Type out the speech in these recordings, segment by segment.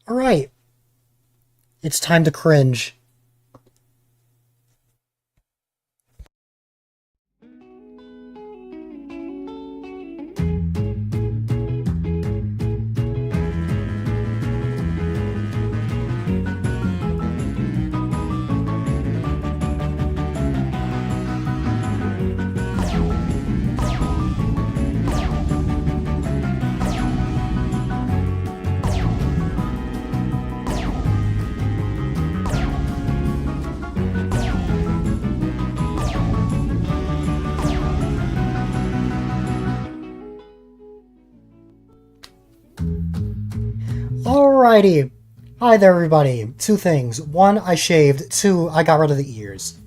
Alright, it's time to cringe. Alrighty. Hi there, everybody. Two things. One, I shaved. Two, I got rid of the ears.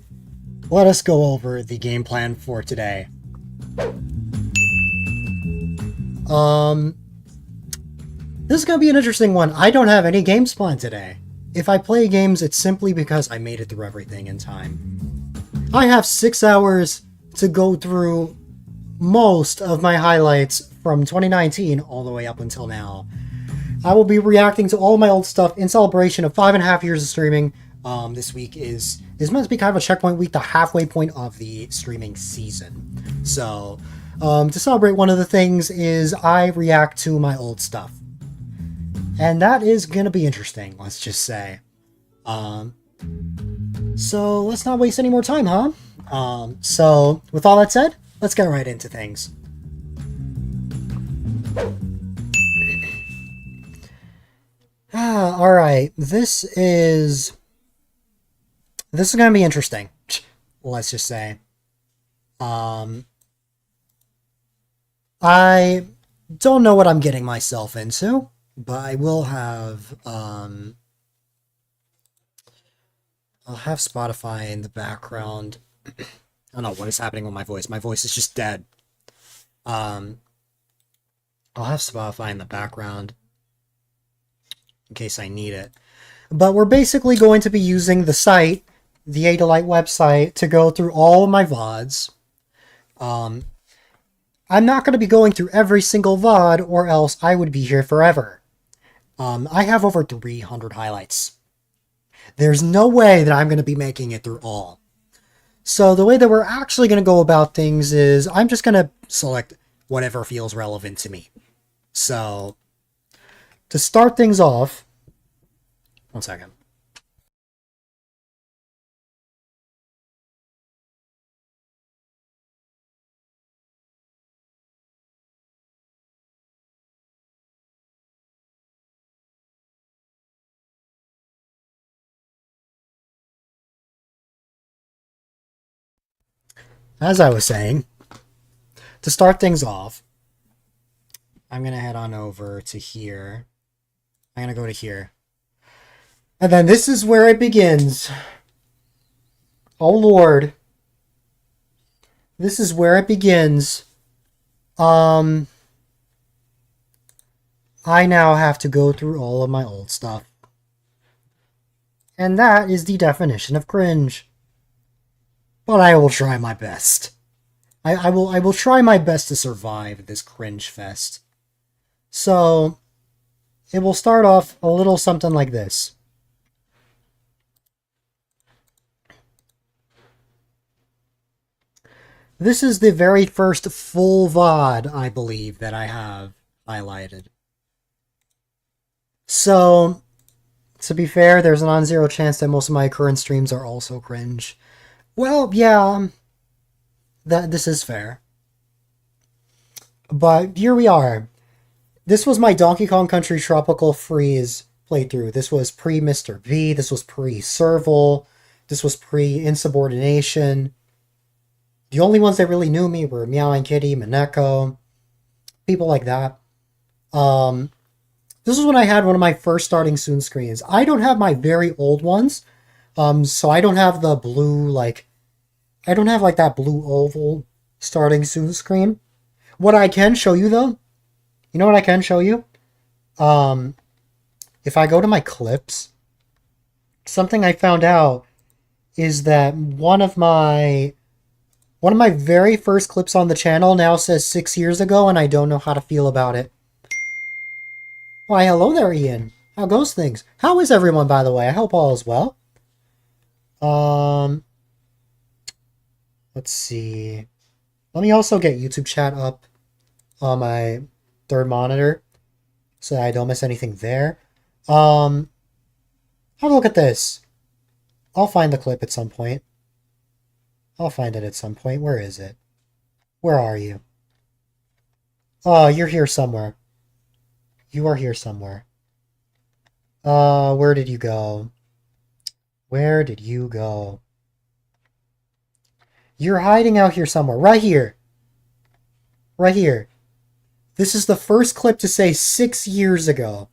Let us go over the game plan for today. This is gonna be an interesting one. I don't have any games planned today. If I play games, it's simply because I made it through everything in time. I have 6 hours to go through most of my highlights from 2019 all the way up until now. I will be reacting to all my old stuff in celebration of 5.5 years of streaming. This week is meant to be kind of a checkpoint week, the halfway point of the streaming season. So, to celebrate, one of the things is I react to my old stuff. And that is going to be interesting, let's just say. So, let's not waste any more time, huh? So, with all that said, let's get right into things. Alright, this is gonna be interesting, let's just say. I don't know what I'm getting myself into, but I will have, I'll have Spotify in the background. I don't know what is happening with my voice. My voice is just dead. I'll have Spotify in the background in case I need it. But we're basically going to be using the site, the A-Dylite website, to go through all of my VODs. I'm not going to be going through every single VOD, or else I would be here forever. I have over 300 highlights. There's no way that I'm going to be making it through all. So the way that we're actually going to go about things is I'm just going to select whatever feels relevant to me. So, to start things off, one second. As I was saying, to start things off, I'm going to head on over to here. I'm going to go to here. And then this is where it begins. Oh Lord. This is where it begins. I now have to go through all of my old stuff. And that is the definition of cringe. But I will try my best. I will try my best to survive this cringe fest. So, it will start off a little something like this. This is the very first full VOD, I believe, that I have highlighted. So, to be fair, there's a non-zero chance that most of my current streams are also cringe. Well, yeah, this is fair. But here we are. This was my Donkey Kong Country Tropical Freeze playthrough. This was pre-Mr. V, this was pre-Serval, this was pre-Insubordination. The only ones that really knew me were Meowing Kitty, Mineko, people like that. This is when I had one of my first starting soon screens. I don't have my very old ones, so I don't have the blue, I don't have, that blue oval starting soon screen. What I can show you, though, you know what I can show you? If I go to my clips, something I found out is that one of my very first clips on the channel now says 6 years ago, and I don't know how to feel about it. Why, hello there, Ian. How goes things? How is everyone, by the way? I hope all is well. Um, let's see. Let me also get YouTube chat up on my third monitor so that I don't miss anything there. Have a look at this. I'll find the clip at some point. I'll find it at some point. Where is it? Where are you? Oh, you're here somewhere. You are here somewhere. Where did you go? Where did you go? You're hiding out here somewhere. Right here. Right here. This is the first clip to say 6 years ago.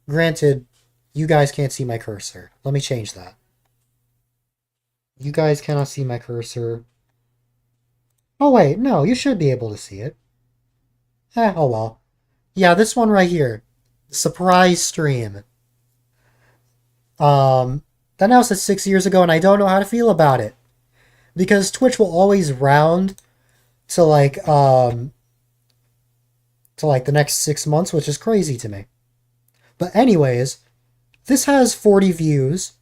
Granted, you guys can't see my cursor. Let me change that. You guys cannot see my cursor. Oh wait, no, you should be able to see it. Oh well. Yeah, this one right here. Surprise stream. That now says 6 years ago, and I don't know how to feel about it. Because Twitch will always round to the next 6 months, which is crazy to me. But anyways, this has 40 views.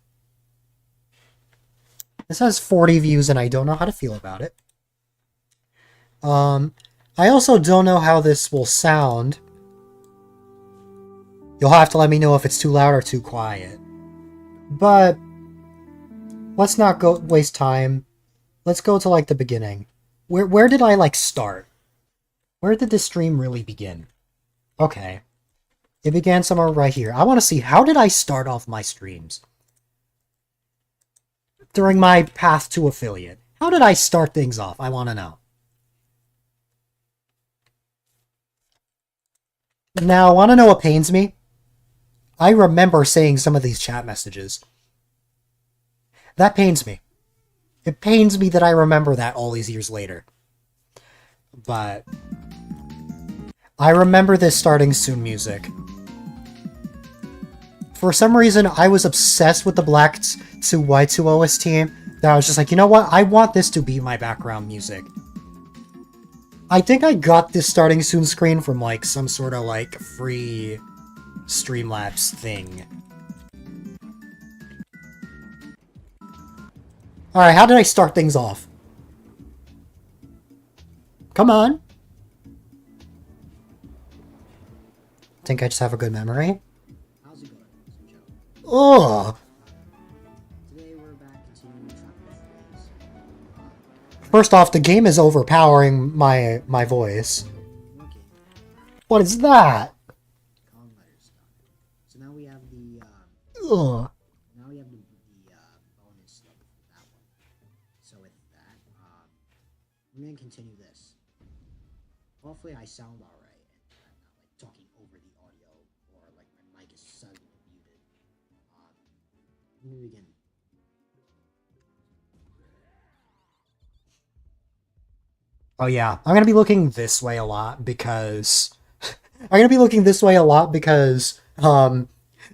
This has 40 views, and I don't know how to feel about it. I also don't know how this will sound. You'll have to let me know if it's too loud or too quiet. But let's not waste time. Let's go to like the beginning. Where did I like start? Where did this stream really begin? Okay. It began somewhere right here. I want to see, how did I start off my streams? During my path to affiliate. How did I start things off? I want to know. Now, want to know what pains me? I remember saying some of these chat messages. That pains me. It pains me that I remember that all these years later. But I remember this starting soon music. For some reason, I was obsessed with the Black to White 2 OST that I was just like, you know what? I want this to be my background music. I think I got this starting soon screen from like some sort of like free Streamlabs thing. Alright, how did I start things off? Come on. Think I just have a good memory? How's it going, Joe? Oh. Today we're back continuing Tropical Freeze. First off, the game is overpowering my voice. Working. What is that? Calm letters done. So now we have the Ugh. bonus stuff for that one. So with that, we're gonna continue this. Hopefully I sound alright and I'm not like talking over the audio or like my mic is suddenly muted. Let me begin. Oh yeah, I'm gonna be looking this way a lot because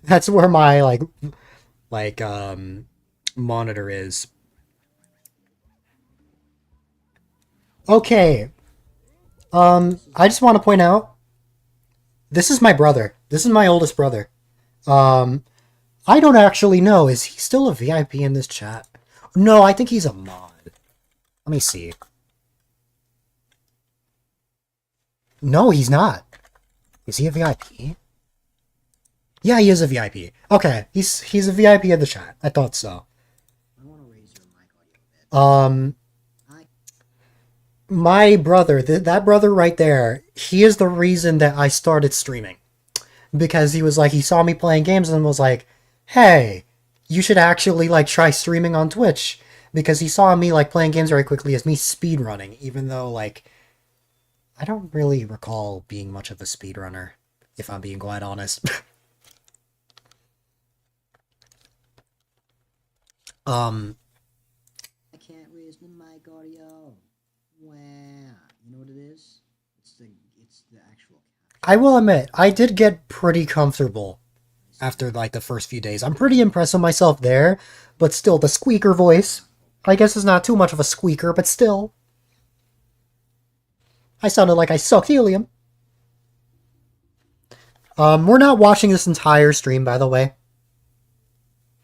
that's where my monitor is. Okay. I just want to point out, this is my brother. This is my oldest brother. I don't actually know. Is he still a VIP in this chat? No, I think he's a mod. Let me see. No, he's not. Is he a VIP? Yeah, he is a VIP. Okay, he's a VIP in the chat. I thought so. I want to raise your mic audio a bit. My brother, that brother right there, he is the reason that I started streaming. Because he was like, he saw me playing games and was like, hey, you should actually like try streaming on Twitch. Because he saw me like playing games very quickly as me speedrunning, even though like I don't really recall being much of a speedrunner, if I'm being quite honest. I can't raise the mic audio. Wow. You know what it is? It's the actual caption. I will admit, I did get pretty comfortable after like the first few days. I'm pretty impressed with myself there, but still, the squeaker voice, I guess, is not too much of a squeaker, but still. I sounded like I sucked helium. We're not watching this entire stream, by the way.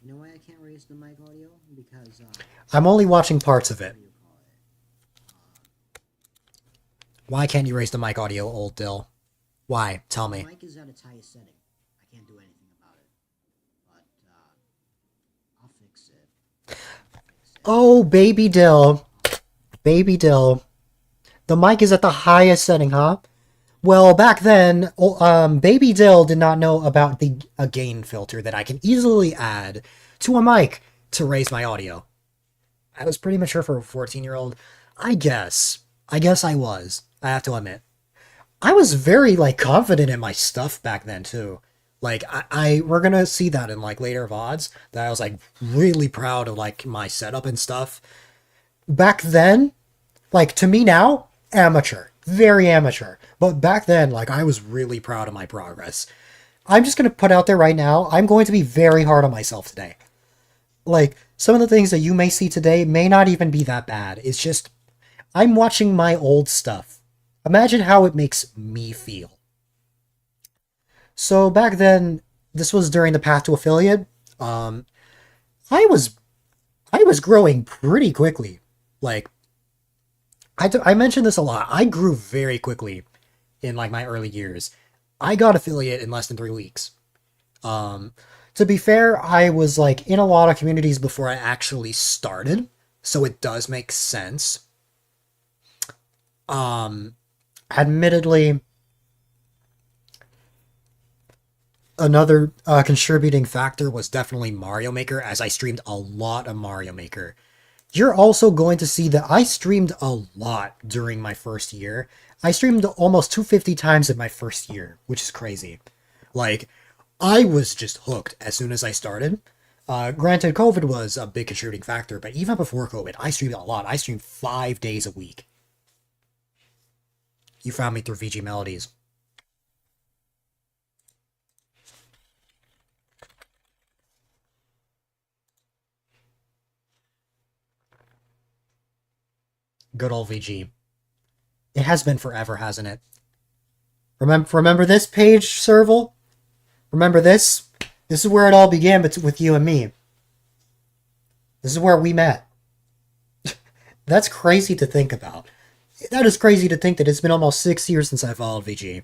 You know why I can't raise the mic audio? Because I'm only watching parts of it. what do you call it? Why can't you raise the mic audio, old Dill? Why? Tell The me. mic is at its highest setting. I can't do anything about it. But I'll fix it. Oh, baby Dill. Baby Dill. The mic is at the highest setting, huh? Well, back then, Baby Dill did not know about the a gain filter that I can easily add to a mic to raise my audio. I was pretty mature for a 14-year-old. I guess. I guess I was. I have to admit. I was very, like, confident in my stuff back then, too. Like, we're gonna see that in, like, later VODs, that I was, like, really proud of, like, my setup and stuff. Back then, like, to me now, amateur. Very amateur. But back then, like, I was really proud of my progress. I'm just gonna put out there right now, I'm going to be very hard on myself today. Like, some of the things that you may see today may not even be that bad. It's just, I'm watching my old stuff. Imagine how it makes me feel. So back then, this was during the path to affiliate. Um, I was I was growing pretty quickly. Like I mentioned this a lot. I grew very quickly in like my early years. I got affiliate in less than 3 weeks. Um, to be fair, I was like in a lot of communities before I actually started, so it does make sense. Um, Admittedly, another contributing factor was definitely Mario Maker, as I streamed a lot of Mario Maker. You're also going to see that I streamed a lot during my first year. I streamed almost 250 times in my first year, which is crazy. Like, I was just hooked as soon as I started. Granted, COVID was a big contributing factor, but even before COVID, I streamed a lot. I streamed 5 days a week. You found me through VG Melodies. Good old VG. It has been forever, hasn't it? Remember this page, Serval? Remember this? This is where it all began with you and me. This is where we met. That's crazy to think about. That is crazy to think that it's been almost 6 years since I followed VG.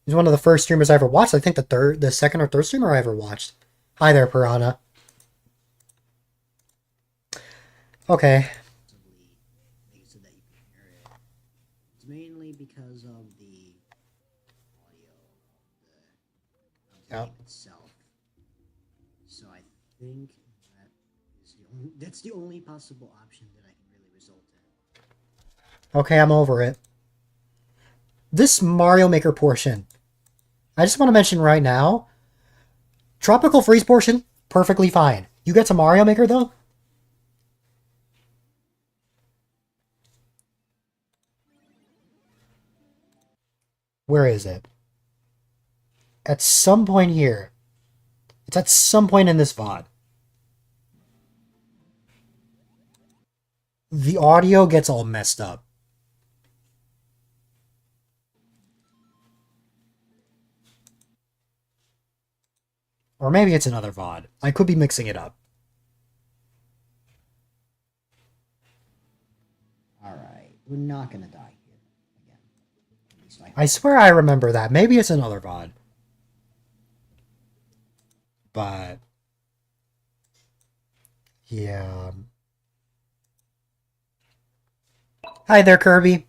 He's one of the first streamers I ever watched. I think the second or third streamer I ever watched. Hi there, Piranha. Okay. Make it so that you can hear it. It's mainly because of the audio of the Yeah. game itself. So I think that's the only possible option that I can really result in. Okay, I'm over it. This Mario Maker portion, I just want to mention right now, Tropical Freeze portion, perfectly fine. You get to Mario Maker though? Where is it? At some point here. It's at some point in this VOD. The audio gets all messed up. Or maybe it's another VOD. I could be mixing it up. Alright, we're not gonna die here again. At least I swear I remember that. Maybe it's another VOD. But yeah. Hi there, Kirby.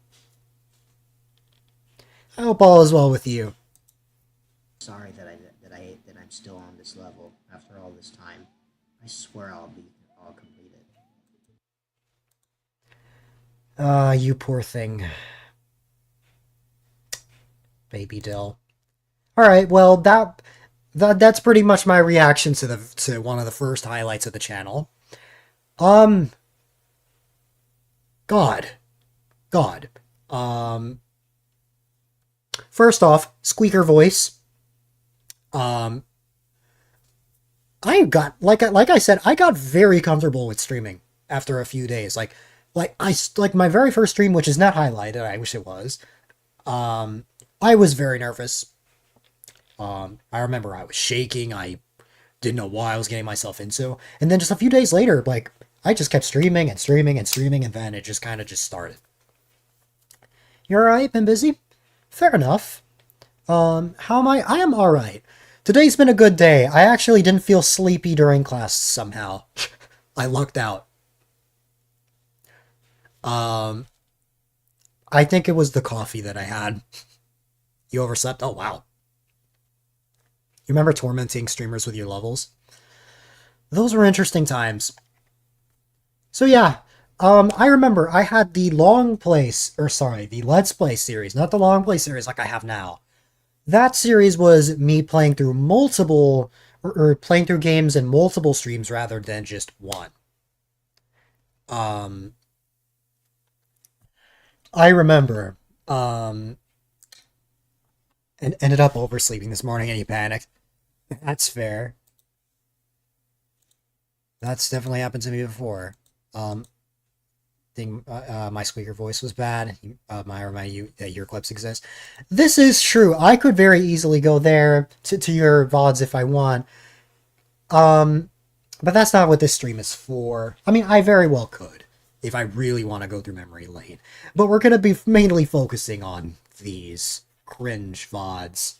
I hope all is well with you. sorry that I'm still on this level after all this time. I swear I'll complete it. You poor thing. Baby Dill. Alright, well that's pretty much my reaction to one of the first highlights of the channel. God. First off, squeaker voice. I got like I said, I got very comfortable with streaming after a few days. Like my very first stream, which is not highlighted. I wish it was. I was very nervous. I remember I was shaking. I didn't know what I was getting myself into. And then just a few days later, like, I just kept streaming and streaming and streaming, and then it just kind of just started. You're alright? Been busy? Fair enough. How am I? I am alright. Today's been a good day. I actually didn't feel sleepy during class somehow. I lucked out. Um, I think it was the coffee that I had. You overslept? Oh, wow. You remember tormenting streamers with your levels? Those were interesting times. So yeah, I remember I had the long place, or sorry, the Let's Play series, not the long play series like I have now. That series was me playing through multiple, or playing through games in multiple streams rather than just one. Um, I remember, um, and ended up oversleeping this morning and he panicked. That's fair. That's definitely happened to me before. Um, my squeaker voice was bad. I remind you that your clips exist. This is true. I could very easily go there to your VODs if I want. Um, but that's not what this stream is for. I mean, I very well could if I really want to go through memory lane. But we're going to be mainly focusing on these cringe VODs.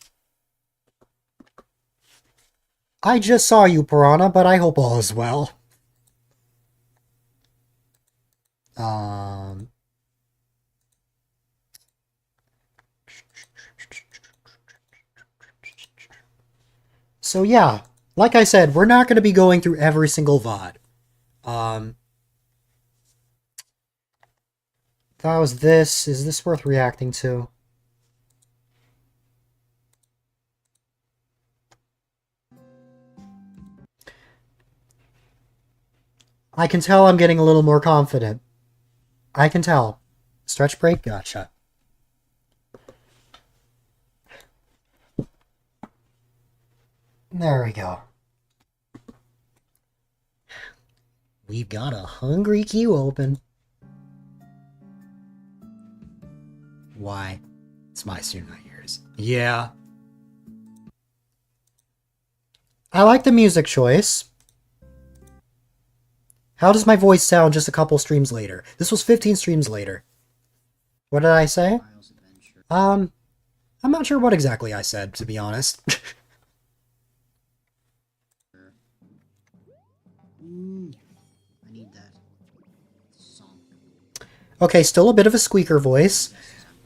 I just saw you, Piranha, but I hope all is well. Um, so yeah, like I said, we're not going to be going through every single VOD. Um, that was this. Is this worth reacting to? I can tell I'm getting a little more confident. I can tell. Stretch break? Gotcha. There we go. We've got a hungry queue open. Why? It's my student, not yours. Yeah. I like the music choice. How does my voice sound just a couple streams later? This was 15 streams later. What did I say? I'm not sure what exactly I said, to be honest. I need that song. Okay, still a bit of a squeaker voice.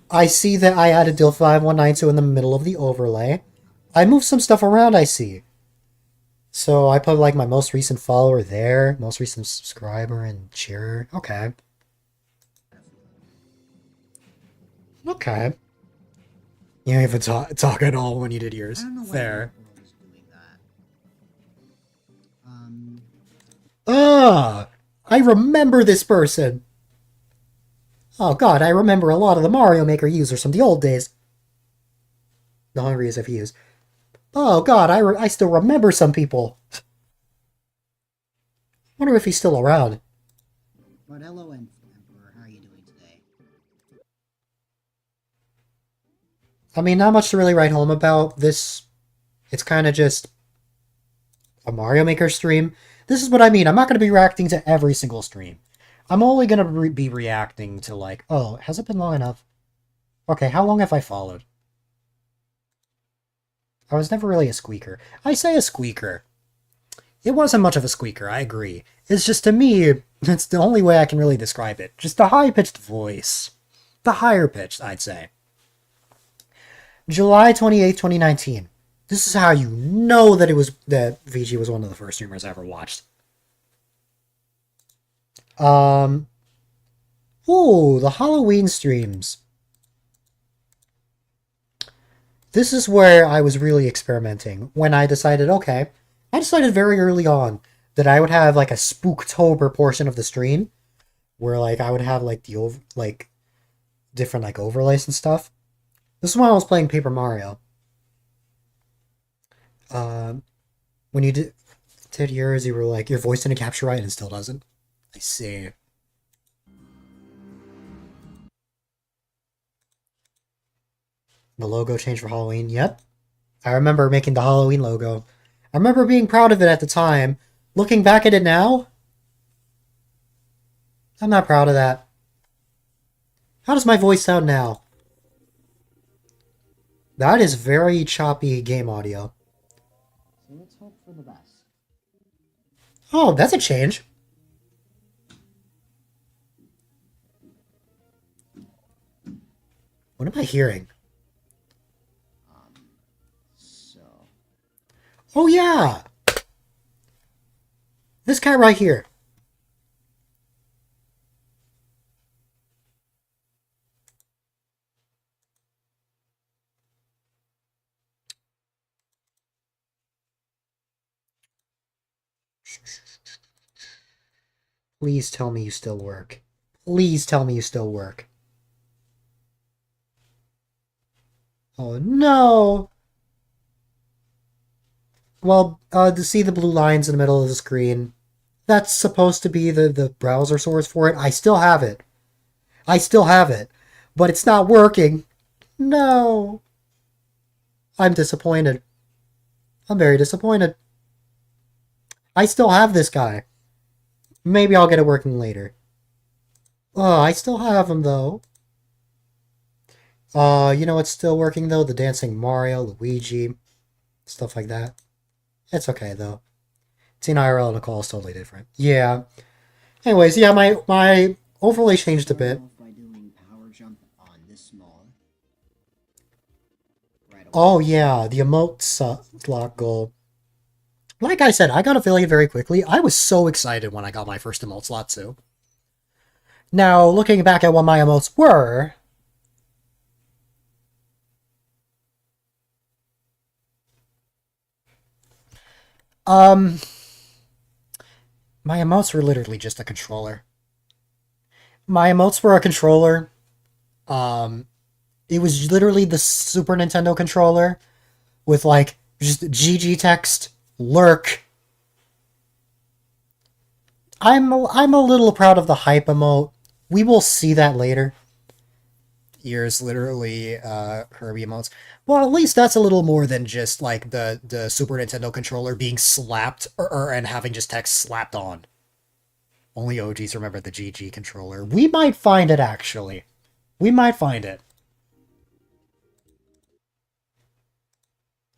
I see that I added Dill 5192 in the middle of the overlay. I moved some stuff around, I see. So I put like my most recent follower there, most recent subscriber and cheerer. Okay. Okay. You didn't even talk at all when you did yours. I don't know why Fair. April is doing that. Ah! I remember this person! Oh god, I remember a lot of the Mario Maker users from the old days. The hungriest I've used. Oh god, I still remember some people. Wonder if he's still around. But hello, Emperor. How are you doing today? I mean, not much to really write home about. This, it's kind of just a Mario Maker stream. This is what I mean. I'm not going to be reacting to every single stream. I'm only going to be reacting to like, oh, has it been long enough? Okay, how long have I followed? I was never really a squeaker. I say a squeaker. It wasn't much of a squeaker, I agree. It's just, to me, it's the only way I can really describe it. Just a high-pitched voice. The higher pitched, I'd say. July 28th, 2019. This is how you know that VG was one of the first streamers I ever watched. Ooh, the Halloween streams. This is where I was really experimenting. When I decided, okay, I decided very early on that I would have like a Spooktober portion of the stream, where like I would have like different like overlays and stuff. This is when I was playing Paper Mario. When you did yours, you were like, your voice didn't capture right, and it still doesn't. I see. The logo changed for Halloween. Yep. I remember making the Halloween logo. I remember being proud of it at the time. Looking back at it now, I'm not proud of that. How does my voice sound now? That is very choppy game audio. So let's hope for the best. Oh, that's a change. What am I hearing? So Oh, yeah! This guy right here. Please tell me you still work. Please tell me you still work. Oh, no! Well, to see the blue lines in the middle of the screen, that's supposed to be the browser source for it. I still have it. I still have it. But it's not working. No. I'm disappointed. I'm very disappointed. I still have this guy. Maybe I'll get it working later. Oh, I still have him, though. You know what's still working, though? The dancing Mario, Luigi, stuff like that. It's okay, though. Seeing IRL and a call is totally different. Yeah. Anyways, yeah, my overlay changed a bit. by doing power jump on this small. Right away. Oh, yeah, the emote lock goal. Like I said, I got affiliate very quickly. I was so excited when I got my first emote slot, too. Now, looking back at what my emotes were, um, my emotes were literally just a controller. My emotes were a controller. Um, it was literally the Super Nintendo controller with like just GG text, lurk. I'm a little proud of the hype emote. We will see that later. Here's literally Kirby emotes. Well, at least that's a little more than just like the Super Nintendo controller being slapped and having just text slapped on. Only OGs remember the GG controller. We might find it actually. We might find it.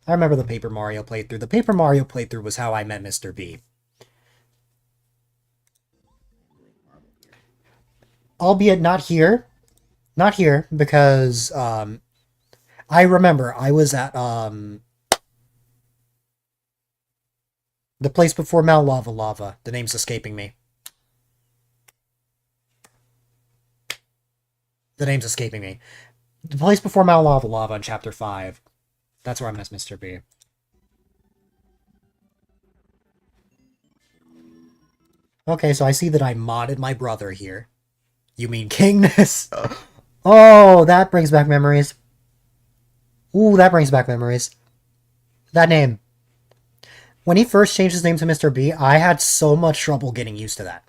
I remember the Paper Mario playthrough. The Paper Mario playthrough was how I met Mr. B. Albeit not here. Not here, because I remember I was at the place before Mount Lava Lava. The name's escaping me. The name's escaping me. The place before Mount Lava Lava in Chapter 5. That's where I met Mr. B. Okay, so I see that I modded my brother here. You mean Kingness? Oh, that brings back memories. Ooh, that brings back memories. That name. When he first changed his name to Mr. B, I had so much trouble getting used to that.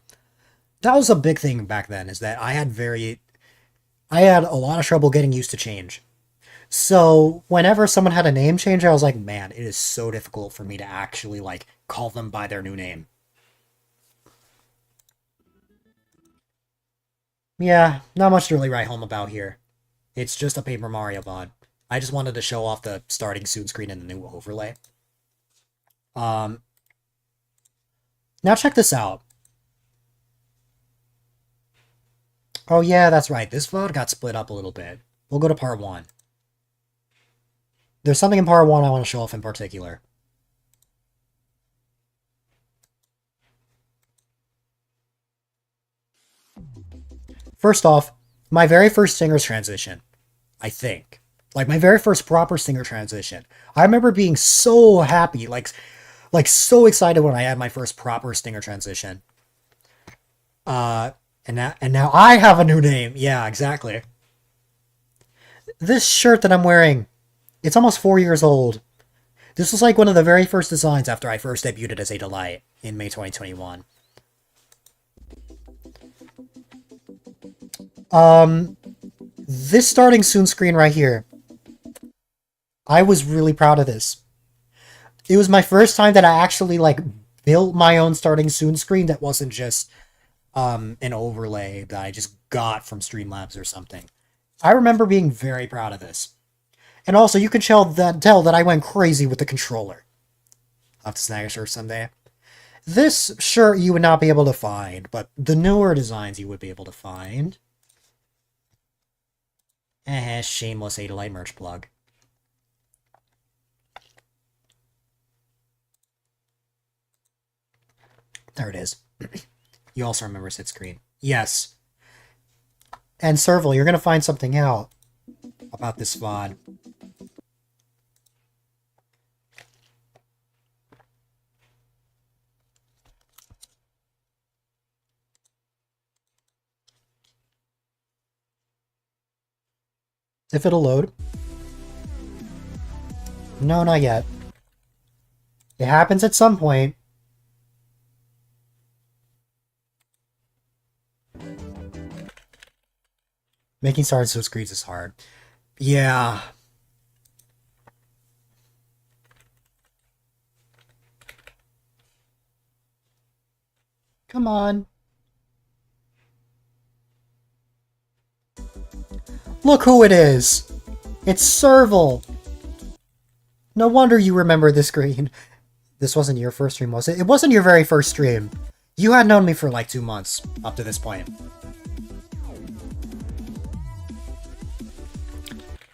That was a big thing back then, is that I had a lot of trouble getting used to change. So whenever someone had a name change, I was like, man, it is so difficult for me to actually like call them by their new name. Yeah, not much to really write home about here. It's just a Paper Mario VOD. I just wanted to show off the starting soon screen and the new overlay. Um, Now check this out. Oh yeah, that's right. This VOD got split up a little bit. We'll go to part 1. There's something in part 1 I want to show off in particular. First off, my very first singer's transition, I think. Like, my very first proper singer transition. I remember being so happy, like so excited when I had my first proper stinger transition. And now I have a new name. Yeah, exactly. This shirt that I'm wearing, it's almost 4 years old. This was like one of the very first designs after I first debuted as A-Dylite in May 2021. This starting soon screen right here. I was really proud of this. It was my first time that I actually like built my own starting soon screen that wasn't just an overlay that I just got from Streamlabs or something. I remember being very proud of this. And also, you can tell that I went crazy with the controller. I'll have to snag a shirt someday. This shirt you would not be able to find, but the newer designs you would be able to find. Shameless A-Dylite merch plug. There it is. You also remember Sit Screen. Yes. And Serval, you're going to find something out about this VOD. If it'll load. No, not yet. It happens at some point. Making started so screens is hard. Yeah. Come on. Look who it is! It's Serval! No wonder you remember this screen. This wasn't your first stream, was it? It wasn't your very first stream. You had known me for like 2 months, up to this point.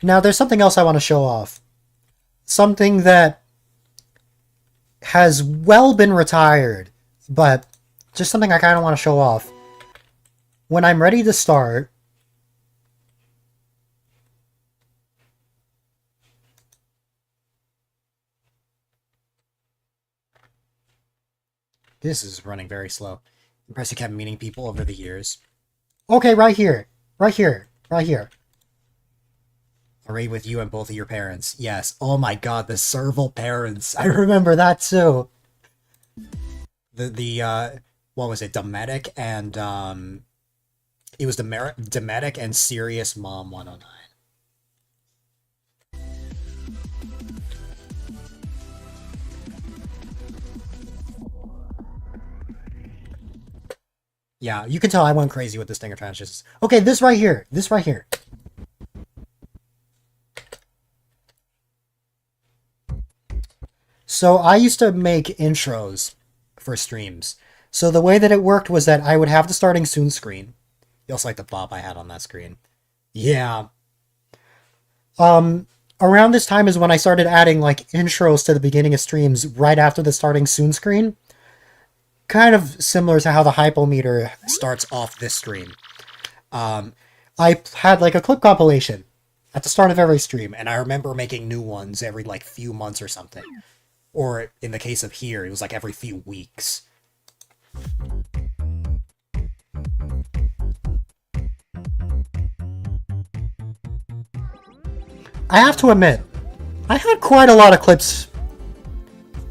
Now, there's something else I want to show off. Something that has well been retired, but just something I kind of want to show off. When I'm ready to start, this is running very slow. Impressive kept meeting people over the years. Okay, right here. Right here. Right here. Array with you and both of your parents. Yes. Oh my god, the Serval parents. I remember that too. What was it? Dometic and, it was Dometic and Serious Mom 109. Yeah, you can tell I went crazy with this Stinger Tranches. Okay, this right here. This right here. So I used to make intros for streams. So the way that it worked was that I would have the starting soon screen. You also like the bob I had on that screen. Yeah. Around this time is when I started adding like intros to the beginning of streams right after the starting soon screen. Kind of similar to how the hypometer starts off this stream. I had like a clip compilation at the start of every stream, and I remember making new ones every like few months or something. Or in the case of here, it was like every few weeks. I have to admit, I had quite a lot of clips.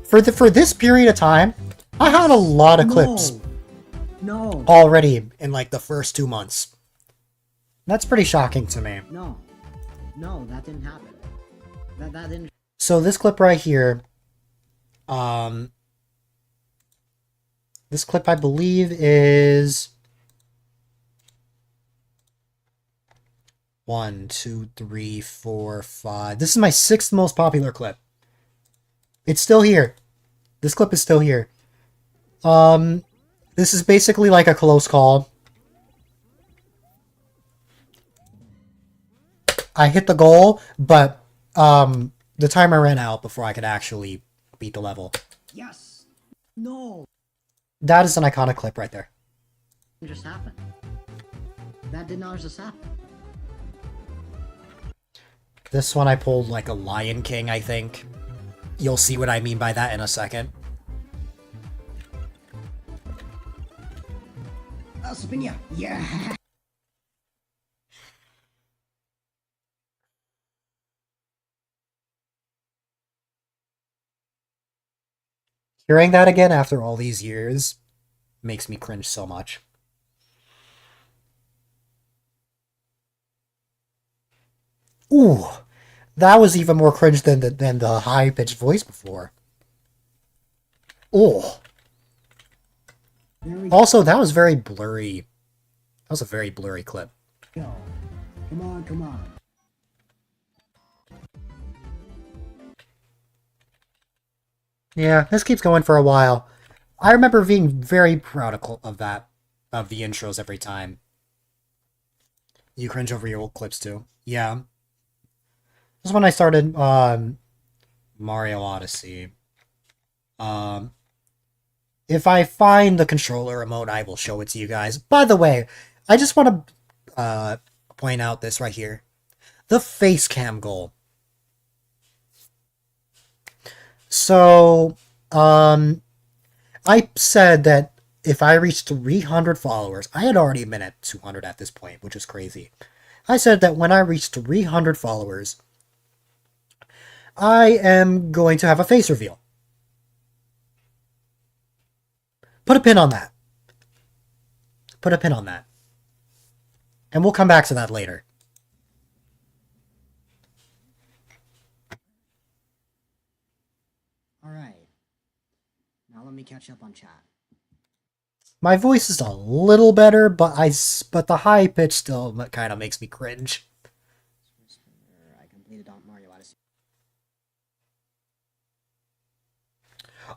For this period of time, I had a lot of clips. No. Already in like the first 2 months. That's pretty shocking to me. No. No, that didn't happen. That didn't. So this clip right here, this clip I believe is 1, 2, 3, 4, 5. This is my 6th most popular clip. It's still here. This clip is still here. This is basically like a close call. I hit the goal, but the timer ran out before I could actually beat the level. Yes. No. That is an iconic clip right there. It just happened. That did not just happen. This one I pulled like a Lion King, I think. You'll see what I mean by that in a second. Spinia. Yeah. Hearing that again after all these years makes me cringe so much. Ooh, That was even more cringe than the high pitched voice before. Oh, There we also that was very blurry. That was a very blurry clip. go. Come on, come on. Yeah, this keeps going for a while. I remember being very proud of that, of the intros every time. You cringe over your old clips too. Yeah. This is when I started Mario Odyssey. Um, if I find the controller remote, I will show it to you guys. By the way, I just want to point out this right here. The face cam goal. So, I said that if I reached 300 followers, I had already been at 200 at this point, which is crazy. I said that when I reached 300 followers, I am going to have a face reveal. Put a pin on that. Put a pin on that. And we'll come back to that later. Alright. Now let me catch up on chat. My voice is a little better, but the high pitch still kind of makes me cringe. I completed Mario Odyssey.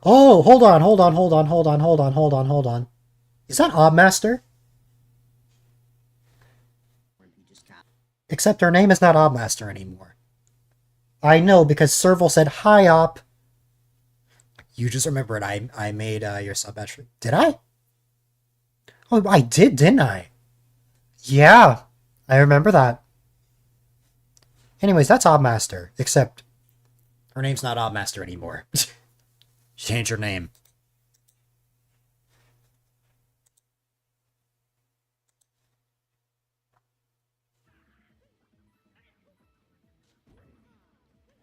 Oh, hold on. Is that Obmaster? Except her name is not Obmaster anymore. I know, because Serval said, "Hi, Op." You just remembered I made your sub entry. Did I? Oh, I did, didn't I? Yeah, I remember that. Anyways, that's Obmaster, except her name's not Obmaster anymore. Change her name.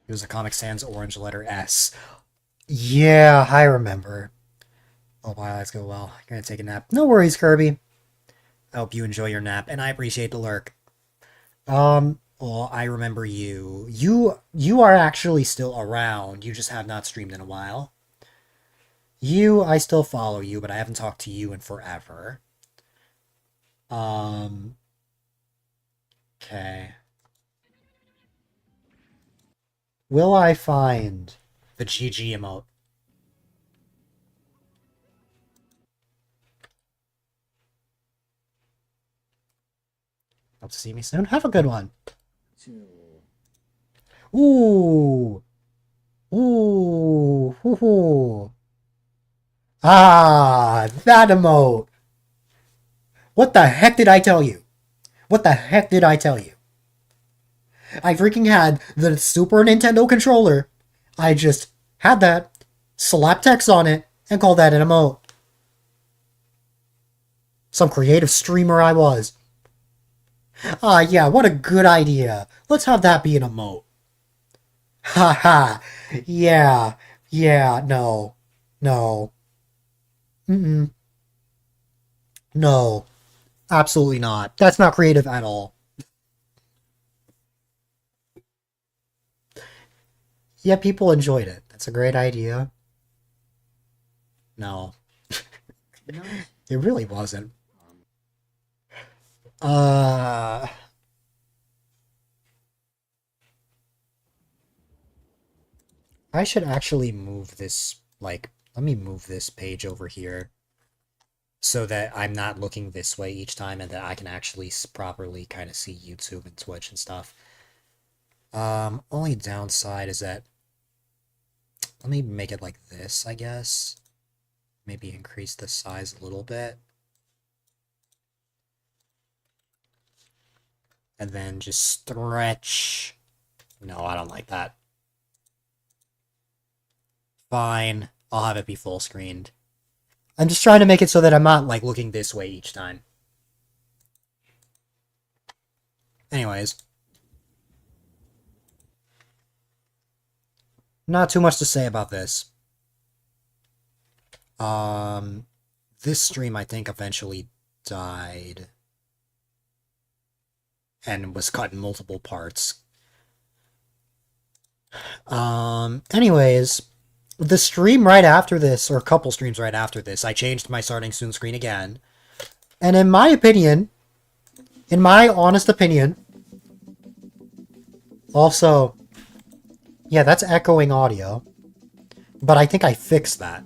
It was a Comic Sans orange letter S. Yeah, I remember. Oh, wow, let's go well. I'm gonna take a nap. No worries, Kirby. I hope you enjoy your nap, and I appreciate the lurk. Well, I remember you. You are actually still around. You just have not streamed in a while. I still follow you, but I haven't talked to you in forever. Okay. Will I find the GG emote? Hope to see me soon. Have a good one. 2. Ooh. Ooh. Hoo-hoo. Ah, that emote. What the heck did I tell you? What the heck did I tell you? I freaking had the Super Nintendo controller. I just had that, slapped text on it, and called that an emote. Some creative streamer I was. Ah, yeah, what a good idea. Let's have that be an emote. Ha ha. Yeah. Yeah, no. No. Mm-mm. No. Absolutely not. That's not creative at all. Yeah, people enjoyed it. That's a great idea. No. No. It really wasn't. Uh... I should actually move this, like, let me move this page over here so that I'm not looking this way each time and that I can actually properly kind of see YouTube and Twitch and stuff. Only downside is that, let me make it like this, I guess. Maybe increase the size a little bit. And then just stretch. No, I don't like that. Fine, I'll have it be full screened. I'm just trying to make it so that I'm not, like, looking this way each time. Anyways. Not too much to say about this. This stream, I think, eventually died. And was cut in multiple parts. Anyways, the stream right after this, or a couple streams right after this, I changed my starting soon screen again. And in my opinion, in my honest opinion, also, yeah, that's echoing audio. But I think I fixed that.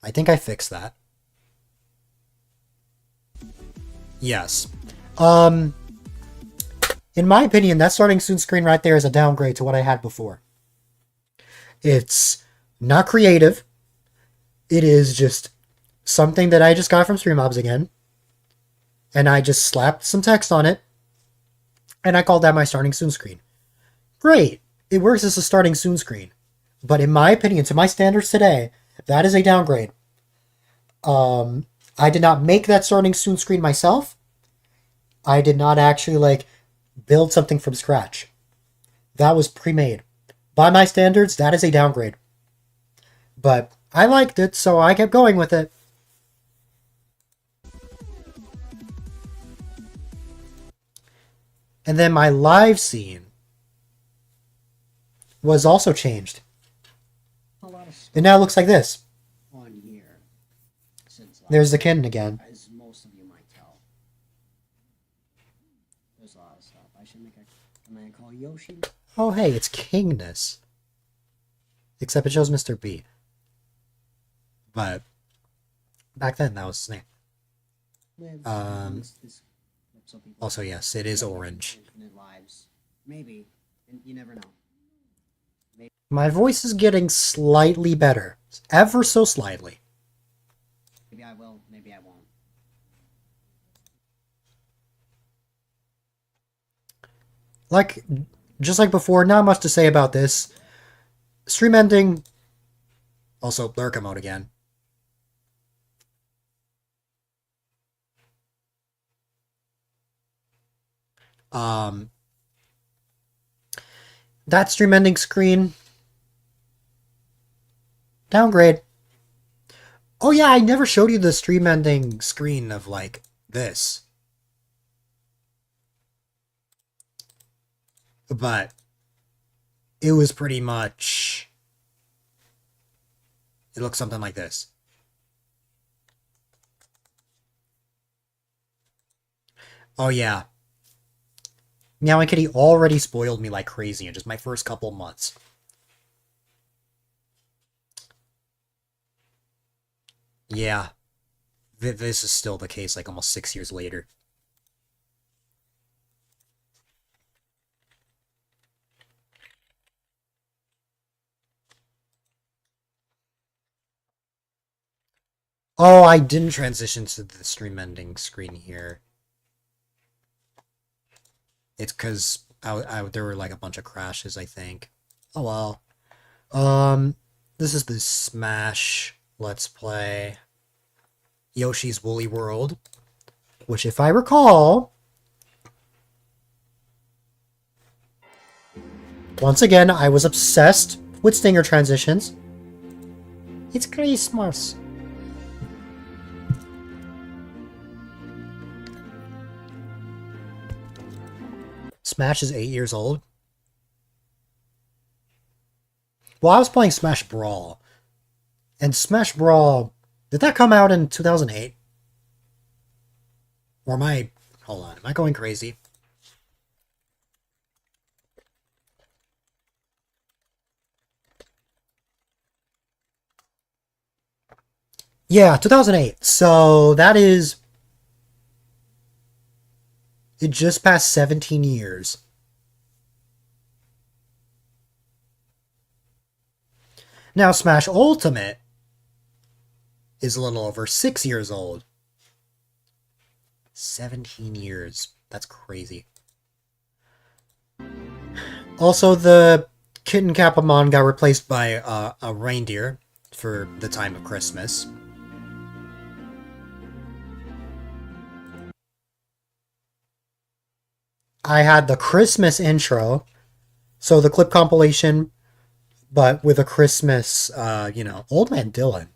I think I fixed that. Yes. In my opinion, that starting soon screen right there is a downgrade to what I had before. It's not creative. It is just something that I just got from StreamObs again. And I just slapped some text on it. And I called that my starting soon screen. Great. It works as a starting soon screen. But in my opinion, to my standards today, that is a downgrade. I did not make that starting soon screen myself. I did not actually build something from scratch. That was pre-made. By my standards, that is a downgrade. But I liked it, so I kept going with it. And then my live scene was also changed. It now looks like this. On here, since There's the kitten again. as most of you might tell. There's a lot of stuff. I should make a man called Yoshi. Oh, hey, it's Kingness. Except it shows Mr. B. But back then, that was his name. Also, yes, it is orange. Infinite lives. Maybe. You never know. My voice is getting slightly better. Ever so slightly. Maybe I will, maybe I won't. Just like before, not much to say about this. Stream ending. Also, Lurka mode again. That stream ending screen. Downgrade. Oh yeah, I never showed you the stream ending screen of this. But it was pretty much... It looks something like this. Oh yeah. Meowing Kitty already spoiled me like crazy in just my first couple months. Yeah. This is still the case almost 6 years later. Oh, I didn't transition to the stream ending screen here. It's because there were a bunch of crashes, I think. Oh well. This is the Smash Let's Play Yoshi's Woolly World, which if I recall, once again, I was obsessed with stinger transitions. It's Christmas. Smash is 8 years old. Well, I was playing Smash Brawl. And Smash Brawl... Did that come out in 2008? Or am I... Hold on, am I going crazy? Yeah, 2008. So that is... It just passed 17 years. Now, Smash Ultimate is a little over 6 years old. 17 years. That's crazy. Also, the Kitten Kapamon got replaced by a reindeer for the time of Christmas. I had the Christmas intro, so the clip compilation, but with a Christmas, Old Man Dylan.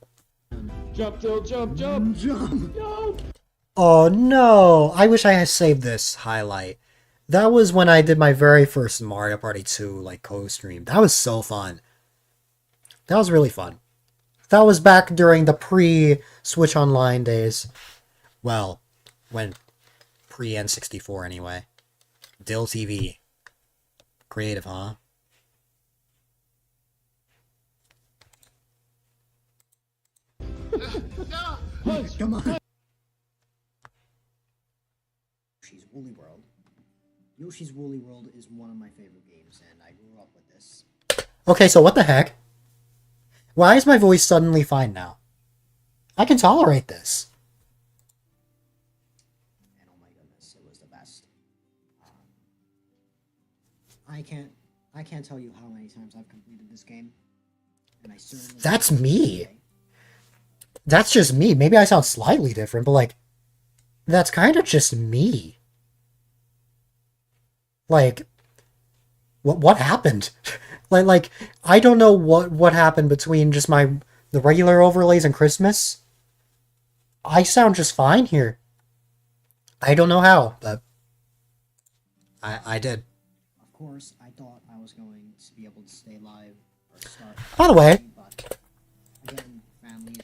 Jump, Jill, jump, jump, Jump! jump! Oh no! I wish I had saved this highlight. That was when I did my very first Mario Party 2 like co-stream. That was so fun. That was really fun. That was back during the pre-Switch Online days. Well, when pre-N64 anyway. Dill TV. Creative, huh? Come on. Yoshi's Woolly World. Yoshi's Woolly World is one of my favorite games, and I grew up with this. Okay, so what the heck? Why is my voice suddenly fine now? I can tolerate this. And oh my goodness, it was the best. I can't tell you how many times I've completed this game, and I certainly. That's me. That's just me. Maybe I sound slightly different, but like, that's kind of just me. Like, what happened? like I don't know what happened between just the regular overlays and Christmas. I sound just fine here. I don't know how, but I did. Of course, I thought I was going to be able to stay live or start. By the way, But again, family.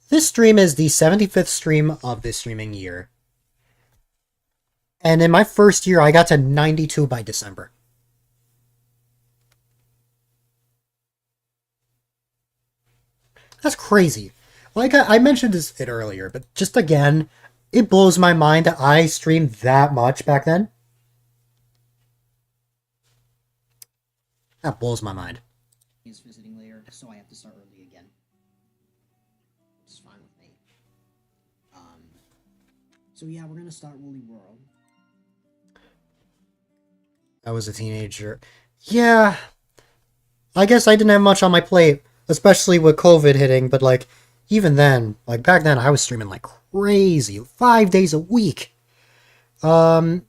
this stream is the 75th stream of this streaming year. And in my first year, I got to 92 by December. That's crazy. Like I mentioned it earlier, but just again, it blows my mind that I streamed that much back then. That blows my mind. Is visiting later, so I have to start early again. Which is fine with me. So yeah, we're gonna start Woolly World. I was a teenager. Yeah. I guess I didn't have much on my plate, especially with COVID hitting, but like, even then, like back then, I was streaming like crazy, 5 days a week. Did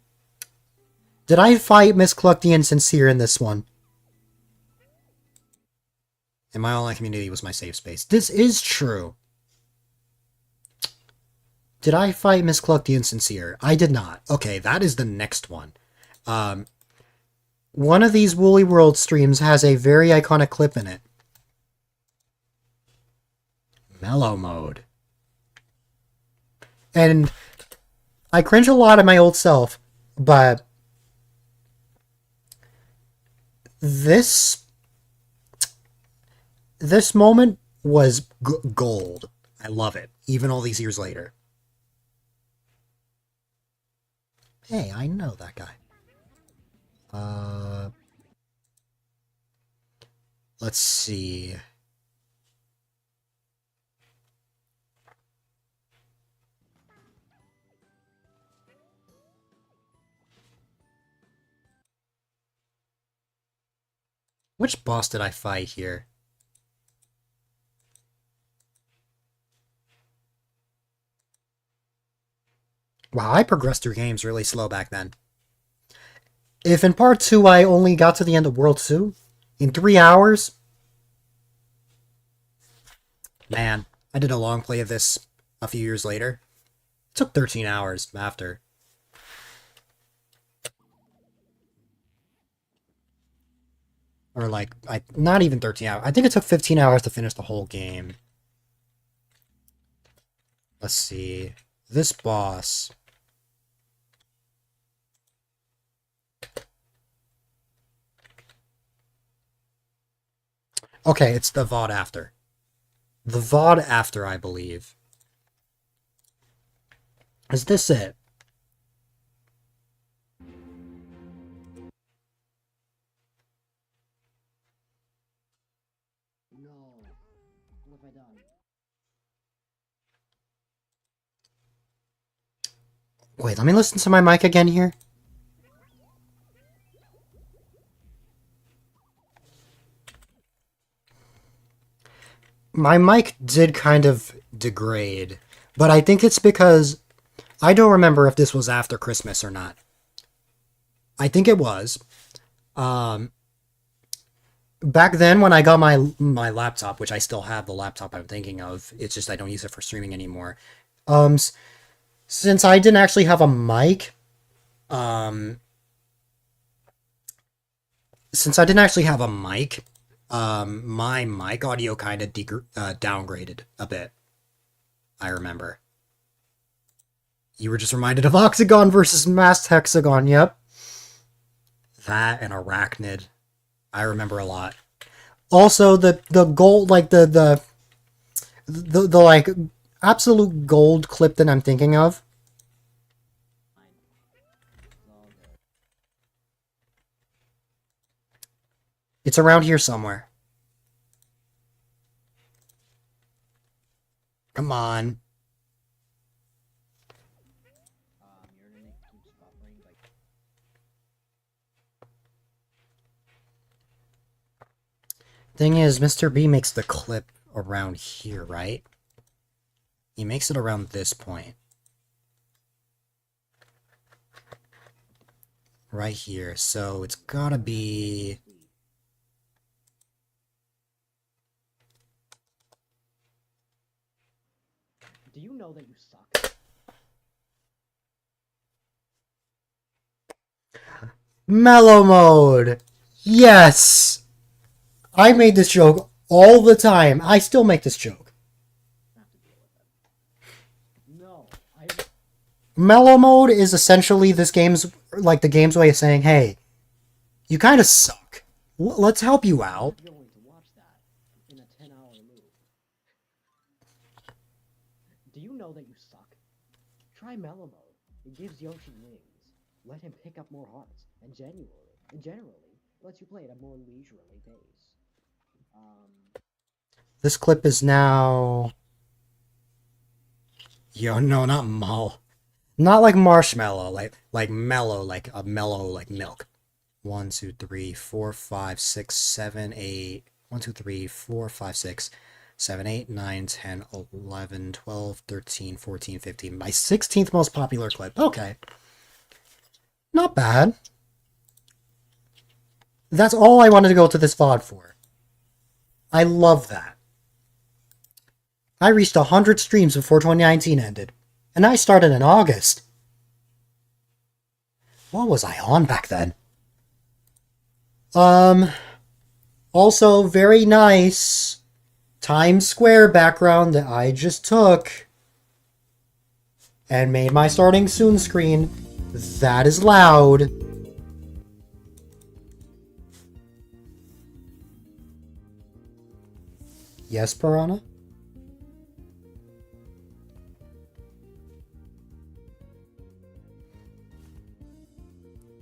I fight Miss Cluck the Insincere in this one? And my online community was my safe space. This is true. Did I fight Miss Cluck the Insincere? I did not. Okay, that is the next one. One of these Woolly World streams has a very iconic clip in it. Mellow mode. And I cringe a lot at my old self, but this moment was gold. I love it, even all these years later. Hey, I know that guy. Let's see. Which boss did I fight here? Wow, I progressed through games really slow back then. If in part 2 I only got to the end of World 2 in 3 hours, man, I did a long play of this a few years later. It took 13 hours after. Or like, not even 13 hours. I think it took 15 hours to finish the whole game. Let's see. This boss. Okay, it's the VOD after. The VOD after, I believe. Is this it? No. What have I done? Wait, let me listen to my mic again here. My mic did kind of degrade, but I think it's because I don't remember if this was after Christmas or not. I think it was. Back then when I got my laptop, which I still have the laptop I'm thinking of, it's just I don't use it for streaming anymore. Since I didn't actually have a mic, since I didn't actually have a mic, my mic audio kind of downgraded a bit. I remember. You were just reminded of Octagon versus Masked Hexagon, yep. That and Arachnid. I remember a lot. Also, the gold, like the like absolute gold clip that I'm thinking of. It's around here somewhere. Come on. Your internet keeps buffering, but Thing is, Mr. B makes the clip around here, right? He makes it around this point. Right here. So it's gotta be... do you know that you suck? Mellow mode! Yes! I made this joke all the time. I still make this joke. Have to deal with it. No, I. Mellow mode is essentially this game's, like the game's way of saying, hey, you kind of suck. Let's help you out. I'm going to watch that in a 10-hour loop. Do you know that you suck? Try mellow mode. It gives Yoshi wings. Let him pick up more hearts, and generally lets you play at a more leisurely pace. This clip is now... Yo, no, not Mull. Not like marshmallow, like mellow, like a mellow, like milk. 1, 2, 3, 4, 5, 6, 7, 8. 1, 2, 3, 4, 5, 6, 7, 8, 9, 10, 11, 12, 13, 14, 15. My 16th most popular clip. Okay. Not bad. That's all I wanted to go to this VOD for. I love that. I reached 100 streams before 2019 ended. And I started in August. What was I on back then? Also, very nice Times Square background that I just took and made my starting soon screen. That is loud. Yes, Piranha?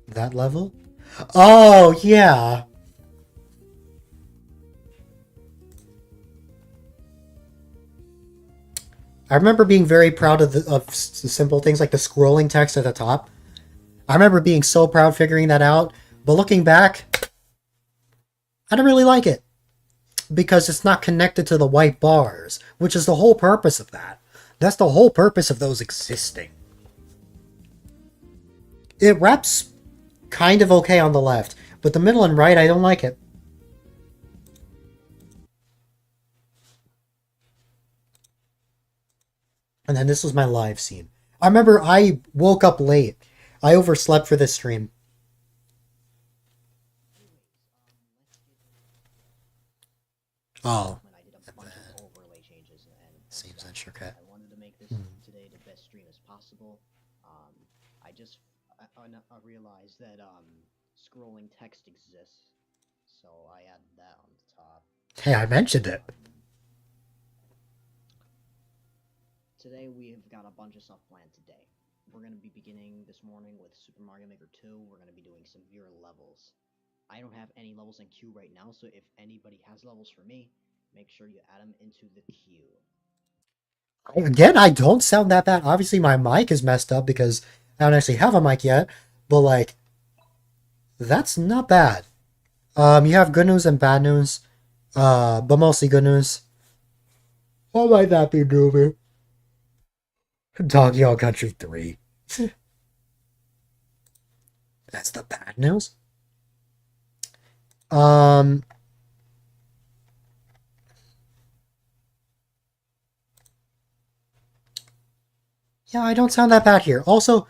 That level? Oh, yeah. I remember being very proud of the simple things like the scrolling text at the top. I remember being so proud figuring that out, but looking back, I don't really like it. Because it's not connected to the white bars, which is the whole purpose of that. That's the whole purpose of those existing. It wraps kind of okay on the left, but the middle and right, I don't like it. And then this was my live scene. I remember I woke up late. I overslept for this stream. Oh. When I did a bunch of overlay changes and Seems stuff. intricate. I wanted to make this today the best stream as possible. I realized that scrolling text exists, so I added that on the top. Hey, I mentioned it. Today we have got a bunch of stuff planned today. We're going to be beginning this morning with Super Mario Maker 2. We're going to be doing severe levels. I don't have any levels in queue right now, so if anybody has levels for me, make sure you add them into the queue. Again, I don't sound that bad. Obviously, my mic is messed up because I don't actually have a mic yet. But, like, that's not bad. You have good news and bad news. But mostly good news. What might that be, Doobie? Donkey Kong Country 3. That's the bad news? Yeah, I don't sound that bad here. Also,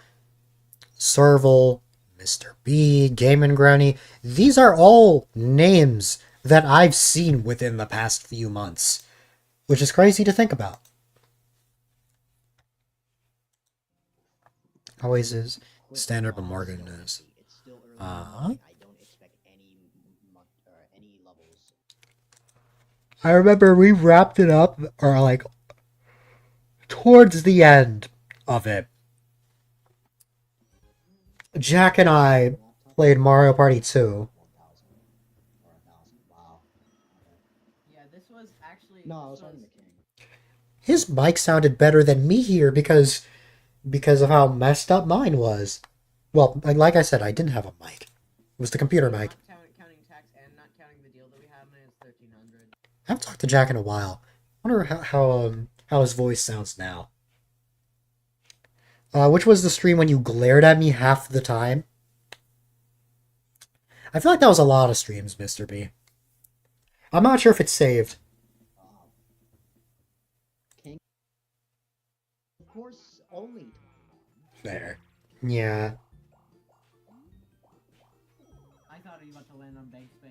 Serval, Mr. B, Game and Granny. These are all names that I've seen within the past few months, which is crazy to think about. Always is. Standard, but more good news. It's still early in the morning. I don't expect any levels. I remember we wrapped it up, or like, towards the end of it. Jack and I played Mario Party 2. 1,000 or 1,000. Wow. Okay. Yeah, this was actually. No, I this was on the king. His mic sounded better than me here because of how messed up mine was. Well, like I said, I didn't have a mic. It was the computer mic. Not counting tax and not counting the deal that we have, and it's 1,300. I haven't talked to Jack in a while. I wonder how his voice sounds now. Which was the stream when you glared at me half the time? I feel like that was a lot of streams, Mr. B. I'm not sure if it's saved. King. Of course, only. There. Yeah. I thought he was about to land on bank space.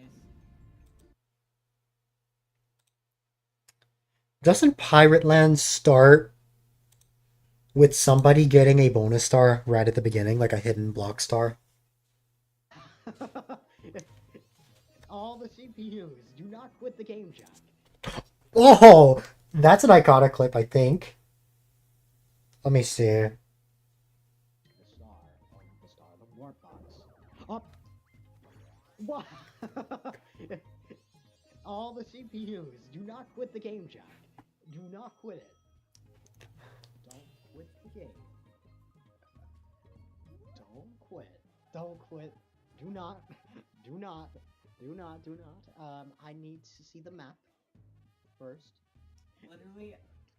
Doesn't Pirate Land start with somebody getting a bonus star right at the beginning, like a hidden block star? All the CPUs, do not quit the game, Jack. Oh, that's an iconic clip, I think. Let me see. The star, or not the star, the warp box. Up. What? All the CPUs, do not quit the game, Jack. Do not quit it. Don't quit the game. Don't quit. Don't quit. Do not. Do not. Do not. Do not. I need to see the map first. Literally,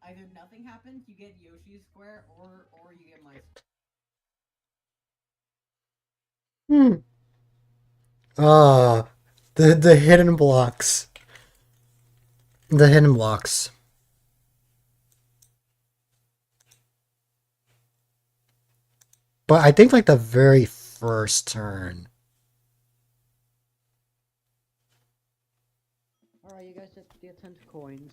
either nothing happens, you get Yoshi's square, or you get my. The hidden blocks. The hidden blocks. But I think like the very first turn. Alright, you guys get 10 coins.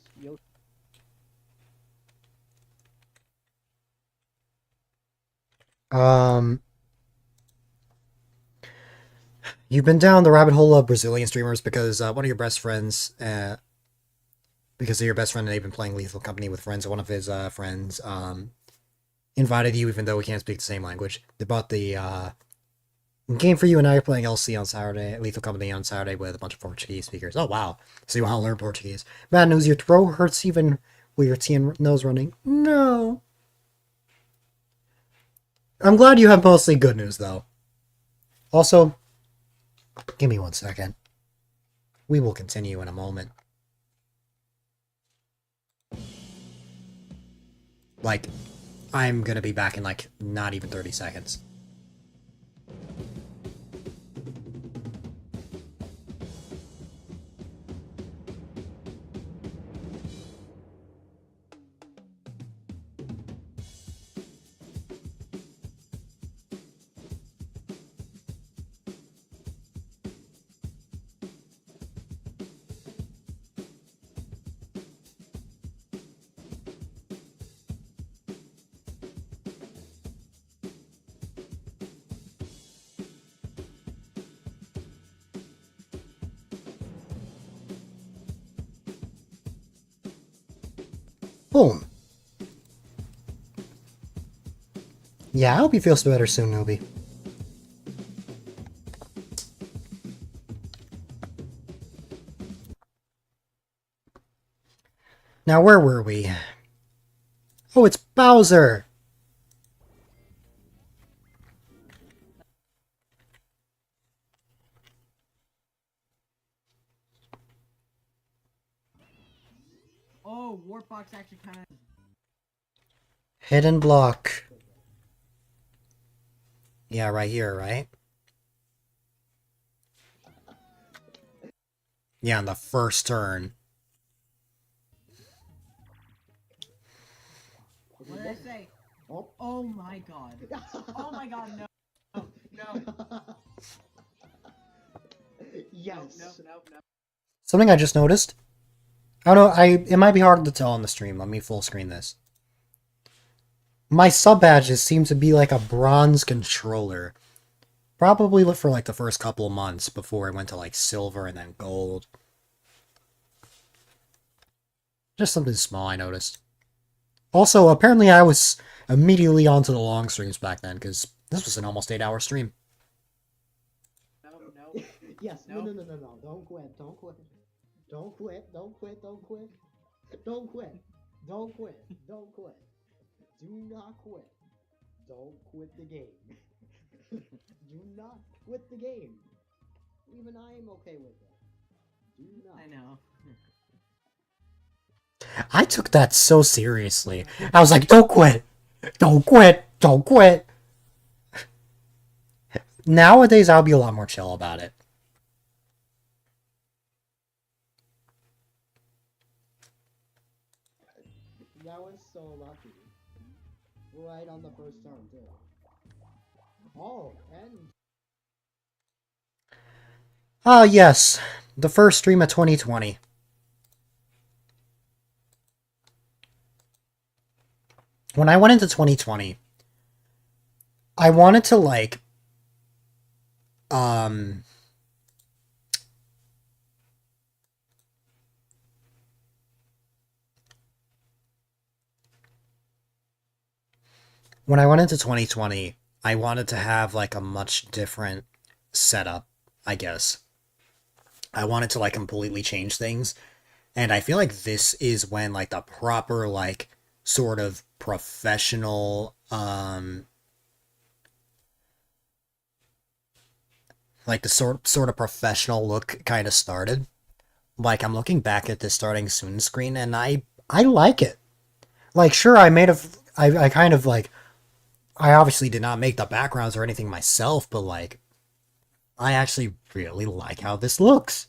You've been down the rabbit hole of Brazilian streamers because one of your best friends, because of your best friend, and they've been playing Lethal Company with friends. One of his friends invited you, even though we can't speak the same language. They bought the game for you, and now you're playing LC on Saturday, Lethal Company on Saturday with a bunch of Portuguese speakers. Oh wow! So you want to learn Portuguese? Bad news: your throat hurts even with your TN nose running. No. I'm glad you have mostly good news though. Also, give me 1 second. We will continue in a moment. Like, I'm gonna be back in like not even 30 seconds. Boom. Yeah, I hope he feels better soon, Nobi. Now, where were we? Oh, it's Bowser! Oh, warp box actually kind of. Hidden block. Yeah, right here, right? Yeah, on the first turn. What did I say? Oh my god. Oh my god, no. No. Yes. No. Something I just noticed. I don't know, it might be hard to tell on the stream. Let me full screen this. My sub badges seem to be like a bronze controller. Probably for like the first couple of months before it went to like silver and then gold. Just something small I noticed. Also, apparently I was immediately onto the long streams back then, because this was an almost 8-hour stream. No. Yes. No. No. Don't quit. Don't quit. Don't quit. Don't quit. Don't quit. Don't quit. Don't quit. Don't quit. Do not quit. Don't quit the game. Do not quit the game. Even I am okay with it. Do not. I know. I took that so seriously. I was like, don't quit! Don't quit! Don't quit! Nowadays, I'll be a lot more chill about it. That was so lucky. Right on the first turn, too. Oh, and Ah, yes. The first stream of 2020. When I went into 2020, I wanted to, like, when I went into 2020, I wanted to have, like, a much different setup, I guess. I wanted to, like, completely change things. And I feel like this is when, like, the proper, like, sort of professional, like, the sort of professional look kind of started. Like, I'm looking back at the starting soon screen, and I like it. Like, sure, I kind of, like, I obviously did not make the backgrounds or anything myself, but, like, I actually really like how this looks.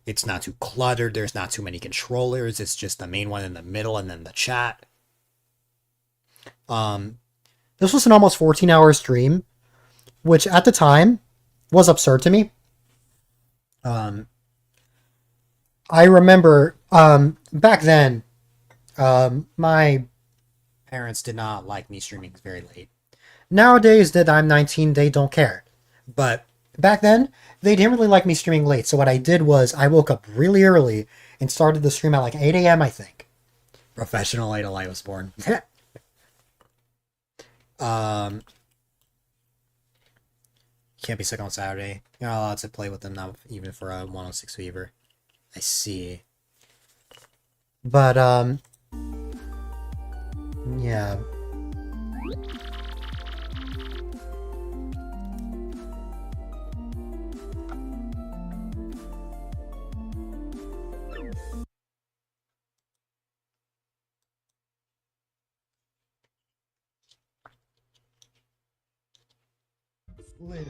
It's not too cluttered, there's not too many controllers, it's just the main one in the middle and then the chat. This was an almost 14-hour stream, which at the time was absurd to me. I remember, back then, my parents did not like me streaming very late. Nowadays that I'm 19, they don't care. But back then, they didn't really like me streaming late, so what I did was I woke up really early and started the stream at like 8 a.m., I think. Professional A-Dylite was born. Can't be sick on Saturday. You're not allowed to play with them now, even for a 106 Fever. I see. But, yeah. Lid.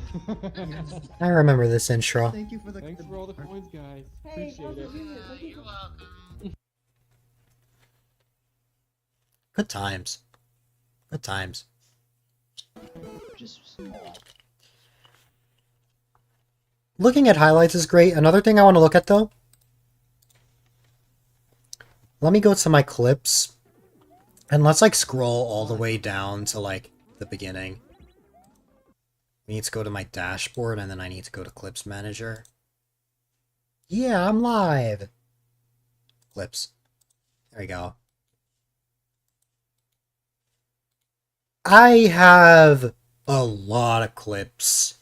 I remember this intro. Thank you for the. Thanks for all the coins, guys. Hey, Appreciate it. you're welcome. Good times. Good times. Just. Looking at highlights is great. Another thing I want to look at, though. Let me go to my clips. And let's, like, scroll all the way down to, like, the beginning. I need to go to my dashboard, and then I need to go to Clips Manager. Yeah, I'm live! Clips. There we go. I have a lot of clips.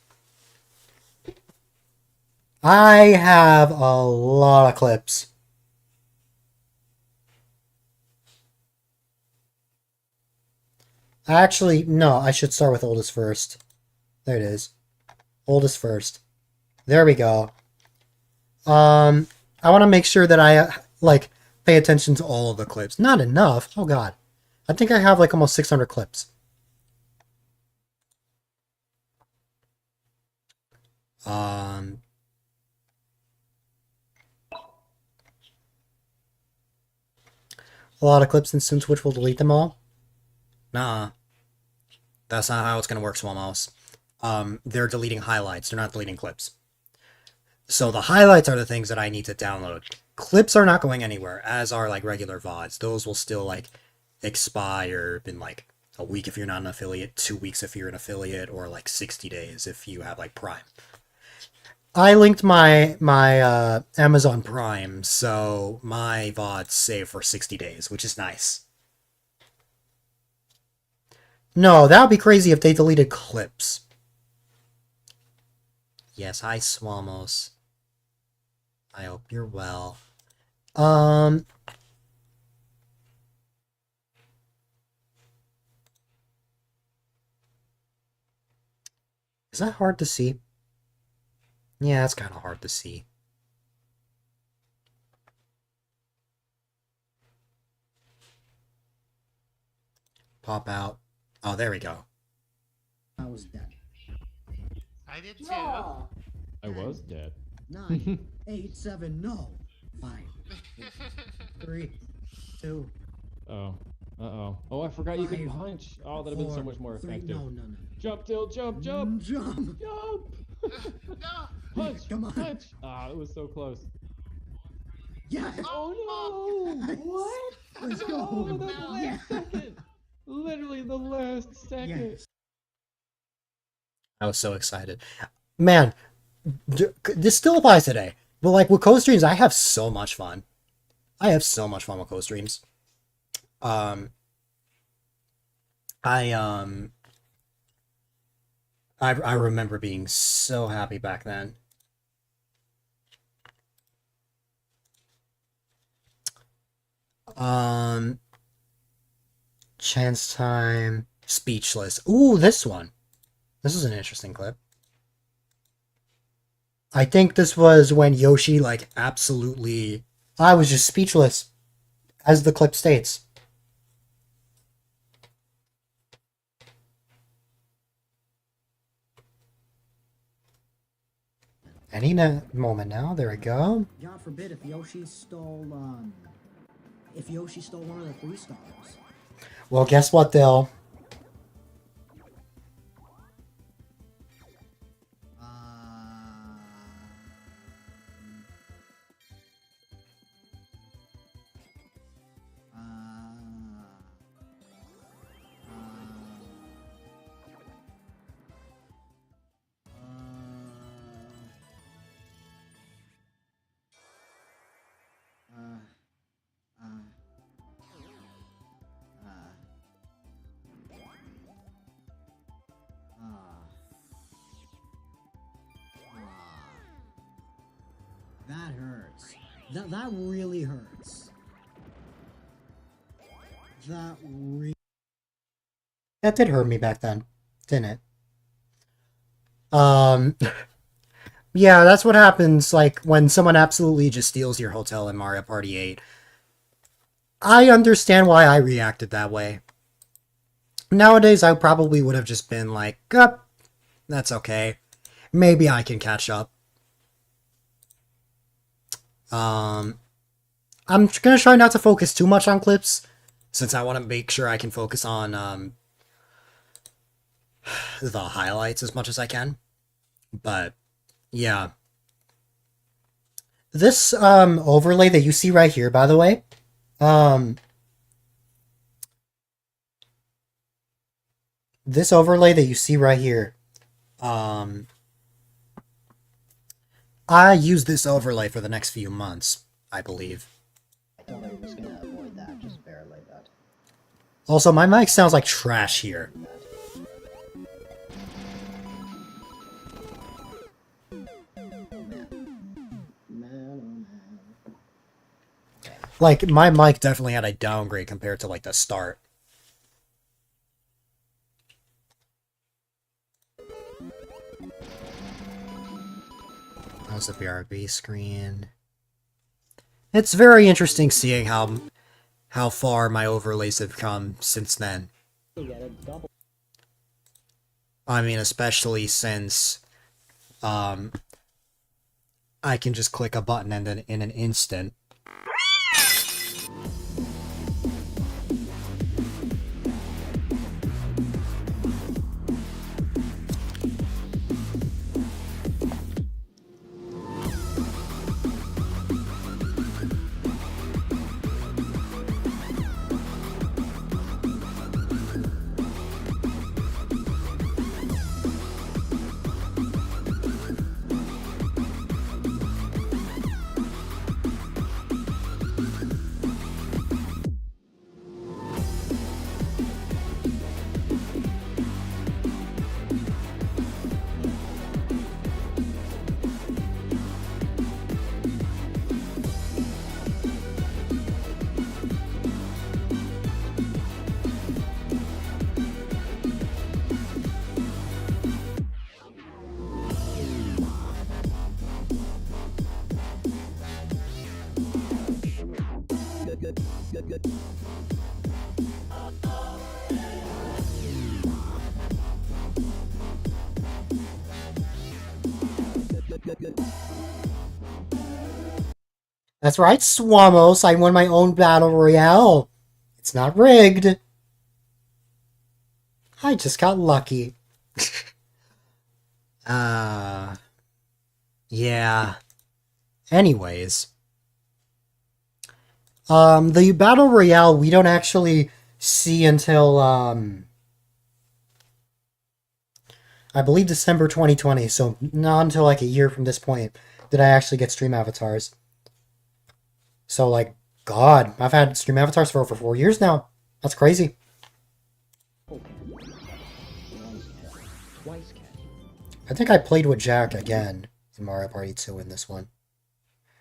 I have a lot of clips. Actually, no, I should start with oldest first. There it is. Oldest first. There we go. I want to make sure that I, like, pay attention to all of the clips. Not enough. Oh, God. I think I have, like, almost 600 clips. A lot of clips, and soon Twitch will delete them all. Nah. That's not how it's gonna work, Swalmouse. they're deleting highlights. They're not deleting clips. So the highlights are the things that I need to download. Clips are not going anywhere, as are like regular VODs. Those will still like expire in like a week if you're not an affiliate, 2 weeks if you're an affiliate, or like 60 days if you have like Prime. I linked my Amazon Prime, so my VODs save for 60 days, which is nice. No, that would be crazy if they deleted clips. Yes, hi Swamos. I hope you're well. Is that hard to see? Yeah, it's kind of hard to see. Pop out. Oh, there we go. I was dead. I did too. No. I was dead. 9, 8, 7, no. 5, 4, 3, 2, Oh. Uh-oh. Oh, I forgot you could 5, punch. Oh, that'd have been so much more 3, effective. no. Jump, Dill, jump, jump! Jump! Jump! No. Punch! Come on. Punch! Ah, it was so close. Yes! Oh no! What? Let's Oh, go! the last second! Literally the last second. Yes. I was so excited. Man, this still applies today. But like with co-streams, I have so much fun. I have so much fun with co-streams. I remember being so happy back then. Chance time. Speechless. Ooh, this one. This is an interesting clip. I think this was when Yoshi, like, absolutely... I was just speechless, as the clip states. Any moment now. There we go. God forbid if Yoshi stole one of the 3 stars. Well, guess what, Dill? That hurts. That really hurts. That did hurt me back then, didn't it? Yeah, that's what happens, like, when someone absolutely just steals your hotel in Mario Party 8. I understand why I reacted that way. Nowadays, I probably would have just been like, that's okay. Maybe I can catch up. I'm gonna try not to focus too much on clips, since I want to make sure I can focus on, the highlights as much as I can. But, yeah. This, overlay that you see right here, by the way, this overlay that you see right here, I use this overlay for the next few months, I believe. I thought I was gonna avoid that, just barely, but... Also, my mic sounds like trash here. Like, my mic definitely had a downgrade compared to, like, the start. How's the BRB screen? It's very interesting seeing how far my overlays have come since then. I mean, especially since I can just click a button and then in an instant. That's right, Swamos. I won my own battle royale. It's not rigged. I just got lucky. Yeah. Anyways. The battle royale we don't actually see until, I believe December 2020, so not until like a year from this point did I actually get stream avatars. So, like, God, I've had stream avatars for over 4 years now. That's crazy. Twice catch. I think I played with Jack again in Mario Party 2 in this one.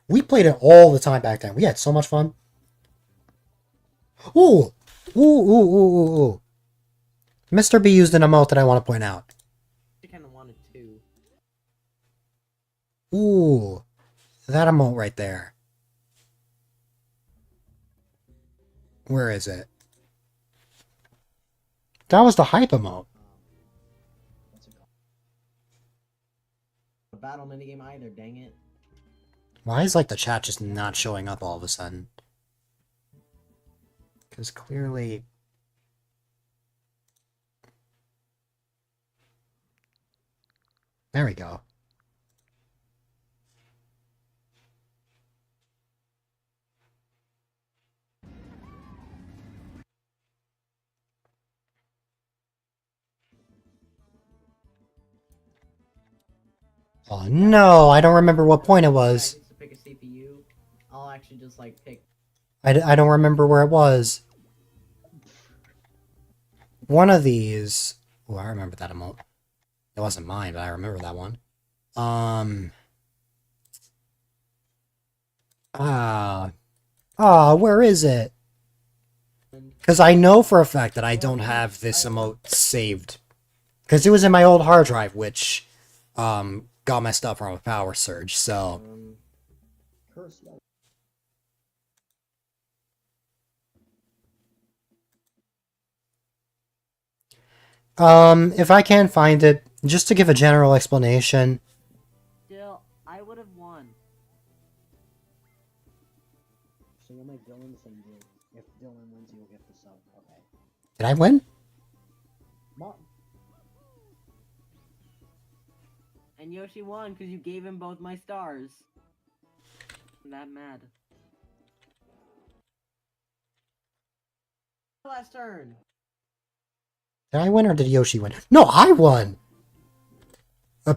We played it all the time back then. We had so much fun. Ooh! Ooh, ooh, ooh, ooh, ooh. Mr. B used an emote that I want to point out. I kind of wanted to. Ooh. That emote right there. Where is it? That was the hype emote. What's it called? A battle minigame either, dang it. Why is like the chat just not showing up all of a sudden? Because clearly... There we go. Oh no, I don't remember what point it was. To pick a CPU, I'll actually just like pick. I don't remember where it was. One of these... Oh, I remember that emote. It wasn't mine, but I remember that one. Where is it? Because I know for a fact that I don't have this emote saved. Because it was in my old hard drive, which, got messed up from a power surge, so... Curse mode. If I can find it, just to give a general explanation... Still, I would have won. So you'll make Dylan the same deal. If Dylan wins, you'll get the sub. Okay. Did I win? And Yoshi won because you gave him both my stars. I'm that mad. Last turn. Did I win or did Yoshi win? No, I won! A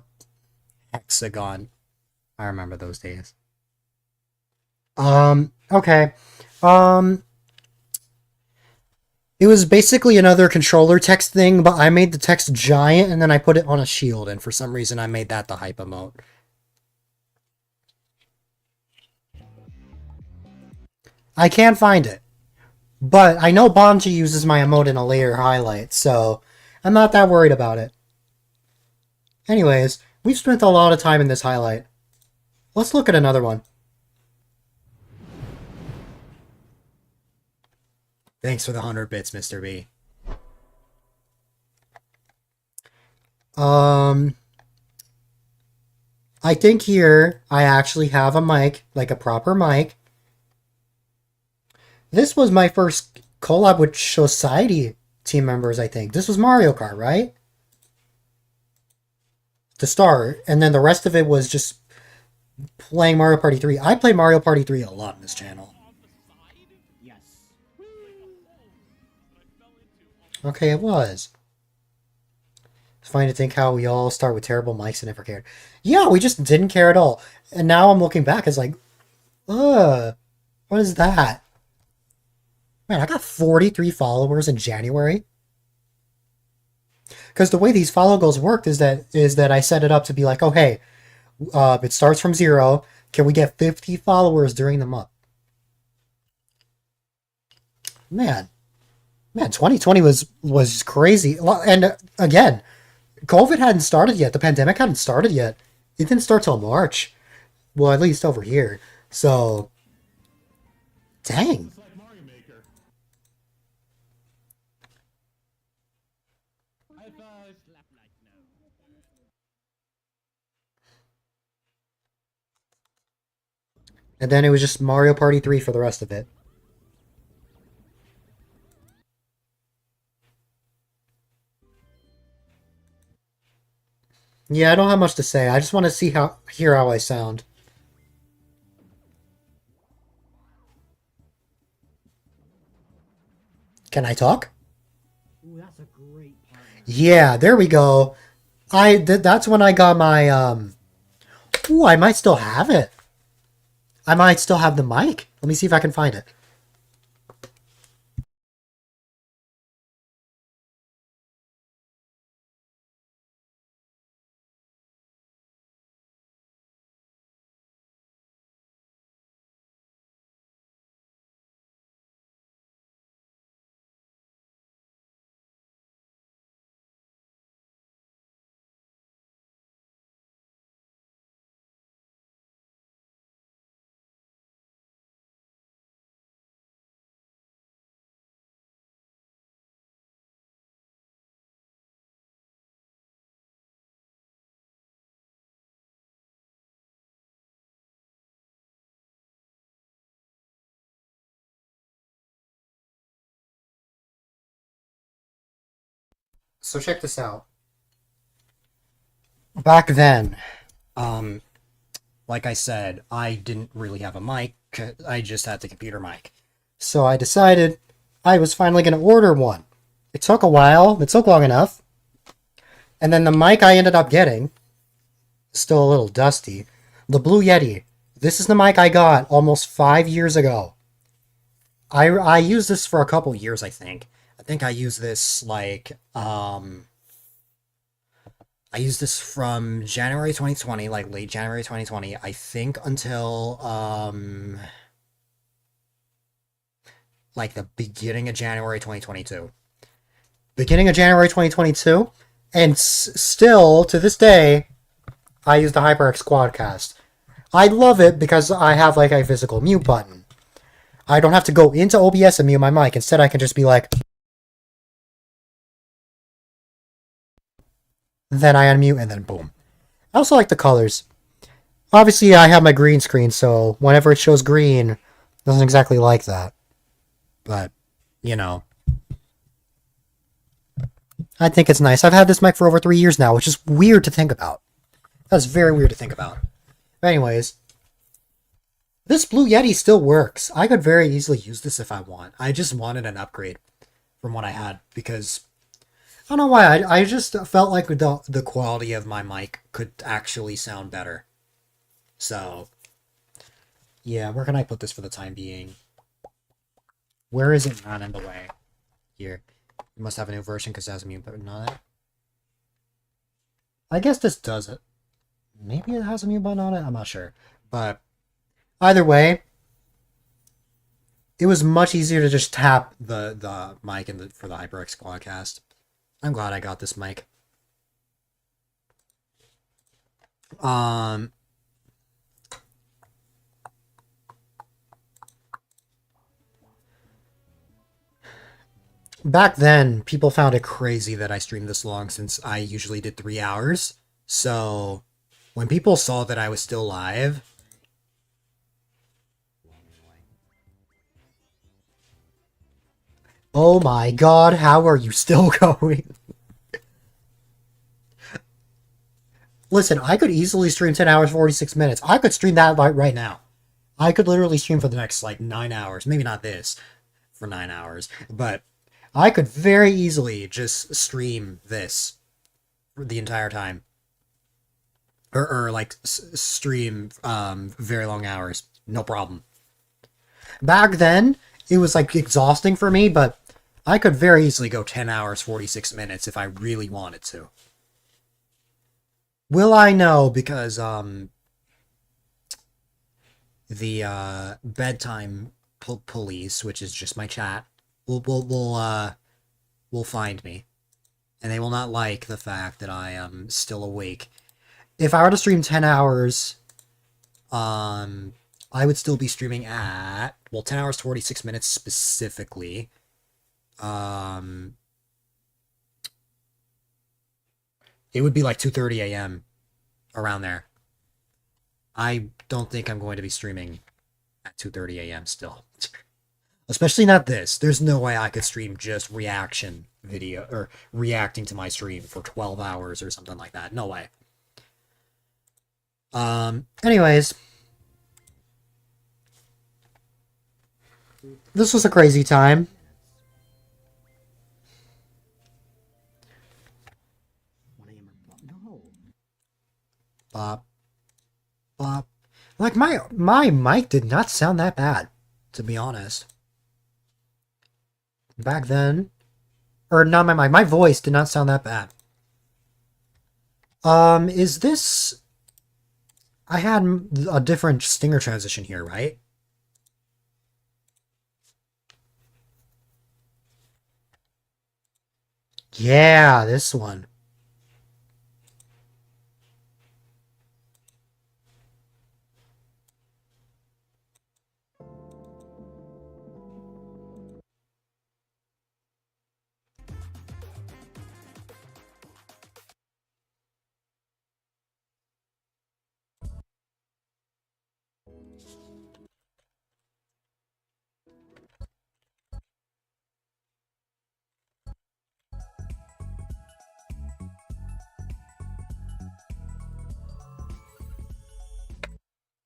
hexagon. I remember those days. Okay. It was basically another controller text thing, but I made the text giant and then I put it on a shield, and for some reason I made that the hype emote. I can't find it. But I know Bonji uses my emote in a later highlight, so I'm not that worried about it. Anyways, we've spent a lot of time in this highlight. Let's look at another one. Thanks for the 100 bits, Mr. B. I think here I actually have a mic, like a proper mic. This was my first collab with Society team members, I think. This was Mario Kart, right? To start, and then the rest of it was just playing Mario Party 3. I play Mario Party 3 a lot in this channel. Yes. Okay, it was. It's funny to think how we all start with terrible mics and never cared. Yeah, we just didn't care at all. And now I'm looking back, it's like, what is that? Man, I got 43 followers in January. Because the way these follow goals worked is that I set it up to be like, oh hey, it starts from 0. Can we get 50 followers during the month? Man, 2020 was crazy. And again, COVID hadn't started yet. The pandemic hadn't started yet. It didn't start till March. Well, at least over here. So, dang. And then it was just Mario Party 3 for the rest of it. Yeah, I don't have much to say. I just want to hear how I sound. Can I talk? Ooh, that's a great partner. Yeah, there we go. That's when I got my Ooh, I might still have it. I might still have the mic. Let me see if I can find it. So check this out. Back then, um, like I said, I didn't really have a mic. I just had the computer mic. So I decided I was finally going to order one. It took a while. It took long enough. And then the mic I ended up getting, still a little dusty, the Blue Yeti. This is the mic I got almost 5 years ago. I used this for a couple years, I think. I think I used this I used this from January 2020, like late January 2020, I think until like the beginning of January 2022. Beginning of January 2022, and still to this day, I use the HyperX Quadcast. I love it because I have like a physical mute button. I don't have to go into OBS and mute my mic. Instead, I can just be like, then I unmute, and then boom. I also like the colors. Obviously, I have my green screen, so whenever it shows green, it doesn't exactly like that. But, you know. I think it's nice. I've had this mic for over 3 years now, which is weird to think about. That's very weird to think about. But anyways, this Blue Yeti still works. I could very easily use this if I want. I just wanted an upgrade from what I had because I don't know why. I just felt like the quality of my mic could actually sound better. So, yeah, where can I put this for the time being? Where is it not in the way? Here. You must have a new version because it has a mute button on it. I guess this does it. Maybe it has a mute button on it? I'm not sure. But either way, it was much easier to just tap the mic for the HyperX Quadcast. I'm glad I got this mic. Back then, people found it crazy that I streamed this long since I usually did 3 hours. So, when people saw that I was still live, oh my god, how are you still going? Listen, I could easily stream 10 hours, 46 minutes. I could stream that right now. I could literally stream for the next, 9 hours. Maybe not this for 9 hours, but I could very easily just stream this for the entire time. Or stream, very long hours. No problem. Back then, it was, exhausting for me, but I could very easily go 10 hours, 46 minutes if I really wanted to. Will I know? Because, the, bedtime police, which is just my chat, will find me. And they will not like the fact that I am still awake. If I were to stream 10 hours, I would still be streaming at, 10 hours, 46 minutes specifically. It would be like 2:30 a.m. around there. I don't think I'm going to be streaming at 2:30 a.m. still. Especially not this. There's no way I could stream just reaction video or reacting to my stream for 12 hours or something like that. No way. Anyways, this was a crazy time. No. Bop, bop. Like my mic did not sound that bad, to be honest. Back then, or not my mic, my voice did not sound that bad. Is this? I had a different stinger transition here, right? Yeah, this one.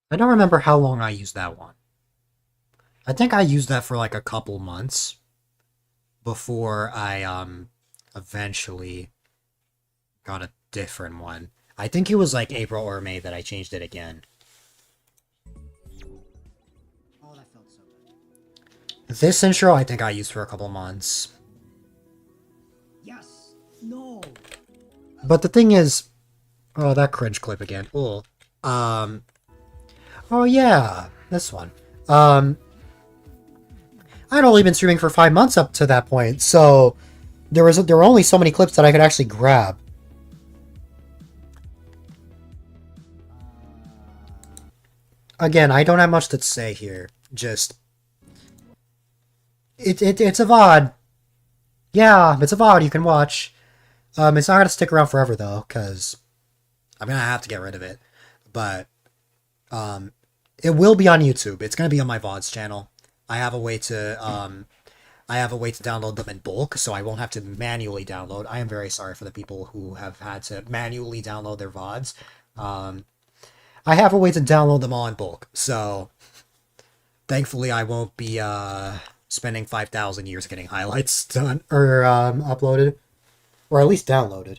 I don't remember how long I used that one. I think I used that for like a couple months before I eventually got a different one. I think it was like April or May that I changed it again. Oh, that felt so good. This intro I think I used for a couple months. Yes. No. But the thing is, oh, that cringe clip again. Oh, oh yeah, this one. I'd only been streaming for 5 months up to that point, so there were only so many clips that I could actually grab. Again, I don't have much to say here. Just it's a VOD. Yeah, it's a VOD you can watch. It's not gonna stick around forever though, because I'm gonna have to get rid of it. But it will be on YouTube. It's gonna be on my VODs channel. I have a way to download them in bulk, so I won't have to manually download. I am very sorry for the people who have had to manually download their VODs. I have a way to download them all in bulk, so thankfully I won't be spending 5,000 years getting highlights done or uploaded, or at least downloaded.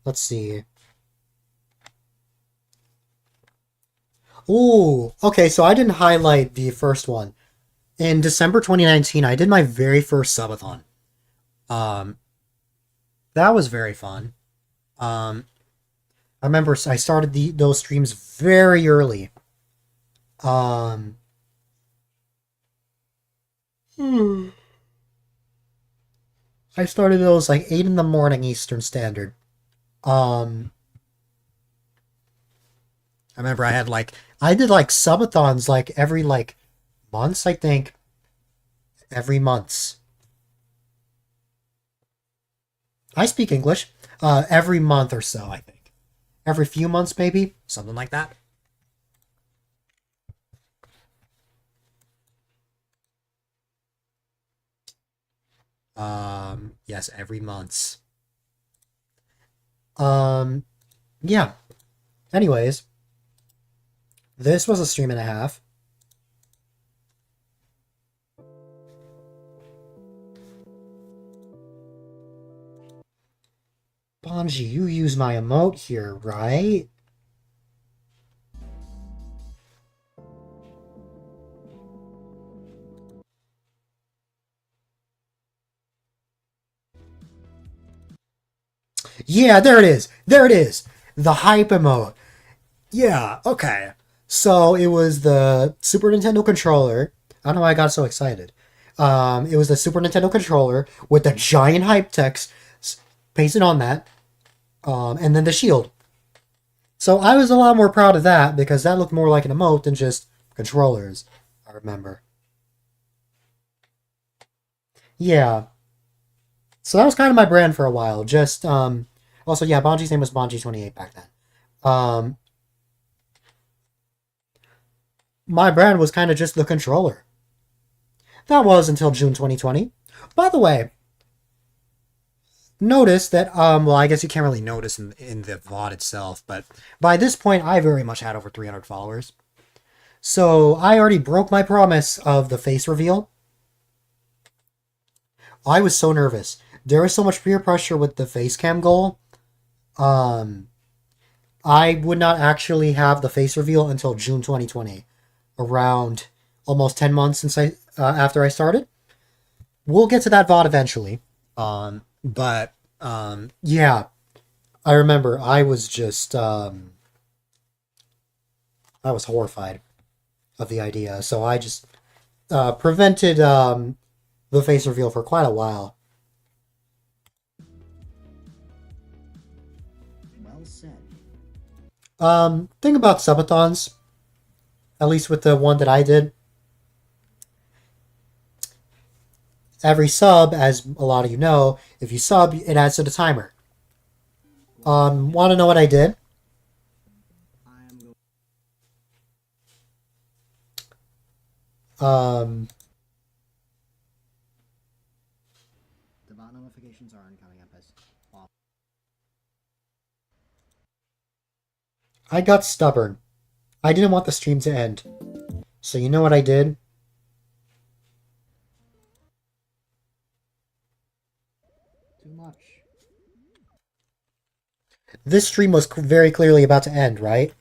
Let's see. Ooh, okay, so I didn't highlight the first one. In December 2019, I did my very first subathon. That was very fun. I remember I started those streams very early. I started those like 8 in the morning Eastern Standard. I remember I did like subathons like every like months, I think. Every months. I speak English. Every month or so, I think. Every few months, maybe? Something like that. Yes, every months. Yeah. Anyways. This was a stream and a half. Bonji, you use my emote here, right? Yeah, there it is. There it is. The hype emote. Yeah, okay. So it was the Super Nintendo controller. I don't know why I got so excited. It was the Super Nintendo controller with the giant hype text pasted on that. And then the shield. So I was a lot more proud of that because that looked more like an emote than just controllers, I remember. Yeah. So that was kind of my brand for a while. Just, also, yeah, Bonji's name was Bonji28 back then. my brand was kind of just the controller. That was until June 2020. By the way, notice that, well, I guess you can't really notice in the VOD itself, but by this point, I very much had over 300 followers. So I already broke my promise of the face reveal. I was so nervous. There was so much peer pressure with the face cam goal. I would not actually have the face reveal until June 2020, around almost 10 months since after I started. We'll get to that VOD eventually. But yeah, I remember I was just I was horrified of the idea, so I just prevented the face reveal for quite a while. Well said. Thing about subathons, at least with the one that I did, every sub, as a lot of you know, if you sub, it adds to the timer. Want to know what I did? I am going. The bot notifications aren't coming up as off. I got stubborn. I didn't want the stream to end. So you know what I did? Too much. This stream was very clearly about to end, right?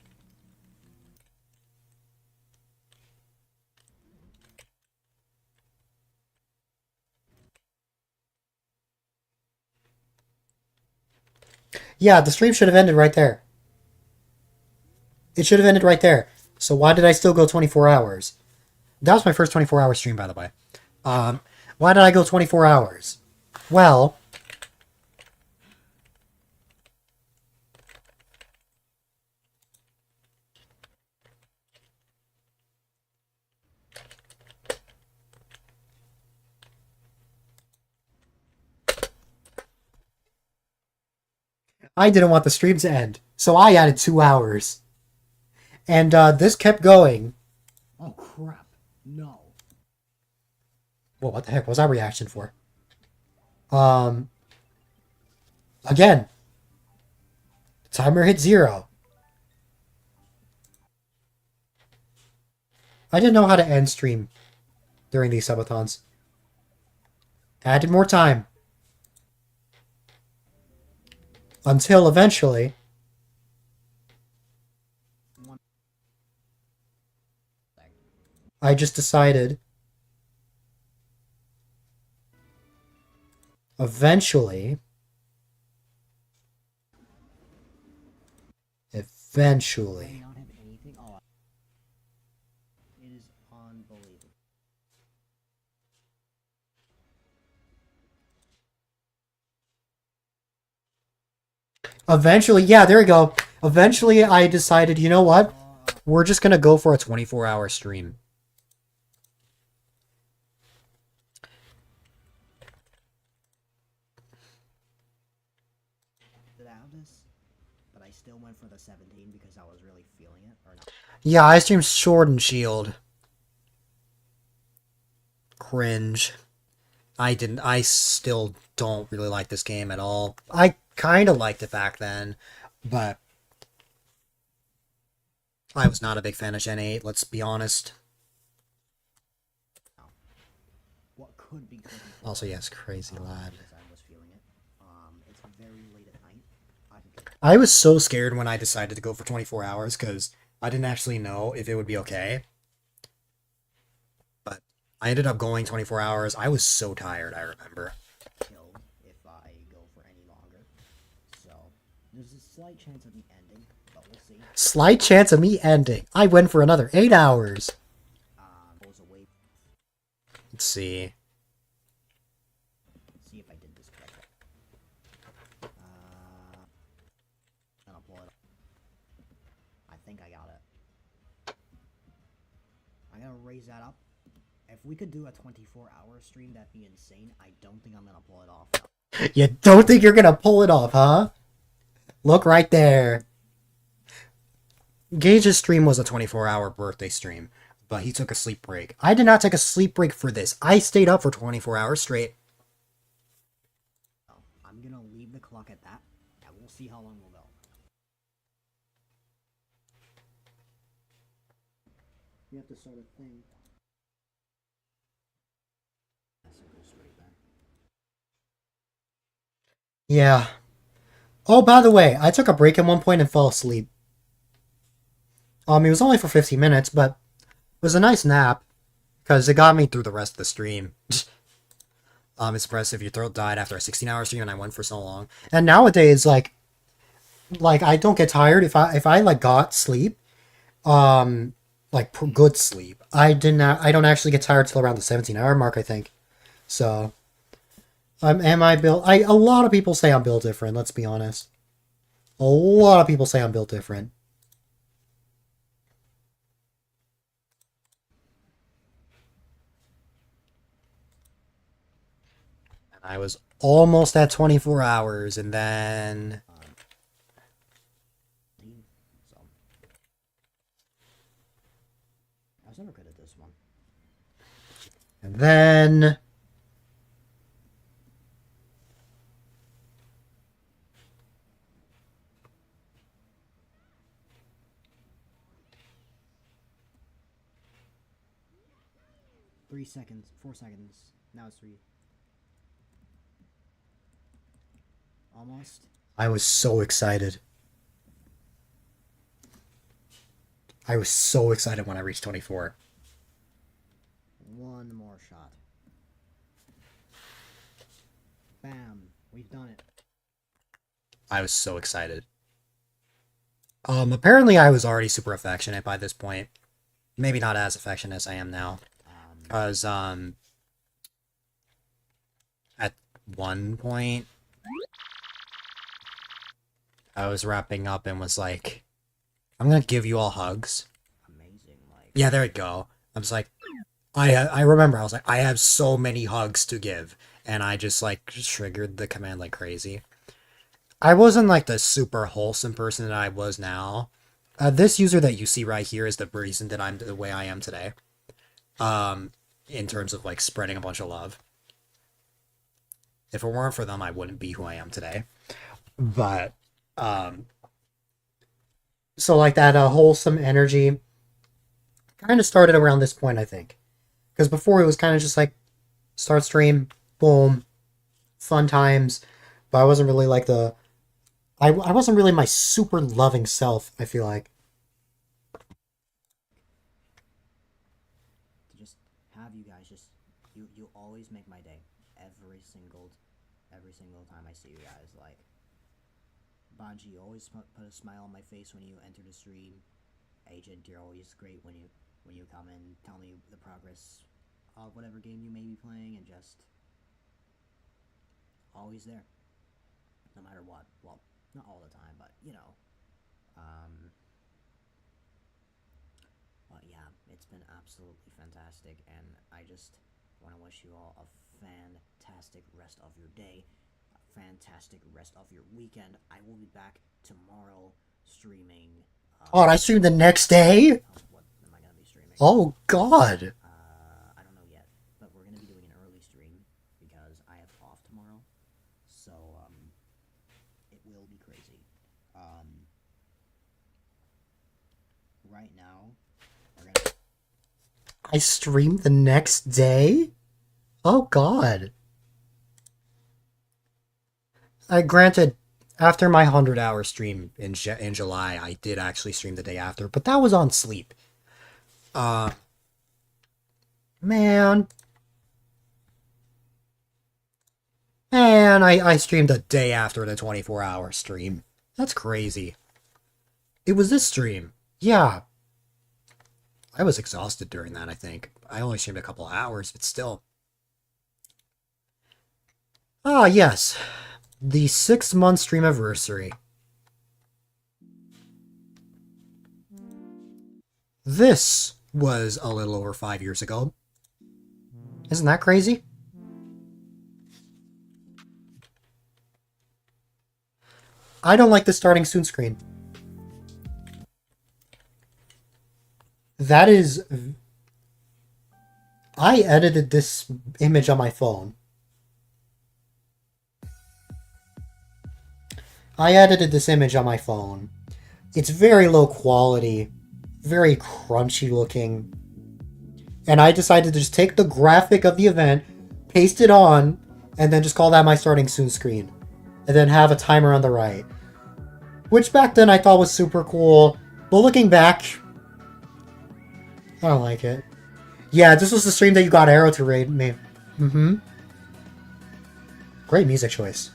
Yeah, the stream should have ended right there. It should have ended right there. So why did I still go 24 hours? That was my first 24-hour stream, by the way. Why did I go 24 hours? Well, I didn't want the stream to end, so I added 2 hours. And this kept going. Oh crap! No. Well, what the heck was that reaction for? Again, the timer hit 0. I didn't know how to end stream during these subathons. Added more time. Until eventually, I just decided eventually They don't have anything. Oh, it is unbelievable. yeah, there we go. Eventually I decided, you know what? We're just gonna go for a 24-hour stream. Did I have this? But I still went for the 17 because I was really feeling it, or not? Yeah, I streamed Sword and Shield. Cringe. I still don't really like this game at all. I kind of liked it back then, but I was not a big fan of Gen 8, let's be honest. What could be 24 Also, yes, crazy lad. because I was feeling it. It's very late at night. I was so scared when I decided to go for 24 hours because I didn't actually know if it would be okay. But I ended up going 24 hours. I was so tired, I remember. Killed if I go for any longer. So there's a slight chance of me ending, but we'll see. Slight chance of me ending. I went for another 8 hours. Goes away. Let's see. See if I did this correctly. Gonna pull it up. I think I got it. I'm gonna raise that up. If we could do a 24-hour stream, that'd be insane. I don't think I'm gonna pull it off. You don't think you're gonna pull it off, huh? Look right there. Gage's stream was a 24-hour birthday stream, but he took a sleep break. I did not take a sleep break for this. I stayed up for 24 hours straight. I'm gonna leave the clock at that, and we'll see how long we'll go. You have to start a thing. That's a ghost right there. Yeah. Oh, by the way, I took a break at one point and fell asleep. It was only for 15 minutes, but it was a nice nap because it got me through the rest of the stream. It's impressive. Your throat died after a 16-hour stream, and I went for so long. And nowadays, like I don't get tired if I like got sleep, good sleep. I don't actually get tired till around the 17-hour mark, I think. So, am I built? A lot of people say I'm built different. Let's be honest. A lot of people say I'm built different. I was almost at 24 hours, and then... So, I was never good at this one. And then... 3 seconds, 4 seconds. Now it's 3. Almost. I was so excited. I was so excited when I reached 24. One more shot. Bam. We've done it. I was so excited. Apparently I was already super affectionate by this point. Maybe not as affectionate as I am now. Because, at one point, I was wrapping up and was like, I'm gonna give you all hugs. Amazing, like... Yeah, there we go. I was like, I remember, I was like, I have so many hugs to give. And I just, like, triggered the command like crazy. I wasn't, like, the super wholesome person that I was now. This user that you see right here is the reason that I'm the way I am today. In terms of, like, spreading a bunch of love. If it weren't for them, I wouldn't be who I am today. But, so, like, that wholesome energy kind of started around this point, I think. Because before it was kind of just, like, start stream, boom, fun times. But I wasn't really, like, I wasn't really my super loving self, I feel like. To just have you guys just... You always make my day. Every single time I see you guys, like... Banji, you always put a smile on my face when you enter the stream. Agent, you're always great when you come and tell me the progress of whatever game you may be playing, and just always there, no matter what. Well, not all the time, but you know. But yeah, it's been absolutely fantastic, and I just want to wish you all a fantastic rest of your day. Fantastic rest of your weekend. I will be back tomorrow streaming. Oh, and I streamed the next day? What am I going to be streaming? Oh, God. I don't know yet, but we're going to be doing an early stream because I have off tomorrow. So, it will be crazy. Right now, we're going to... I streamed the next day? Oh, God. Granted, after my 100-hour stream in July, I did actually stream the day after, but that was on sleep. Man, I streamed the day after the 24-hour stream. That's crazy. It was this stream. Yeah. I was exhausted during that, I think. I only streamed a couple hours, but still. Ah, yes. The 6-month stream anniversary. This was a little over 5 years ago. Isn't that crazy? I don't like the starting soon screen. That is I edited this image on my phone. I edited this image on my phone. It's very low quality, very crunchy looking. And I decided to just take the graphic of the event, paste it on, and then just call that my starting soon screen. And then have a timer on the right. Which back then I thought was super cool. But looking back, I don't like it. Yeah, this was the stream that you got Arrow to raid me. Mm-hmm. Great music choice.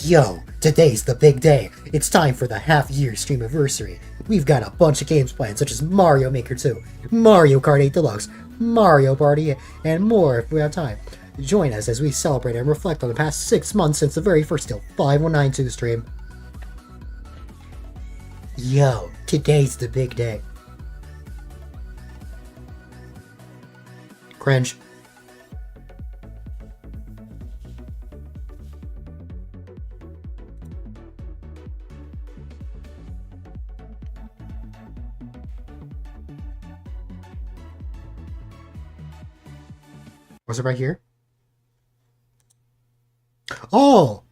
Yo, today's the big day. It's time for the half-year stream anniversary. We've got a bunch of games planned, such as Mario Maker 2, Mario Kart 8 Deluxe, Mario Party, and more if we have time. Join us as we celebrate and reflect on the past 6 months since the very first Still 5192 stream. Yo, today's the big day. Cringe. Was it right here? Oh!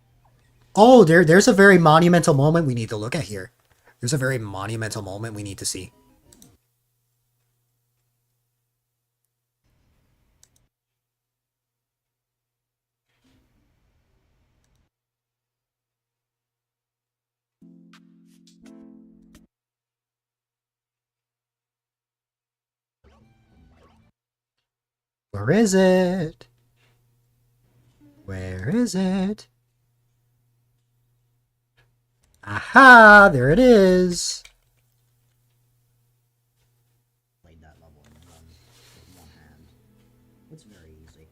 Oh, there's a very monumental moment we need to look at here. There's a very monumental moment we need to see. Where is it? Where is it? Aha! There it is! Played that level in one hand. It's very easy.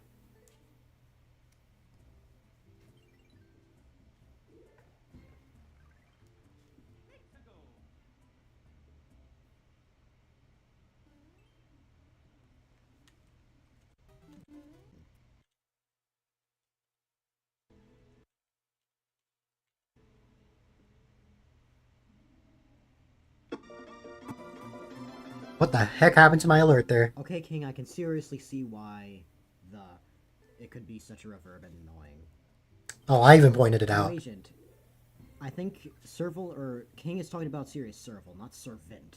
What the heck happened to my alert there? Okay, King, I can seriously see why it could be such a reverb and annoying. Oh, I even pointed it Now, out. Agent, I think Serval or King is talking about serious Serval, not Servant.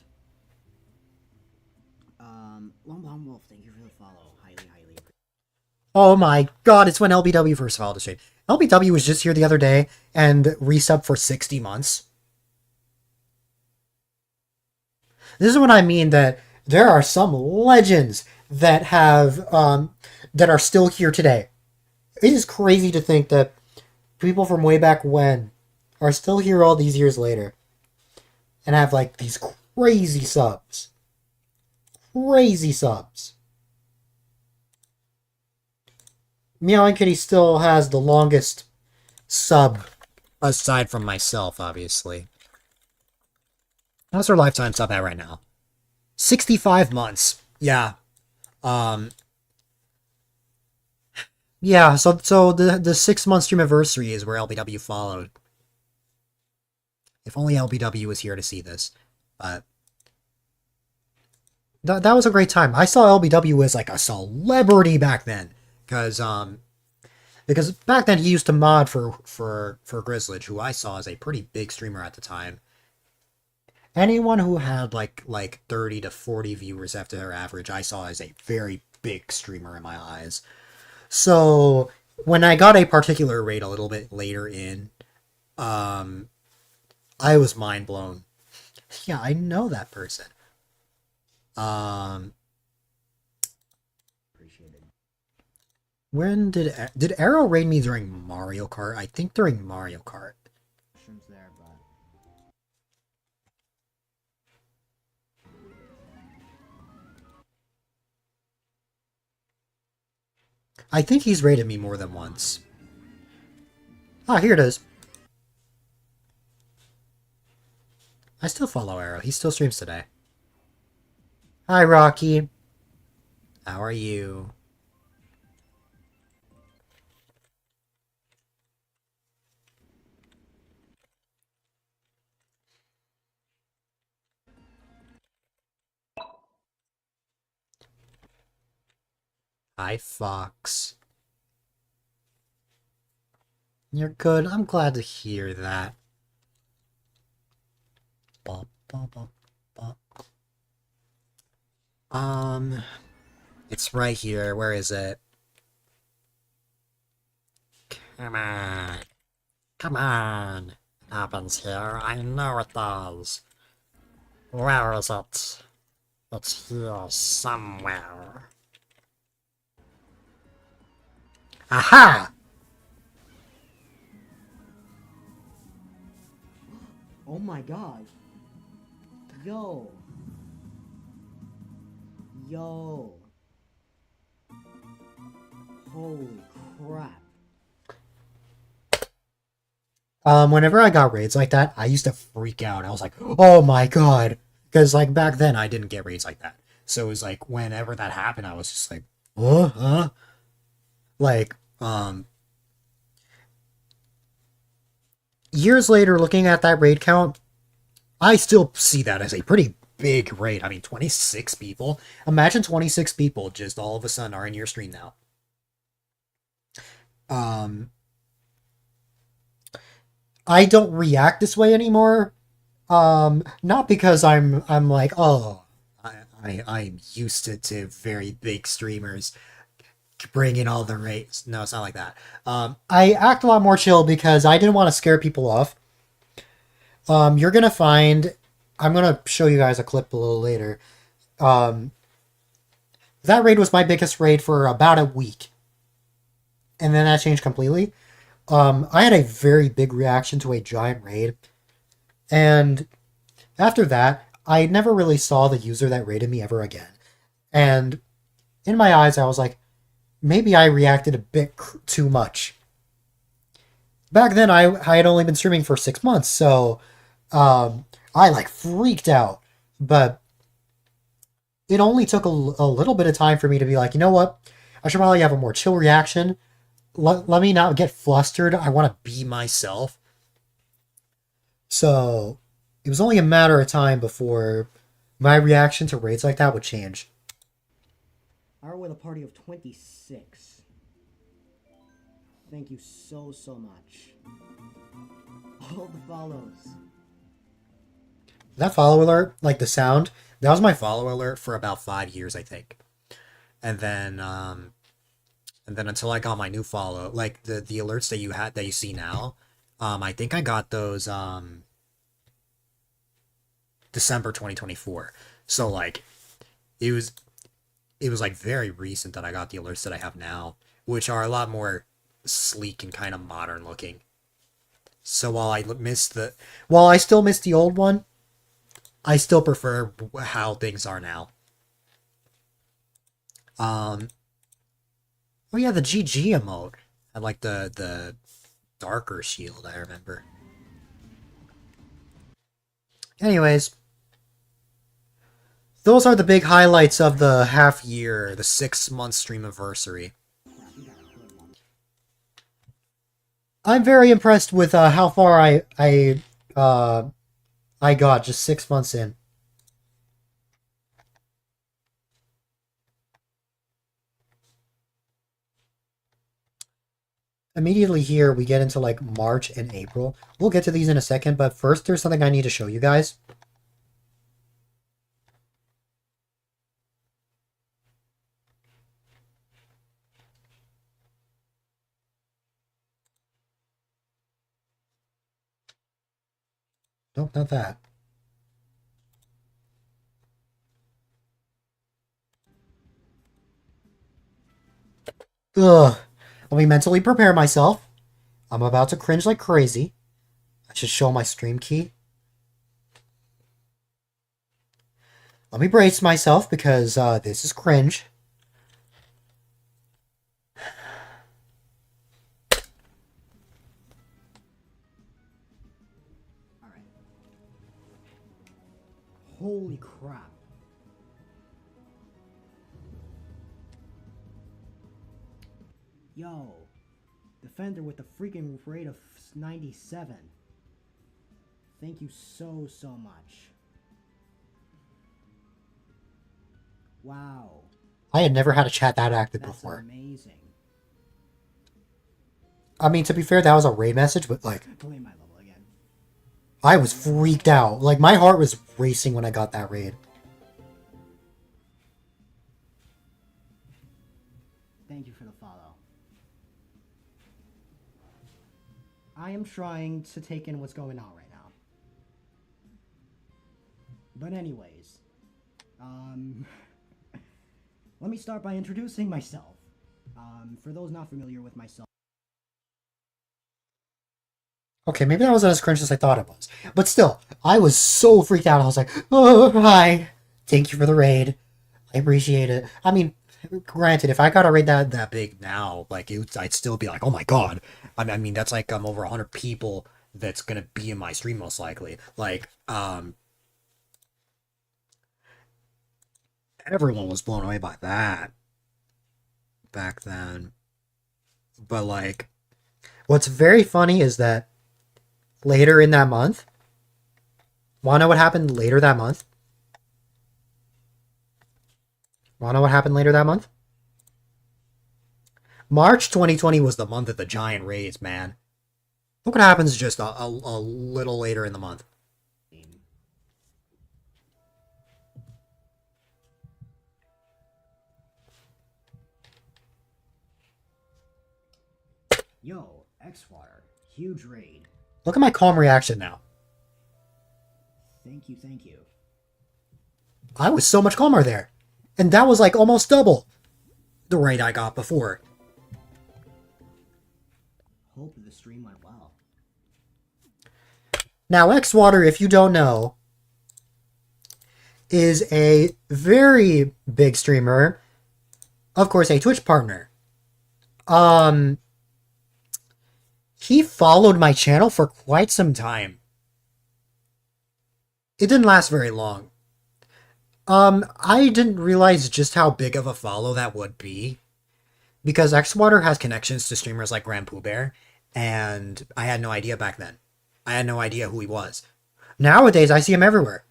Long Wolf, thank you for the follow. Highly appreciate. Oh my god, it's when LBW first followed the stream. LBW was just here the other day and resubbed for 60 months. This is what I mean, that there are some legends that have that are still here today. It is crazy to think that people from way back when are still here all these years later and have like these crazy subs. Crazy subs. Meowing Kitty still has the longest sub aside from myself, obviously. How's her lifetime sub at right now? 65 months. Yeah. Yeah, so the 6 month stream anniversary is where LBW followed. If only LBW was here to see this. But that was a great time. I saw LBW as like a celebrity back then. Because back then he used to mod for Grizzlage, who I saw as a pretty big streamer at the time. Anyone who had like 30 to 40 viewers after their average, I saw as a very big streamer in my eyes. So when I got a particular raid a little bit later in, I was mind blown. Yeah, I know that person. Appreciated. When did Arrow raid me during Mario Kart? I think during Mario Kart. Mushrooms there, but I think he's raided me more than once. Ah, here it is. I still follow Arrow. He still streams today. Hi, Rocky. How are you? Hi, Fox. You're good. I'm glad to hear that. Bop, bop, bop, bop. It's right here. Where is it? Come on. Come on. It happens here. I know it does. Where is it? It's here somewhere. Aha! Oh my god. Yo. Yo. Holy crap. Whenever I got raids like that, I used to freak out. I was like, oh my god. Because, like, back then, I didn't get raids like that. So it was like, whenever that happened, I was just like, huh? Like, years later, looking at that raid count, I still see that as a pretty big raid. I mean, 26 people. Imagine 26 people just all of a sudden are in your stream now. I don't react this way anymore. Not because I'm like, oh, I'm used to very big streamers bringing all the rates. No, it's not like that. I act a lot more chill because I didn't want to scare people off. You're gonna find, I'm gonna show you guys a clip a little later. That raid was my biggest raid for about a week, and then that changed completely. I had a very big reaction to a giant raid, and after that, I never really saw the user that raided me ever again. And in my eyes, I was like, maybe I reacted a bit too much. Back then, I had only been streaming for 6 months, so I like freaked out. But it only took a little bit of time for me to be like, you know what? I should probably have a more chill reaction. Let me not get flustered. I want to be myself. So it was only a matter of time before my reaction to raids like that would change. I are with a party of 26. Thank you so much. All the follows. That follow alert, like the sound, that was my follow alert for about 5 years, I think. And then until I got my new follow, like the alerts that you see now, I think I got those December 2024. So like it was like very recent that I got the alerts that I have now, which are a lot more sleek and kind of modern looking. So while I still miss the old one, I still prefer how things are now. Oh yeah, the GG emote. I like the darker shield, I remember. Anyways, those are the big highlights of the half year, the 6-month stream anniversary. I'm very impressed with how far I got just 6 months in. Immediately here, we get into like March and April. We'll get to these in a second, but first there's something I need to show you guys. Nope, not that. Ugh. Let me mentally prepare myself. I'm about to cringe like crazy. I should show my stream key. Let me brace myself because this is cringe. Alright. Holy crap. Yo. Defender with the freaking rate of 97. Thank you so much. Wow. I had never had a chat that active That's before. amazing. I mean, to be fair, that was a raid message, but like, Play my level again. I was freaked out. Like, my heart was racing when I got that raid. Thank you for the follow. I am trying to take in what's going on right now. But anyways, let me start by introducing myself. For those not familiar with myself, Okay, maybe that wasn't as cringe as I thought it was. But still, I was so freaked out. I was like, oh, hi. Thank you for the raid. I appreciate it. I mean, granted, if I got a raid that big now, like, I'd still be like, oh my god. I mean, that's like over 100 people that's gonna be in my stream most likely. Like, everyone was blown away by that back then. But, like, what's very funny is that later in that month, wanna know what happened later that month? Wanna know what happened later that month? March 2020 was the month of the giant raids, man. Look what happens just a little later in the month. yo, X-Water, huge raid. Look at my calm reaction now. Thank you, thank you. I was so much calmer there. And that was like almost double the raid I got before. Hope the stream went well. Now, X-Water, if you don't know, is a very big streamer. Of course, a Twitch partner. He followed my channel for quite some time. It didn't last very long. I didn't realize just how big of a follow that would be. Because X-Water has connections to streamers like Grand Pooh Bear, and I had no idea back then. I had no idea who he was. Nowadays, I see him everywhere.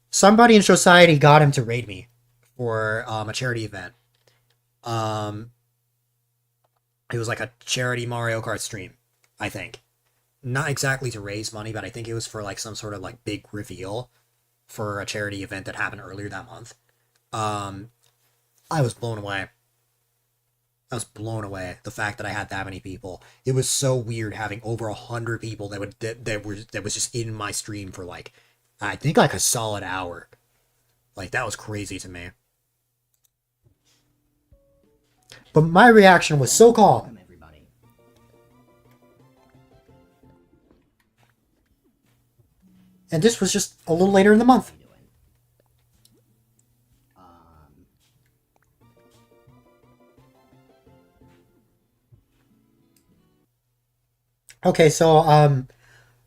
Somebody in society got him to raid me for a charity event. It was like a charity Mario Kart stream, I think. Not exactly to raise money, but I think it was for like some sort of like big reveal for a charity event that happened earlier that month. I was blown away. I was blown away. The fact that I had that many people. It was so weird having over 100 people that was just in my stream for like, I think like a solid hour. Like, that was crazy to me. But my reaction was so calm. Welcome, everybody. And this was just a little later in the month. How you doing? Okay, so,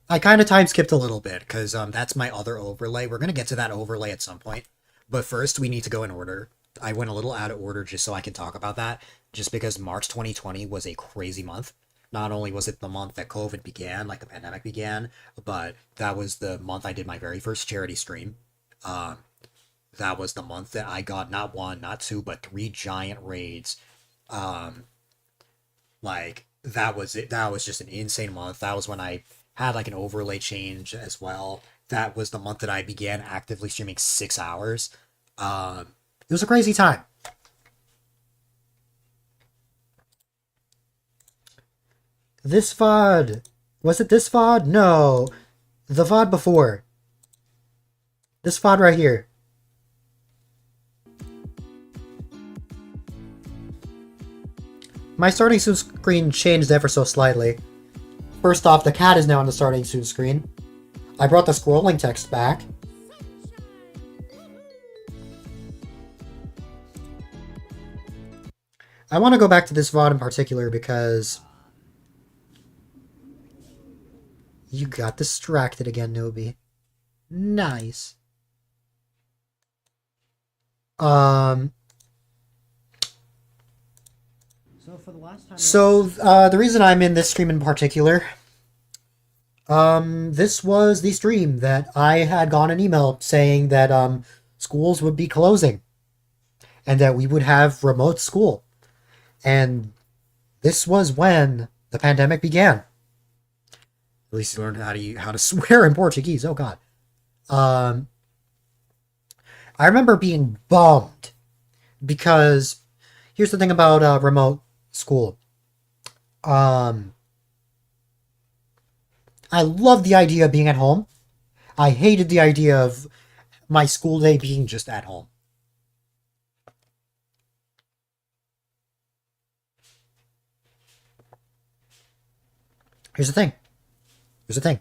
I kind of time skipped a little bit, because, that's my other overlay. We're going to get to that overlay at some point. But first, we need to go in order. I went a little out of order just so I can talk about that, just because March 2020 was a crazy month. Not only was it the month that COVID began, like the pandemic began, but that was the month I did my very first charity stream. That was the month that I got not one, not two, but 3 giant raids. Like, that was it. That was just an insane month. That was when I had like an overlay change as well. That was the month that I began actively streaming 6 hours. It was a crazy time. This VOD. Was it this VOD? No. The VOD before. This VOD right here. My starting soon screen changed ever so slightly. First off, the cat is now on the starting soon screen. I brought the scrolling text back. I want to go back to this VOD in particular because you got distracted again, Nobi. Nice. So for the last time. So, the reason I'm in this stream in particular, this was the stream that I had gotten an email saying that, schools would be closing and that we would have remote school. And this was when the pandemic began. At least you learned how to swear in Portuguese. Oh God. I remember being bummed because here's the thing about remote school. I loved the idea of being at home. I hated the idea of my school day being just at home. Here's the thing. Here's the thing.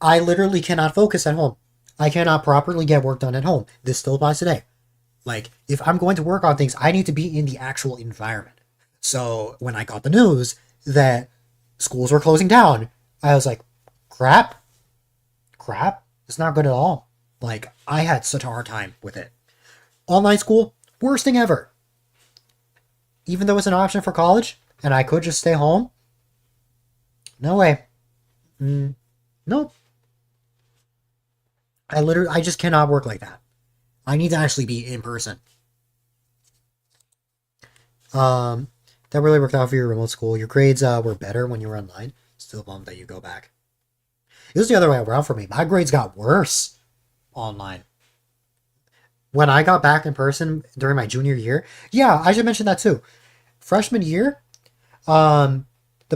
I literally cannot focus at home. I cannot properly get work done at home. This still applies today. Like, if I'm going to work on things, I need to be in the actual environment. So when I got the news that schools were closing down, I was like, crap. It's not good at all. Like, I had such a hard time with it. Online school, worst thing ever. Even though it's an option for college, and I could just stay home, no way. Nope. I just cannot work like that. I need to actually be in person. That really worked out for your remote school. Your grades were better when you were online. Still bummed that you go back. It was the other way around for me. My grades got worse online. When I got back in person during my junior year, yeah, I should mention that too. Freshman year, the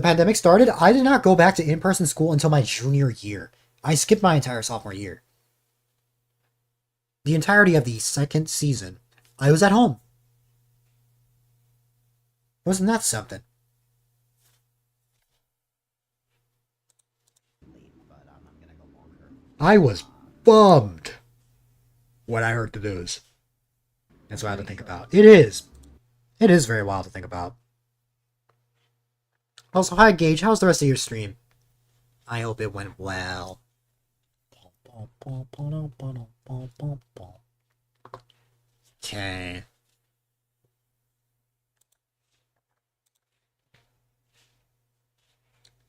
pandemic started. I did not go back to in-person school until my junior year. I skipped my entire sophomore year. The entirety of the second season, I was at home. Wasn't that something? But I'm gonna go longer. I was bummed when I heard the news. That's what I had to think about. It is. It is very wild to think about. Also, hi Gage, how's the rest of your stream? I hope it went well. Okay.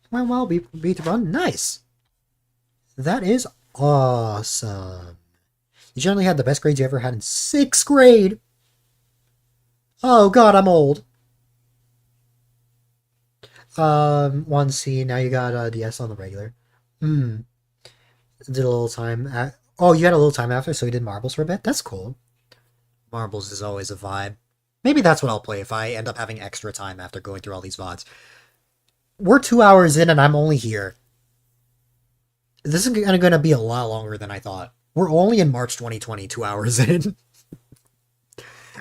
Well, beat the run. Nice. That is awesome. You generally had the best grades you ever had in 6th grade. Oh god, I'm old. 1C, now you got the S on the regular. Did a little time oh, you had a little time after, so you did marbles for a bit? That's cool. Marbles is always a vibe. Maybe that's what I'll play if I end up having extra time after going through all these VODs. We're 2 hours in and I'm only here. This is going to be a lot longer than I thought. We're only in March 2020, 2 hours in.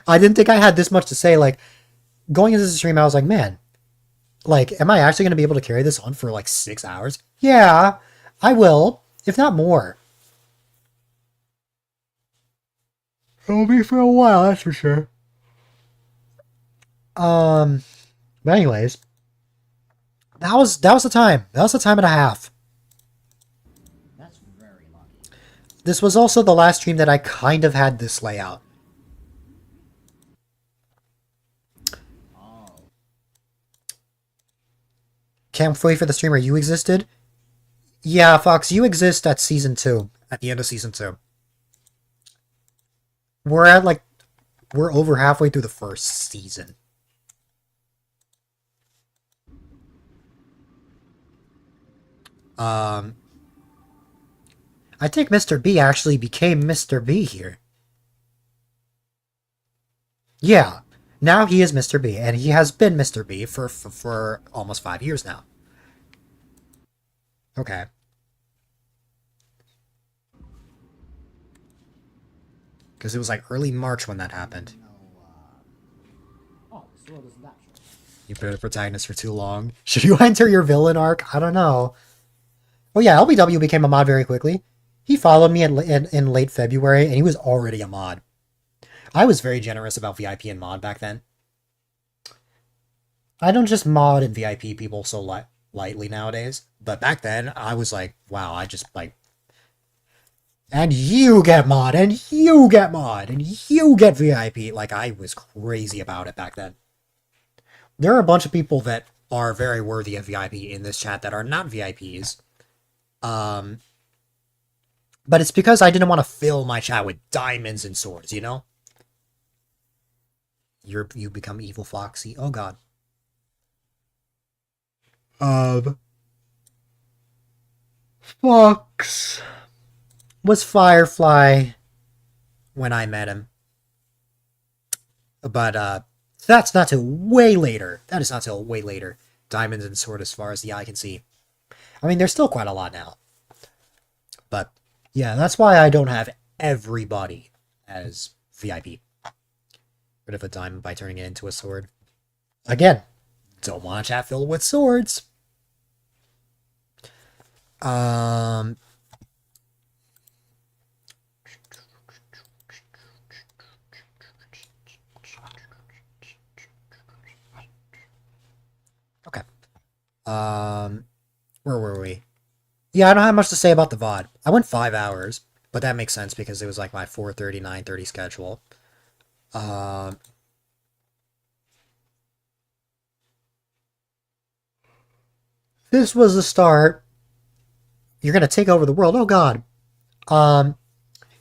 I didn't think I had this much to say. Like, going into the stream, I was like, man, like, am I actually going to be able to carry this on for like 6 hours? Yeah, I will, if not more. It'll be for a while, that's for sure. But anyways, that was the time. That was the time and a half. That's very lucky. This was also the last stream that I kind of had this layout. Oh. Can't wait for the stream where you existed. Yeah, Fox, you exist at season 2. At the end of season 2. We're over halfway through the first season. I think Mr. B actually became Mr. B here. Yeah, now he is Mr. B, and he has been Mr. B for almost 5 years now. Okay. Because it was like early March when that happened. Oh, this world isn't that short. You've been a protagonist for too long. Should you enter your villain arc? I don't know. Oh yeah, LBW became a mod very quickly. He followed me in late February, and he was already a mod. I was very generous about VIP and mod back then. I don't just mod and VIP people so lightly nowadays, but back then, I was like, wow, I just like... And you get mod, and you get mod, and you get VIP. Like, I was crazy about it back then. There are a bunch of people that are very worthy of VIP in this chat that are not VIPs. But it's because I didn't want to fill my chat with diamonds and swords, you know? You become evil Foxy. Oh god. Fox was Firefly when I met him. But that's not till way later. That is not till way later. Diamonds and sword as far as the eye can see. I mean, there's still quite a lot now. But yeah, that's why I don't have everybody as VIP. Rid of a diamond by turning it into a sword. Again, don't want a chat filled with swords. Okay. Where were we? Yeah, I don't have much to say about the VOD. I went 5 hours, but that makes sense because it was like my 4:30, 9:30 schedule. This was the start. You're gonna take over the world. Oh god.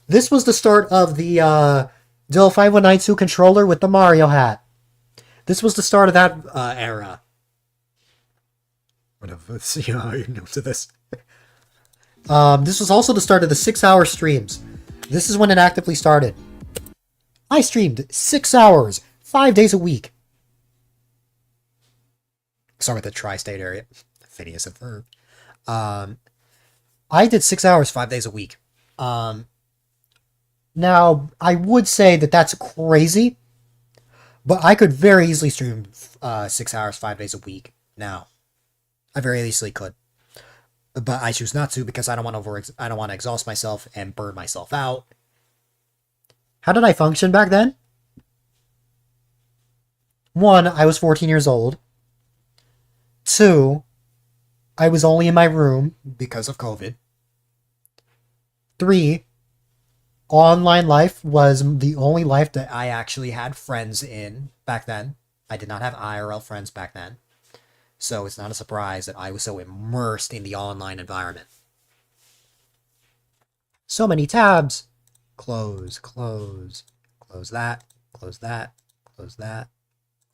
This was the start of the Dell 5192 controller with the Mario hat. This was the start of that era. Whatever. See how you're new to this. This was also the start of the 6-hour streams. This is when it actively started. I streamed 6 hours, 5 days a week. Sorry with the tri-state area. Phineas and Ferb. I did 6 hours, 5 days a week. Now, I would say that that's crazy, but I could very easily stream 6 hours, 5 days a week now. I very easily could. But I choose not to because I don't want to exhaust myself and burn myself out. How did I function back then? 1, I was 14 years old. 2, I was only in my room because of COVID. 3, online life was the only life that I actually had friends in back then. I did not have IRL friends back then. So it's not a surprise that I was so immersed in the online environment. So many tabs. Close, close, close that, close that, close that,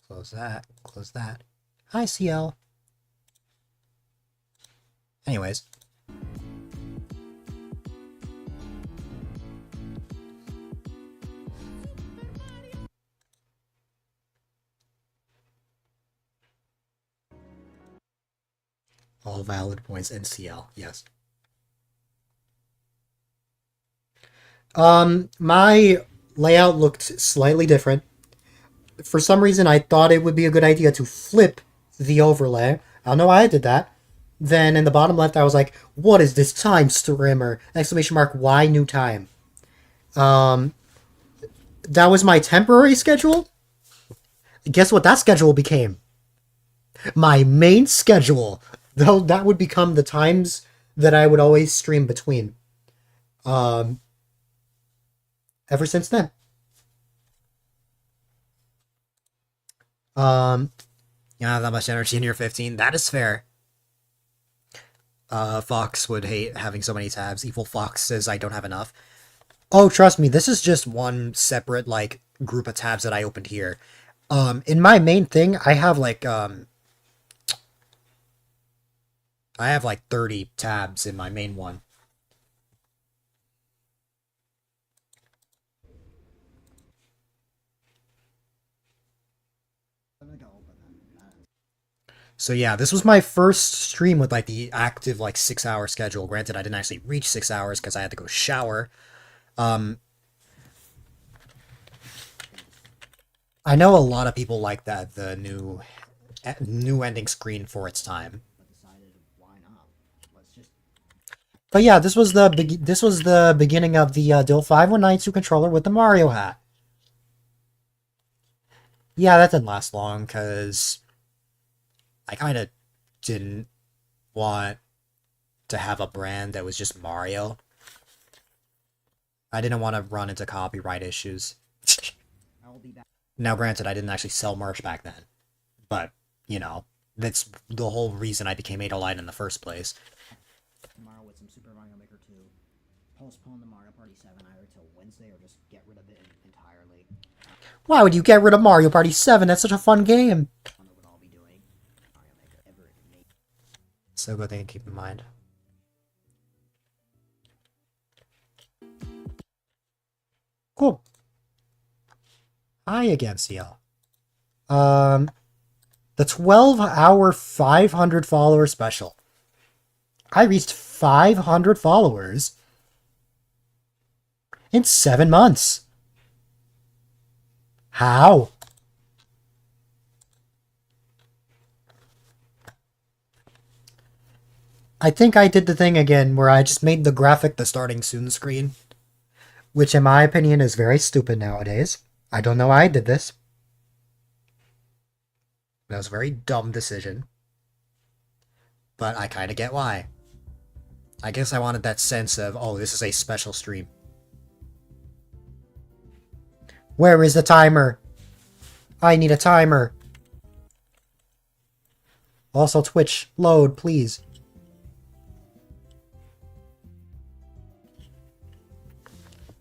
close that, close that. Hi, CL. Anyways. All valid points NCL, yes. My layout looked slightly different. For some reason, I thought it would be a good idea to flip the overlay. I don't know why I did that. Then in the bottom left, I was like, what is this time streamer? Exclamation mark, why new time? That was my temporary schedule. Guess what that schedule became? My main schedule. Though that would become the times that I would always stream between. Ever since then. You don't have that much energy in your 15. That is fair. Fox would hate having so many tabs. Evil Fox says I don't have enough. Oh, trust me, this is just one separate, like, group of tabs that I opened here. In my main thing, I have, like, I have, like, 30 tabs in my main one. So yeah, this was my first stream with like the active like 6-hour schedule. Granted, I didn't actually reach 6 hours because I had to go shower. I know a lot of people like that the new ending screen for its time. But yeah, this was the beginning of the Dill 5192 controller with the Mario hat. Yeah, that didn't last long because I kind of didn't want to have a brand that was just Mario. I didn't want to run into copyright issues. Now, granted, I didn't actually sell merch back then. But, you know, that's the whole reason I became A-Dylite in the first place. postpone the Mario Party 7 either till Wednesday or just get rid of it entirely. Why would you get rid of Mario Party 7? That's such a fun game. I don't know what I'll be doing. Mario Maker ever made. So good thing to keep in mind. Cool. Hi again, CL. The 12-hour 500 follower special. I reached 500 followers in 7 months. How? I think I did the thing again where I just made the graphic the starting soon screen, which in my opinion is very stupid nowadays. I don't know why I did this. That was a very dumb decision. But I kind of get why. I guess I wanted that sense of, oh, this is a special stream. Where is the timer? I need a timer. Also, Twitch, load, please.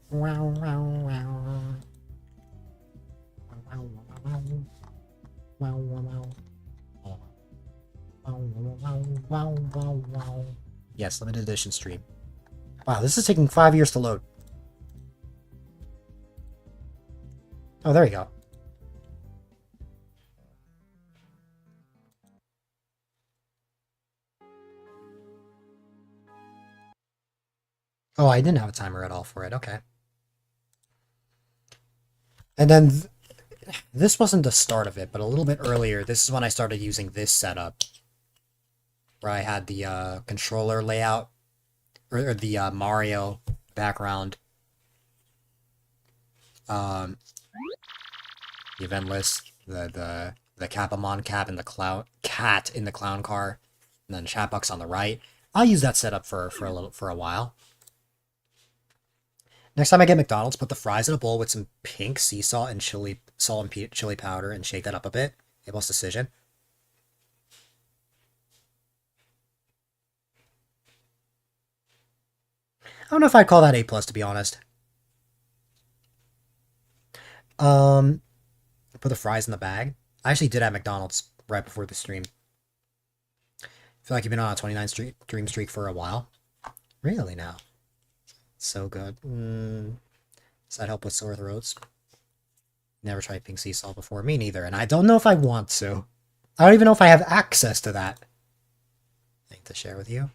Wow, wow, wow. Wow, wow, wow. Wow, wow, wow. Wow, wow, wow, wow, wow. Yes, limited edition stream. Wow, this is taking 5 years to load. Oh, there you go. Oh, I didn't have a timer at all for it. Okay. And then this wasn't the start of it, but a little bit earlier, this is when I started using this setup. Where I had the controller layout, or the Mario background. The event list, the Capamon cap and the clown cat in the clown car, and then Chatbox on the right. I'll use that setup for a while. Next time I get McDonald's, put the fries in a bowl with some pink sea salt and chili powder and shake that up a bit. Abel's decision. I don't know if I'd call that A+, to be honest. Put the fries in the bag. I actually did have McDonald's right before the stream. I feel like you've been on a 29 stream streak for a while. Really now? So good. Does that help with sore throats? Never tried pink sea salt before. Me neither, and I don't know if I want to. I don't even know if I have access to that thing to share with you.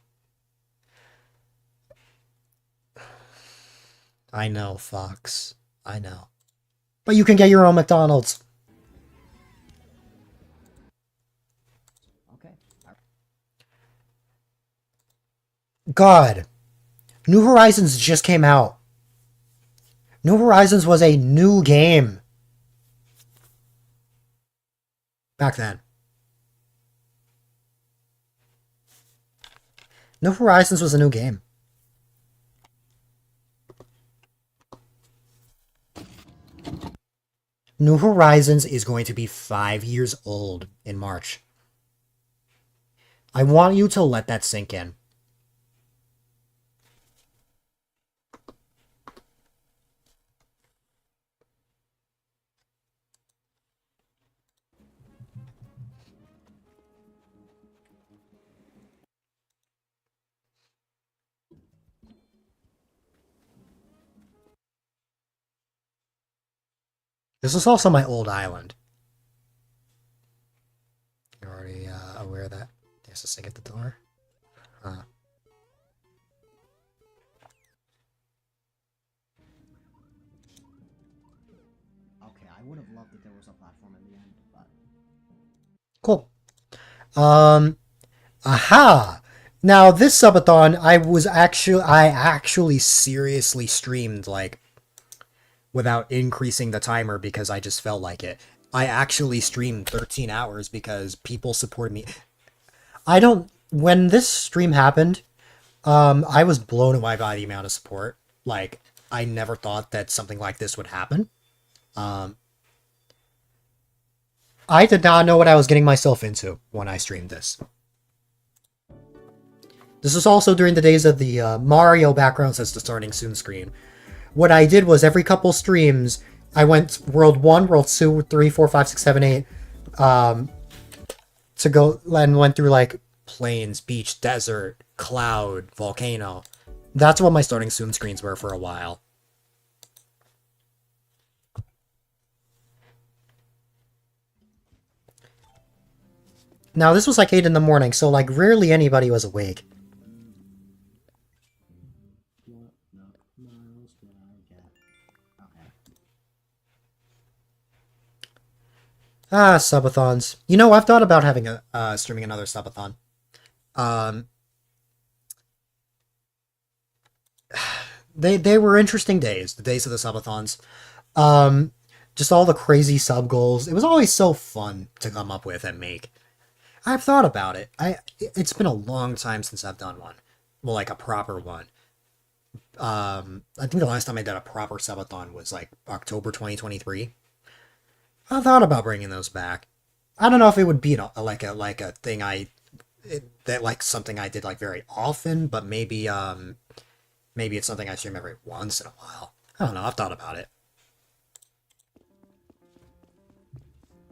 I know, Fox. I know. But you can get your own McDonald's. Okay. God. New Horizons just came out. New Horizons was a new game. Back then. New Horizons was a new game. New Horizons is going to be 5 years old in March. I want you to let that sink in. This is also my old island. You're already aware of that? There's a sink at the door. Huh. Okay, I would have loved that there was a platform in the end, but... Cool. Aha! Now, this subathon, I actually seriously streamed, like, without increasing the timer because I just felt like it. I actually streamed 13 hours because people supported me. When this stream happened, I was blown away by the amount of support. Like, I never thought that something like this would happen. I did not know what I was getting myself into when I streamed this. This was also during the days of the Mario background says the starting soon screen. What I did was every couple streams, I went World 1, World 2, 3, 4, 5, 6, 7, 8, to go and went through like plains, beach, desert, cloud, volcano. That's what my starting soon screens were for a while. Now this was like 8 in the morning, so like rarely anybody was awake. What the miles did I get? Okay. Ah, subathons. You know, I've thought about having a streaming another subathon. They were interesting days, the days of the subathons. Just all the crazy sub goals. It was always so fun to come up with and make. I've thought about it. It's been a long time since I've done one. Well, like a proper one. I think the last time I did a proper subathon was like October 2023. I thought about bringing those back. I don't know if it would be like a thing that like something I did like very often, but maybe it's something I stream every once in a while. I don't know. I've thought about it.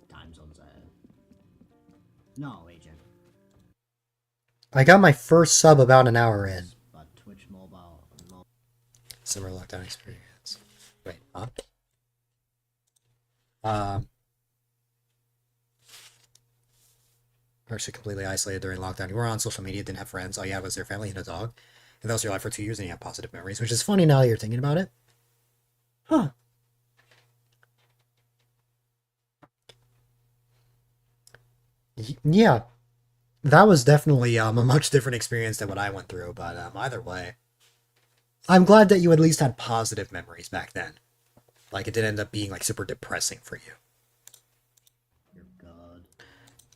Time zones ahead. No, Agent. I got my first sub about an hour in. But Twitch mobile. Summer lockdown experience. Wait, huh? Actually completely isolated during lockdown. You were on social media, didn't have friends. All you had was your family and a dog. And that was your life for 2 years and you have positive memories, which is funny now that you're thinking about it. Huh. Yeah. That was definitely a much different experience than what I went through, but either way. I'm glad that you at least had positive memories back then. Like, it didn't end up being, like, super depressing for you. You're God.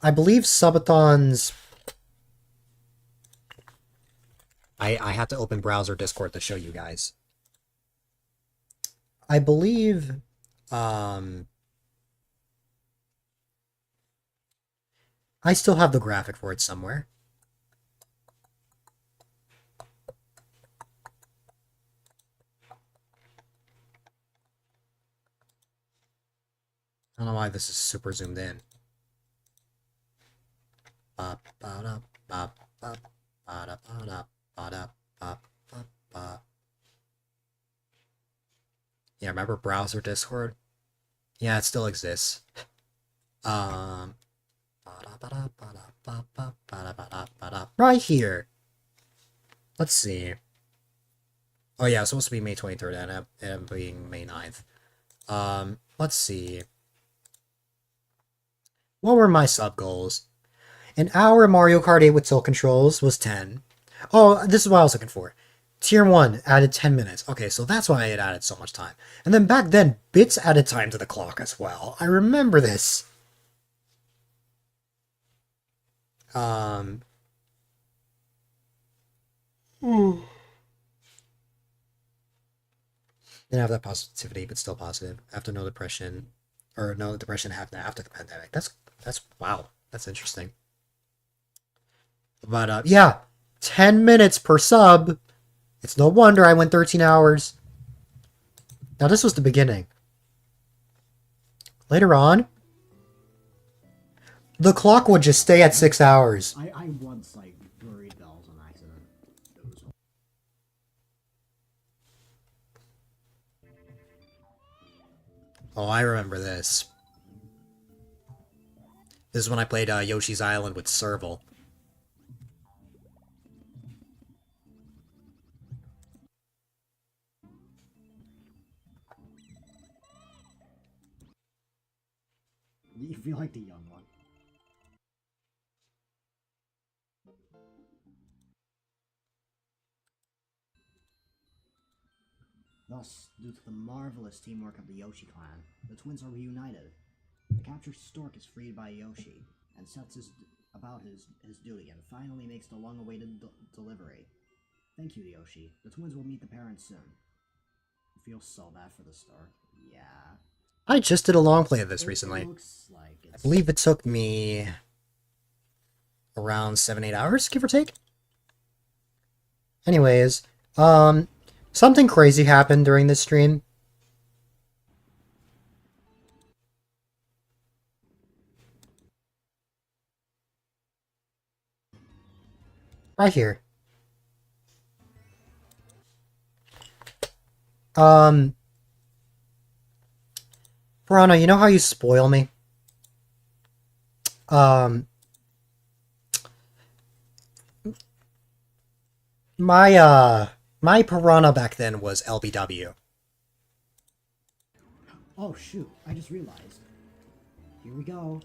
I believe subathons... I had to open browser Discord to show you guys. I believe... I still have the graphic for it somewhere. I don't know why this is super zoomed in. Yeah, remember browser Discord? Yeah, it still exists. Right here. Let's see. Oh yeah, it's supposed to be May 23rd and I'm being May 9th. Let's see. What were my sub goals? An hour Mario Kart 8 with tilt controls was 10. Oh, this is what I was looking for. Tier 1 added 10 minutes. Okay, so that's why it added so much time. And then back then, bits added time to the clock as well. I remember this. Didn't have that positivity, but still positive. After no depression, or no depression happened after the pandemic. That's wow. That's interesting. But yeah, 10 minutes per sub. It's no wonder I went 13 hours. Now this was the beginning. Later on, the clock would just stay at 6 hours. I once, like, buried bells on accident. It was... Oh, I remember this. This is when I played Yoshi's Island with Serval. You feel like the young one. Thus, due to the marvelous teamwork of the Yoshi clan, the twins are reunited. The captured stork is freed by Yoshi, and sets about his duty, and finally makes the long-awaited delivery. Thank you, Yoshi. The twins will meet the parents soon. I feel so bad for the stork. Yeah. I just did a long play of this recently. It looks like I it's... believe it took me around 7-8 hours, give or take. Anyways, something crazy happened during this stream. Right here. Um, Piranha, you know how you spoil me? Um, my Piranha back then was LBW. Oh shoot, I just realized. Here we go.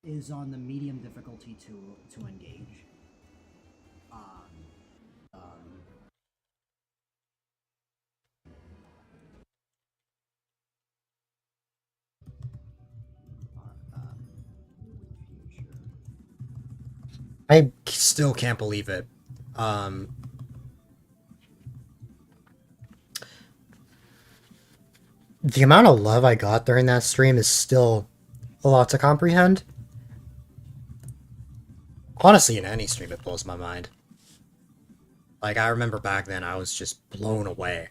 Is on the medium difficulty to engage. Um, future. I still can't believe it. Um, the amount of love I got during that stream is still a lot to comprehend. Honestly, in any stream, it blows my mind. Like, I remember back then, I was just blown away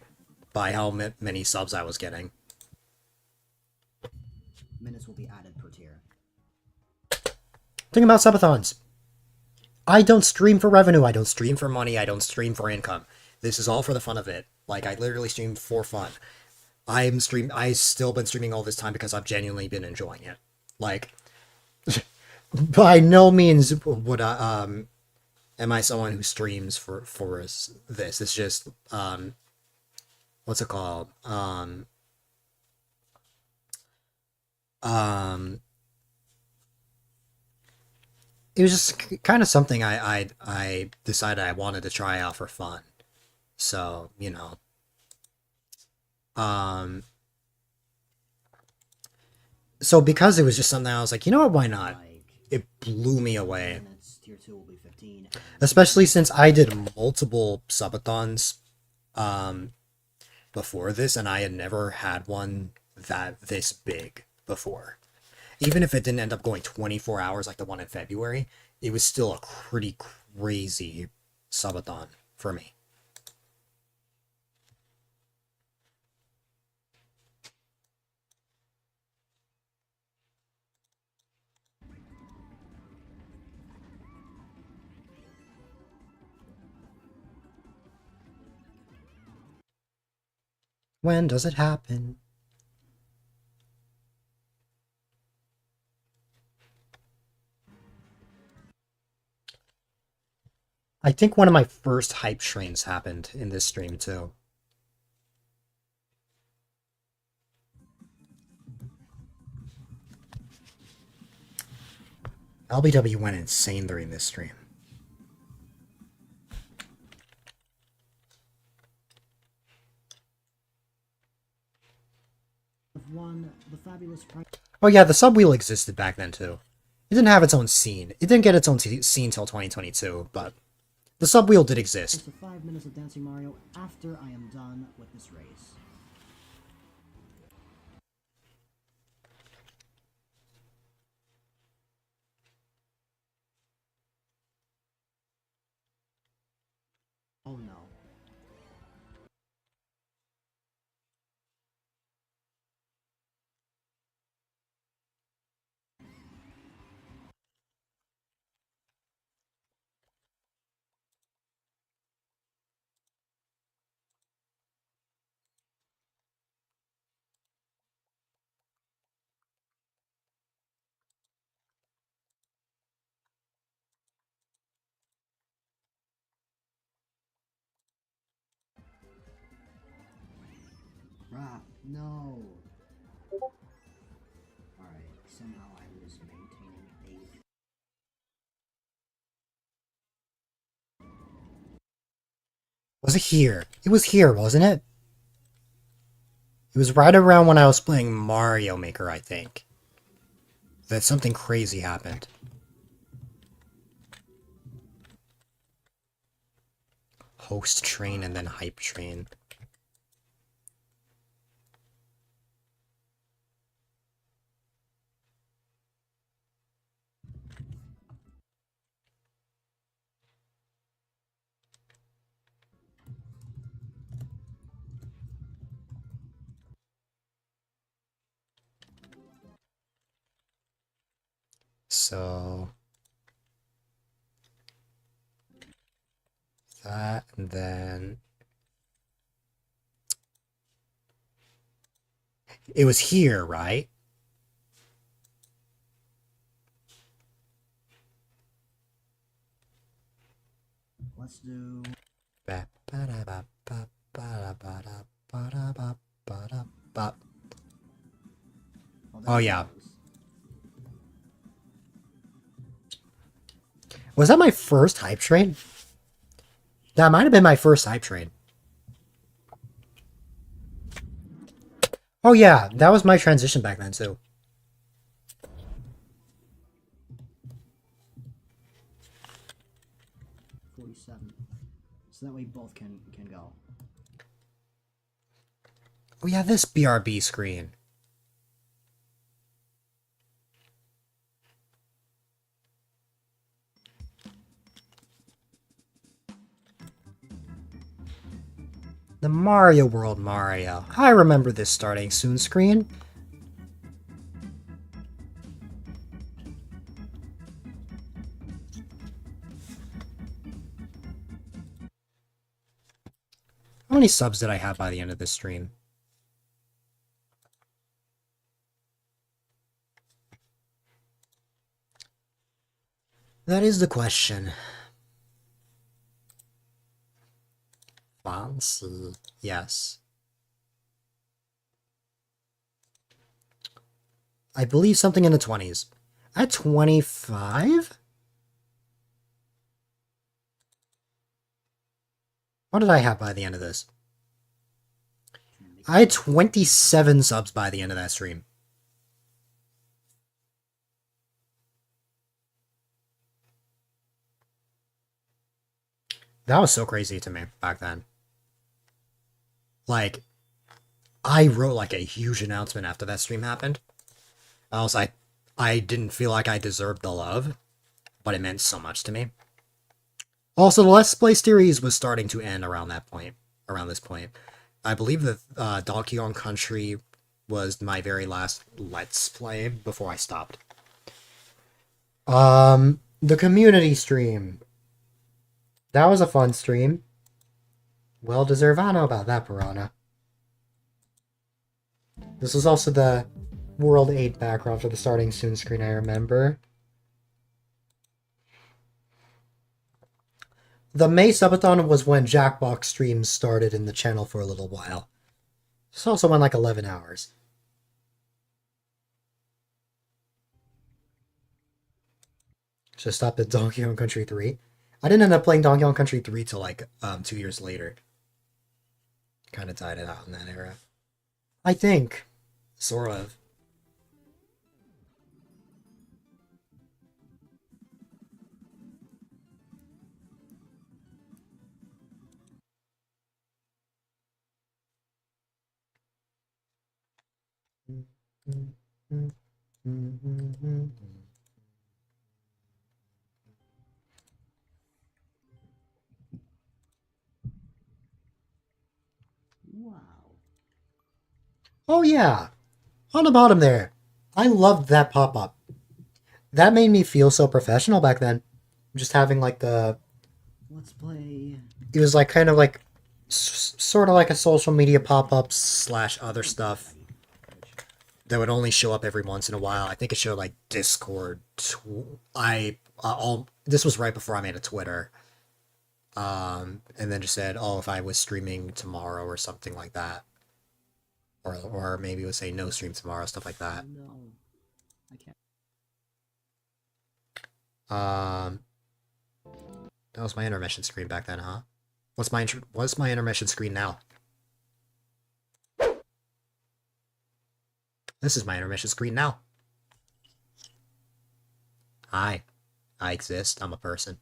by how many subs I was getting. Minutes will be added per tier. Think about subathons. I don't stream for revenue, I don't stream for money, I don't stream for income. This is all for the fun of it. Like, I literally stream for fun. I've still been streaming all this time because I've genuinely been enjoying it. Like, by no means would I, am I someone who streams for this. It's just, what's it called? It was just kind of something I decided I wanted to try out for fun. So, you know. So because it was just something I was like, you know what, why not? Like It blew me away. minutes, tier 2 will be 15. Especially since I did multiple subathons before this, and I had never had one this big before. Even if it didn't end up going 24 hours like the one in February, it was still a pretty crazy subathon for me. When does it happen? I think one of my first hype trains happened in this stream too. LBW went insane during this stream. One, the fabulous price. Oh yeah, the subwheel existed back then too. It didn't have its own scene. It didn't get its own scene till 2022, but the subwheel did exist. Of 5 minutes of Dancing Mario after I am done with this race. Oh no. Crap, no. Alright, somehow I was maintaining 8th. Was it here? It was here, wasn't it? It was right around when I was playing Mario Maker, I think, that something crazy happened. Host train and then hype train. so that, and then it was here, right? Let's do. Ba-ba-da-ba-ba-ba-da-ba-da-ba-da-ba. Well, Oh, there it yeah. goes. Was that my first hype train? That might have been my first hype train. Oh yeah, that was my transition back then too. $47. So that way both can go. Oh yeah, this BRB screen. The Mario World Mario. I remember this starting soon screen. How many subs did I have by the end of this stream? That is the question. Fancy. Yes. I believe something in the 20s. At 25? What did I have by the end of this? I had 27 subs by the end of that stream. That was so crazy to me back then. Like, I wrote like a huge announcement after that stream happened. I was like, I didn't feel like I deserved the love, but it meant so much to me. Also, the Let's Play series was starting to end around that point. Around this point, I believe that Donkey Kong Country was my very last Let's Play before I stopped. The community stream. That was a fun stream. Well deserved. I don't know about that, Piranha. This was also the World 8 background for the starting soon screen, I remember. The May subathon was when Jackbox streams started in the channel for a little while. This also went like 11 hours. Just stopped at Donkey Kong Country 3. I didn't end up playing Donkey Kong Country 3 till like 2 years later. Kind of died it out in that era. I think. Sort of. Wow. Oh yeah, on the bottom there. I loved that pop-up. That made me feel so professional back then. Just having like the... Let's play. It was like kind of like... sort of like a social media pop-up slash other stuff that would only show up every once in a while. I think it showed like Discord. This was right before I made a Twitter. And then just said, oh, if I was streaming tomorrow or something like that. Or maybe it would say no stream tomorrow, stuff like that. No. I can't. That was my intermission screen back then, huh? What's my intermission screen now? This is my intermission screen now. Hi. I exist. I'm a person.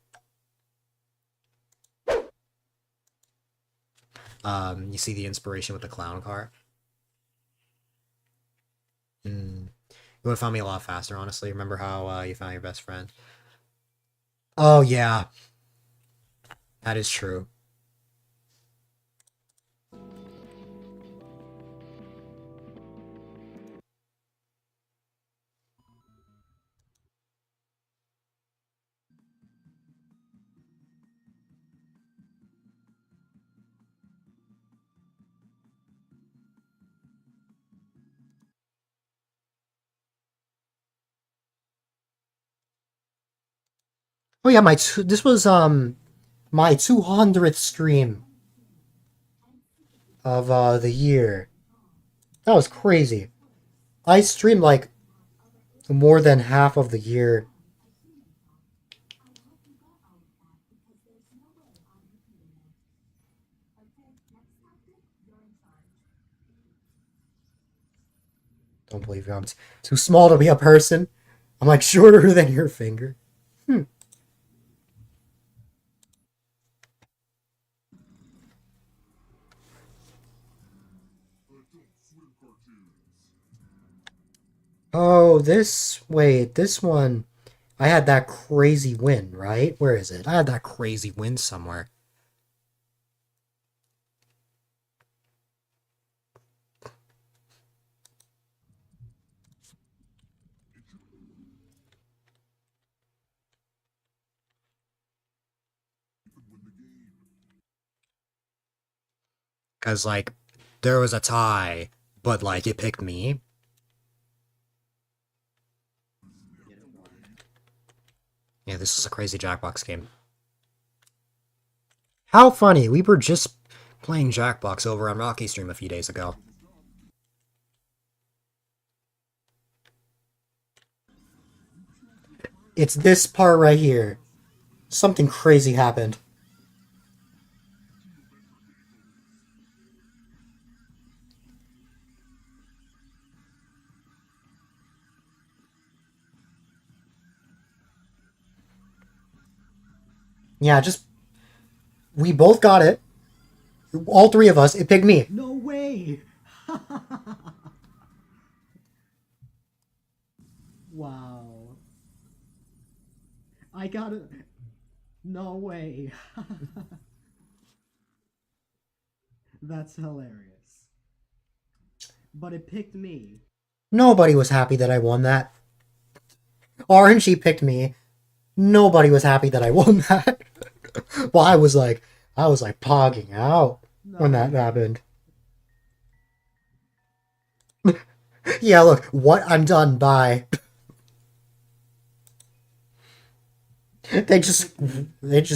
You see the inspiration with the clown car? You would have found me a lot faster, honestly. Remember how you found your best friend? Oh, yeah. That is true. Oh yeah, this was my 200th stream of the year. That was crazy. I streamed like more than half of the year. Don't believe you. I'm too small to be a person. I'm like shorter than your finger. Hmm. Oh, wait, this one. I had that crazy win, right? Where is it? I had that crazy win somewhere. Because, like, there was a tie, but, like, it picked me. Yeah, this is a crazy Jackbox game. How funny! We were just playing Jackbox over on Rocky Stream a few days ago. It's this part right here. Something crazy happened. Yeah, just... We both got it. All three of us. It picked me. No way! Wow. I got it. No way. That's hilarious. But it picked me. Nobody was happy that I won that. RNG picked me. Nobody was happy that I won that. Well, I was like pogging out when that happened. Yeah, look, what? I'm done. Bye. They just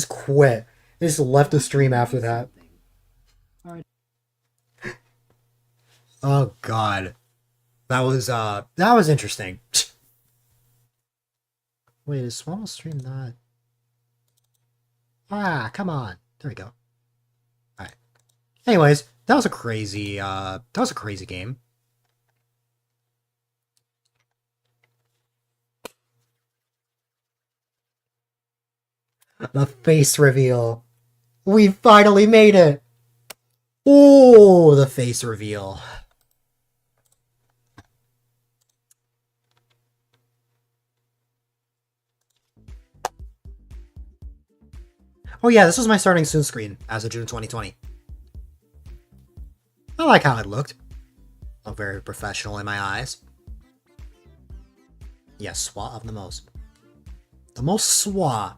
quit. They just left the stream after that. Alright. Oh God, that was interesting. Wait, is small stream not? Ah, come on. There we go. All right. Anyways, that was a crazy game. The face reveal. We finally made it. Oh, the face reveal. Oh yeah, this was my starting soon screen as of June 2020. I like how it looked. Looked very professional in my eyes. Yes, SWAT of the most. The most SWAT.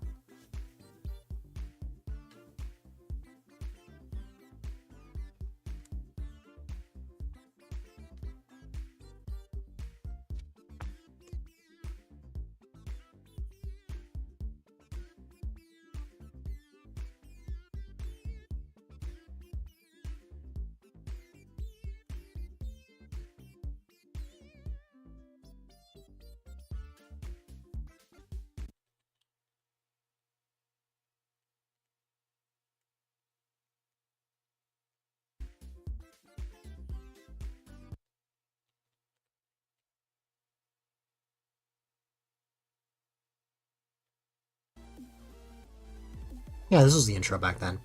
Yeah, this was the intro back then.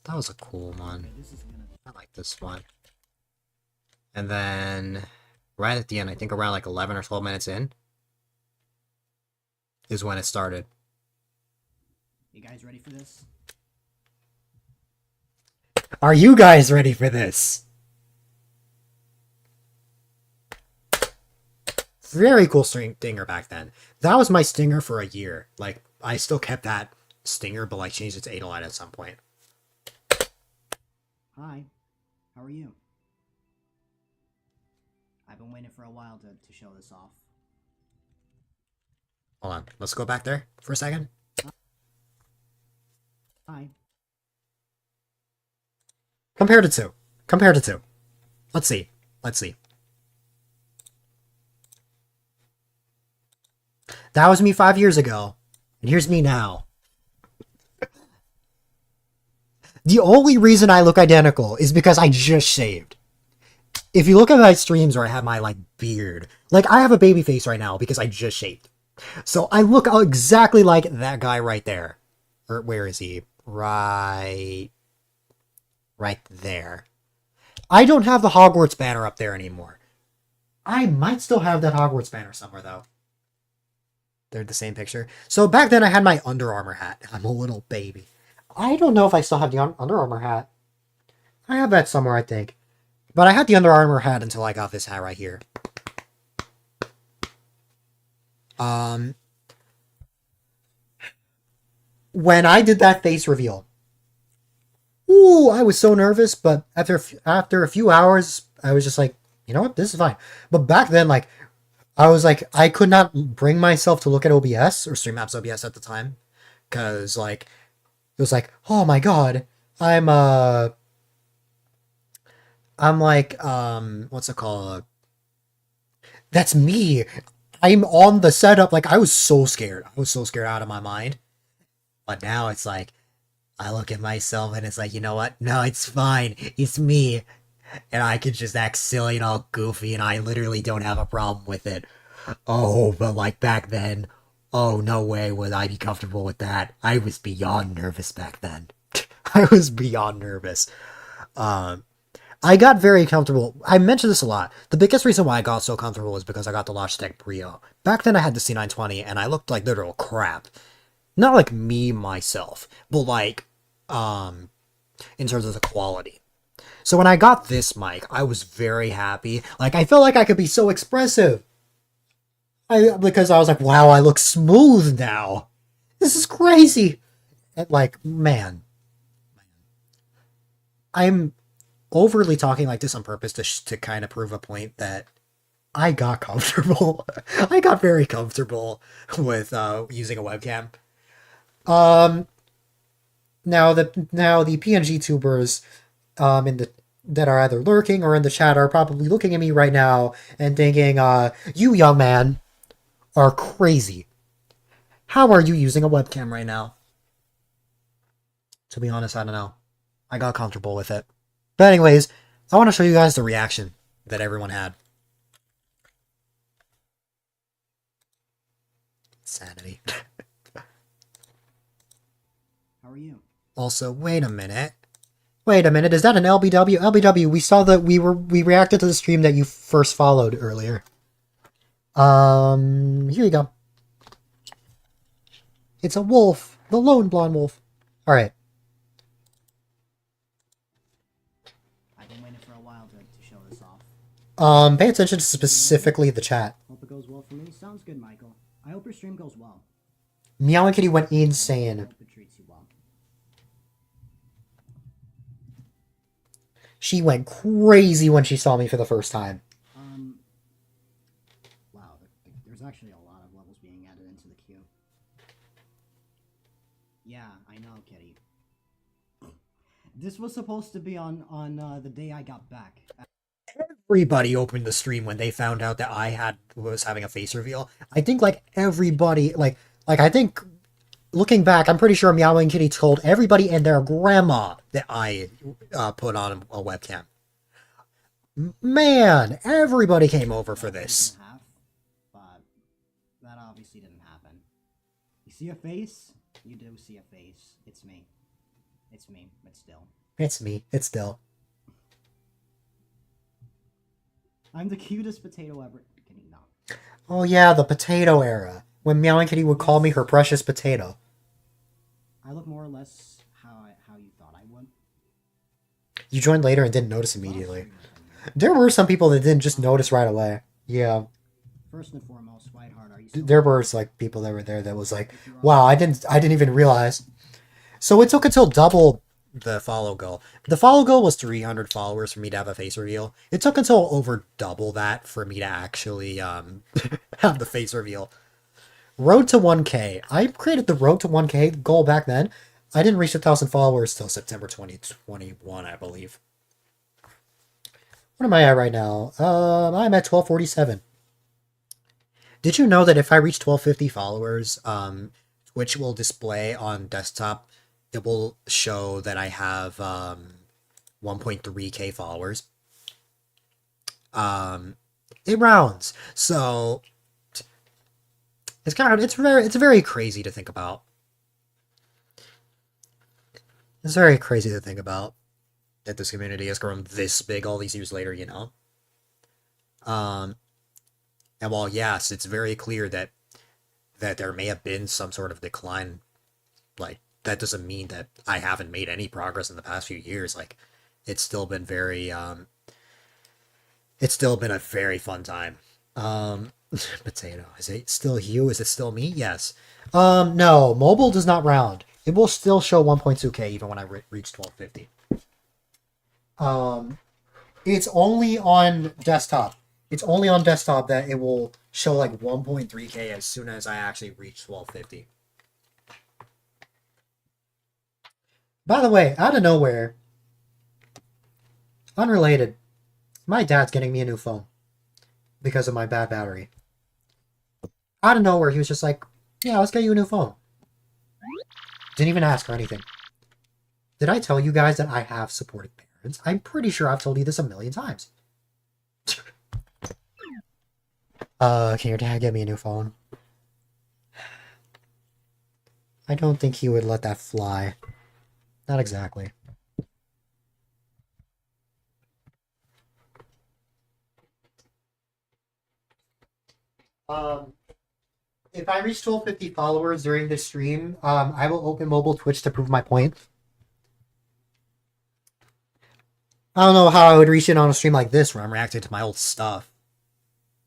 That was a cool one. I like this one. And then, right at the end, I think around like 11 or 12 minutes in, is when it started. You guys ready for this? Are you guys ready for this? Very cool stinger back then. That was my stinger for a year. Like, I still kept that stinger, but like changed it to A-Dylite at some point. Hi. How are you? I've been waiting for a while to show this off. Hold on. Let's go back there for a second. Hi. Compare the two. Compare the two. Let's see. Let's see. That was me 5 years ago. And here's me now. The only reason I look identical is because I just shaved. If you look at my streams where I have my, like, beard, like, I have a baby face right now because I just shaved. So I look exactly like that guy right there. Or where is he? Right there. I don't have the Hogwarts banner up there anymore. I might still have that Hogwarts banner somewhere, though. They're the same picture. So back then I had my Under Armour hat. I'm a little baby. I don't know if I still have the Under Armour hat. I have that somewhere, I think. But I had the Under Armour hat until I got this hat right here. When I did that face reveal, ooh, I was so nervous, but after a few hours, I was just like, you know what, this is fine. But back then, like, I was like, I could not bring myself to look at OBS or Streamlabs OBS at the time, because like, it was like, oh my god, I'm like, what's it called? That's me. I'm on the setup. Like, I was so scared. I was so scared out of my mind. But now it's like, I look at myself and it's like, you know what? No, it's fine. It's me. And I can just act silly and all goofy and I literally don't have a problem with it. Oh, but like back then, oh, no way would I be comfortable with that. I was beyond nervous back then. I was beyond nervous. I got very comfortable. I mentioned this a lot. The biggest reason why I got so comfortable is because I got the Logitech Brio. Back then I had the C920 and I looked like literal crap. Not like me, myself, but like, in terms of the quality. So when I got this mic, I was very happy. Like, I felt like I could be so expressive. Because I was like, wow, I look smooth now. This is crazy. And like, man. I'm overly talking like this on purpose to kind of prove a point that I got comfortable. I got very comfortable with using a webcam. Now the PNG tubers that are either lurking or in the chat are probably looking at me right now and thinking, you young man are crazy. How are you using a webcam right now? To be honest, I don't know. I got comfortable with it. But anyways, I want to show you guys the reaction that everyone had. Sanity. How are you? Also, wait a minute. Wait a minute, is that an LBW? LBW, we saw that we reacted to the stream that you first followed earlier. Here you go. It's a wolf. The lone blonde wolf. Alright. I've been waiting for a while to show this off. Pay attention to specifically the chat. Hope it goes well for me. Sounds good, Michael. I hope your stream goes well. Meow and Kitty went I insane. hope it treats you well. She went crazy when she saw me for the first time. Wow, there's actually a lot of levels being added into the queue. Yeah, I know, Kitty. This was supposed to be on the day I got back. Everybody opened the stream when they found out that I was having a face reveal. I think like everybody, like I think looking back, I'm pretty sure Meow and Kitty told everybody and their grandma that I put on a webcam. Man, everybody came over for this. But that obviously didn't happen. You see a face? You do see a face. It's me. It's me, but still. It's me. It's still. I'm the cutest potato ever. Kidding, no. Oh yeah, the potato era. When Meow and Kitty would call me her precious potato. I look more or less how you thought I would. You joined later and didn't notice immediately. There were some people that didn't just notice right away. Yeah. First and foremost, Whiteheart, are you still There were like people that were there that was like, wow, I didn't even realize. So it took until double the follow goal. The follow goal was 300 followers for me to have a face reveal. It took until over double that for me to actually have the face reveal. Road to 1K. I created the Road to 1K goal back then. I didn't reach 1,000 followers till September 2021, I believe. What am I at right now? I'm at 1247. Did you know that if I reach 1250 followers, Twitch will display on desktop, it will show that I have 1.3k followers. It rounds, so it's very crazy to think about. It's very crazy to think about that this community has grown this big all these years later, you know? And while yes, it's very clear that there may have been some sort of decline, like that doesn't mean that I haven't made any progress in the past few years. Like it's still been very it's still been a very fun time. Potato. Is it still you? Is it still me? Yes. No, mobile does not round. It will still show 1.2k even when I reach 1250. It's only on desktop. It's only on desktop that it will show like 1.3k as soon as I actually reach 1250. By the way, out of nowhere, unrelated, my dad's getting me a new phone because of my bad battery. Out of nowhere, he was just like, yeah, let's get you a new phone. Didn't even ask or anything. Did I tell you guys that I have supportive parents? I'm pretty sure I've told you this a million times. Can your dad get me a new phone? I don't think he would let that fly. Not exactly. If I reach 1250 followers during this stream, I will open mobile Twitch to prove my point. I don't know how I would reach it on a stream like this where I'm reacting to my old stuff.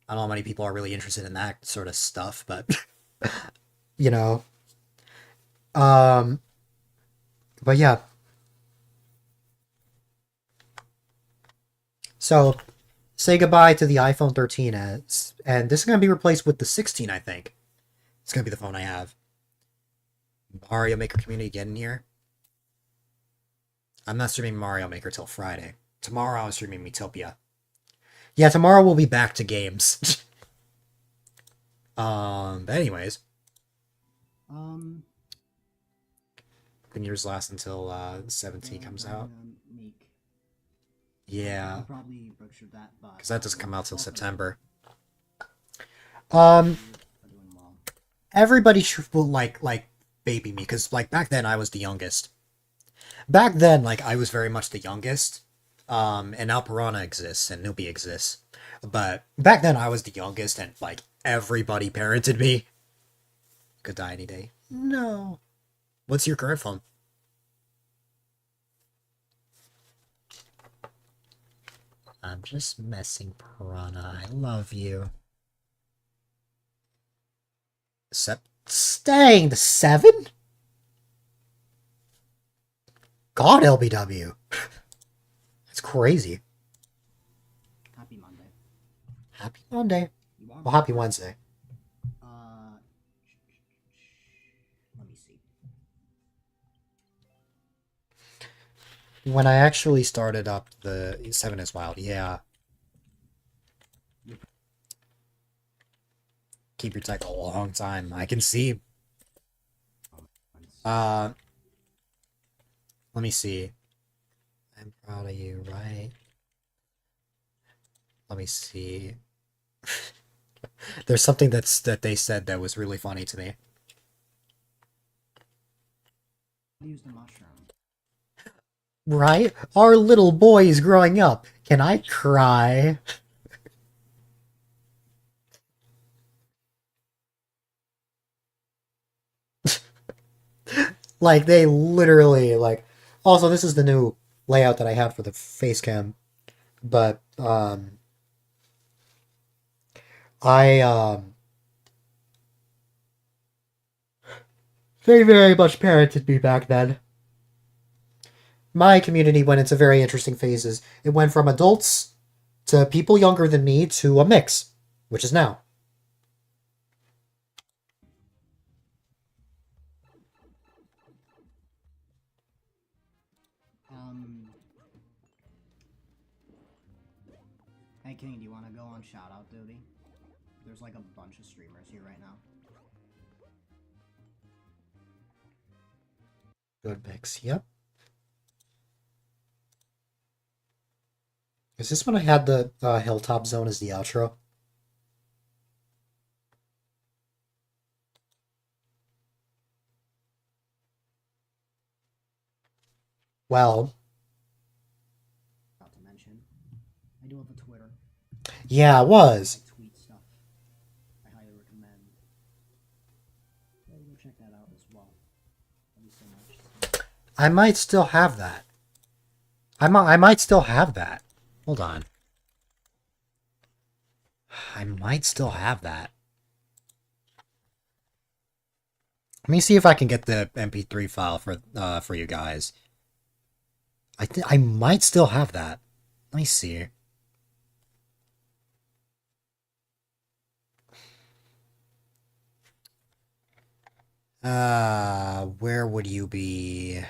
I don't know how many people are really interested in that sort of stuff, but you know. But yeah. So say goodbye to the iPhone 13 and this is gonna be replaced with the 16, I think. It's gonna be the phone I have. Mario Maker community getting here. I'm not streaming Mario Maker till Friday. Tomorrow I'm streaming Metopia. Yeah, tomorrow we'll be back to games. But anyways. When yours last until 17 comes out. Yeah. Probably butchered that, because that doesn't come out till September. Everybody will like baby me because like back then I was the youngest. Back then, like I was very much the youngest. And now Piranha exists and Newbie exists. But back then I was the youngest and like everybody parented me. Could die any day. No. What's your current phone? I'm just messing, Piranha. I love you. Staying the 7? God, LBW. That's crazy. Happy Monday. Happy Monday. Well, happy Wednesday. Let me see. When I actually started up the 7 is Wild, yeah. Keep your tech a long time. I can see. Let me see. I'm proud of you, right? Let me see. There's something that they said that was really funny to me. Use the mushroom. Right? Our little boy is growing up. Can I cry? Like, they literally, like... Also, this is the new layout that I have for the face cam. But, They very much parented me back then. My community went into very interesting phases. It went from adults to people younger than me to a mix, which is now. Night King, do you want to go on shoutout duty? There's like a bunch of streamers here right now. Good mix. Yep. Is this when I had the Hilltop Zone as the outro? Well, Not to mention, I do have a Twitter. yeah, it was. I tweet stuff. I highly recommend. Yeah, you go check that out as well. Thank you so much. I might still have that. I might still have that. Hold on. I might still have that. Let me see if I can get the MP3 file for you guys. I might still have that. Let me see. Where would you be?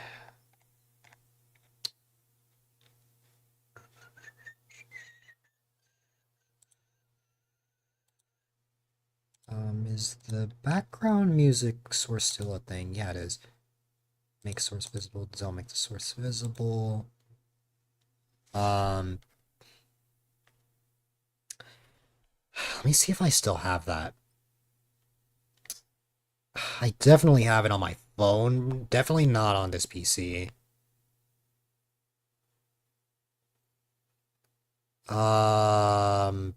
Is the background music source still a thing? Yeah, it is. Make source visible. Don't make the source visible. Let me see if I still have that. I definitely have it on my phone. Definitely not on this PC. Um,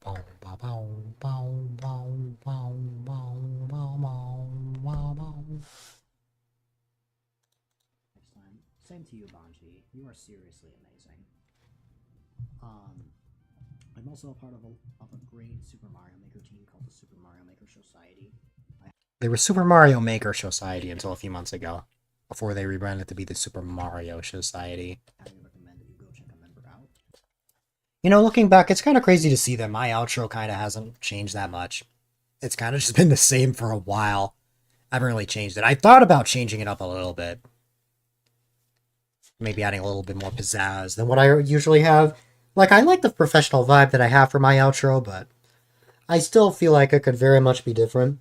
bow, bow, bow, bow, bow, bow, bow, bow, bow, bow, bow. Next time. Same to you, Banji. You are seriously amazing. I'm also a part of a great Super Mario Maker team called the Super Mario Maker Society. They were Super Mario Maker Society until a few months ago, before they rebranded to be the Super Mario Society. I highly recommend that you go check a member out. You know, looking back, it's kind of crazy to see that my outro kind of hasn't changed that much. It's kind of just been the same for a while. I haven't really changed it. I thought about changing it up a little bit. Maybe adding a little bit more pizzazz than what I usually have. Like, I like the professional vibe that I have for my outro, but I still feel like it could very much be different.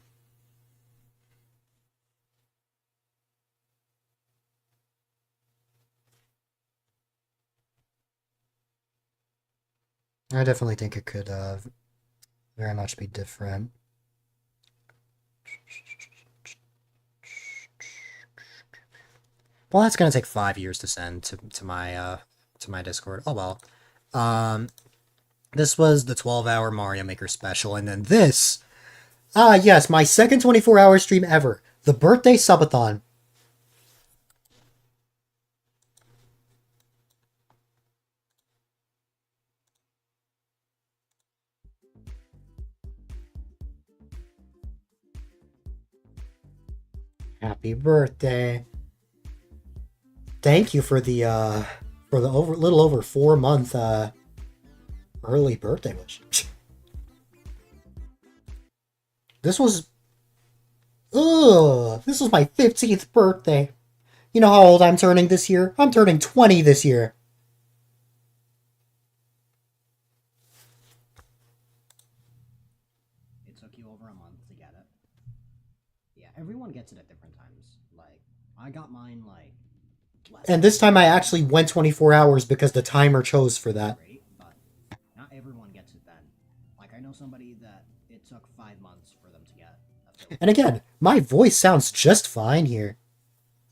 I definitely think it could very much be different. Well, that's gonna take 5 years to send to my Discord. Oh well. This was the 12-hour Mario Maker special, and then this. Yes, my second 24-hour stream ever. The birthday subathon. Happy birthday. Thank you for the little over 4 month early birthday wish. This was this was my 15th birthday. You know how old I'm turning this year? I'm turning 20 this year. It took you over a month to get it. Yeah, everyone gets it at different times. Like, I got mine, like... And this time I actually went 24 hours because the timer chose for that. Great, but not everyone gets it then. Like, I know somebody that it took 5 months for them to get. And again, my voice sounds just fine here.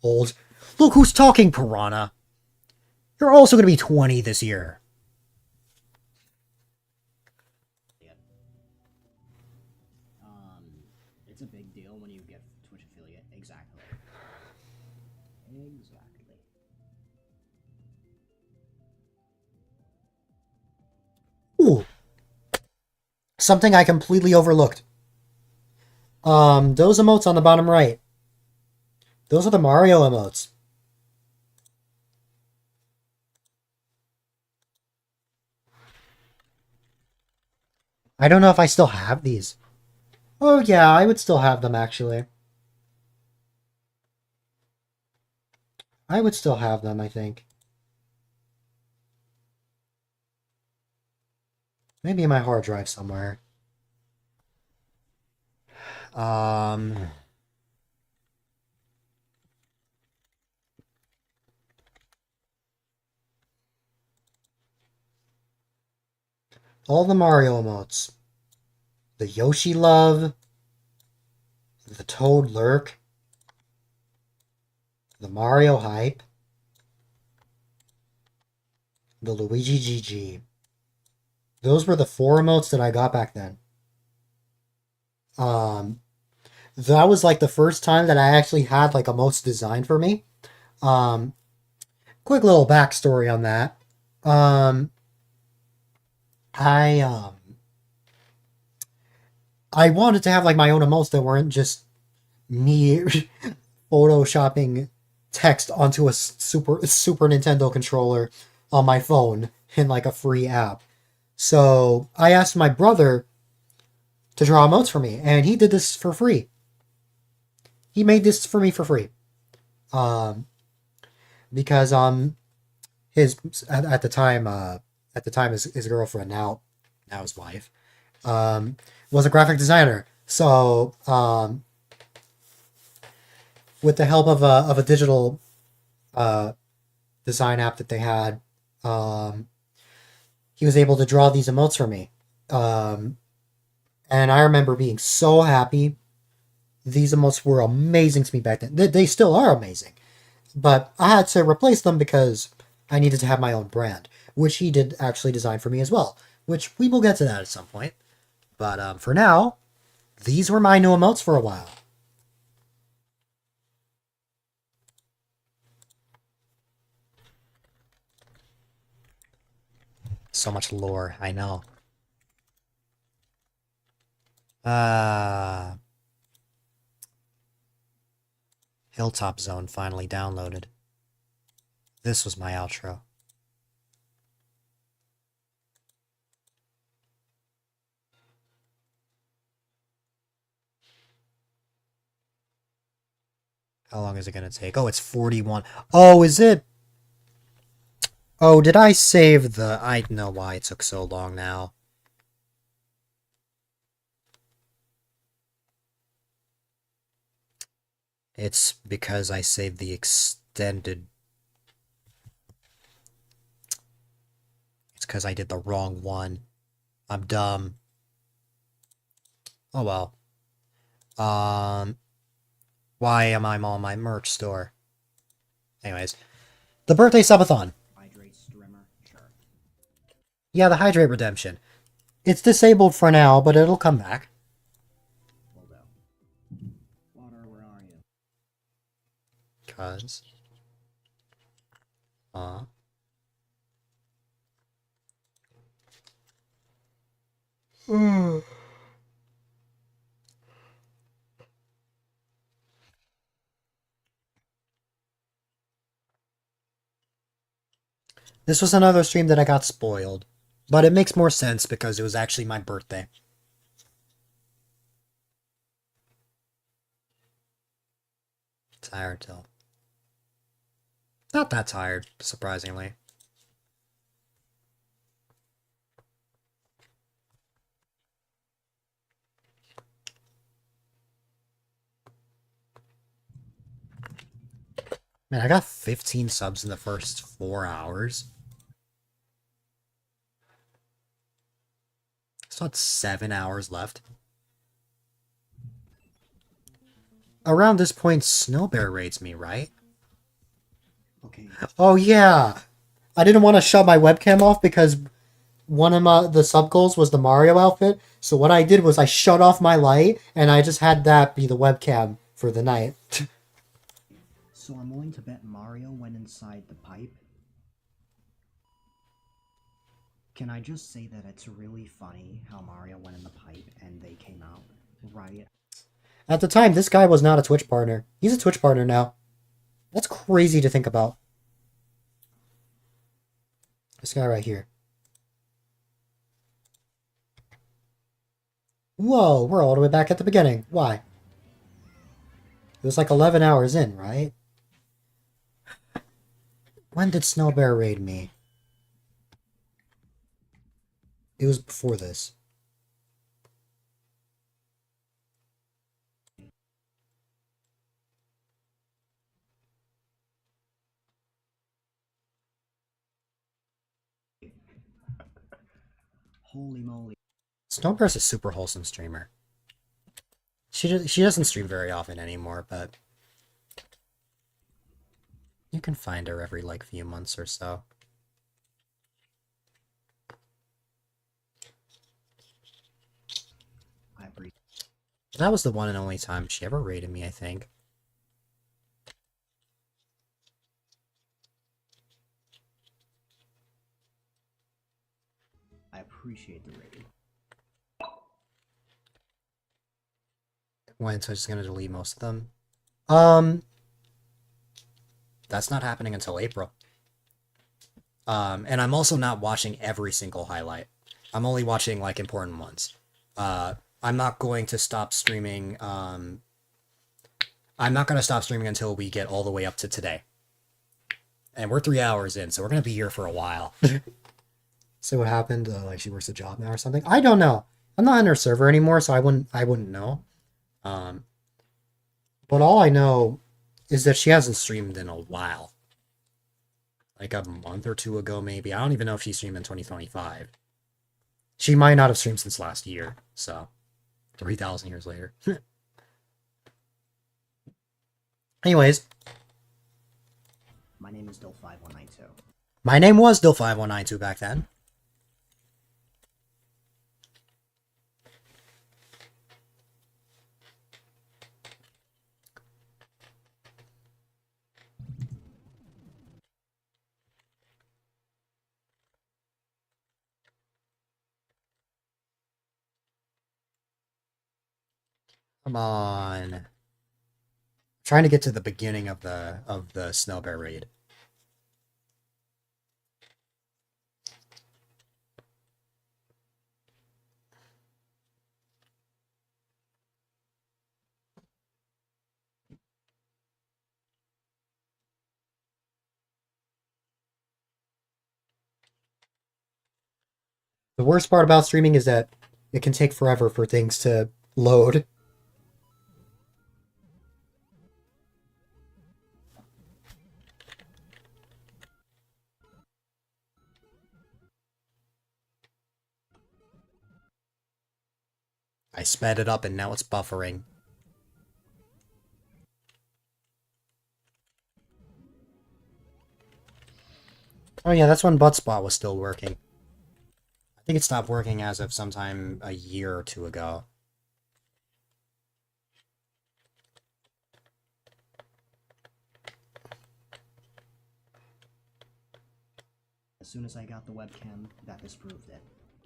Old. Look who's talking, Piranha. You're also going to be 20 this year. It's a big deal when you get Twitch affiliate. Exactly. Exactly. Ooh. Something I completely overlooked. Those emotes on the bottom right. Those are the Mario emotes. I don't know if I still have these. Oh yeah, I would still have them actually. I would still have them, I think. Maybe in my hard drive somewhere. Um... All the Mario emotes. The Yoshi Love. The Toad Lurk. The Mario Hype. The Luigi GG. Those were the 4 emotes that I got back then. That was like the first time that I actually had like emotes designed for me. Quick little backstory on that. I I wanted to have like my own emotes that weren't just me photoshopping text onto a Super Nintendo controller on my phone in like a free app. So I asked my brother to draw emotes for me, and he did this for free. He made this for me for free. Because his at the time his girlfriend, now his wife, was a graphic designer. So with the help of a digital design app that they had, he was able to draw these emotes for me. And I remember being so happy. These emotes were amazing to me back then. They still are amazing. But I had to replace them because I needed to have my own brand, which he did actually design for me as well, which we will get to that at some point. But for now, these were my new emotes for a while. So much lore, I know. Hilltop Zone finally downloaded. This was my outro. How long is it gonna take? Oh, it's 41. Oh, is it? Oh, did I save the... I know why it took so long now. It's because I saved the extended... It's because I did the wrong one. I'm dumb. Oh well. Why am I on my merch store? Anyways. The birthday subathon. Hydrate streamer, sure. Yeah, the hydrate redemption. It's disabled for now, but it'll come back. Will do. Water, where are you? Cause... This was another stream that I got spoiled. But it makes more sense because it was actually my birthday. Tired till. Not that tired, surprisingly. Man, I got 15 subs in the first 4 hours. Still had 7 hours left. Around this point, Snowbear raids me, right? Okay. Oh yeah! I didn't want to shut my webcam off because one of the sub goals was the Mario outfit. So what I did was I shut off my light and I just had that be the webcam for the night. So I'm willing to bet Mario went inside the pipe. Can I just say that it's really funny how Mario went in the pipe and they came out right? At the time, this guy was not a Twitch partner. He's a Twitch partner now. That's crazy to think about. This guy right here. Whoa, we're all the way back at the beginning. Why? It was like 11 hours in, right? When did Snowbear raid me? It was before this. Holy moly. Snowbear's a super wholesome streamer. She doesn't stream very often anymore, but you can find her every like few months or so. I appreciate. That was the one and only time she ever raided me, I think. I appreciate the raid. When, so I'm just gonna delete most of them. That's not happening until April. And I'm also not watching every single highlight. I'm only watching like important ones. I'm not going to stop streaming. I'm not going to stop streaming until we get all the way up to today. And we're 3 hours in, so we're going to be here for a while. So what happened? Like she works a job now or something? I don't know. I'm not on her server anymore, so I wouldn't know. But all I know is that she hasn't streamed in a while. Like a month or two ago, maybe. I don't even know if she streamed in 2025. She might not have streamed since last year, so 3,000 years later. Anyways. My name is Dill5192. My name was Dill5192 back then. Come on. Trying to get to the beginning of the Snowbear raid. The worst part about streaming is that it can take forever for things to load. I sped it up and now it's buffering. Oh yeah, that's when Buttspot was still working. I think it stopped working as of sometime a year or two ago. As soon as I got the webcam, that disproved it.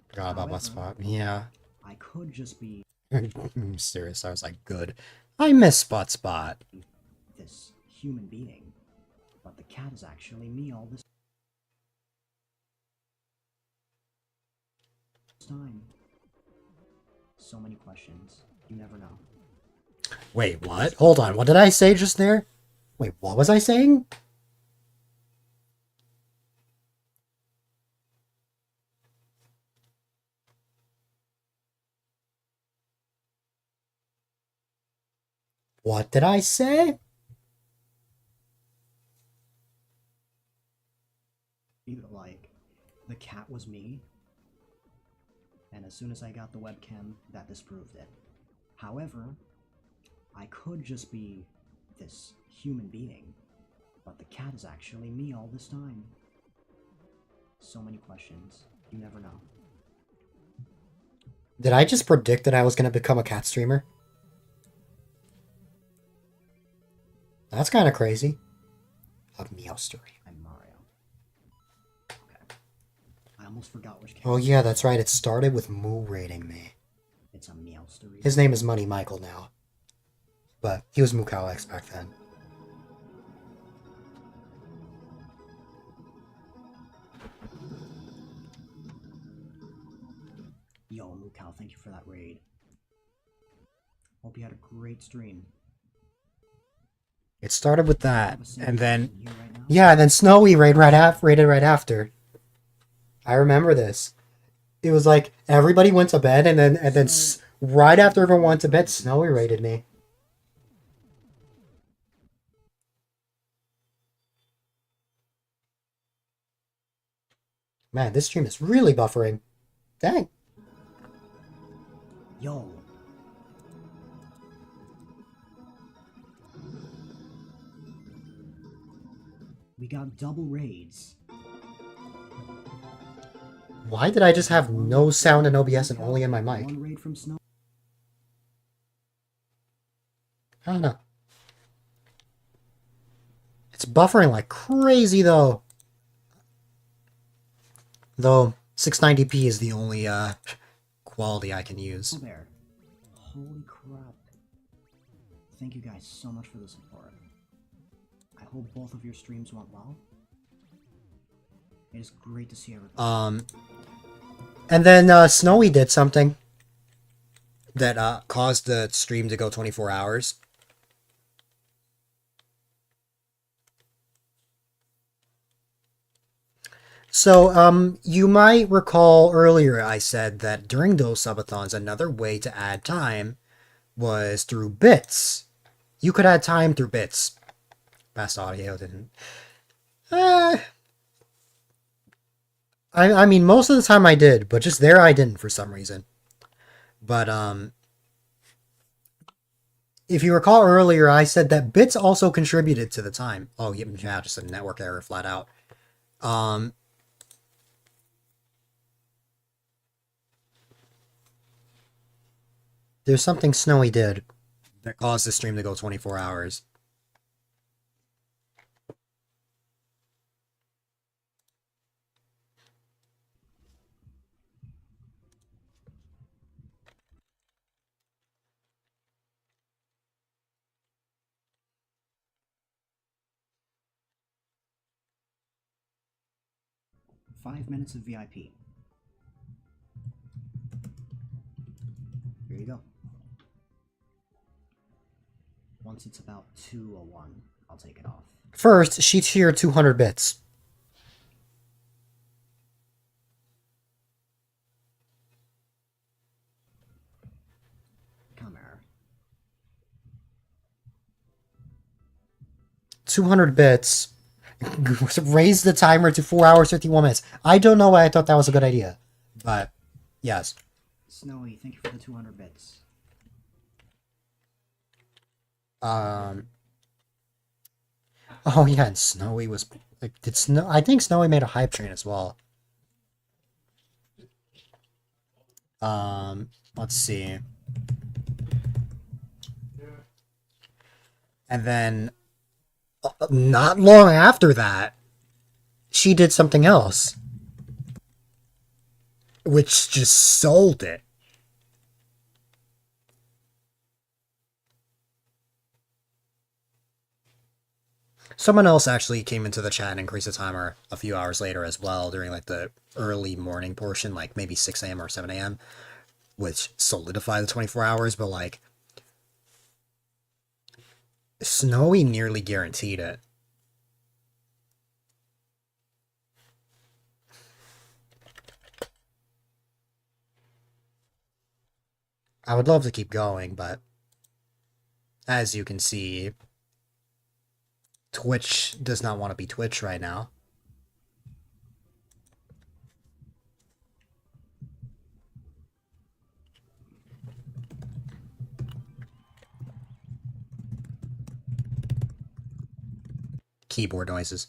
Forgot about Buttspot. Yeah. I could just be I'm serious. I was like, good. I miss Buttspot. this human being, but the cat is actually me all this time. So many questions. You never know. Wait, what? Hold on. What did I say just there? Wait, what was I saying? What did I say? Like, the cat was me, and as soon as I got the webcam, that disproved it. However, I could just be this human being, but the cat is actually me all this time. So many questions. You never know. Did I just predict that I was going to become a cat streamer? That's kind of crazy. A meow story. I'm Mario. Okay. I almost forgot which Oh yeah, that's right. It started with Moo rating me. It's a meow story. His name is Money Michael now. But he was Mukau X back then. Yo, Mukau, thank you for that raid. Hope you had a great stream. It started with that, and then You right now? yeah, and then Snowy raided right after. I remember this. It was like everybody went to bed, and then right after everyone went to bed, Snowy raided me. Man, this stream is really buffering. Dang. Yo. We got double raids. Why did I just have no sound in OBS and only in my mic? One raid from Snow. I don't know. It's buffering like crazy though. Though 690p is the only quality I can use. Oh, there. Holy crap. Thank you guys so much for the support. I hope both of your streams went well. It is great to see everybody. And then Snowy did something that caused the stream to go 24 hours. So, you might recall earlier I said that during those subathons, another way to add time was through bits. You could add time through bits. Best audio didn't. I mean, most of the time I did, but just there I didn't for some reason. But, if you recall earlier, I said that bits also contributed to the time. Oh, yeah, just a network error flat out. There's something Snowy did that caused the stream to go 24 hours. Five minutes of VIP. Here you go. Once it's about 2:01, I'll take it off. First, she tiered 200 bits. Come here. 200 bits. Raise the timer to 4 hours, 51 minutes. I don't know why I thought that was a good idea. But, yes. Snowy, thank you for the 200 bits. Oh yeah, and Snowy was like, I think Snowy made a hype train as well. Let's see. And then not long after that, she did something else, which just sold it. Someone else actually came into the chat and increased the timer a few hours later as well during like the early morning portion, like maybe 6 a.m. or 7 a.m., which solidified the 24 hours, but like Snowy nearly guaranteed it. I would love to keep going, but as you can see, Twitch does not want to be Twitch right now. Keyboard noises.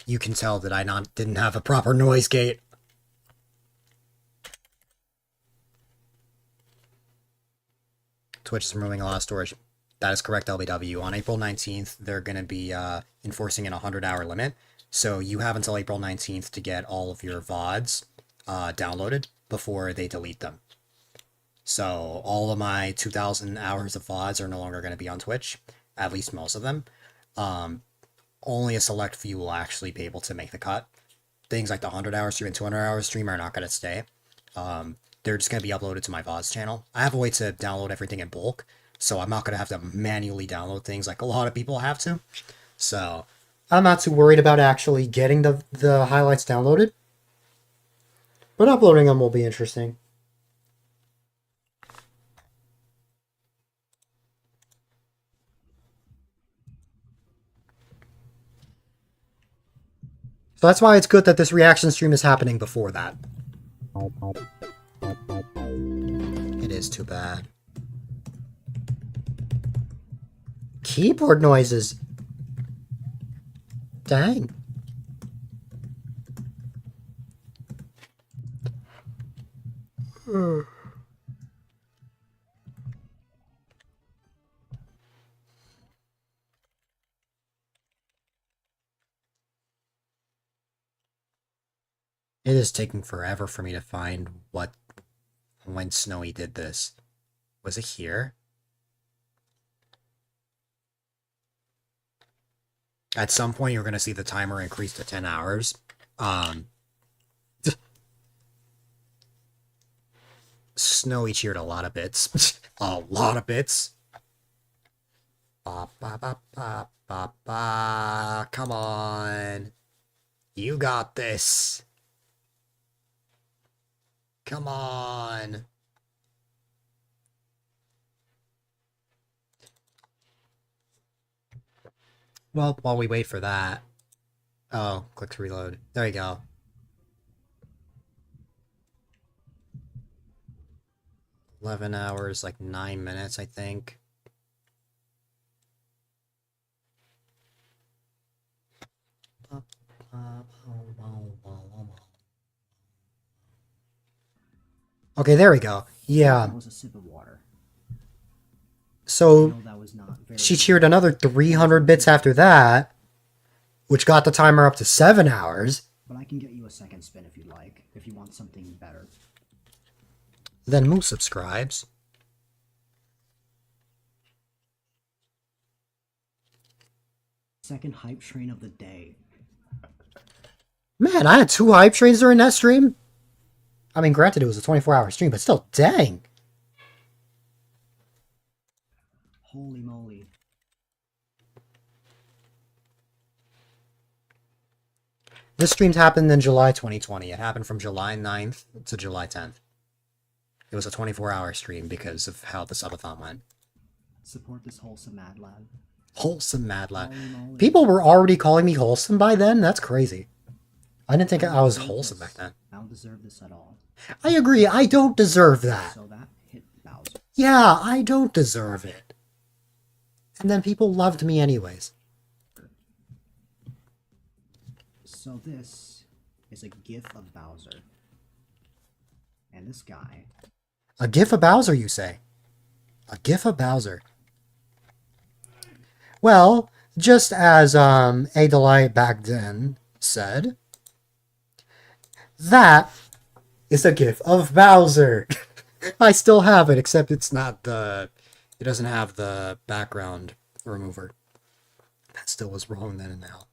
you can tell that I didn't have a proper noise gate. Twitch is removing a lot of storage. That is correct, LBW. On April 19th, they're going to be enforcing an 100-hour limit. So you have until April 19th to get all of your VODs downloaded before they delete them. So all of my 2,000 hours of VODs are no longer going to be on Twitch, at least most of them. Only a select few will actually be able to make the cut. Things like the 100-hour stream and 200-hour stream are not going to stay. They're just going to be uploaded to my VODs channel. I have a way to download everything in bulk, so I'm not going to have to manually download things like a lot of people have to. So I'm not too worried about actually getting the highlights downloaded. But uploading them will be interesting. So that's why it's good that this reaction stream is happening before that. It is too bad. Keyboard noises. Dang. It is taking forever for me to find when Snowy did this. Was it here? At some point, you're going to see the timer increase to 10 hours. Snowy cheered a lot of bits. A lot of bits. Ba, ba, ba, ba, ba, ba. Come on. You got this. Come on. Well, while we wait for that. Oh, click to reload. There you go. $11, like 9 minutes, I think. Okay, there we go. Yeah. That was a sip of water. So I know that was not very she cheered another 300 bits after that, which got the timer up to 7 hours. But I can get you a second spin if you'd like, if you want something better. Then Moose subscribes. Second hype train of the day. Man, I had 2 hype trains during that stream. I mean, granted, it was a 24-hour stream, but still, dang. Holy moly. This stream happened in July 2020. It happened from July 9th to July 10th. It was a 24-hour stream because of how the subathon went. Support this wholesome Mad Lad. Wholesome Mad Lad. Holy moly. People were already calling me wholesome by then? That's crazy. I didn't think I was wholesome back then. I don't deserve this at all. I agree, I don't deserve that. So that hit Bowser. Yeah, I don't deserve it. And then people loved me anyways. So this is a gif of Bowser. And this guy. A gif of Bowser, you say? A gif of Bowser. Well, just as A-Dylite back then said, that is a gif of Bowser. I still have it, except it's not it doesn't have the background remover. That still was wrong then and now.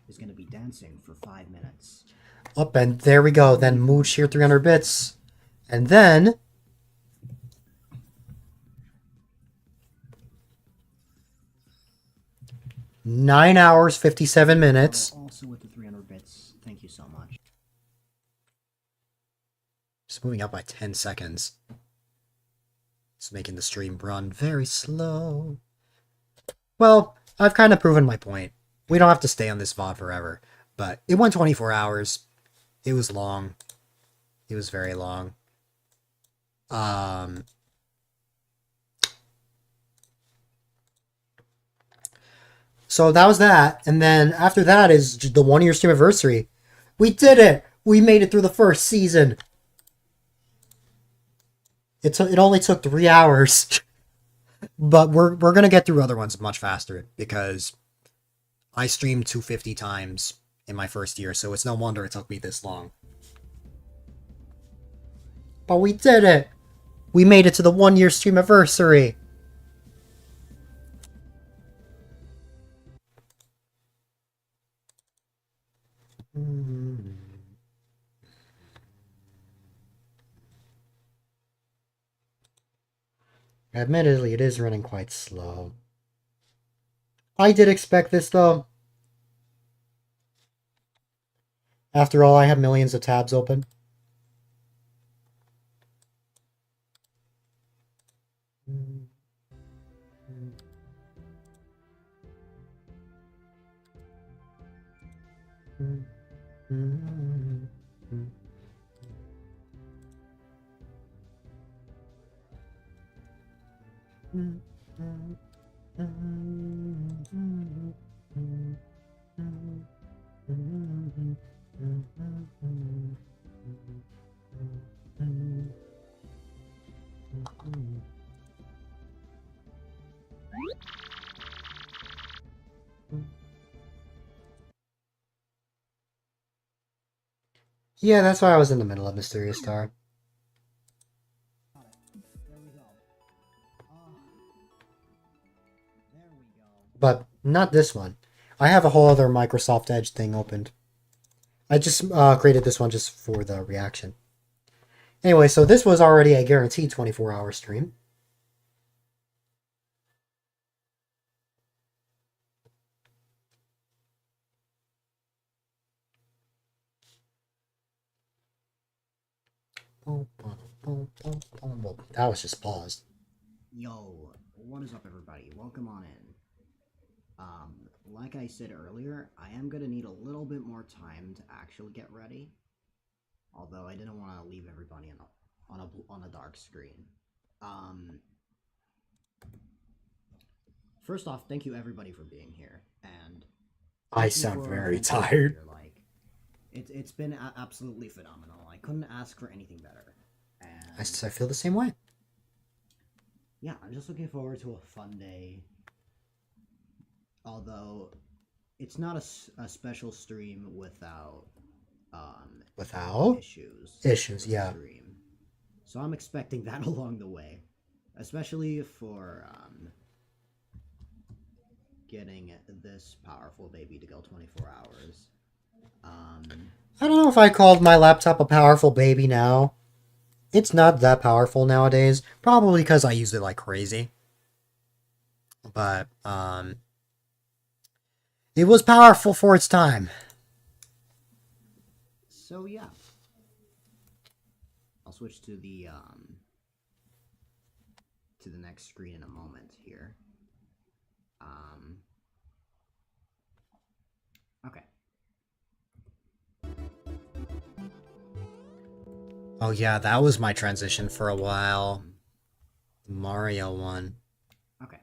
Is going to be dancing for 5 minutes. Up, and there we go. Then Mooch here, 300 bits. And then... $9 hours, 57 minutes. Also with the 300 bits. Thank you so much. Just moving up by 10 seconds. It's making the stream run very slow. Well, I've kind of proven my point. We don't have to stay on this VOD forever. But it went 24 hours. It was long. It was very long. So that was that, and then after that is the 1 year stream anniversary. We did it. We made it through the first season. It only took 3 hours, but we're gonna get through other ones much faster because I streamed 250 times in my first year, so it's no wonder it took me this long. But we did it. We made it to the 1 year stream anniversary. Admittedly, it is running quite slow. I did expect this though. After all, I have millions of tabs open. Yeah, that's why I was in the middle of Mysterious Star. Got it. There we go. Ah, there we go. But not this one. I have a whole other Microsoft Edge thing opened. I just created this one just for the reaction. Anyway, so this was already a guaranteed 24-hour stream. That was just paused. Yo, what is up, everybody? Welcome on in. Like I said earlier, I am gonna need a little bit more time to actually get ready. Although I didn't want to leave everybody on a dark screen. First off, thank you everybody for being here, and I thank you sound for very being tired. here. Like, it's been absolutely phenomenal. I couldn't ask for anything better. And I feel the same way. yeah, I'm just looking forward to a fun day. Although, it's not a special stream without Without issues. issues, with the yeah. stream. So I'm expecting that along the way, especially for getting this powerful baby to go 24 hours. I don't know if I called my laptop a powerful baby now. It's not that powerful nowadays, probably because I use it like crazy. But it was powerful for its time. So yeah, I'll switch to the next screen in a moment here. Okay. Oh yeah, that was my transition for a while. Mario one. Okay.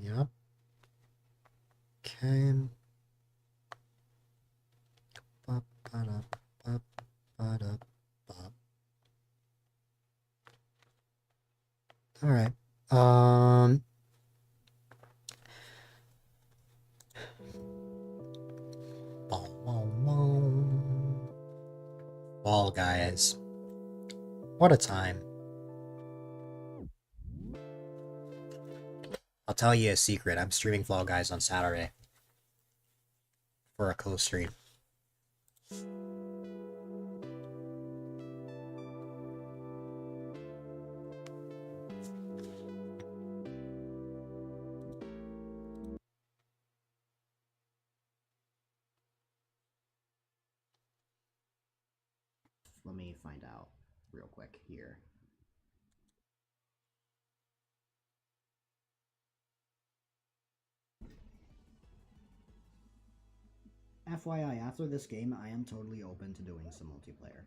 Yep. Okay. All right. Fall Guys. What a time. I'll tell you a secret. I'm streaming Fall Guys on Saturday. For a co-stream. Let me find out real quick here. FYI, after this game, I am totally open to doing some multiplayer.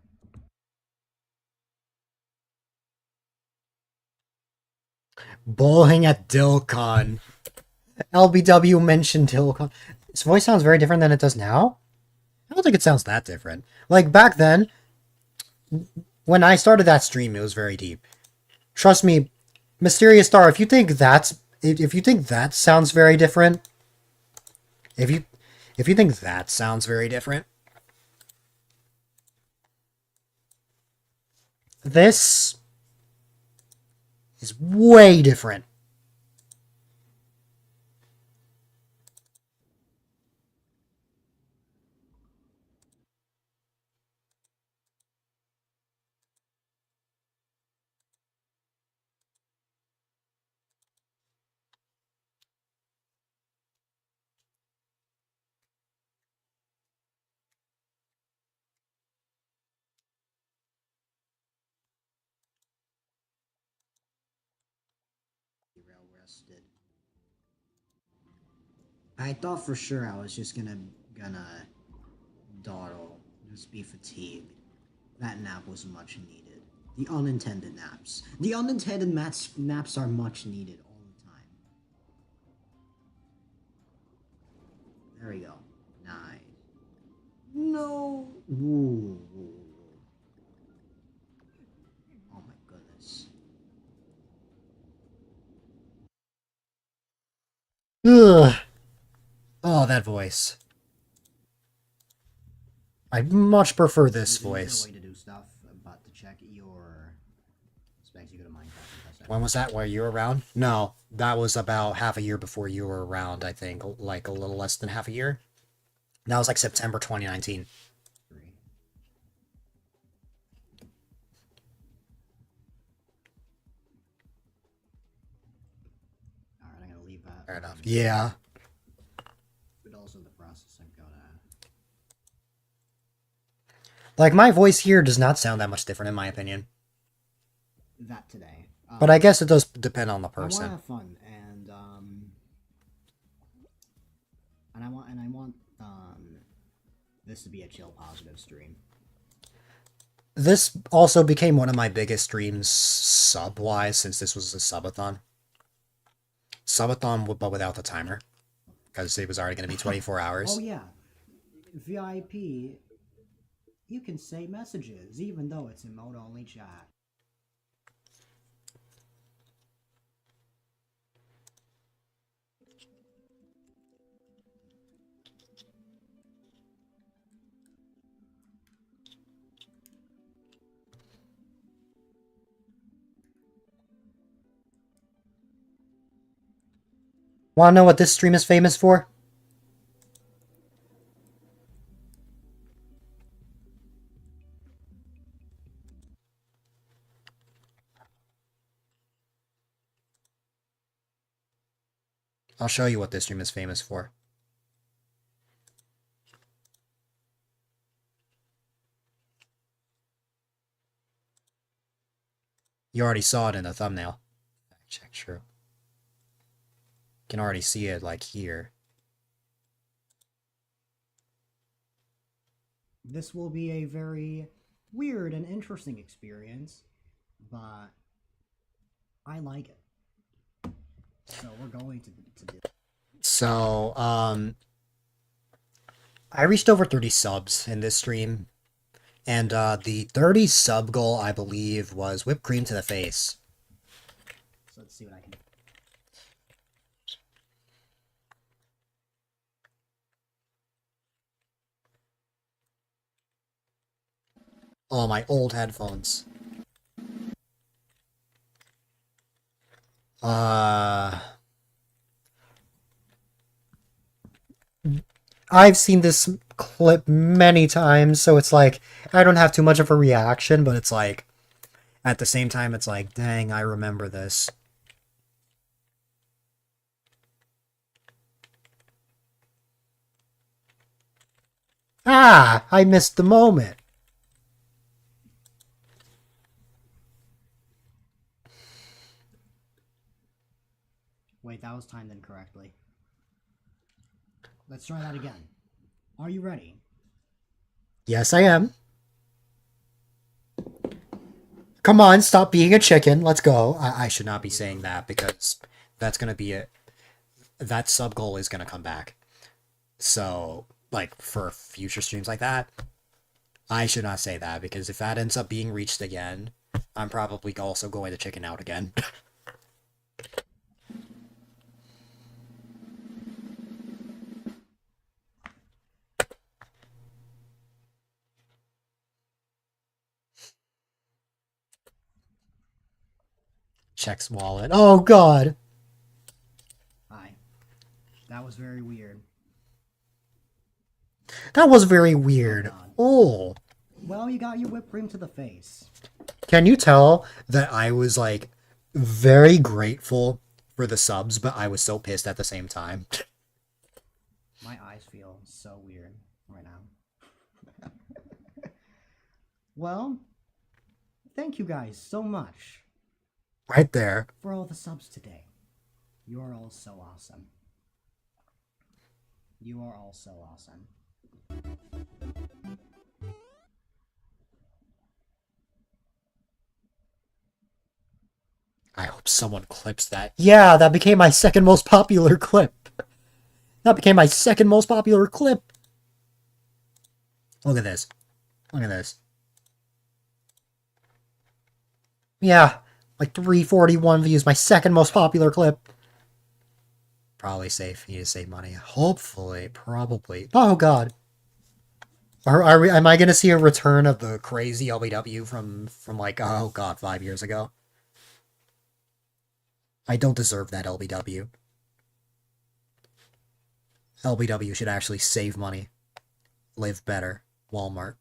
Bowling at Dilcon. LBW mentioned Dilcon. His voice sounds very different than it does now. I don't think it sounds that different. Like back then, when I started that stream, it was very deep. Trust me, Mysterious Star, if you think that sounds very different, if you think that sounds very different, this is way different. Rail rested. I thought for sure I was just gonna dawdle, just be fatigued. That nap was much needed. The unintended naps. The unintended naps are much needed all the time. There we go. Nice. No. Ooh. Oh my goodness. Ugh. Oh, that voice. I much prefer this voice. Is there a way to do stuff, but to check your specs, you go to Minecraft and press that. When was that? Were you around? No, that was about half a year before you were around, I think. Like a little less than half a year. That was like September 2019. Alright, I'm gonna leave that. Fair enough. Yeah. But also the process I'm gonna. Like, my voice here does not sound that much different, in my opinion. That today. But I guess it does depend on the I want to person. have fun, and I want this to be a chill, positive stream. This also became one of my biggest streams sub-wise, since this was a subathon. Subathon, but without the timer. Because it was already going to be 24 hours. Oh yeah, VIP. You can say messages, even though it's emote-only chat. Want to know what this stream is famous for? I'll show you what this stream is famous for. You already saw it in the thumbnail. Check, true. You can already see it, like, here. This will be a very weird and interesting experience, but I like it. So we're going to do. So, I reached over 30 subs in this stream. And the 30 sub goal, I believe, was whipped cream to the face. So let's see what I can. Oh, my old headphones. I've seen this clip many times, so it's like, I don't have too much of a reaction, but it's like, at the same time, it's like, dang, I remember this. Ah, I missed the moment. Wait, that was timed incorrectly. Let's try that again. Are you ready? Yes, I am. Come on, stop being a chicken. Let's go. I should not be saying that because that's gonna be it. That sub goal is gonna come back. So, like, for future streams like that, I should not say that because if that ends up being reached again, I'm probably also going to chicken out again. Checks wallet. Oh god. Hi. That was very weird. That was very weird. Oh. Well, you got your whipped cream to the face. Can you tell that I was like very grateful for the subs, but I was so pissed at the same time? My eyes feel so weird right now. Well, thank you guys so much Right there. for all the subs today. You are all so awesome. You are all so awesome. I hope someone clips that. Yeah, that became my second most popular clip. That became my second most popular clip. Look at this. Look at this. Yeah, like 341 views, my second most popular clip. Probably safe. You need to save money. Hopefully, probably. Oh god. Am I gonna see a return of the crazy LBW from like, oh god, 5 years ago? I don't deserve that LBW. LBW should actually save money. Live better. Walmart.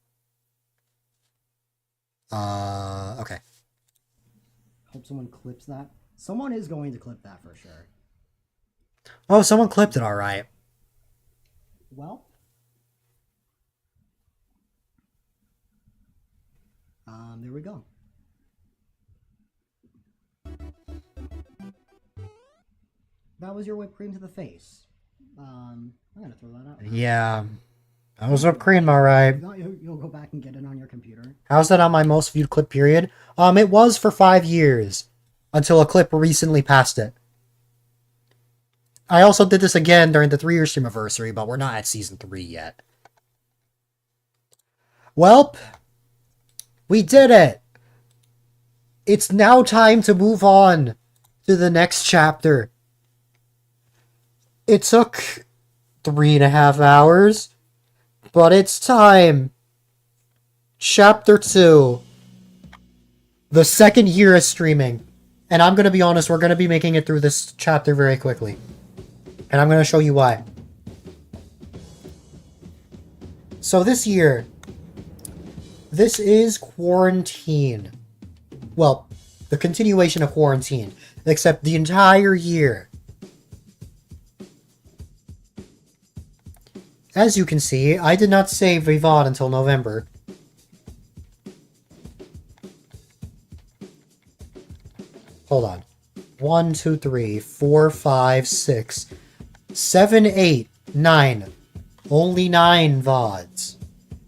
Okay. Hope someone clips that. Someone is going to clip that for sure. Oh, someone clipped it alright. Well, there we go. That was your whipped cream to the face. I'm gonna throw that out. Yeah. That was whipped cream, alright. You'll go back and get it on your computer. How's that on my most viewed clip period? It was for 5 years. Until a clip recently passed it. I also did this again during the 3-year streamiversary, but we're not at season 3 yet. Welp. We did it! It's now time to move on to the next chapter. It took 3.5 hours, but it's time. Chapter 2. The second year of streaming. And I'm going to be honest, we're going to be making it through this chapter very quickly. And I'm going to show you why. So this year, this is quarantine. Well, the continuation of quarantine. Except the entire year. As you can see, I did not save a VOD until November. Hold on. 1, 2, 3, 4, 5, 6, 7, 8, 9. Only 9 VODs.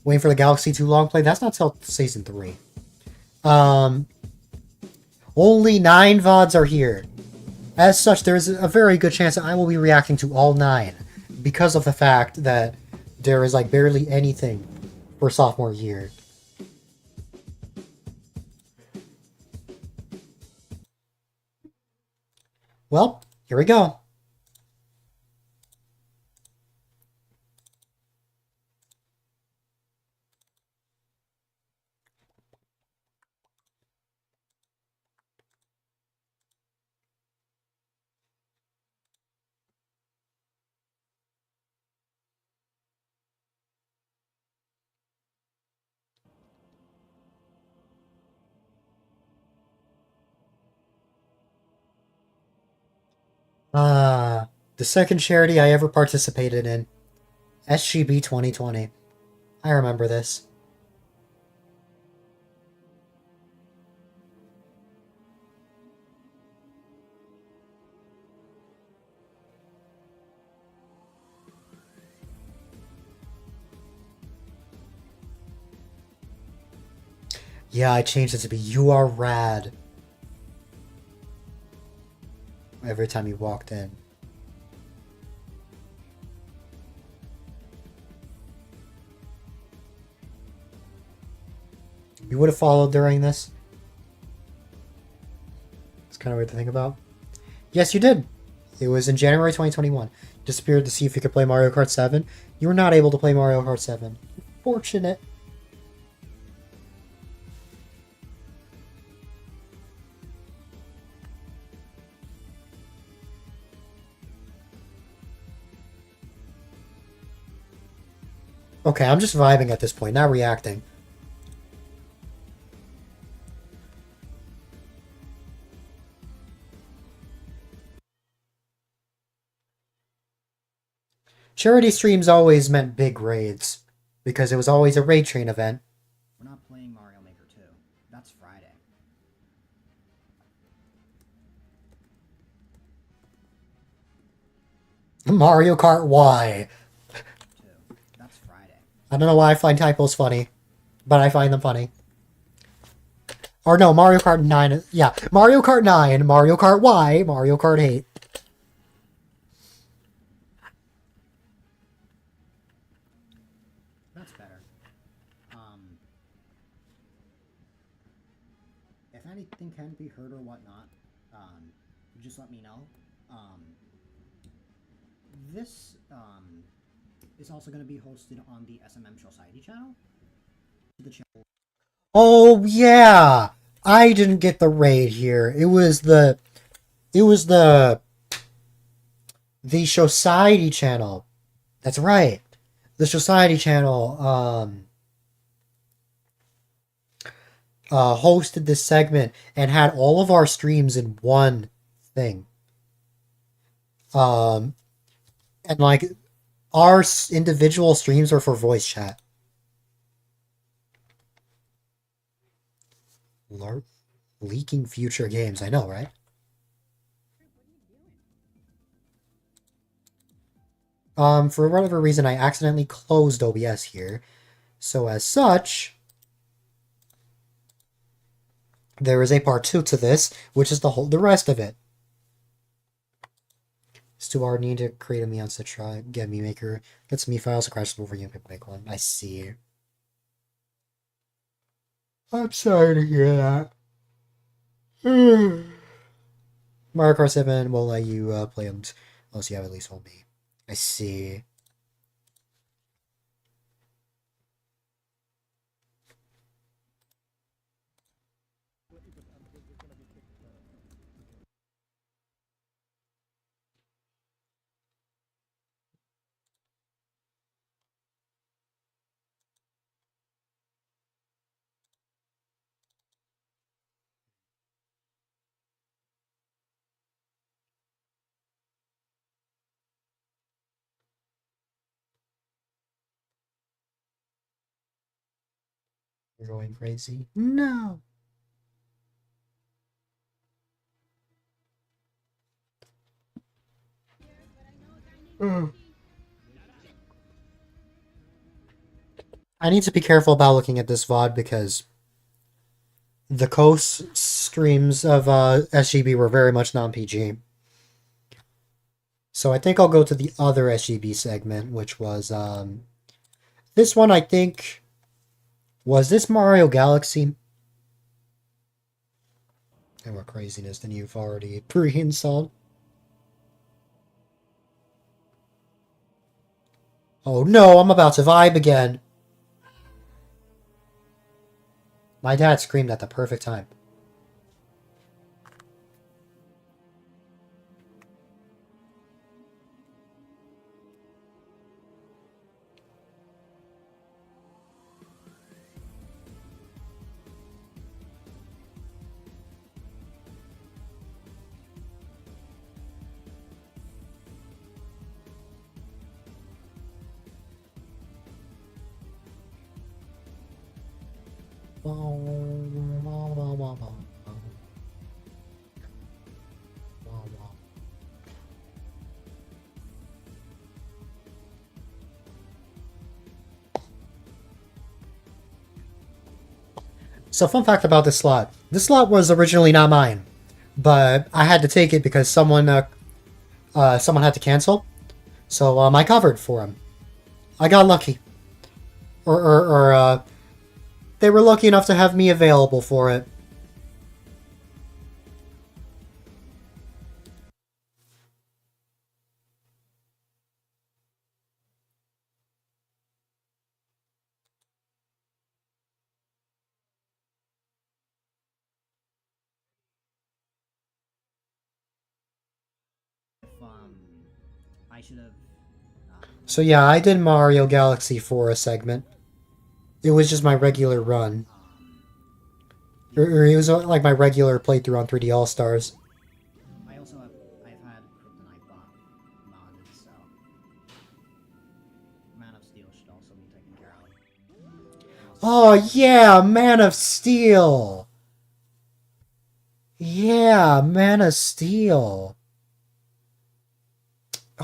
Waiting for the Galaxy 2 long play. That's not till season 3. Only 9 VODs are here. As such, there is a very good chance that I will be reacting to all 9. Because of the fact that there is like barely anything for sophomore year. Well, here we go. The second charity I ever participated in. SGB 2020. I remember this. Yeah, I changed it to be "You are rad" every time you walked in. You would have followed during this? It's kind of weird to think about. Yes, you did. It was in January 2021. Disappeared to see if you could play Mario Kart 7. You were not able to play Mario Kart 7. Fortunate. Okay, I'm just vibing at this point, not reacting. Charity streams always meant big raids, because it was always a raid train event. We're not playing Mario Maker 2. That's Friday. Mario Kart Y. 2. That's Friday. I don't know why I find typos funny, but I find them funny. Or no, Mario Kart 9. Yeah, Mario Kart 9, Mario Kart Y, Mario Kart 8. That's better. If anything can be heard or whatnot, just let me know. This is also going to be hosted on the SMM Society channel. The channel. Oh yeah, I didn't get the raid here. It was the Society channel. That's right. The Society channel hosted this segment and had all of our streams in one thing. And like our individual streams are for voice chat. Leaking future games, I know, right? For whatever reason, I accidentally closed OBS here. So as such, there is a part 2 to this, which is the rest of it. Stuart need to create a me on Citra, get me maker, gets me files, crashes over you, make one. I see. I'm sorry to hear that. Mario Kart 7 won't let you play them unless you have at least one me. I see. You're going crazy? No. I need to be careful about looking at this VOD because the coast streams of SGB were very much non-PG. So I think I'll go to the other SGB segment, which was this one. I think was this Mario Galaxy. And more craziness than you've already pre-installed. Oh no, I'm about to vibe again. My dad screamed at the perfect time. So fun fact about this slot. This slot was originally not mine, but I had to take it because someone had to cancel. So I covered for him. I got lucky. Or they were lucky enough to have me available for it. If I should have. So yeah, I did Mario Galaxy for a segment. It was just my regular run. Or it was like my regular playthrough on 3D All Stars. I also have. I've had Kryptonite modded, so. Man of Steel should also be taken care of. Oh yeah, Man of Steel. Yeah, Man of Steel.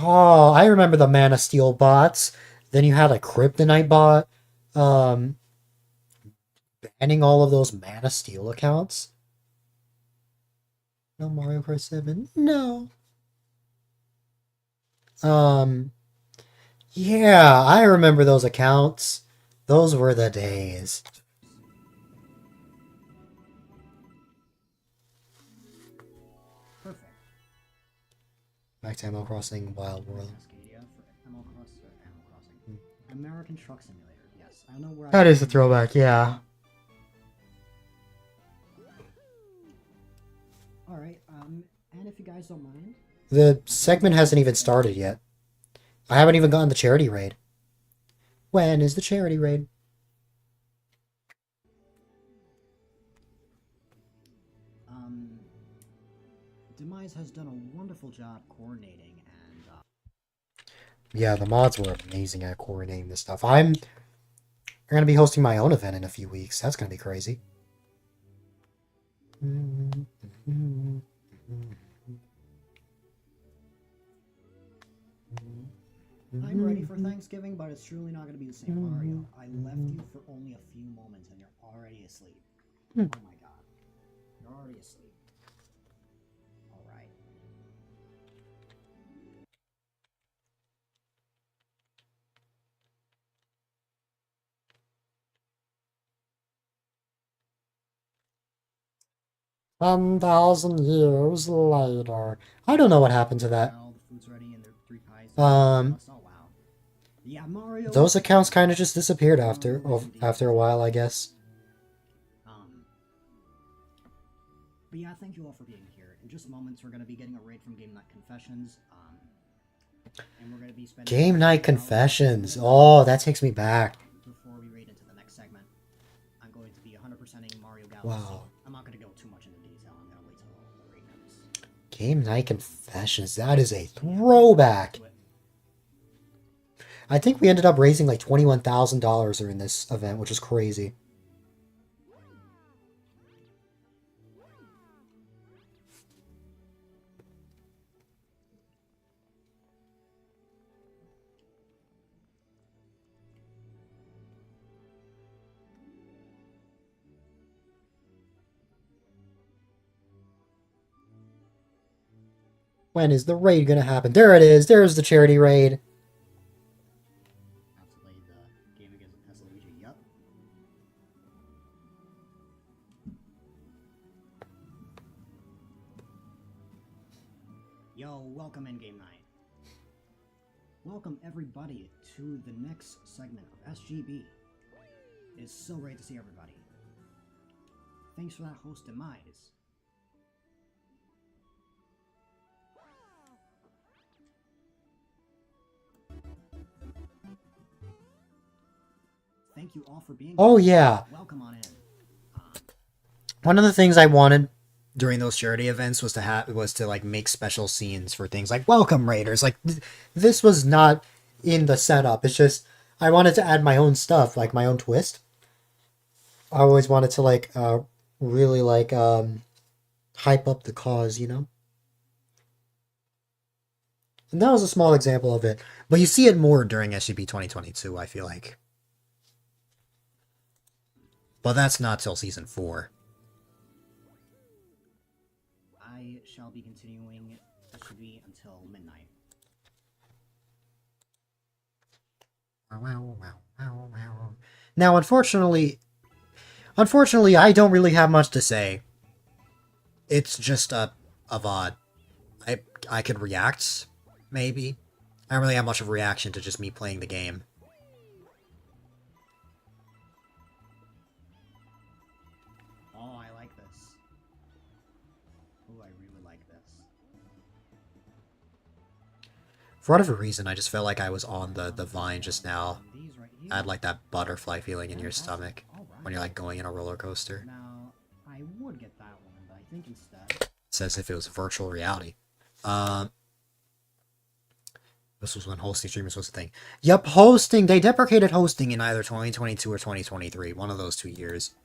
Oh, I remember the Man of Steel bots. Then you had a Kryptonite bot. Banning all of those Man of Steel accounts. No Mario Kart 7. No. Yeah, I remember those accounts. Those were the days. Perfect. Back to Animal Crossing Wild World. Cascadia for Animal Crossing. American Truck Simulator. Yes, I know where. That is a throwback, yeah. All right. And if you guys don't mind. The segment hasn't even started yet. I haven't even gotten the charity raid. When is the charity raid? Demise has done a wonderful job coordinating and. Yeah, the mods were amazing at coordinating this stuff. I'm gonna be hosting my own event in a few weeks. That's gonna be crazy. I'm ready for Thanksgiving, but it's truly not going to be the same Mario. I left you for only a few moments and you're already asleep. Oh my god. You're already asleep. Alright. $10,000 later. I don't know what happened to that. Now the food's ready and there are 3 pies. Um, Oh wow. Yeah, Mario. Those accounts kind of just disappeared after a while, I guess. But yeah, thank you all for being here. In just moments, we're going to be getting a raid from Game Night Confessions. And we're going to be spending Game Night Confessions. Oh, that takes me back. Before we raid into the next segment, I'm going to be 100%ing Mario Galaxy. Wow. I'm not going to go too much into detail. I'm going to wait till the raid ends. Game Night Confessions. That is a throwback. I think we ended up raising like $21,000 during this event, which is crazy. When is the raid gonna happen? There it is. There's the charity raid. Have to play the game against Luigi. Yup. Yo, welcome in Game Night. Welcome everybody to the next segment of SGB. It is so great to see everybody. Thanks for that host Demise. Thank you all for being here. Oh yeah. Welcome on in. One of the things I wanted during those charity events was to like make special scenes for things like welcome raiders. Like this was not in the setup. It's just I wanted to add my own stuff, like my own twist. I always wanted to like really like hype up the cause, you know? And that was a small example of it. But you see it more during SGB 2022, I feel like. But that's not till season 4. I shall be continuing SUV until midnight. Now, unfortunately, I don't really have much to say. It's just a VOD. I could react, maybe. I don't really have much of a reaction to just me playing the game. Oh, I like this. Oh, I really like this. For whatever reason, I just felt like I was on the vine just now. These right here. I had like that butterfly feeling in your Fantastic. stomach Alright. when you're like going in a roller coaster. Now, I would get that one, but I think instead... It's as if it was virtual reality. This was when hosting streamers was a thing. Yep, hosting. They deprecated hosting in either 2022 or 2023. One of those 2 years.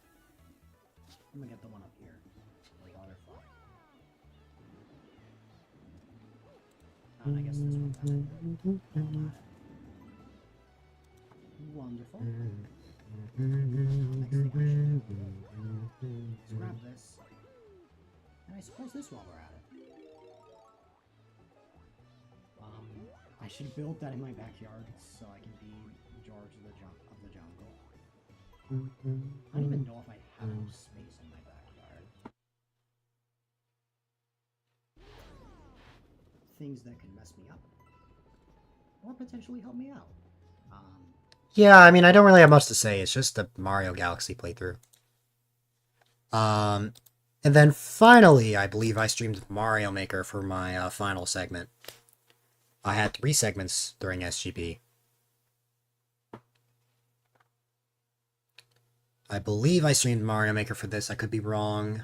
I'm gonna get the one up here. The butterfly. And I guess this one. Wonderful. Next thing I should do is grab this. And I suppose this while we're at it. I should build that in my backyard so I can be George of the jungle. I don't even know if I have enough space in my backyard. Things that can mess me up. Or potentially help me out. Yeah, I mean, I don't really have much to say. It's just the Mario Galaxy playthrough. And then finally, I believe I streamed Mario Maker for my final segment. I had 3 segments during SGP. I believe I streamed Mario Maker for this. I could be wrong.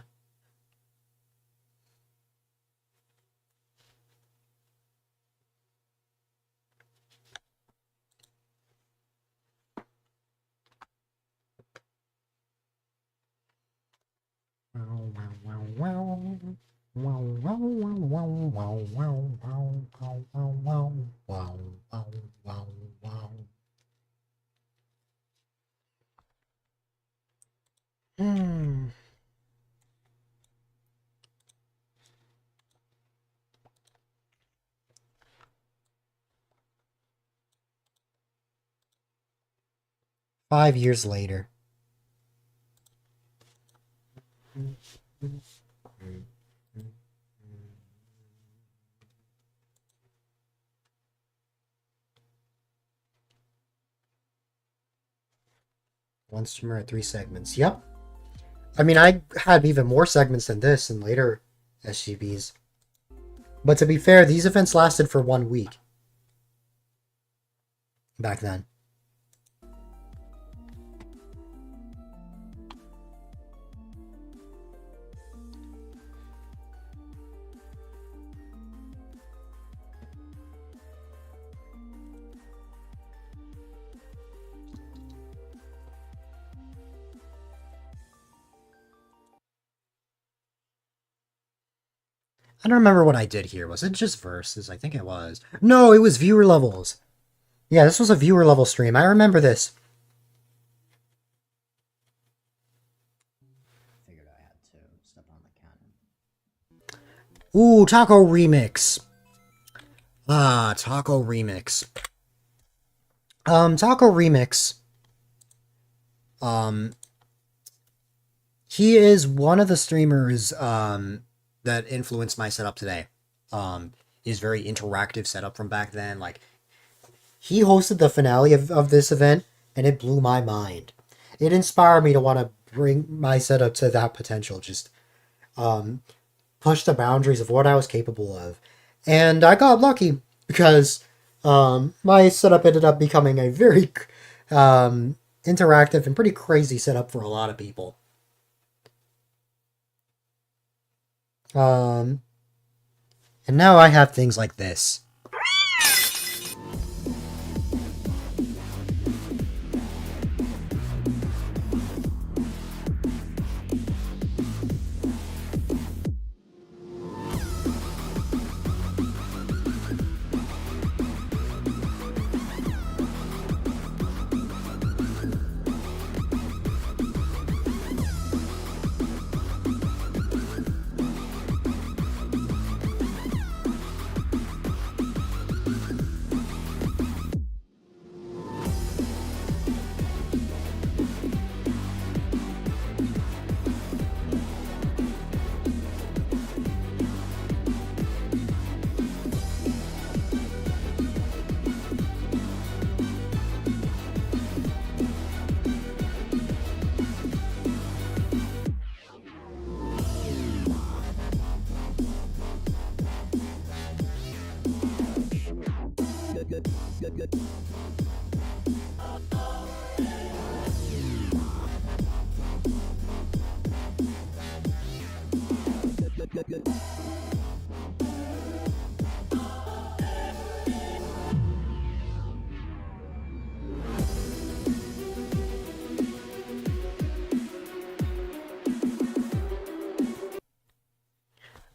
Hmm. Five years later. One streamer at 3 segments. Yep. I mean, I had even more segments than this in later SGBs. But to be fair, these events lasted for 1 week. Back then. I don't remember what I did here. Was it just verses? I think it was. No, it was viewer levels. Yeah, this was a viewer level stream. I remember this. Figured I had to step on the cannon. Ooh, Taco Remix. Ah, Taco Remix. Taco Remix. He is one of the streamers, that influenced my setup today. His very interactive setup from back then. Like, he hosted the finale of this event, and it blew my mind. It inspired me to want to bring my setup to that potential. Just, push the boundaries of what I was capable of. And I got lucky, because, my setup ended up becoming a very, interactive and pretty crazy setup for a lot of people. And now I have things like this.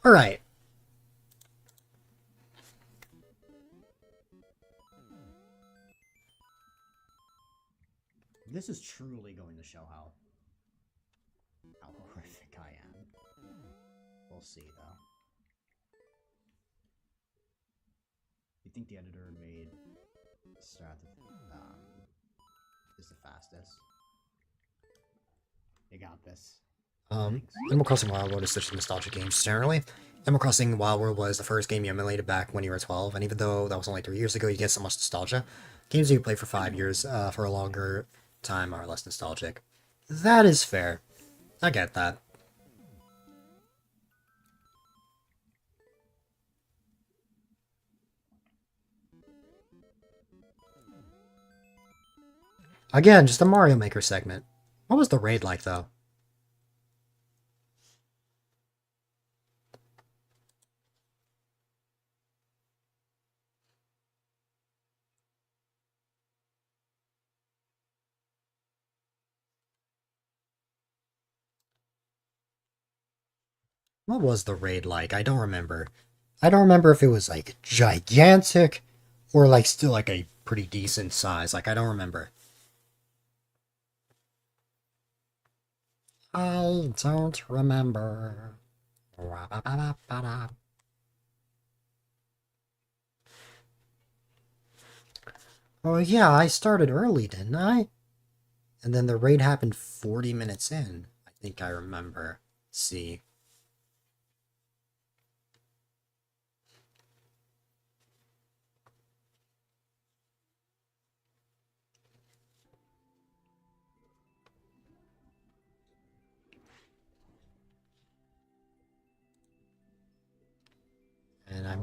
All right. This is truly going to show how horrific I am. We'll see, though. You think the editor made strat is the fastest? You got this. Animal Crossing Wild World is such a nostalgic game generally. Animal Crossing Wild World was the first game you emulated back when you were 12, and even though that was only 3 years ago, you get so much nostalgia. Games you play for 5 years for a longer time are less nostalgic. That is fair. I get that. Again, just a Mario Maker segment. What was the raid like, though? What was the raid like? I don't remember. I don't remember if it was, like, gigantic or, like, still, like, a pretty decent size. Like, I don't remember. I don't remember. Oh yeah, I started early, didn't I? And then the raid happened 40 minutes in. I think I remember. Let's see. And I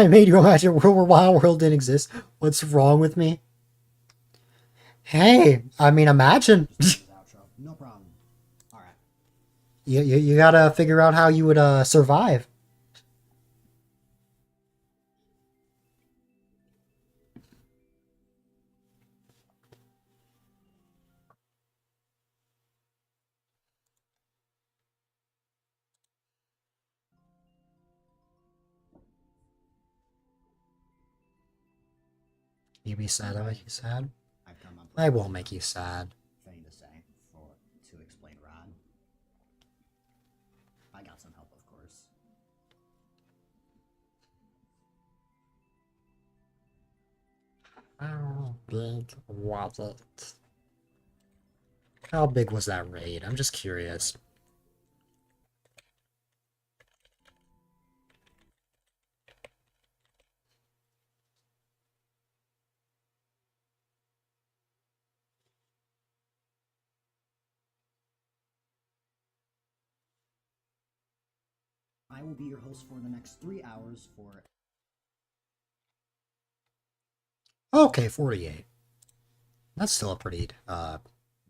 made you imagine a world where Wild World didn't exist. What's wrong with me? Hey, I mean, imagine. Outro. No problem. All right. You gotta figure out how you would survive. You be sad, I make you sad. I've come up with I won't make you sad. thing to say to explain Rod. I got some help, of course. How big was it? How big was that raid? I'm just curious. I will be your host for the next 3 hours for. Okay, 48. That's still a pretty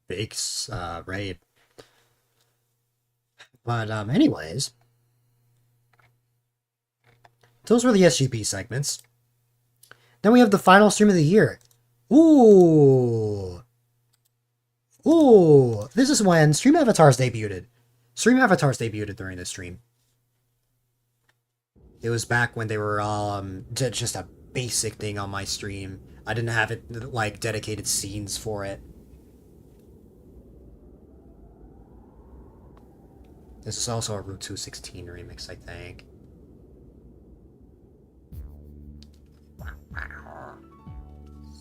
big raid. But anyways, those were the SGP segments. Then we have the final stream of the year. Ooh. Ooh. This is when Stream Avatars debuted. Stream Avatars debuted during this stream. It was back when they were just a basic thing on my stream. I didn't have it like dedicated scenes for it. This is also a Route 216 remix, I think.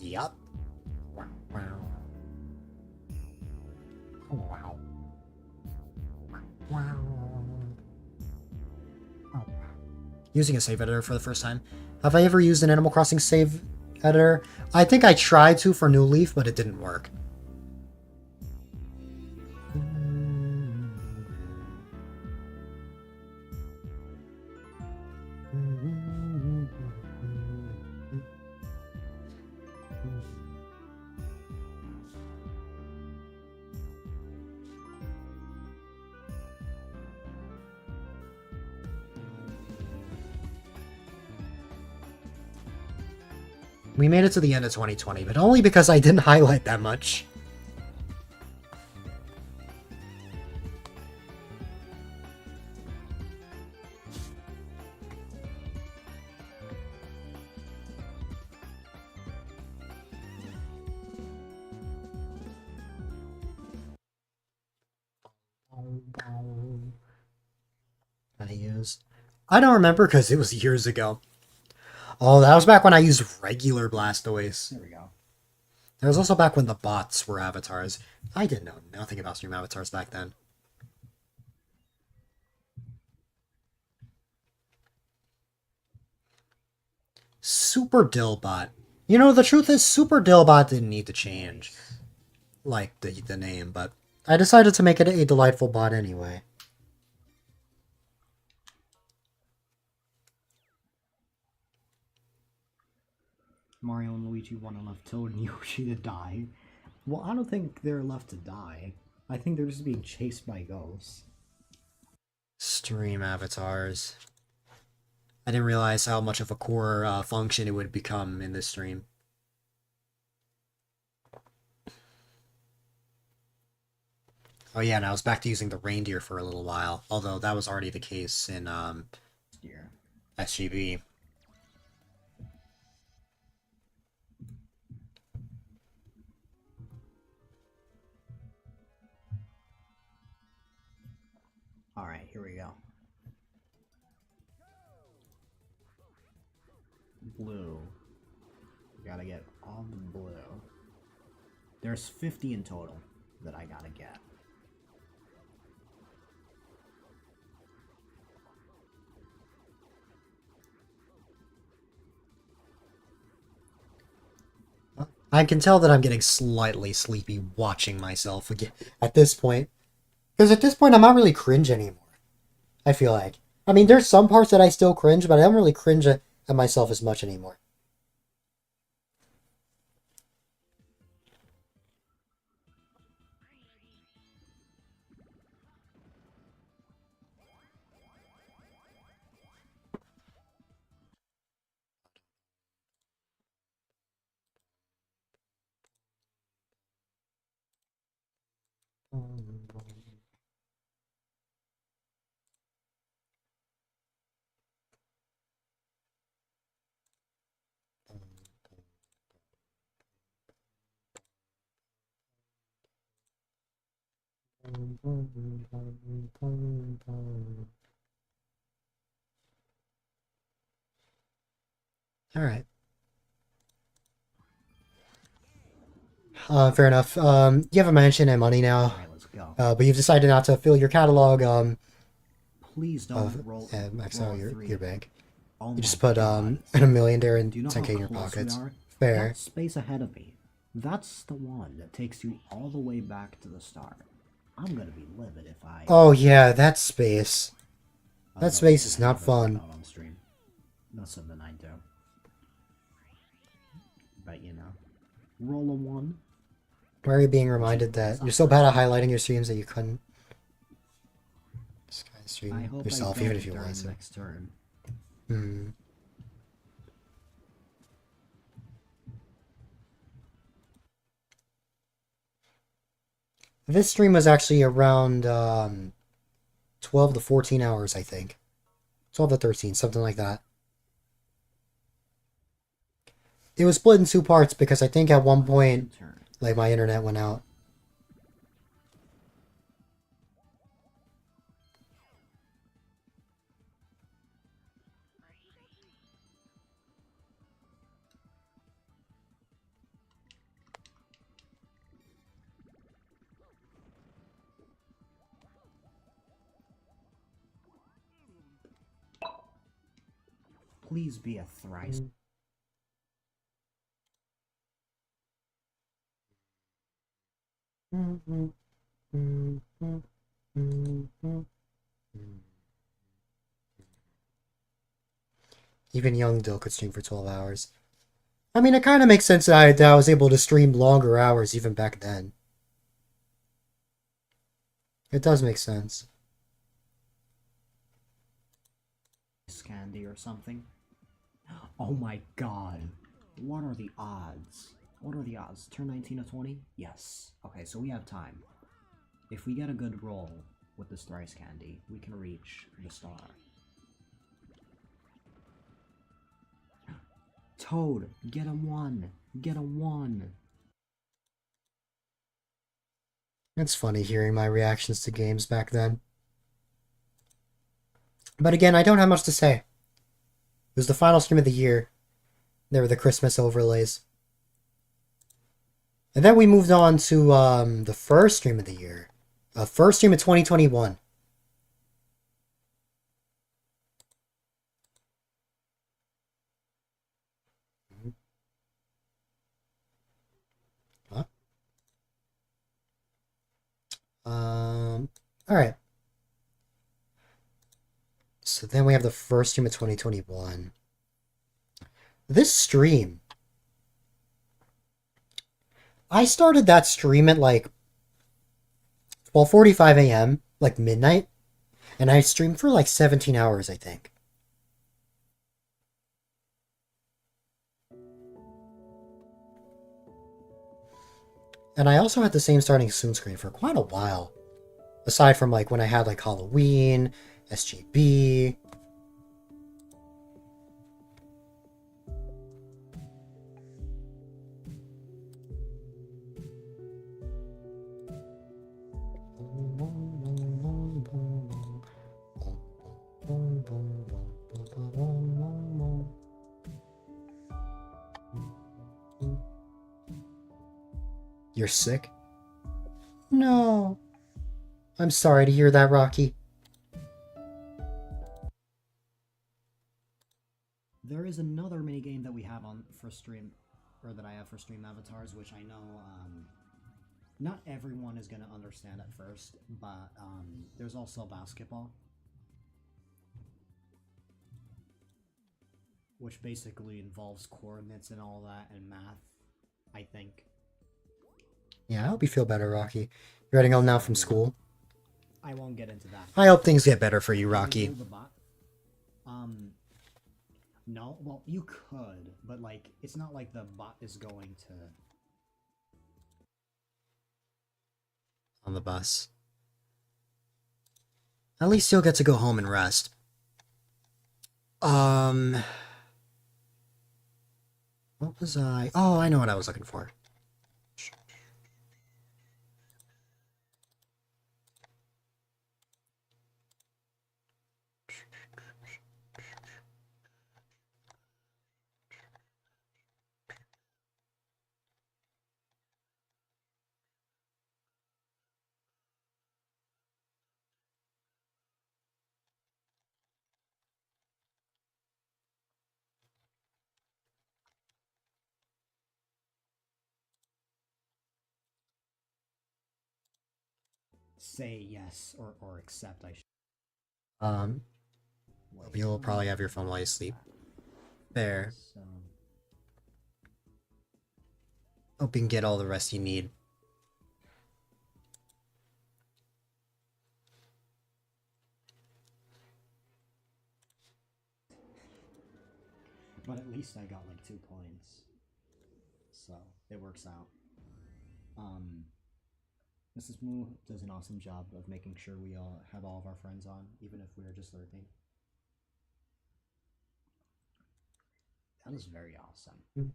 Yup. Wow. Wow. Wow. Oh. Using a save editor for the first time. Have I ever used an Animal Crossing save editor? I think I tried to for New Leaf, but it didn't work. We made it to the end of 2020, but only because I didn't highlight that much. I used. I don't remember because it was years ago. Oh, that was back when I used regular Blastoise. There we go. That was also back when the bots were avatars. I didn't know nothing about stream avatars back then. Super Dillbot. You know, the truth is, Super Dillbot didn't need to change, like, the name, but I decided to make it a delightful bot anyway. Mario and Luigi want to left Toad and Yoshi to die. Well, I don't think they're left to die. I think they're just being chased by ghosts. Stream avatars. I didn't realize how much of a core function it would become in this stream. Oh yeah, and I was back to using the reindeer for a little while, although that was already the case in Yeah. SGB. Alright, here we go. Blue. We gotta get all the blue. There's 50 in total that I gotta get. I can tell that I'm getting slightly sleepy watching myself again at this point. Because at this point, I'm not really cringe anymore. I feel like. I mean, there's some parts that I still cringe, but I don't really cringe at myself as much anymore. Alright. Fair enough. You have a mansion and money now, Alright, let's go. but you've decided not to fill your catalog Please don't of roll, max roll out a your three. bank. Oh You just my put God. $1 million there and Do you know 10k how in your close pockets. we are? Fair. That space ahead of me. That's the one that takes you all the way back to the start. I'm gonna be livid if I. Oh yeah, that space. I That don't space think is I not ever fun. found out on stream. That's something I do. But you know, roll a 1. Why are you being reminded that you're so bad at highlighting your streams that you couldn't just kind of I stream hope yourself, I even don't if you during want to? next turn. Hmm. This stream was actually around 12 to 14 hours, I think. 12 to 13, something like that. It was split in 2 parts because I think at one point, Turn. like, my internet went out. Please be a thrice. Even young Dill could stream for 12 hours. I mean, it kind of makes sense that I was able to stream longer hours even back then. It does make sense. Candy or something. Oh my God. What are the odds? What are the odds? Turn 19 to 20? Yes. Okay, so we have time. If we get a good roll with this thrice candy, we can reach the star. Toad, get a 1. Get a 1. It's funny hearing my reactions to games back then. But again, I don't have much to say. It was the final stream of the year. There were the Christmas overlays. And then we moved on to the first stream of the year. First stream of 2021. Huh? Alright. So then we have the first stream of 2021. This stream, I started that stream at like 12:45 a.m., like midnight, and I streamed for like 17 hours, I think. And I also had the same starting soon screen for quite a while. Aside from like when I had like Halloween, SGB. You're sick? No. I'm sorry to hear that, Rocky. There is another minigame that we have on for stream, or that I have for stream avatars, which I know not everyone is going to understand at first, but there's also basketball, which basically involves coordinates and all that, and math, I think. Yeah, I hope you feel better, Rocky. You're heading home now from school. I won't get into that. I hope things get better for you, Rocky. The bot? No, well, you could, but like, it's not like the bot is going to... On the bus. At least you'll get to go home and rest. What was I? Oh, I know what I was looking for. Say yes or accept, I should. You'll probably have your phone while you sleep. There. So... Hope you can get all the rest you need. But at least I got like 2 points. So, it works out. Mrs. Moo does an awesome job of making sure we all have all of our friends on, even if we're just lurking. That is very awesome.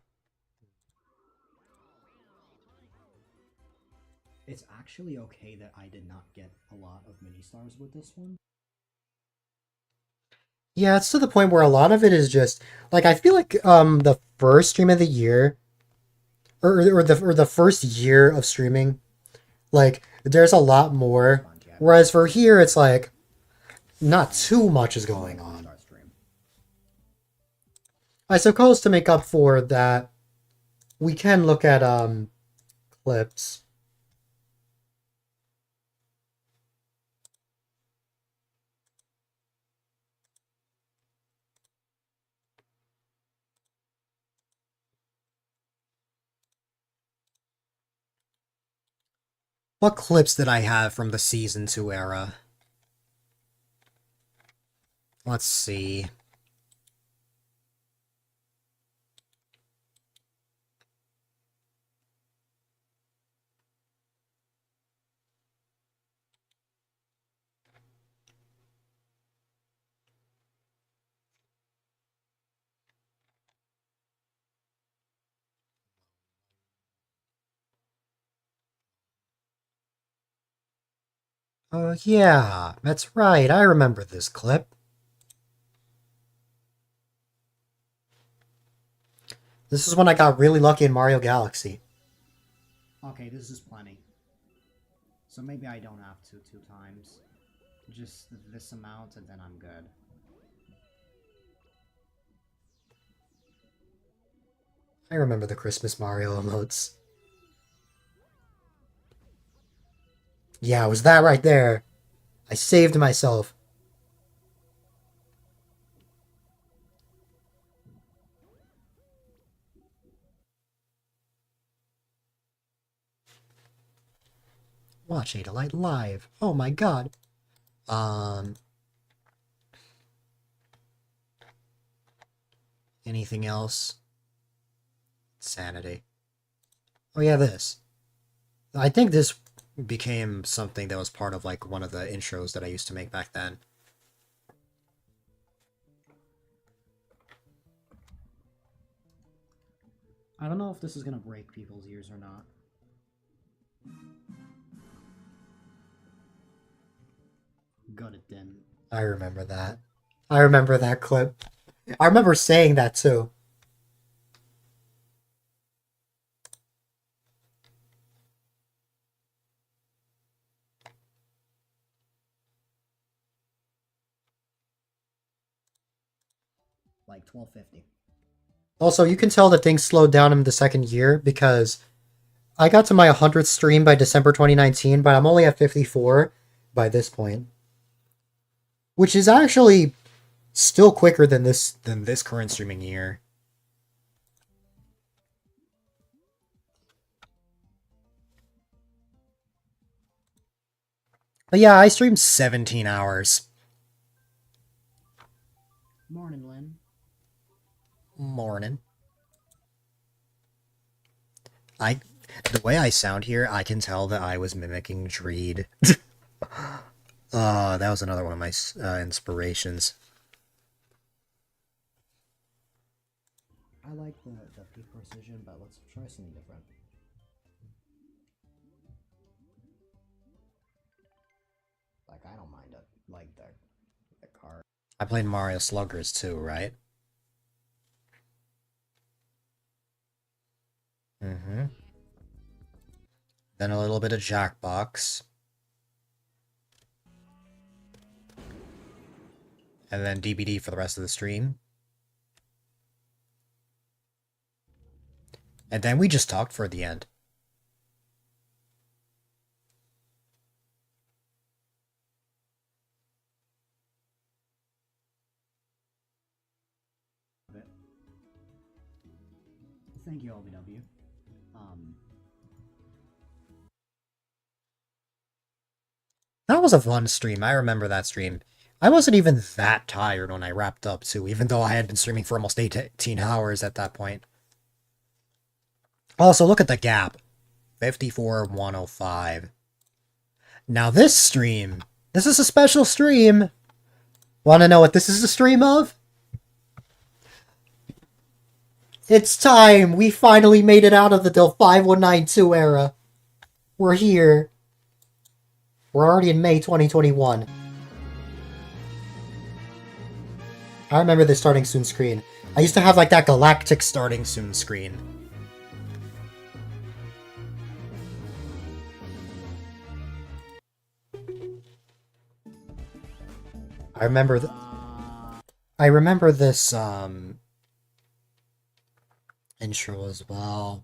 It's actually okay that I did not get a lot of mini stars with this one. Yeah, it's to the point where a lot of it is just like, I feel like the first stream of the year, or the first year of streaming, like there's a lot more. Whereas for here, it's like not too much is going on. I suppose to make up for that, we can look at clips. What clips did I have from the Season 2 era? Let's see. Oh, yeah, that's right. I remember this clip. This is when I got really lucky in Mario Galaxy. Okay, this is plenty. So maybe I don't have to 2 times. Just this amount and then I'm good. I remember the Christmas Mario emotes. Yeah, it was that right there. I saved myself. Watch A-Dylite live. Oh my god. Um... Anything else? Sanity. Oh yeah, this. I think this became something that was part of like one of the intros that I used to make back then. I don't know if this is gonna break people's ears or not. Good, it didn't. I remember that. I remember that clip. I remember saying that too. Like 1250. Also, you can tell that things slowed down in the second year because I got to my 100th stream by December 2019, but I'm only at 54 by this point. Which is actually still quicker than this current streaming year. But yeah, I streamed 17 hours. Morning, Lynn. Morning. The way I sound here, I can tell that I was mimicking Dreed. That was another one of my inspirations. I like the peak precision, but let's try something different. Like, I don't mind it. Like, the car. I played Mario Sluggers too, right? Mm-hmm. Then a little bit of Jackbox. And then DBD for the rest of the stream. And then we just talked for the end. Thank you, LBW. That was a fun stream. I remember that stream. I wasn't even that tired when I wrapped up, too, even though I had been streaming for almost 18 hours at that point. Also, look at the gap. 54-105. Now this stream, this is a special stream. Want to know what this is a stream of? It's time! We finally made it out of the Del 5192 era. We're here. We're already in May 2021. I remember the starting soon screen. I used to have like that galactic starting soon screen. I remember this intro as well.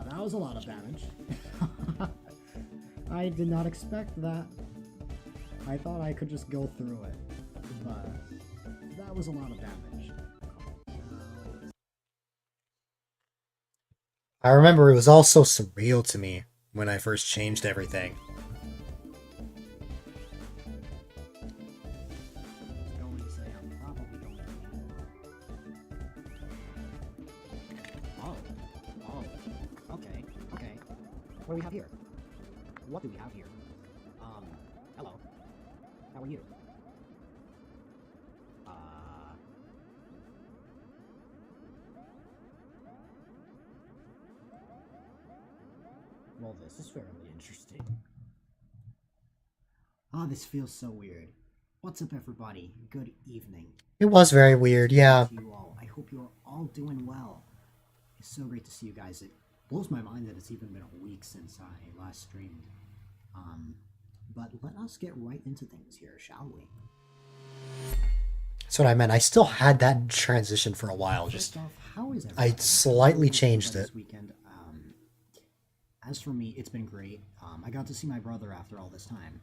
That was a lot of damage. I did not expect that. I thought I could just go through it, but that was a lot of damage. I remember it was all so surreal to me when I first changed everything. Going to say I'm probably going to... Oh, okay. What do we have here? What do we have here? Hello. How are you? Well, this is fairly interesting. Ah, this feels so weird. What's up, everybody? Good evening. It was very weird, yeah. To you all. I hope you're all doing well. It's so great to see you guys. It blows my mind that it's even been a week since I last streamed. But let us get right into things here, shall we? That's what I meant. I still had that transition for a while. Just First off, how is I everybody? slightly changed it. This weekend. As for me, it's been great. I got to see my brother after all this time,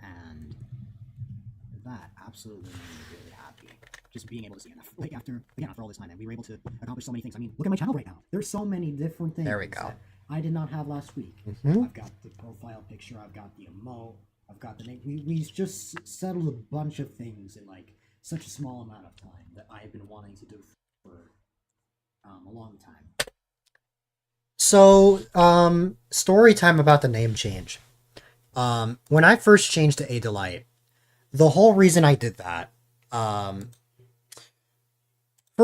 and that absolutely made me really happy. Just being able to see him, like after all this time, and we were able to accomplish so many things. I mean, look at my channel right now. There's so many different things. There we go. that I did not have last week. Mhm. I've got the profile picture. I've got the emote. I've got the name. We just settled a bunch of things in like such a small amount of time that I've been wanting to do for a long time. So, story time about the name change. When I first changed to A-Dylite, the whole reason I did that, for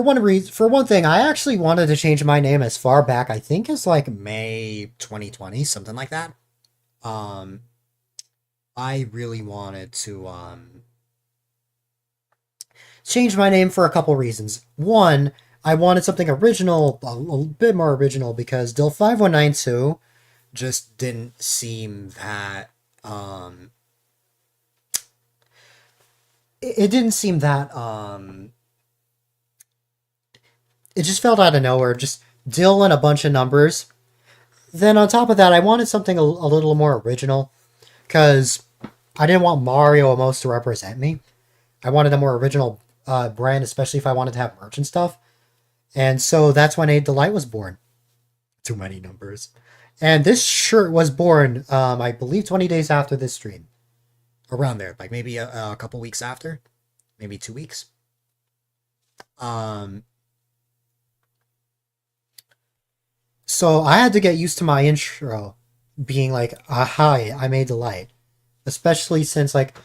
one thing, I actually wanted to change my name as far back, I think, as like May 2020, something like that. I really wanted to, change my name for a couple reasons. One, I wanted something original, a little bit more original, because Dill 5192 just didn't seem that, it didn't seem that, it just felt out of nowhere, just Dill and a bunch of numbers. Then on top of that, I wanted something a little more original, because I didn't want Mario almost to represent me. I wanted a more original brand, especially if I wanted to have merch and stuff. And so that's when A-Dylite was born. Too many numbers. And this shirt was born, I believe, 20 days after this stream. Around there, like maybe a couple weeks after. Maybe 2 weeks. So I had to get used to my intro being like, hi, I'm A-Dylite. Especially since, like,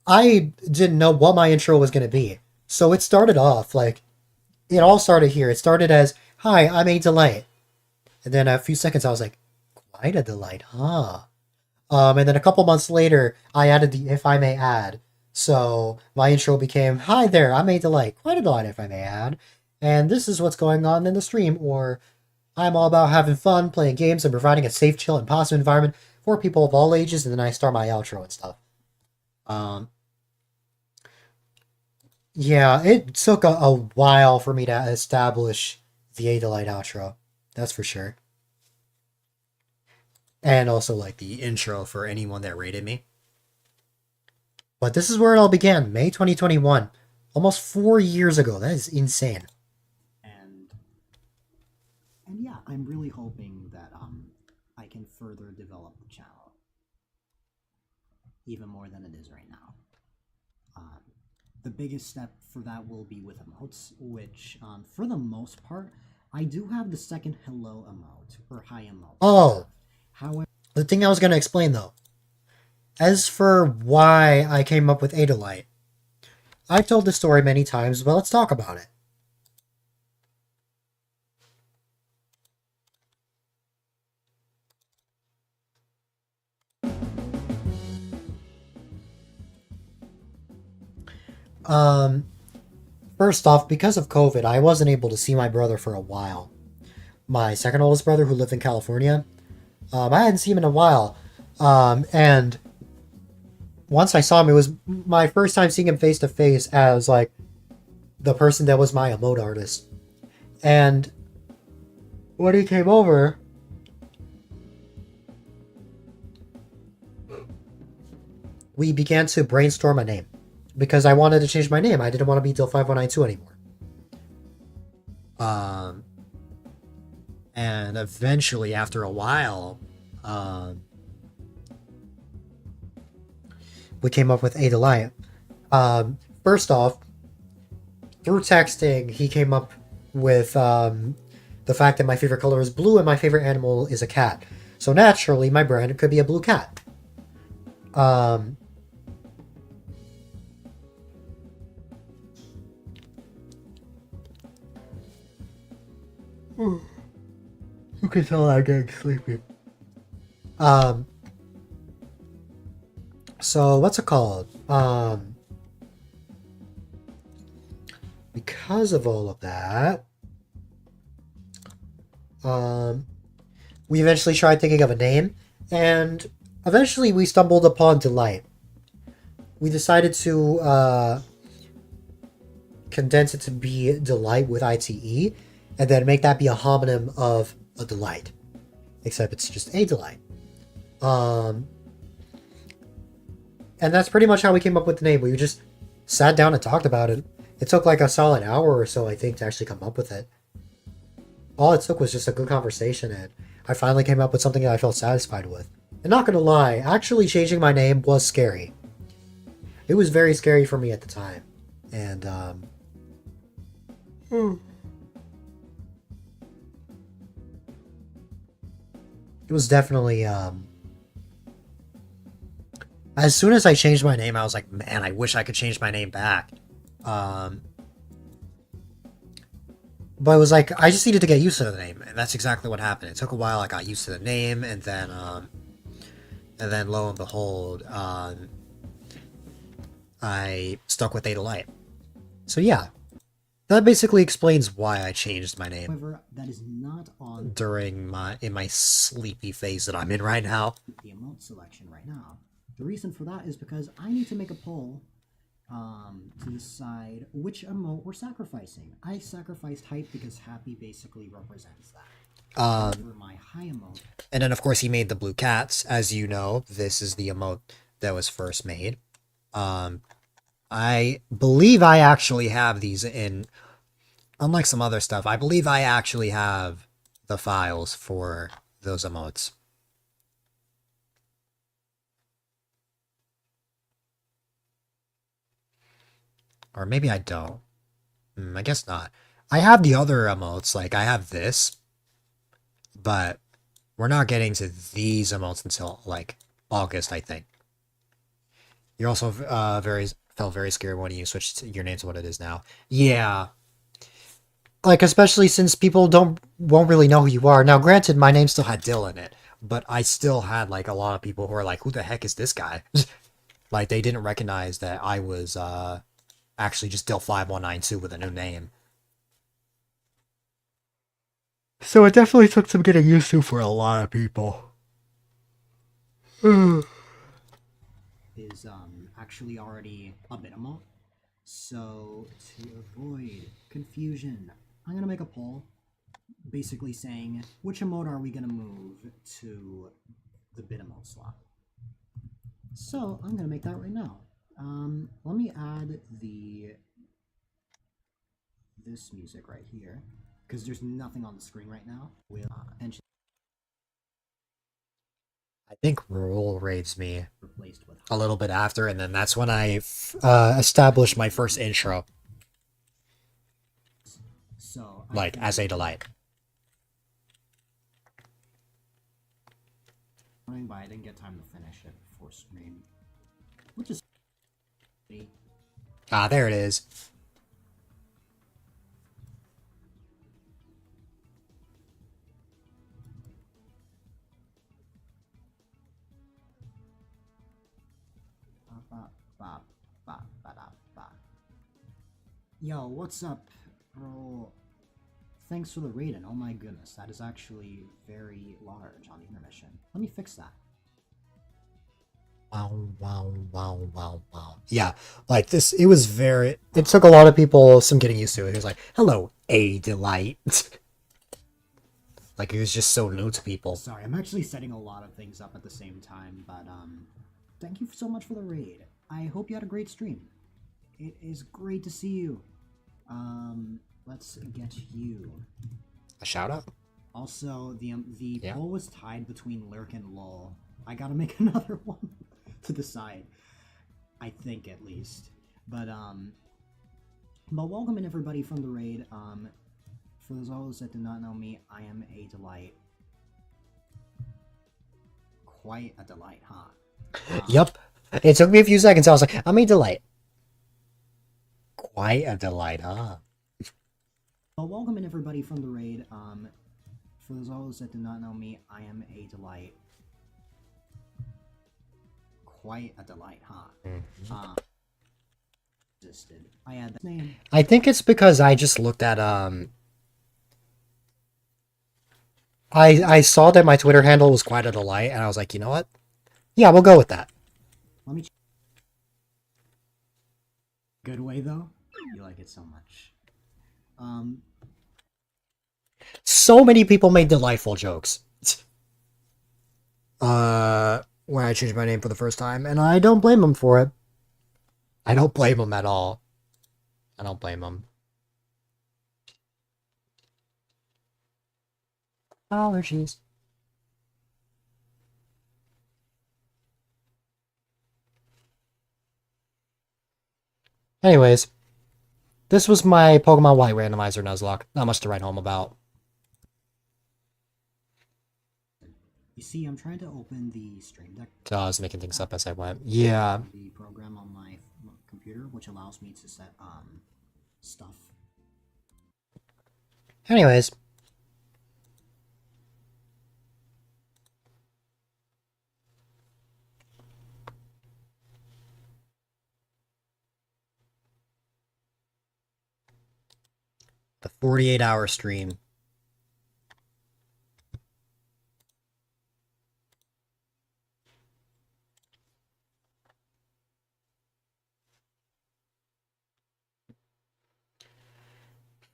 I didn't know what my intro was going to be. So it started off, like, it all started here. It started as, hi, I'm A-Dylite. And then a few seconds I was like, quite a delight, huh? And then a couple months later, I added the if I may add. So my intro became, hi there, I'm A-Dylite. Quite a delight, if I may add. And this is what's going on in the stream. Or, I'm all about having fun, playing games, and providing a safe, chill, and positive environment for people of all ages. And then I start my outro and stuff. Yeah, it took a while for me to establish the A-Dylite outro. That's for sure. And also, like, the intro for anyone that rated me. But this is where it all began, May 2021. Almost 4 years ago. That is insane. And yeah, I'm really hoping that I can further develop the channel even more than it is right now. The biggest step for that will be with emotes, which for the most part, I do have the second hello emote or hi emote. Oh, however, the thing I was going to explain though. As for why I came up with A-Dylite, I've told this story many times, but let's talk about it. First off, because of COVID, I wasn't able to see my brother for a while. My second oldest brother, who lived in California, I hadn't seen him in a while. And once I saw him, it was my first time seeing him face to face as, like, the person that was my emote artist. And when he came over, we began to brainstorm a name. Because I wanted to change my name. I didn't want to be Dill 5192 anymore. And eventually, after a while, we came up with A-Dylite. First off, through texting, he came up with the fact that my favorite color is blue and my favorite animal is a cat. So naturally, my brand could be a blue cat. You can tell I'm getting sleepy. Um, so what's it called? Because of all of that, we eventually tried thinking of a name, and eventually we stumbled upon Delight. We decided to condense it to be Delight with ITE, and then make that be a homonym of a delight. Except it's just A-Dylite. And that's pretty much how we came up with the name. We just sat down and talked about it. It took like a solid hour or so, I think, to actually come up with it. All it took was just a good conversation, and I finally came up with something that I felt satisfied with. And not gonna lie, actually changing my name was scary. It was very scary for me at the time. And, it was definitely, as soon as I changed my name, I was like, man, I wish I could change my name back. But it was like, I just needed to get used to the name, and that's exactly what happened. It took a while, I got used to the name, and then lo and behold, I stuck with A-Dylite. So yeah, that basically explains why I changed my name However, that is not on during in my sleepy phase that I'm in right now. the emote selection right now. The reason for that is because I need to make a poll to decide which emote we're sacrificing. I sacrificed hype because happy basically represents that. For my high emote, And then, of course, he made the blue cats. As you know, this is the emote that was first made. I believe I actually have these in... Unlike some other stuff, I believe I actually have the files for those emotes. Or maybe I don't. I guess not. I have the other emotes, like I have this, but we're not getting to these emotes until like August, I think. You're also felt very scared when you switched your name to what it is now. Yeah, like especially since people won't really know who you are. Now, granted, my name still had Dill in it, but I still had like a lot of people who were like, "Who the heck is this guy?" Like they didn't recognize that I was actually just Dill5192 with a new name. So it definitely took some getting used to for a lot of people. is actually already a bit emote. So to avoid confusion, I'm gonna make a poll, basically saying which emote are we gonna move to the bit emote slot. So I'm gonna make that right now. Let me add this music right here because there's nothing on the screen right now. With attention I think Rule raids me replaced with a little bit after, and then that's when I established my first intro, so like as A-Dylite. but I didn't get time to finish it before stream, which is Ah, there it is. Yo, what's up, bro? Thanks for the rating. Oh my goodness, that is actually very large on the intermission. Let me fix that. Wow, wow, wow, wow, wow. Yeah, like this, it was very, it took a lot of people some getting used to it. It was like, hello, A-Dylite. Like, it was just so new to people. Sorry, I'm actually setting a lot of things up at the same time, but thank you so much for the raid. I hope you had a great stream. It is great to see you. Let's get you. A shout out? Also, the Yeah. poll was tied between Lurk and Lol. I gotta make another one to decide. I think at least. But welcome in everybody from the raid. For those that do not know me, I am A-Dylite. Quite a delight, huh? Yep. It took me a few seconds. I was like, I'm A-Dylite. Quite a delight, huh? Welcome in everybody from the raid. For those that do not know me, I am A-Dylite. quite a delight, huh? Mhm. Existed. I had that name. I think it's because I just looked at I saw that my Twitter handle was quite a delight, and I was like, you know what? Yeah, we'll go with that. Let me. Good way though. You like it so much. So many people made delightful jokes. When I changed my name for the first time, and I don't blame them for it. I don't blame them at all. I don't blame them. Allergies. Anyways, this was my Pokemon White randomizer Nuzlocke. Not much to write home about. You see, I'm trying to open the Stream Deck. So I was making things up as I went. Yeah. The program on my computer, which allows me to set stuff. Anyways. The 48-hour stream.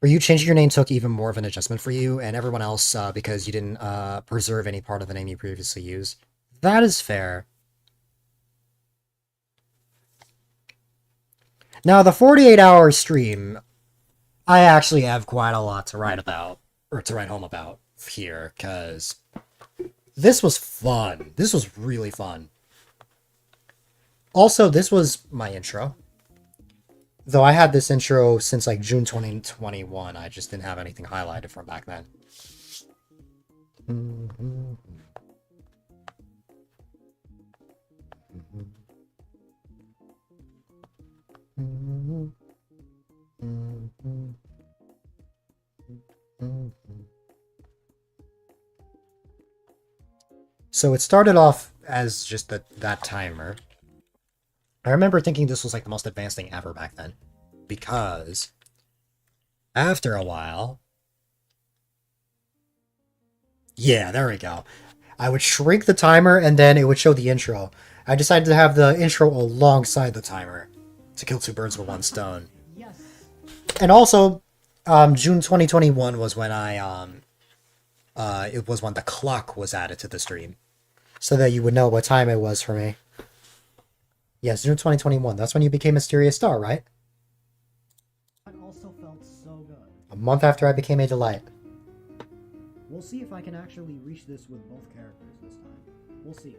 For you, changing your name took even more of an adjustment for you and everyone else because you didn't preserve any part of the name you previously used. That is fair. Now, the 48-hour stream, I actually have quite a lot to write about, or to write home about here, because this was fun. This was really fun. Also, this was my intro. Though I had this intro since like June 2021, I just didn't have anything highlighted from back then. So it started off as just that timer. I remember thinking this was like the most advanced thing ever back then. Because after a while... Yeah, there we go. I would shrink the timer and then it would show the intro. I decided to have the intro alongside the timer to kill two birds with one stone. Yes. And also, June 2021 was when it was when the clock was added to the stream. So that you would know what time it was for me. Yes, June 2021. That's when you became Mysterious Star, right? That also felt so good. A month after I became A-Dylite. We'll see if I can actually reach this with both characters this time. We'll see.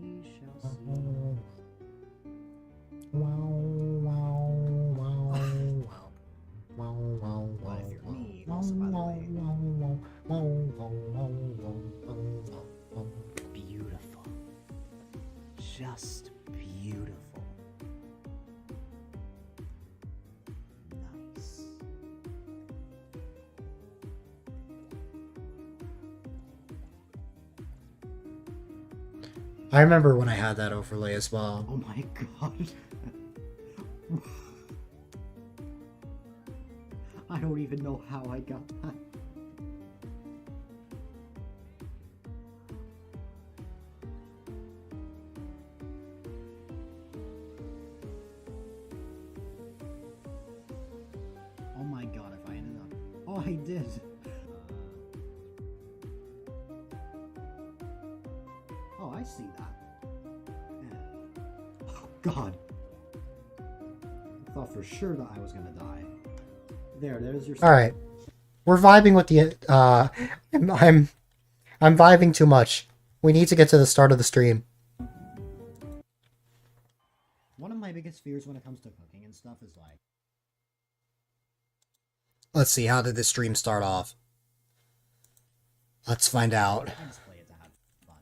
We shall see. But if you're me, also by the way, beautiful. Just beautiful. Nice. I remember when I had that overlay as well. Oh my god. I don't even know how I got that. Oh my god, if I ended up... Oh, I did! Oh, I see that. Oh god. I thought for sure that I was gonna die. There's your... Alright. We're vibing with the, I'm vibing too much. We need to get to the start of the stream. One of my biggest fears when it comes to cooking and stuff is like... Let's see, how did this stream start off? Let's find out. I just play it to have fun.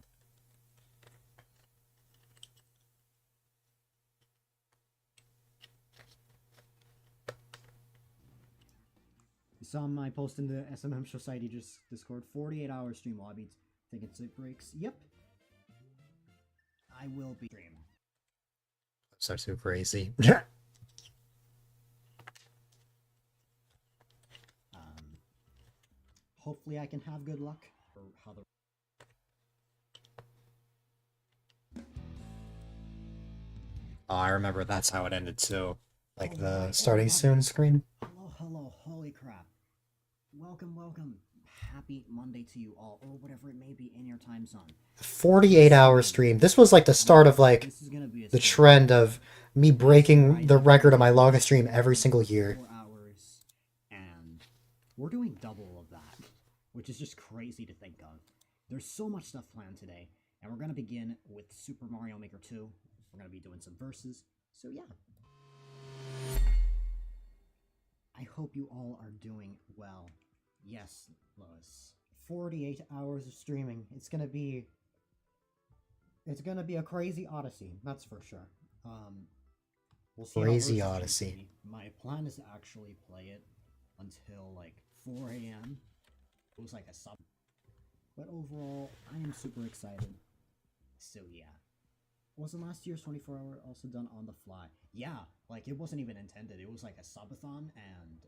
You saw my post in the SMM Society Discord, 48-hour stream lobby, taking sick breaks. Yep. I will be stream. So too crazy. Hopefully I can have good luck. Or how the Oh, I remember that's how it ended too. Like Oh, the right. starting Oh, soon screen. hello, holy crap. Welcome. Happy Monday to you all, or whatever it may be in your time zone. 48-hour stream. This was like the start of like This is gonna be a the stream. trend of me breaking the record of my longest stream every single year. 4 hours, and we're doing double of that, which is just crazy to think of. There's so much stuff planned today, and we're gonna begin with Super Mario Maker 2. We're gonna be doing some verses, so yeah. I hope you all are doing well. Yes, Lois. 48 hours of streaming. It's gonna be a crazy odyssey, that's for sure. We'll see. Crazy how Versus odyssey. goes. My plan is to actually play it until like 4 a.m. It was like a sub. But overall, I am super excited. So yeah. Wasn't last year's 24-hour also done on the fly? Yeah, like it wasn't even intended. It was like a subathon, and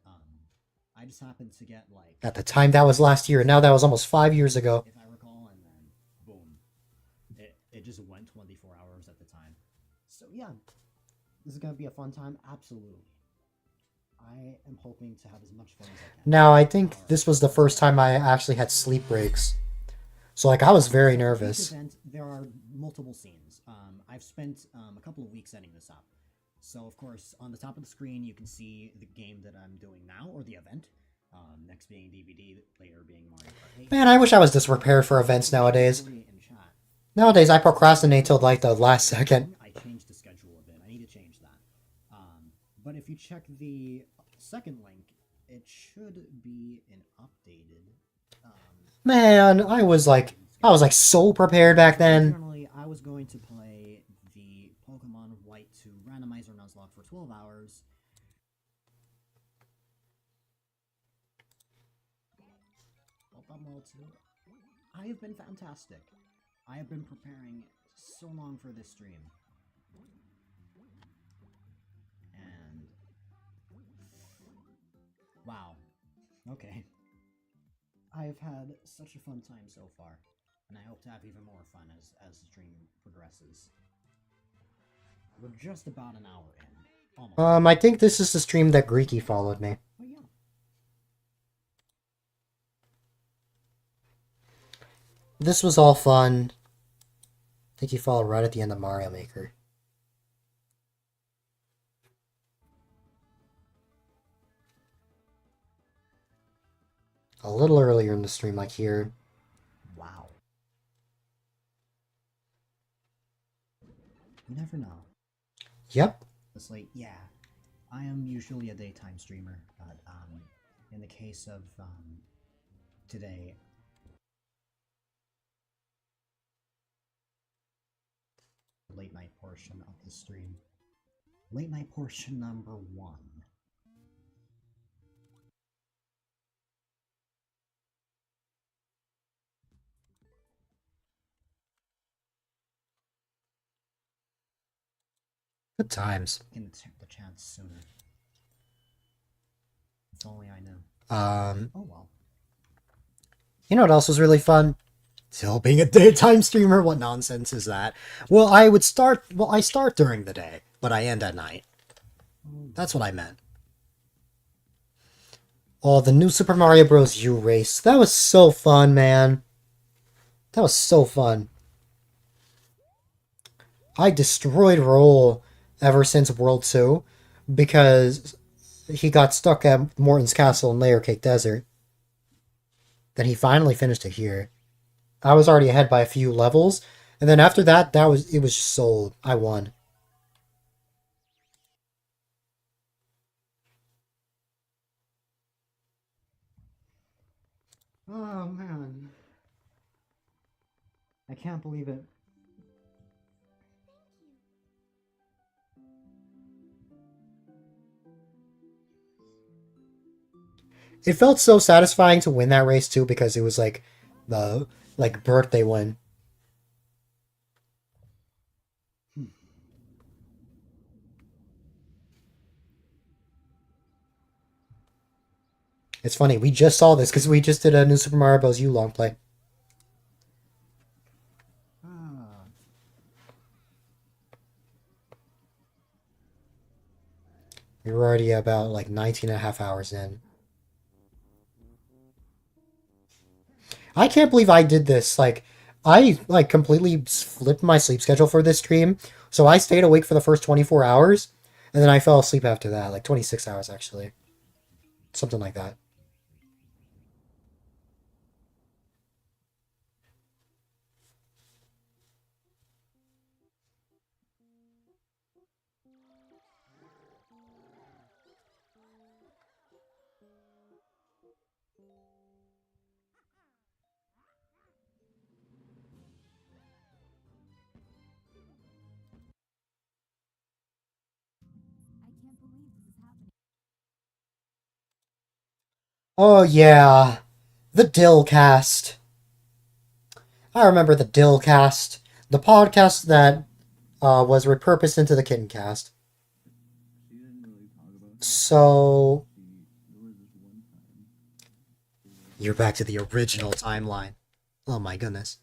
I just happened to get like At the time that was last year, now that was almost 5 years ago. if I recall, and then boom, it just went 24 hours at the time. So yeah, this is gonna be a fun time. Absolutely, I am hoping to have as much fun as I can. Now I think this was the first time I actually had sleep breaks. So like I was very Each nervous. event, there are multiple scenes. I've spent a couple of weeks setting this up. So of course, on the top of the screen, you can see the game that I'm doing now, or the event. Next being DVD, later being Mario Kart 8. Man, I wish I was disprepared for events nowadays. In chat. Nowadays I procrastinate till like the last second. I changed the schedule a bit. I need to change that. But if you check the second link, it should be an updated. Man, I was like so prepared back then. Originally, I was going to play the Pokemon White 2 Randomizer Nuzlocke for 12 hours. Hope I'm well too. I have been fantastic. I have been preparing so long for this stream. And wow. Okay. I have had such a fun time so far, and I hope to have even more fun as the stream progresses. We're just about an hour in. Almost. I think this is the stream that Greeky followed me. Oh yeah. This was all fun. I think he followed right at the end of Mario Maker. A little earlier in the stream, like here. Wow. You never know. Yep. It's like, yeah, I am usually a daytime streamer, but in the case of today, late night portion of the stream. Late night portion number 1. Good times. Getting the chance sooner. If only I knew. Oh well. You know what else was really fun? Still being a daytime streamer. What nonsense is that? Well, I start during the day, but I end at night. That's what I meant. Oh, the new Super Mario Bros. U race. That was so fun, man. That was so fun. I destroyed Roll ever since World 2 because he got stuck at Morton's Castle in Layer Cake Desert. Then he finally finished it here. I was already ahead by a few levels, and then after that, it was just sold. I won. Oh man. I can't believe it. It felt so satisfying to win that race too because it was like the birthday win. It's funny, we just saw this because we just did a New Super Mario Bros. U long play. Ah. We were already about like 19 and a half hours in. I can't believe I did this. Like, I like completely flipped my sleep schedule for this stream. So I stayed awake for the first 24 hours, and then I fell asleep after that, like 26 hours actually. Something like that. Oh yeah, the Dill Cast. I remember the Dill Cast, the podcast that was repurposed into the Kitten Cast. So you're back to the original timeline. Oh my goodness.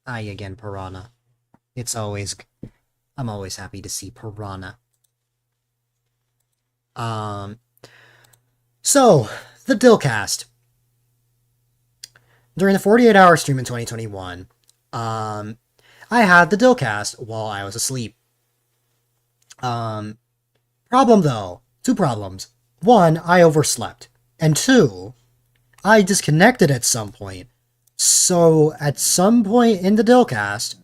Hi again, Piranha. I'm always happy to see Piranha. So, the Dillcast. During the 48-hour stream in 2021, I had the Dillcast while I was asleep. Problem though, two problems. One, I overslept. And two, I disconnected at some point. So, at some point in the Dillcast,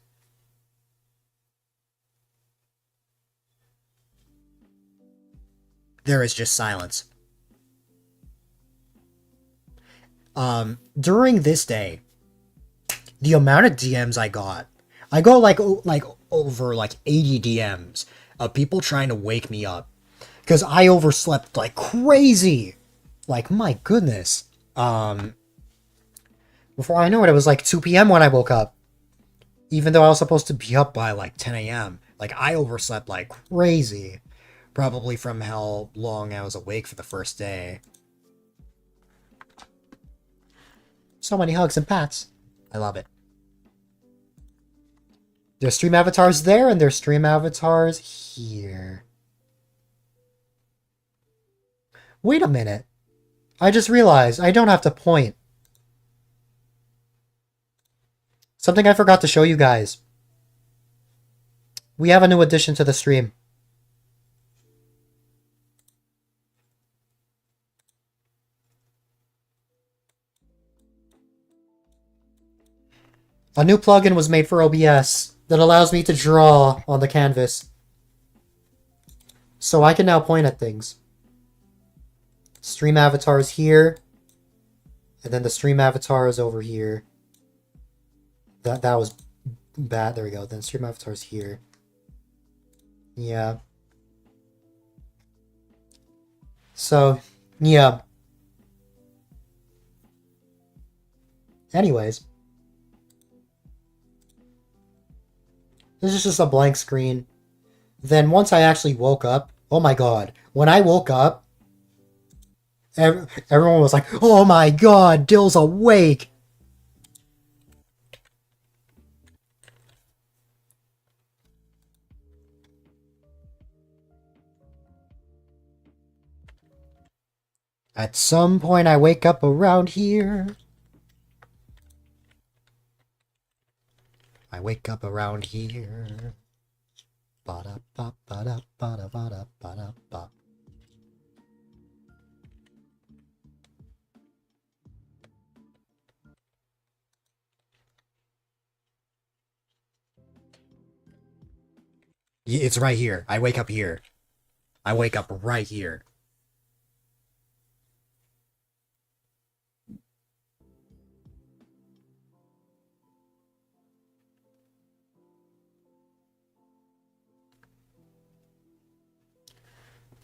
there is just silence. During this day, the amount of DMs I got like over like 80 DMs of people trying to wake me up because I overslept like crazy. Like, my goodness. Before I knew it, it was like 2 p.m. when I woke up. Even though I was supposed to be up by like 10 a.m. Like, I overslept like crazy. Probably from how long I was awake for the first day. So many hugs and pats. I love it. There's stream avatars there, and there's stream avatars here. Wait a minute. I just realized I don't have to point. Something I forgot to show you guys. We have a new addition to the stream. A new plugin was made for OBS that allows me to draw on the canvas. So I can now point at things. Stream avatar is here. And then the stream avatar is over here. That was bad. There we go. Then stream avatar is here. Yeah. So, yeah. Anyways. This is just a blank screen. Then once I actually woke up, oh my god. When I woke up, everyone was like, oh my god, Dill's awake. At some point I wake up around here. I wake up around here. Ba-da-ba-ba-da-ba-da-ba-da-ba-da-ba. It's right here. I wake up here. I wake up right here.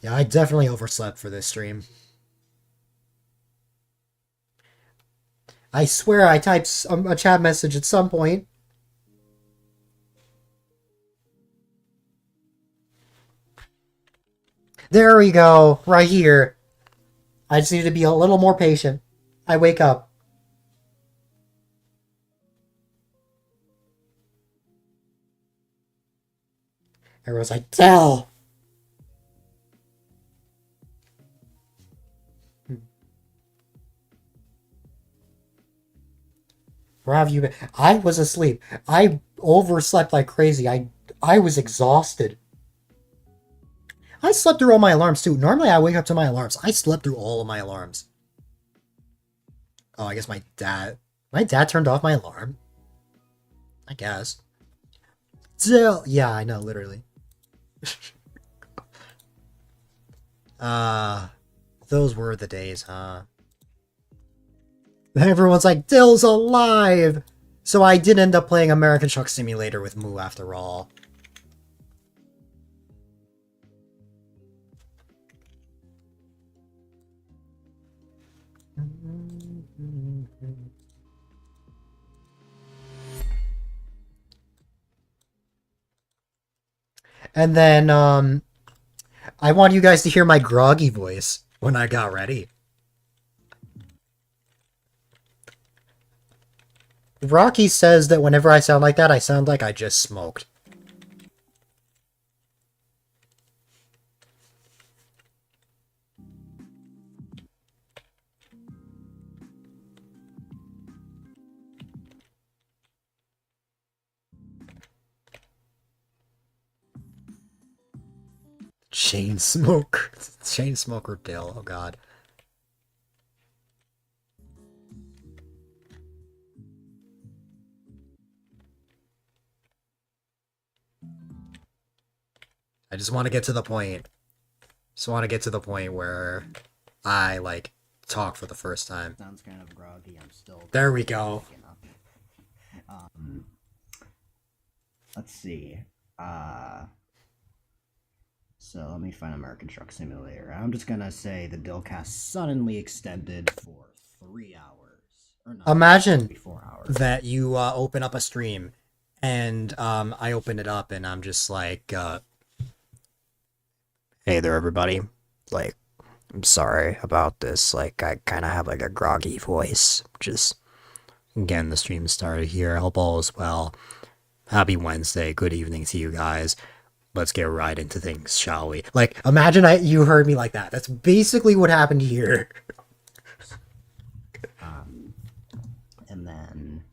Yeah, I definitely overslept for this stream. I swear I typed a chat message at some point. There we go, right here. I just need to be a little more patient. I wake up. Everyone's like, Dell! Where have you been? I was asleep. I overslept like crazy. I was exhausted. I slept through all my alarms too. Normally I wake up to my alarms. I slept through all of my alarms. Oh, I guess my dad turned off my alarm. I guess. Still, yeah, I know, literally. Those were the days, huh? Everyone's like, Dill's alive! So I did end up playing American Truck Simulator with Moo after all. And then, I want you guys to hear my groggy voice when I got ready. Rocky says that whenever I sound like that, I sound like I just smoked. Chain smoker Dill, oh god. I just want to get to the point. Just want to get to the point where I, like, talk for the first time. Sounds kind of groggy. I'm still. There we go. Let's see. So let me find American Truck Simulator. I'm just gonna say the Dillcast suddenly extended for 3 hours. Or not, Imagine 4 hours. that you open up a stream and I open it up and I'm just like, hey there, everybody. Like, I'm sorry about this. Like, I kind of have like a groggy voice. Just getting the stream started here. I hope all is well. Happy Wednesday. Good evening to you guys. Let's get right into things, shall we? Like, imagine you heard me like that. That's basically what happened here. And then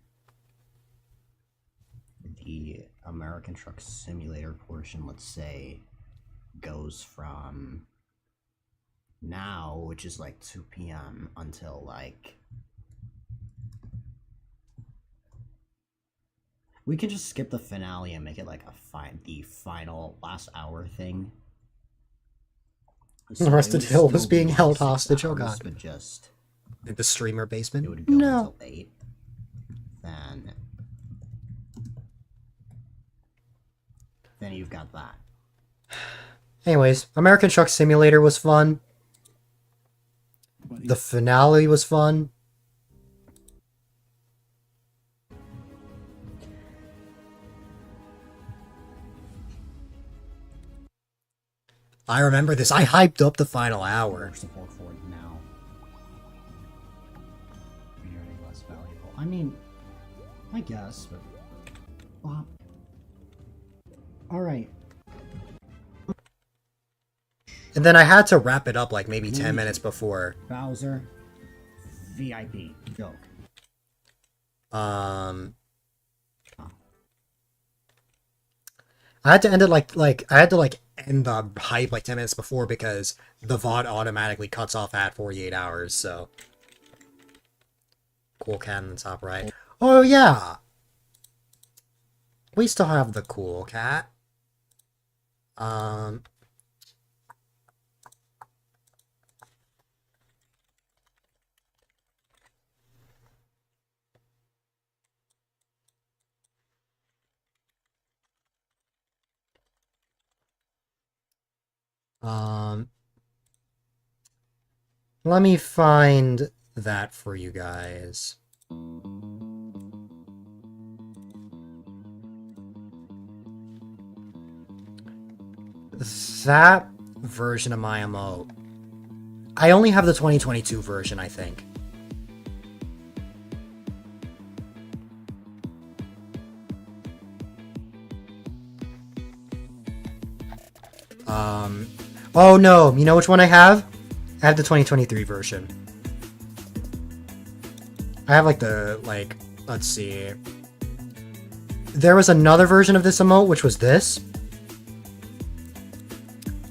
the American Truck Simulator portion, let's say, goes from now, which is like 2 p.m., until like. We can just skip the finale and make it like the final last hour thing. The rest of it would Hill was still be being like held 6 hostage, oh hours, god. But just In the streamer basement? it would go No. until 8. Then you've got that. Anyways, American Truck Simulator was fun. The finale was fun. I remember this. I hyped up the final hour. Support for it now. You're any less valuable. I mean, I guess, but. Well, alright. And then I had to wrap it up like maybe 10 minutes before. Bowser. VIP. Joke. I had to end it I had to end the hype like 10 minutes before because the VOD automatically cuts off at 48 hours, so. Cool cat on the top right. Oh yeah! We still have the cool cat. Let me find that for you guys. That version of my emote I only have the 2022 version, I think. Oh no, you know which one I have? I have the 2023 version. I have like let's see. There was another version of this emote, which was this,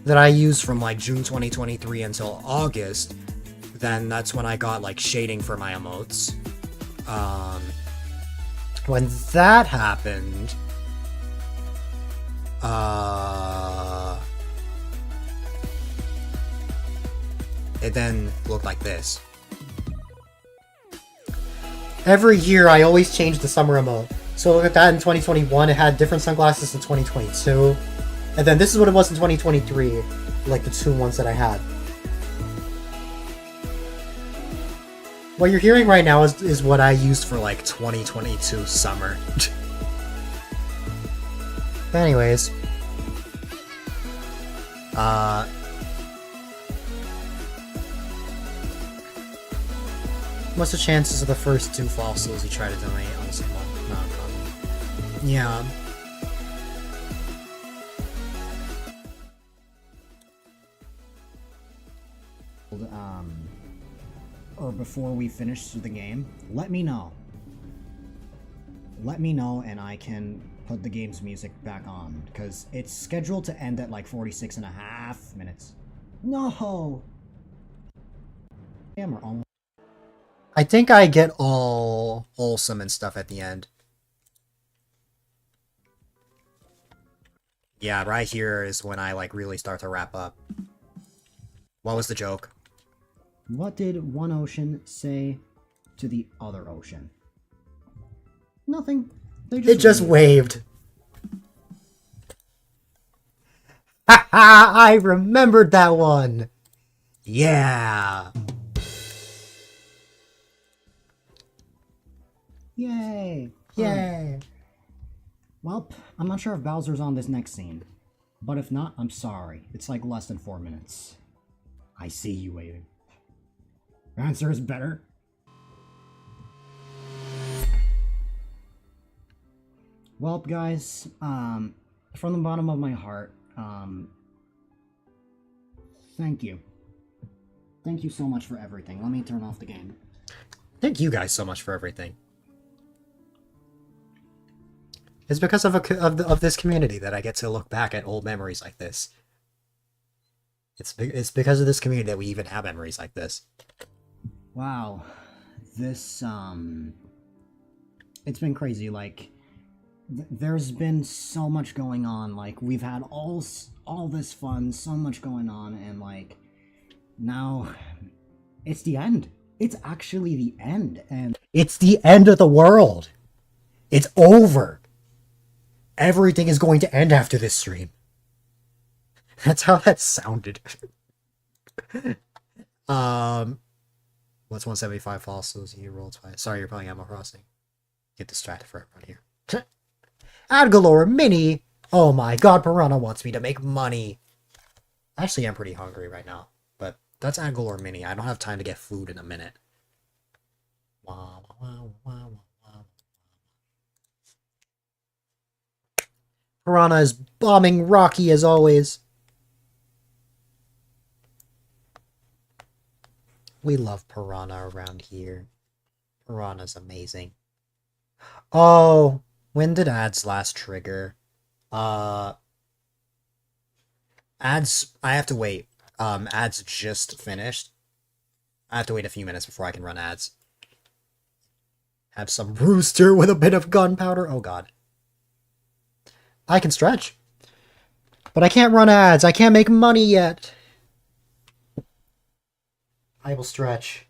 that I used from like June 2023 until August. Then that's when I got like shading for my emotes. When that happened, it then looked like this. Every year I always change the summer emote. So look at that in 2021, it had different sunglasses in 2022. And then this is what it was in 2023, like the two ones that I had. What you're hearing right now is what I used for like 2022 summer. But anyways. What's the chances of the first 2 fossils you try to donate on the same one? Not a problem. Yeah. Or before we finish the game, let me know. Let me know and I can put the game's music back on, because it's scheduled to end at like 46.5 minutes. No! Damn, we're almost... I think I get all wholesome and stuff at the end. Yeah, right here is when I like really start to wrap up. What was the joke? What did one ocean say to the other ocean? Nothing. It just waved. Ha ha! I remembered that one! Yeah! Yay! Yay! Well, I'm not sure if Bowser's on this next scene. But if not, I'm sorry. It's like less than 4 minutes. I see you waiting. Your answer is better. Well, guys, from the bottom of my heart, thank you. Thank you so much for everything. Let me turn off the game. Thank you guys so much for everything. It's because of this community that I get to look back at old memories like this. It's because of this community that we even have memories like this. Wow. This, it's been crazy, like, there's been so much going on, like, we've had all this fun, so much going on, and, like, now, it's the end. It's actually the end, and... It's the end of the world! It's over! Everything is going to end after this stream. That's how that sounded. What's 175 fossils? You roll twice. Sorry, you're playing Animal Crossing. Get distracted for everyone here. A-Dylite Mini! Oh my god, Piranha wants me to make money. Actually, I'm pretty hungry right now. But that's A-Dylite Mini. I don't have time to get food in a minute. Wow, wow, wow, wow. Piranha is bombing Rocky as always. We love Piranha around here. Piranha's amazing. Oh, when did ads last trigger? Ads, I have to wait. Ads just finished. I have to wait a few minutes before I can run ads. Have some rooster with a bit of gunpowder. Oh god. I can stretch. But I can't run ads. I can't make money yet. I will stretch.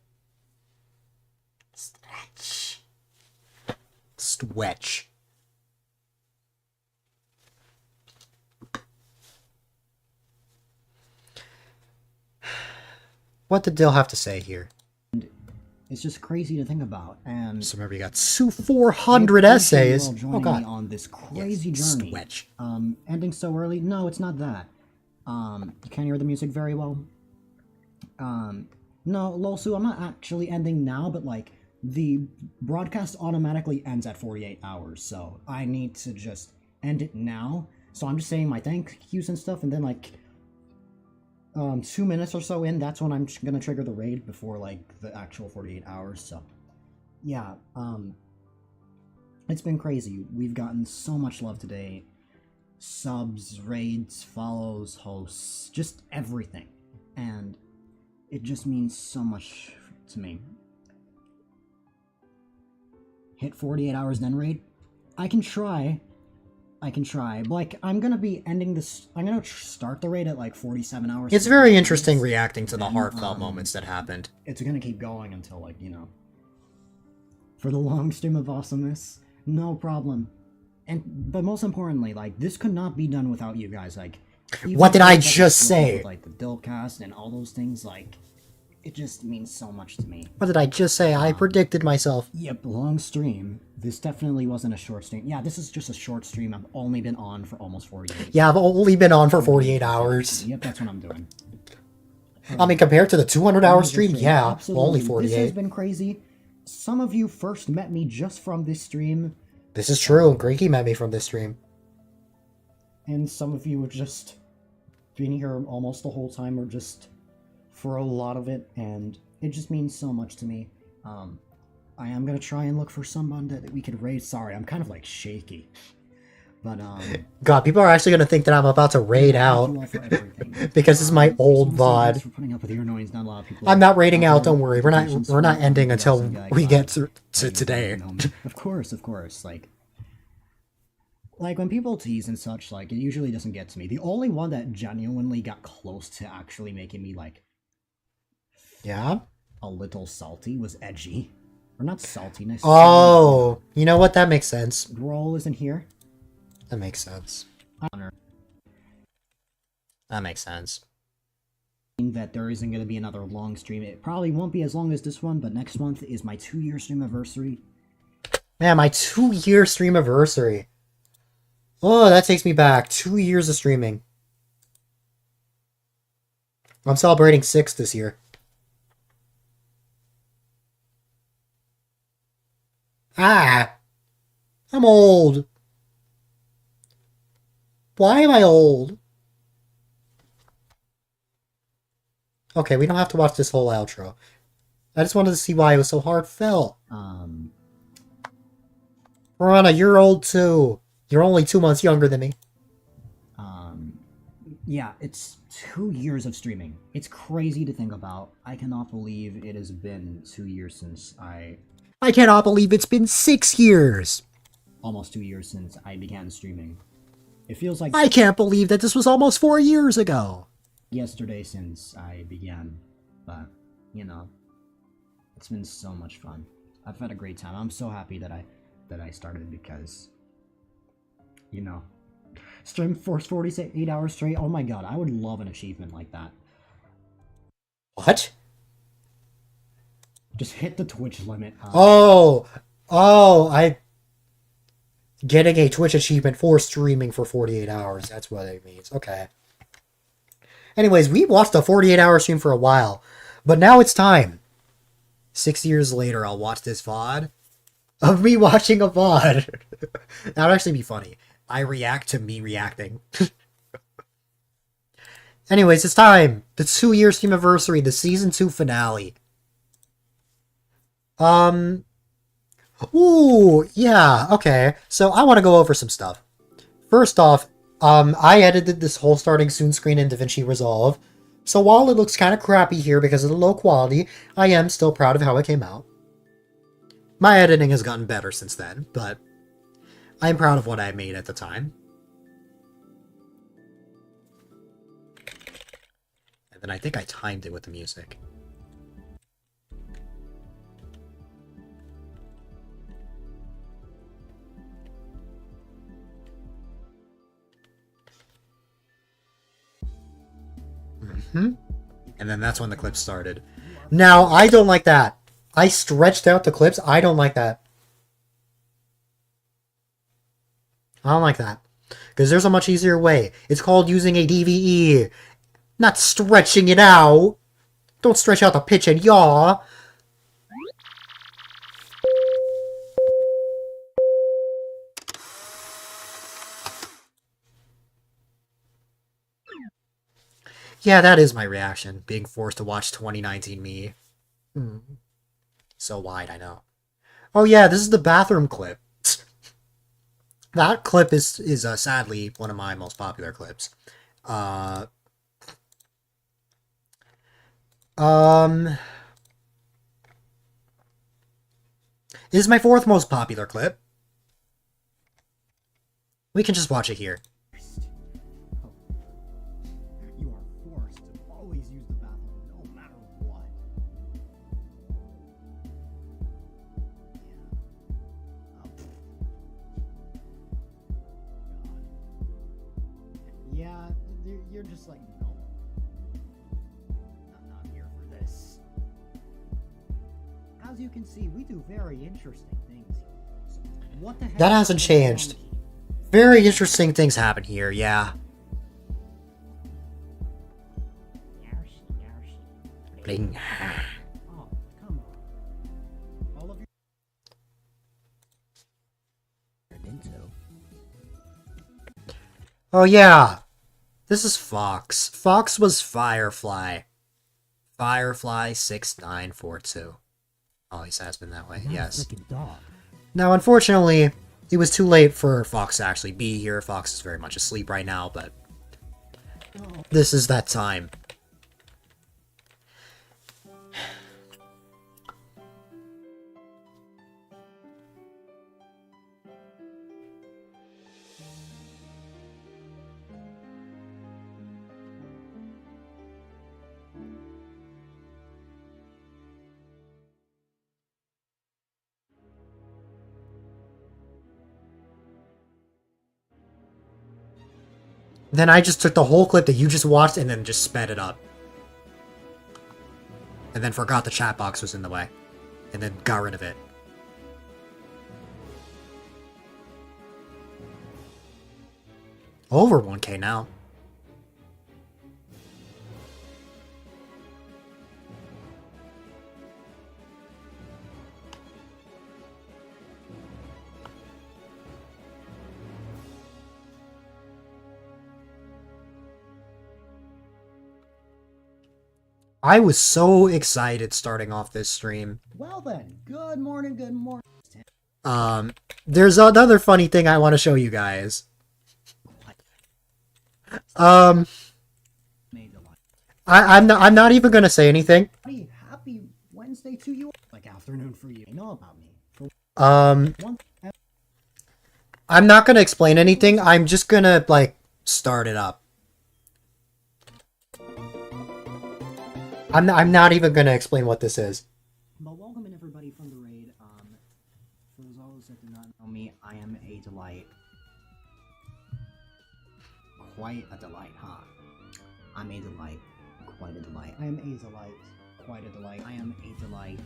Stretch. Stretch. What did Dill have to say here? It's just crazy to think about, and... So remember, you got 400 essays. Oh god. Me on this crazy journey. Stretch. Ending so early? No, it's not that. You can't hear the music very well. No, Losu, I'm not actually ending now, but like the broadcast automatically ends at 48 hours, so I need to just end it now. So I'm just saying my thank yous and stuff, and then like 2 minutes or so in, that's when I'm gonna trigger the raid before like the actual 48 hours. So yeah, it's been crazy. We've gotten so much love today. Subs, raids, follows, hosts, just everything. And it just means so much to me. Hit 48 hours then raid? I can try. Like, I'm gonna be ending this. I'm gonna start the raid at like 47 hours. It's very interesting reacting to the heartfelt moments that happened. It's gonna keep going until, like, for the long stream of awesomeness. No problem. But most importantly, like, this could not be done without you guys. Like, What did I just say? Like the Dillcast and all those things, like, it just means so much to me. What did I just say? I predicted myself. Yep, long stream. This definitely wasn't a short stream. Yeah, this is just a short stream. I've only been on for almost 48. Yeah, I've only been on for 48 hours. Yep, that's what I'm doing. I mean, compared to the 200-hour stream, Absolutely. yeah, Absolutely. only This has 48. been crazy. Some of you first met me just from this stream, This is true. Greeky met me from this stream. and some of you have just been here almost the whole time, or just for a lot of it, and it just means so much to me. I am gonna try and look for someone that we could raid. Sorry, I'm kind of like shaky, but God, people are actually gonna think that I'm about to raid thank out you all for everything. because it's my old Someone said thanks VOD. for putting up with your annoyance. Not a lot of people. I'm not raiding out. there. Don't worry. We're not ending until we get to today. Of course. Like when people tease and such, like, it usually doesn't get to me. The only one that genuinely got close to actually making me like Yeah. a little salty was Edgy. Or not salty, nice. Oh, you know what? That makes sense. Roll isn't here. That makes sense. Honor. That makes sense. That there isn't going to be another long stream. It probably won't be as long as this one, but next month is my 2-year stream anniversary. Man, my 2-year stream anniversary. Oh, that takes me back. 2 years of streaming. I'm celebrating 6 this year. Ah! I'm old. Why am I old? Okay, we don't have to watch this whole outro. I just wanted to see why it was so heartfelt. Rana, you're old too. You're only 2 months younger than me. Yeah, it's 2 years of streaming. It's crazy to think about. I cannot believe it has been 2 years since I cannot believe it's been 6 years. almost 2 years since I began streaming. It feels like I can't believe that this was almost 4 years ago. yesterday since I began, but, it's been so much fun. I've had a great time. I'm so happy that I started because, stream for 48 hours straight. Oh my god, I would love an achievement like that. What? Just hit the Twitch limit. Getting a Twitch achievement for streaming for 48 hours. That's what it means. Okay. Anyways, we watched a 48-hour stream for a while, but now it's time. 6 years later, I'll watch this VOD of me watching a VOD. That would actually be funny. I react to me reacting. Anyways, it's time. The 2-year stream anniversary, the season 2 finale. Ooh, yeah, okay. So I want to go over some stuff. First off, I edited this whole starting soon screen in DaVinci Resolve. So while it looks kind of crappy here because of the low quality, I am still proud of how it came out. My editing has gotten better since then, but I'm proud of what I made at the time. And then I think I timed it with the music. And then that's when the clips started. Now, I don't like that. I stretched out the clips. I don't like that. I don't like that. Because there's a much easier way. It's called using a DVE. Not stretching it out. Don't stretch out the pitch and yaw! Yeah, that is my reaction, being forced to watch 2019 me. So wide, I know. Oh yeah, this is the bathroom clip. That clip is sadly one of my most popular clips. This is my fourth most popular clip. We can just watch it here. You are forced to always use the bathroom, no matter what. Yeah. You're just like, no. I'm not here for this. As you can see, we do very interesting things. So, what the heck? That hasn't changed. Very interesting things happen here, yeah. Bling. Oh, come on. All of you turned into. Oh yeah. This is Fox. Fox was Firefly. Firefly 6942. Always has been that way, yes. Dog. Now, unfortunately, it was too late for Fox to actually be here. Fox is very much asleep right now, but this is that time. Then I just took the whole clip that you just watched and then just sped it up. And then forgot the chat box was in the way. And then got rid of it. Over 1K now. I was so excited starting off this stream. Well then, good morning, good morning. There's another funny thing I want to show you guys. I'm not even gonna say anything. Happy Wednesday to you. Like afternoon for you. You know about me. I'm not gonna explain anything. I'm just gonna like start it up. I'm not even gonna explain what this is. But welcome in everybody from the raid. For those that do not know me, I am A-Dylite. Quite a delight, huh? I'm A-Dylite. Quite a delight. I am A-Dylite. Quite a delight. I am A-Dylite.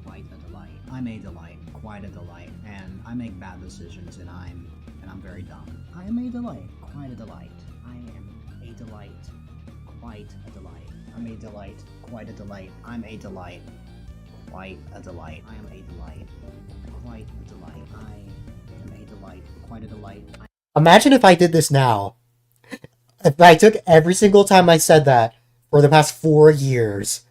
Quite a delight. I'm A-Dylite. Quite a delight. And I make bad decisions and I'm very dumb. I am A-Dylite. Quite a delight. I am A-Dylite. Quite a delight. I'm a delight. Quite a delight. I'm a delight. Quite a delight. I am a delight. Quite a delight. I am a delight. Quite a delight. Imagine if I did this now. If I took every single time I said that for the past 4 years.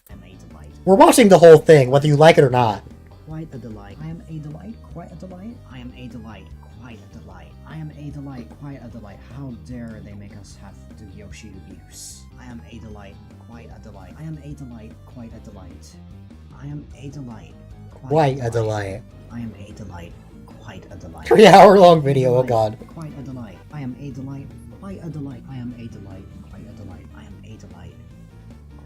I'm a delight. We're watching the whole thing, whether you like it or not. Quite a delight. I am a delight. Quite a delight. I am a delight. Quite a delight. I am a delight. Quite a delight. How dare they make us have to do Yoshi abuse. I am a delight. Quite a delight. I am a delight. Quite a delight. I am a delight. Quite a delight. I am a delight. Quite a delight. 3-hour-long video, oh god. Quite a delight. I am a delight. Quite a delight. I am a delight. Quite a delight. I am a delight.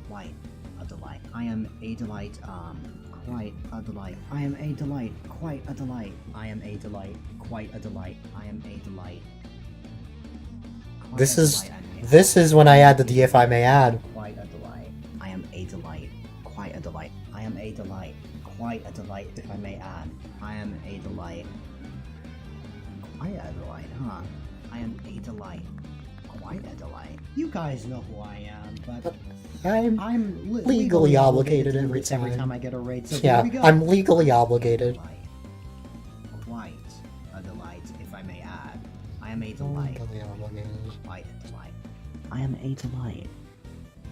Quite a delight. I am a delight. Quite a delight. I am a delight. Quite a delight. I am a delight. Quite a delight. I am a delight. This is when I add the if I may add. Quite a delight. I am a delight. Quite a delight. I am a delight. Quite a delight, if I may add. I am a delight. Quite a delight, huh? I am a delight. quite a delight. You guys know who I am, but I'm legally legally obligated obligated to do every this every time. time I get a raid. So Yeah, here we go. I'm legally obligated. Quite a delight, if I may add. I am a delight. Legally obligated. Quite a delight. I am a delight.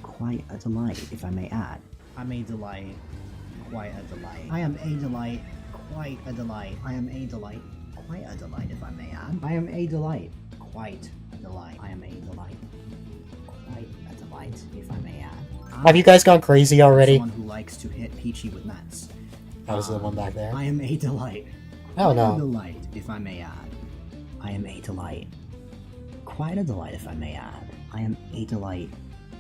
Quite a delight, if I may add. I'm a delight. Quite a delight. I am a delight. Quite a delight. I am a delight. Quite a delight, if I may add. I am a delight. Quite a delight. I am a delight. Quite a delight, if I may add. Have you guys gone crazy already? Someone who likes to hit Peachy with nets. That was the one back there. I am a delight. Oh, Quite no. a delight, if I may add. I am a delight. Quite a delight, if I may add. I am a delight.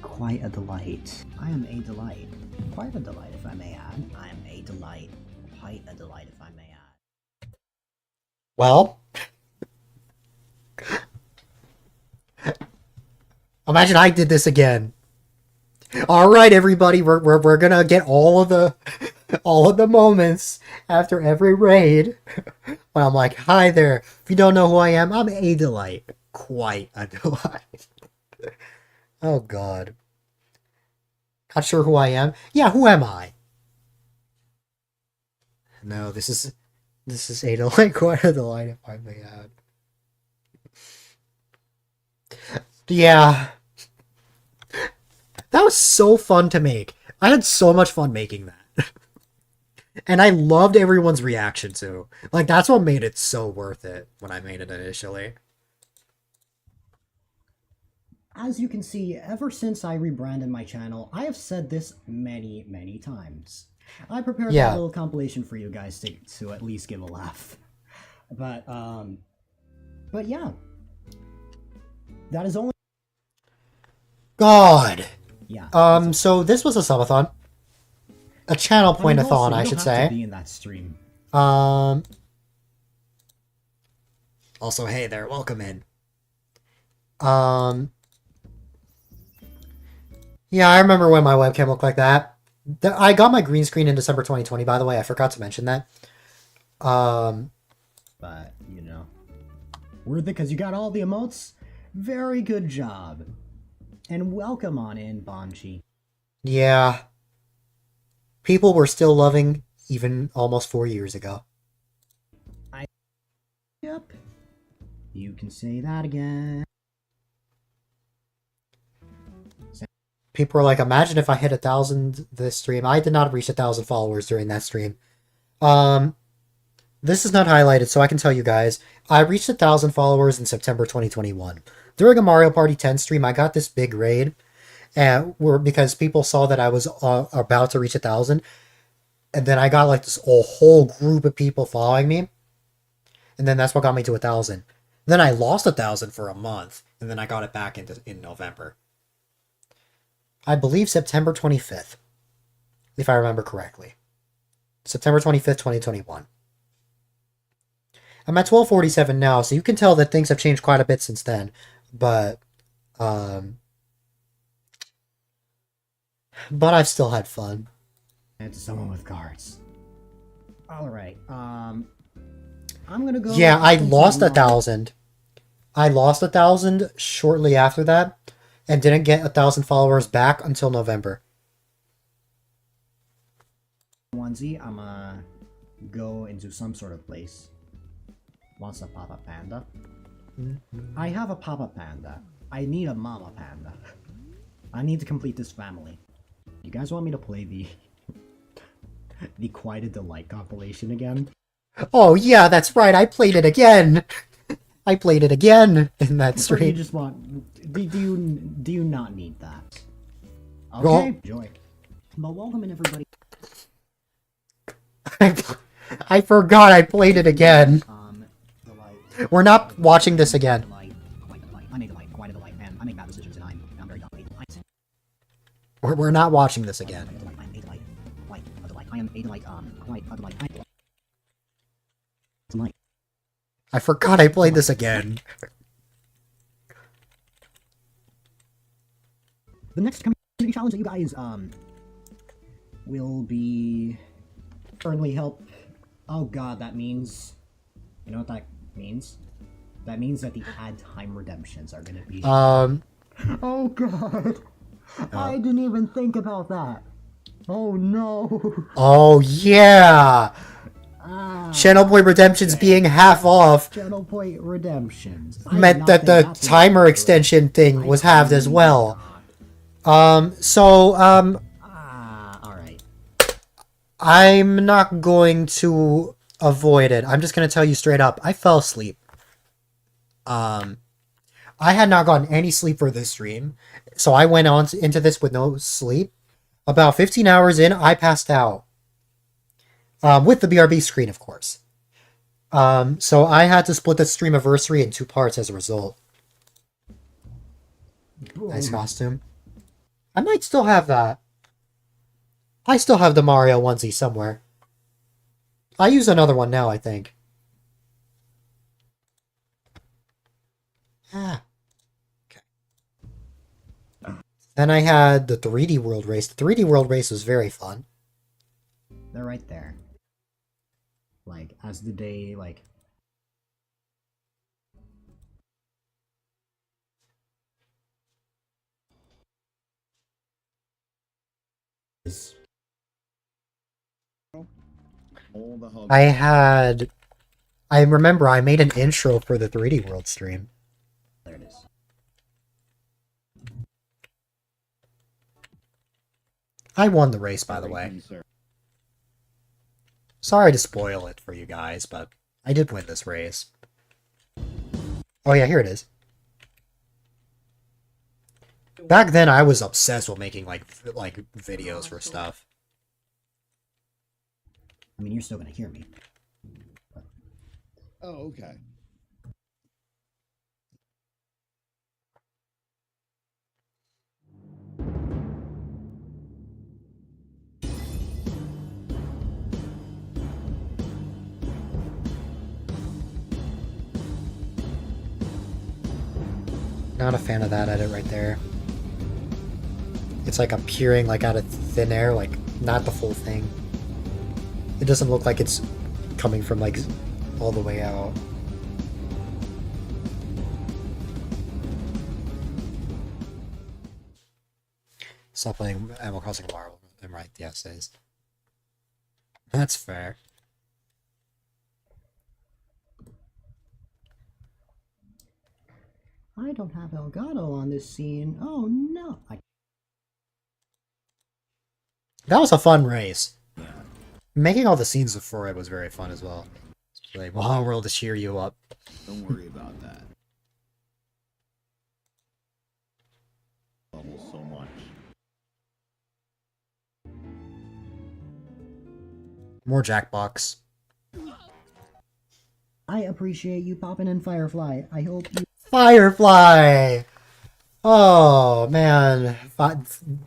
Quite a delight. I am a delight. Quite a delight, if I may add. I am a delight. Quite a delight, if I may add. Well, imagine I did this again. All right, everybody, we're gonna get all of the moments after every raid. When I'm like, hi there. If you don't know who I am, I'm A-Dylite. Quite a delight. Oh God. Not sure who I am. Yeah, who am I? No, this is A-Dylite. Quite a delight, if I may add. Yeah. That was so fun to make. I had so much fun making that. And I loved everyone's reaction too. Like, that's what made it so worth it when I made it initially. As you can see, ever since I rebranded my channel, I have said this many, many times. I prepared Yeah. a little compilation for you guys to at least give a laugh. But yeah. That is only... God. Yeah. So this was a subathon. A channel point-a-thon, I should say. Be in that stream. Also, hey there, welcome in. Yeah, I remember when my webcam looked like that. I got my green screen in December 2020, by the way. I forgot to mention that. But, you know. Worth it because you got all the emotes? Very good job. And welcome on in, Bonchi. Yeah. People were still loving even almost 4 years ago. Yep. You can say that again. People were like, imagine if I hit 1,000 this stream. I did not reach 1,000 followers during that stream. This is not highlighted, so I can tell you guys. I reached 1,000 followers in September 2021. During a Mario Party 10 stream, I got this big raid, and because people saw that I was about to reach 1,000, and then I got like this whole group of people following me, and then that's what got me to 1,000. Then I lost 1,000 for a month, and then I got it back in November. I believe September 25th, if I remember correctly. September 25th, 2021. I'm at 1247 now, so you can tell that things have changed quite a bit since then. But I've still had fun. And to someone with cards. Alright, I'm gonna go... Yeah, I lost into 1,000. I lost 1,000 shortly after that, and didn't get 1,000 followers back until November. onesie. I'm gonna go into some sort of place. Wants a Papa Panda. I have a Papa Panda. I need a Mama Panda. I need to complete this family. You guys want me to play the the Quite a Delight compilation again? Oh yeah, that's right, I played it again! I played it again in that Or you stream. just want... Do you not need that? Okay, Well- enjoy. But welcome in, everybody. I forgot I played it again. Delight. We're not watching this again. Delight. Quite a Delight. I'm a Delight. Quite a Delight. And I make bad decisions, and I'm very delight. We're not watching this again. I'm a Delight. Quite a Delight. I am a Delight. Quite a Delight. Delight. I forgot I played this again. The next community challenge that you guys will be currently help. Oh god, that means, you know what that means? That means that the ad time redemptions are gonna be. Um, Oh god! I didn't even think about that. Oh no! oh yeah! Ah, Channel Point Redemptions being half off Channel Point redemptions. I did meant not that think the that through timer correctly. extension thing I was halved as clearly did well. not. Alright. I'm not going to avoid it. I'm just gonna tell you straight up. I fell asleep. I had not gotten any sleep for this stream, so I went on into this with no sleep. About 15 hours in, I passed out. With the BRB screen, of course. So I had to split the stream anniversary in 2 parts as a result. Nice costume. I might still have that. I still have the Mario onesie somewhere. I use another one now, I think. Ah. Okay. Then I had the 3D World Race. The 3D World Race was very fun. They're right there. Like, as the day, like... I remember I made an intro for the 3D World stream. There it is. I won the race, by the way. Sorry to spoil it for you guys, but I did win this race. Oh yeah, here it is. Back then, I was obsessed with making like videos for stuff. I mean, you're still gonna hear me. Oh, okay. Not a fan of that edit right there. It's like appearing like out of thin air, like not the full thing. It doesn't look like it's coming from like all the way out. Stop playing Animal Crossing Marvel. I'm right, the essays. That's fair. I don't have Elgato on this scene. Oh no! That was a fun race. Making all the scenes for it was very fun as well. It's like Wild World to cheer you up. Don't worry about that. Bubble so much. More Jackbox. I appreciate you popping in Firefly. I hope you... Firefly! Oh, man.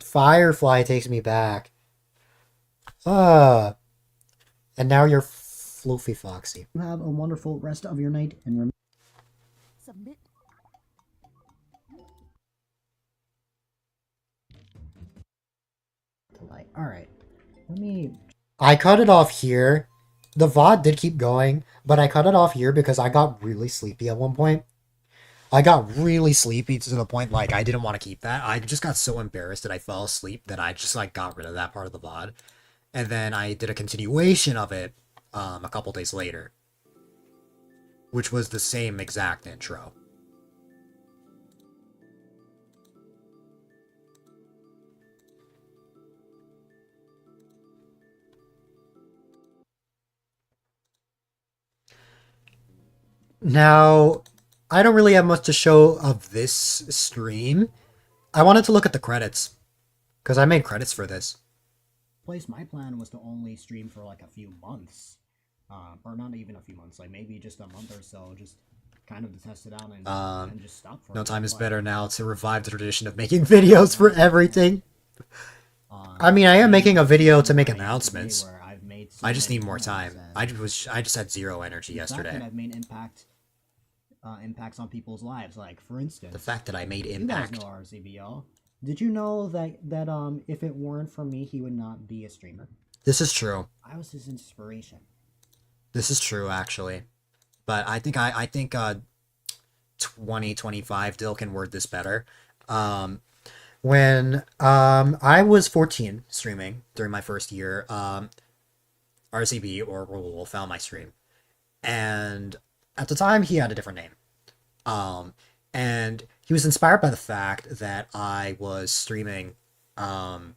Firefly takes me back. And now you're Floofy Foxy. You have a wonderful rest of your night and remember... Submit. Alright. Let me... I cut it off here. The VOD did keep going, but I cut it off here because I got really sleepy at one point. I got really sleepy to the point, like, I didn't want to keep that. I just got so embarrassed that I fell asleep that I just, like, got rid of that part of the VOD. And then I did a continuation of it a couple days later, which was the same exact intro. Now, I don't really have much to show of this stream. I wanted to look at the credits, because I made credits for this. My plan was to only stream for like a few months. Or not even a few months, like maybe just a month or so, just kind of to test it out and just stop for No it. time is better now to revive the tradition of making videos for everything. I mean, I am making a video to make announcements. I just need more time. I just had zero energy yesterday. I've made impacts on people's lives. Like, for instance, The fact that I made you impact. guys know RZBL. Did you know that if it weren't for me, he would not be a streamer? This is true. I was his inspiration. This is true, actually. But I think 2025. Dill can word this better. When I was 14 streaming during my first year, RCB or Rule found my stream, and at the time he had a different name. And he was inspired by the fact that I was streaming. Well,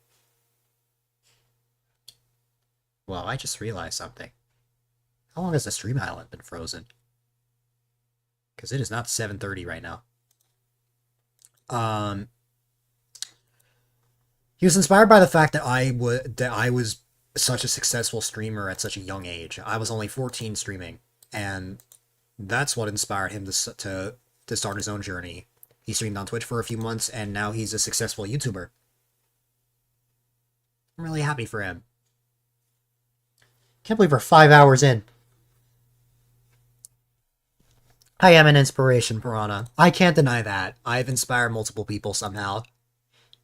I just realized something. How long has the stream island been frozen? Because it is not 7:30 right now. He was inspired by the fact that I was such a successful streamer at such a young age. I was only 14 streaming, and that's what inspired him to start his own journey. He streamed on Twitch for a few months, and now he's a successful YouTuber. I'm really happy for him. Can't believe we're 5 hours in. I am an inspiration, Piranha. I can't deny that. I've inspired multiple people somehow.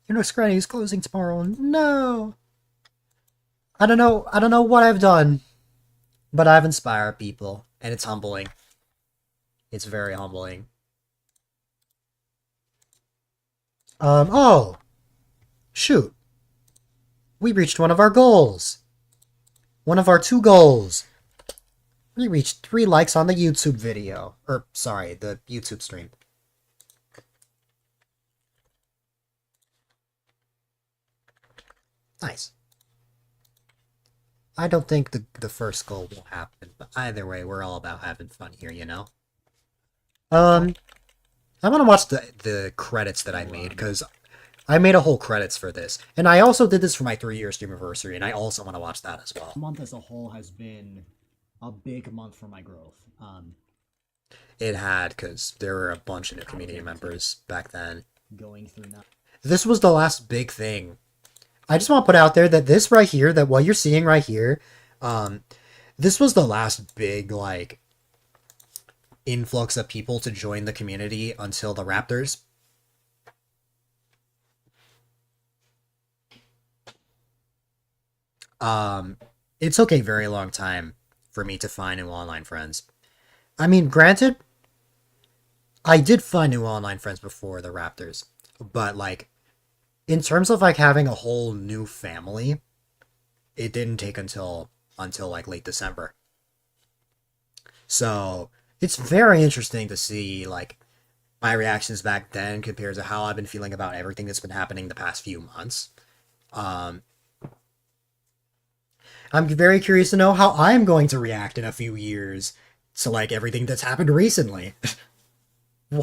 You know, Scranny is closing tomorrow. No. I don't know what I've done, but I've inspired people, and it's humbling. It's very humbling. Oh. Shoot. We reached one of our goals. One of our 2 goals. We reached 3 likes on the YouTube video. Or, sorry, the YouTube stream. Nice. I don't think the first goal will happen, but either way, we're all about having fun here, you know? I want to watch the credits that I made, because I made a whole credits for this. And I also did this for my 3-year stream anniversary, and I also want to watch that as well. The month as a whole has been a big month for my growth. It had, because there were a bunch of new community members back then. Going through now. This was the last big thing. I just want to put out there that this right here, that what you're seeing right here, this was the last big, like, influx of people to join the community until the Raptors. It took a very long time for me to find new online friends. I mean, granted, I did find new online friends before the Raptors, but, like, in terms of, like, having a whole new family, it didn't take until like, late December. So, it's very interesting to see, like, my reactions back then compared to how I've been feeling about everything that's been happening the past few months. I'm very curious to know how I'm going to react in a few years to, like, everything that's happened recently.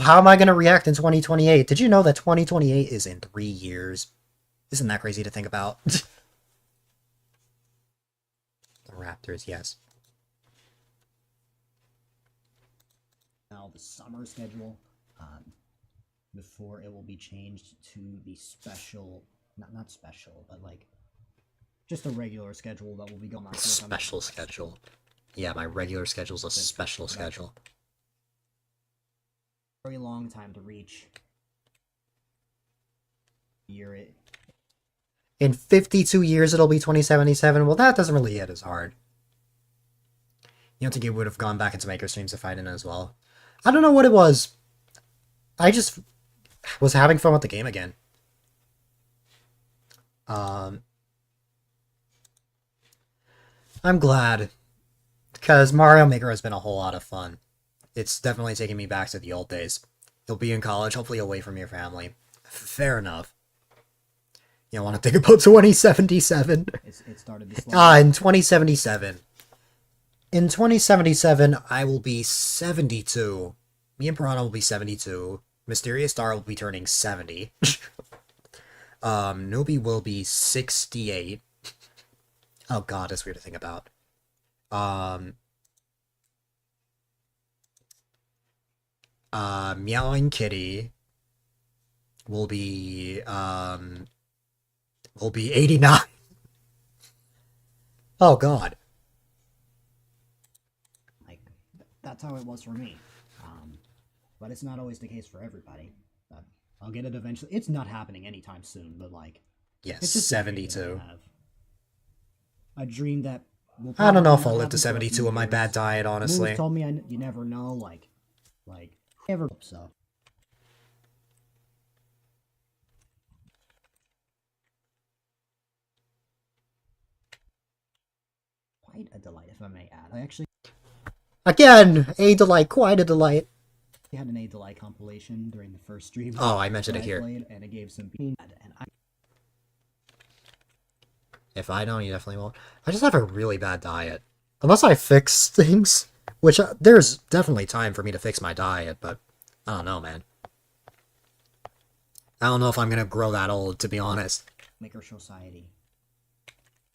How am I going to react in 2028? Did you know that 2028 is in 3 years? Isn't that crazy to think about? The Raptors, yes. Now the summer schedule, before it will be changed to the special, not special, but like just a regular schedule that will be going on. Special schedule. Yeah, my regular schedule's a special schedule. Very long time to reach. Year it. In 52 years, it'll be 2077. Well, that doesn't really hit as hard. You don't think it would have gone back into Maker streams if I didn't as well? I don't know what it was. I just was having fun with the game again. I'm glad, because Mario Maker has been a whole lot of fun. It's definitely taking me back to the old days. You'll be in college, hopefully away from your family. Fair enough. You don't want to think about 2077. It started this In 2077. In 2077, I will be 72. Me and Piranha will be 72. Mysterious Star will be turning 70. Nobi will be 68. Oh god, that's weird to think about. Meowing Kitty will be 89. Oh god. like that's how it was for me. But it's not always the case for everybody. But I'll get it eventually. It's not happening anytime soon, but like Yes, it's just a dream that I 72. have. A dream that will I don't know if probably I'll not live to happen for a 72 few on my years. bad diet, honestly. Moose told me you never know, like ever hope so. Quite a delight, if I may add. I actually Again, A-Dylite, quite a delight. had an A-Dylite compilation during the first stream. Oh, I mentioned that it here. played, and it gave some and I If I don't, you definitely won't. I just have a really bad diet. Unless I fix things, which there's definitely time for me to fix my diet, but I don't know, man. I don't know if I'm gonna grow that old, to be honest. Maker Society.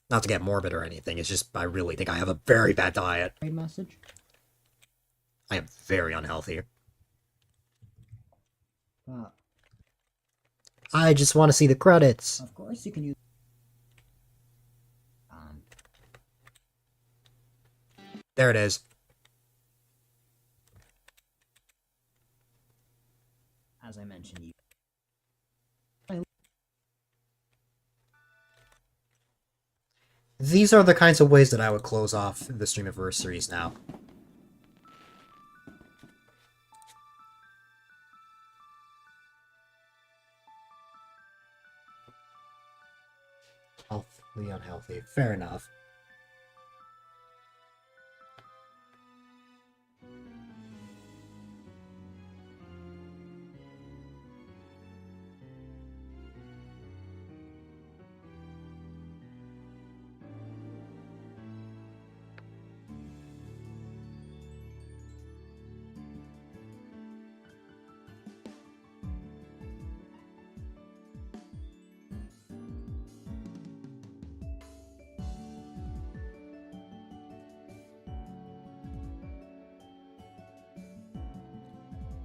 Not to get morbid or anything, it's just I really think I have a very bad diet. Trade message. I am very unhealthy. I just want to see the credits. Of course, you can use. There it is. As I mentioned, you. These are the kinds of ways that I would close off the stream anniversaries now. Healthily unhealthy. Fair enough.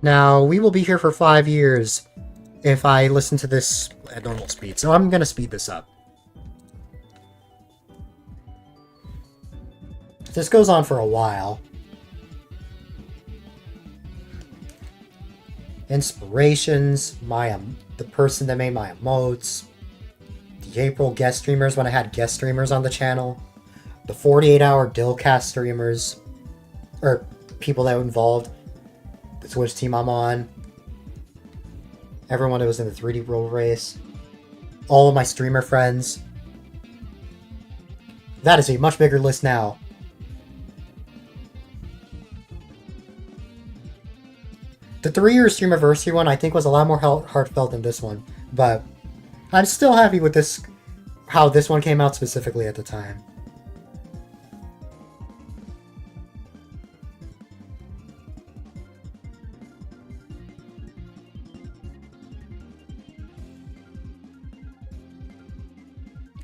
Now, we will be here for 5 years if I listen to this at normal speed, so I'm gonna speed this up. This goes on for a while. Inspirations, the person that made my emotes, the April guest streamers when I had guest streamers on the channel, the 48-hour Dillcast streamers, or people that were involved, the Twitch team I'm on, everyone that was in the 3D World Race, all of my streamer friends. That is a much bigger list now. The 3-year streamiversary one I think was a lot more heartfelt than this one, but I'm still happy with this, how this one came out specifically at the time.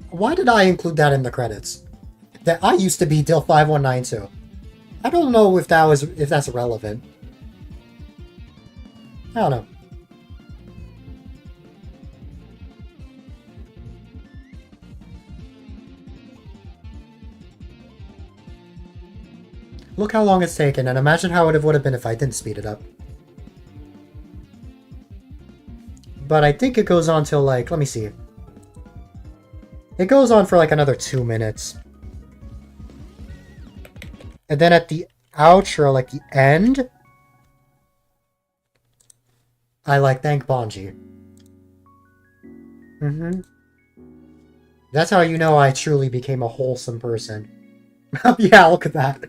Why did I include that in the credits? That I used to be Dill5192. I don't know if that's relevant. I don't know. Look how long it's taken, and imagine how it would have been if I didn't speed it up. But I think it goes on till like, let me see. It goes on for like another 2 minutes. And then at the outro, like the end, I like thank Bonji. That's how you know I truly became a wholesome person. Yeah, look at that.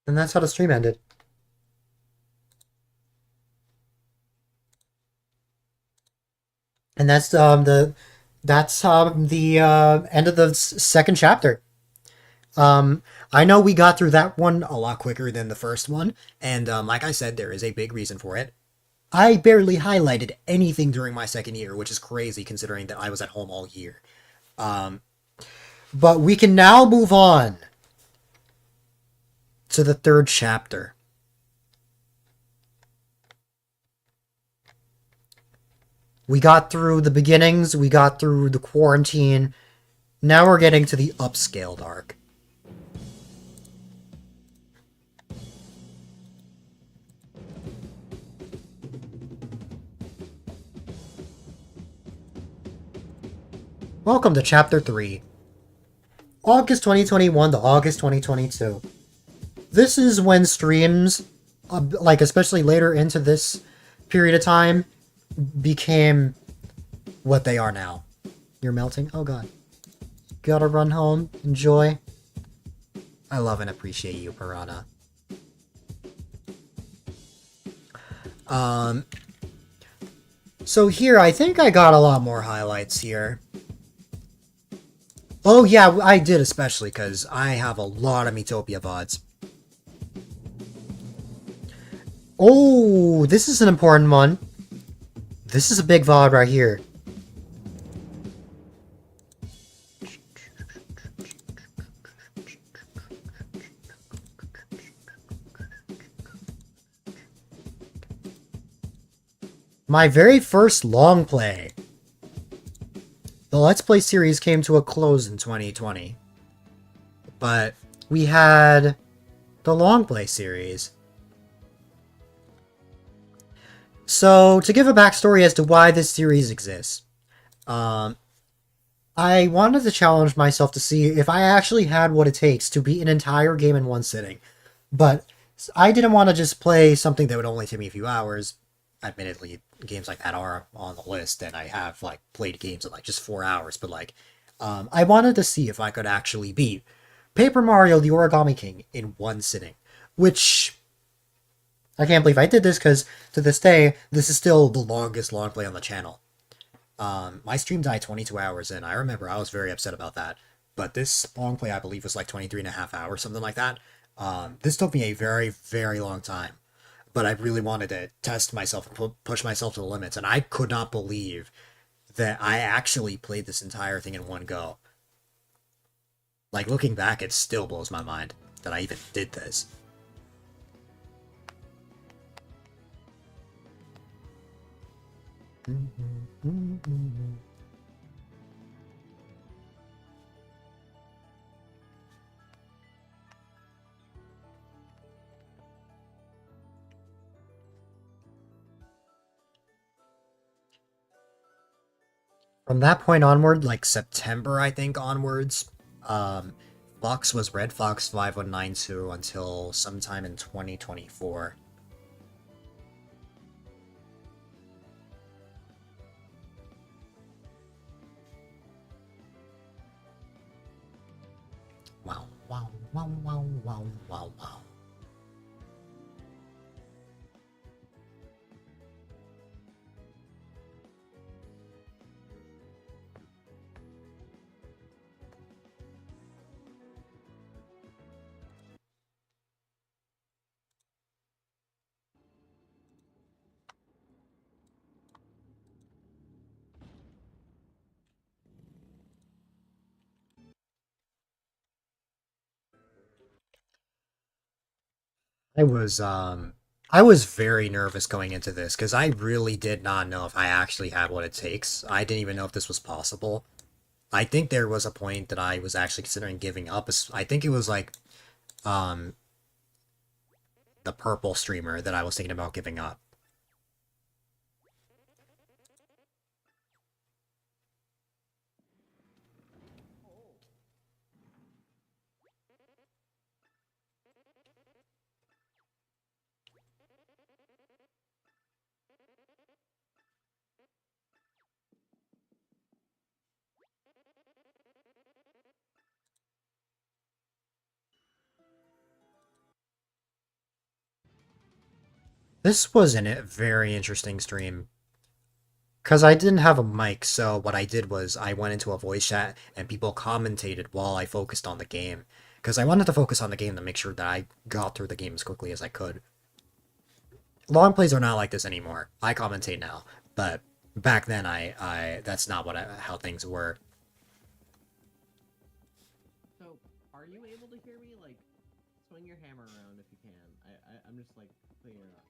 And that's how the stream ended. And that's the end of the second chapter. I know we got through that one a lot quicker than the first one, and like I said, there is a big reason for it. I barely highlighted anything during my second year, which is crazy considering that I was at home all year. But we can now move on to the third chapter. We got through the beginnings, we got through the quarantine. Now we're getting to the upscaled arc. Welcome to Chapter 3. August 2021 to August 2022. This is when streams, like especially later into this period of time, became what they are now. You're melting? Oh god. Gotta run home. Enjoy. I love and appreciate you, Piranha. So here, I think I got a lot more highlights here. Oh yeah, I did especially, because I have a lot of Metopia VODs. Oh, this is an important one. This is a big VOD right here. My very first long play. The Let's Play series came to a close in 2020. But we had the long play series. So, to give a backstory as to why this series exists, I wanted to challenge myself to see if I actually had what it takes to beat an entire game in one sitting. But I didn't want to just play something that would only take me a few hours. Admittedly, games like that are on the list, and I have like played games in like just 4 hours. But like, I wanted to see if I could actually beat Paper Mario: The Origami King in one sitting, which I can't believe I did this because to this day, this is still the longest long play on the channel. My stream died 22 hours in. I remember I was very upset about that. But this long play, I believe, was like 23 and a half hours, something like that. This took me a very, very long time. But I really wanted to test myself and push myself to the limits. And I could not believe that I actually played this entire thing in one go. Like, looking back, it still blows my mind that I even did this. From that point onward, like September, I think, onwards, Fox was Red Fox 5192 until sometime in 2024. Wow, wow, wow, wow, wow, wow, wow. I was, I was very nervous going into this because I really did not know if I actually had what it takes. I didn't even know if this was possible. I think there was a point that I was actually considering giving up. I think it was like, um, the purple streamer that I was thinking about giving up. This was a very interesting stream. Because I didn't have a mic, so what I did was I went into a voice chat and people commentated while I focused on the game. Because I wanted to focus on the game to make sure that I got through the game as quickly as I could. Long plays are not like this anymore. I commentate now, but back then I that's not how things were. So, are you able to hear me? Like, swing your hammer around if you can. I'm just like clearing it up.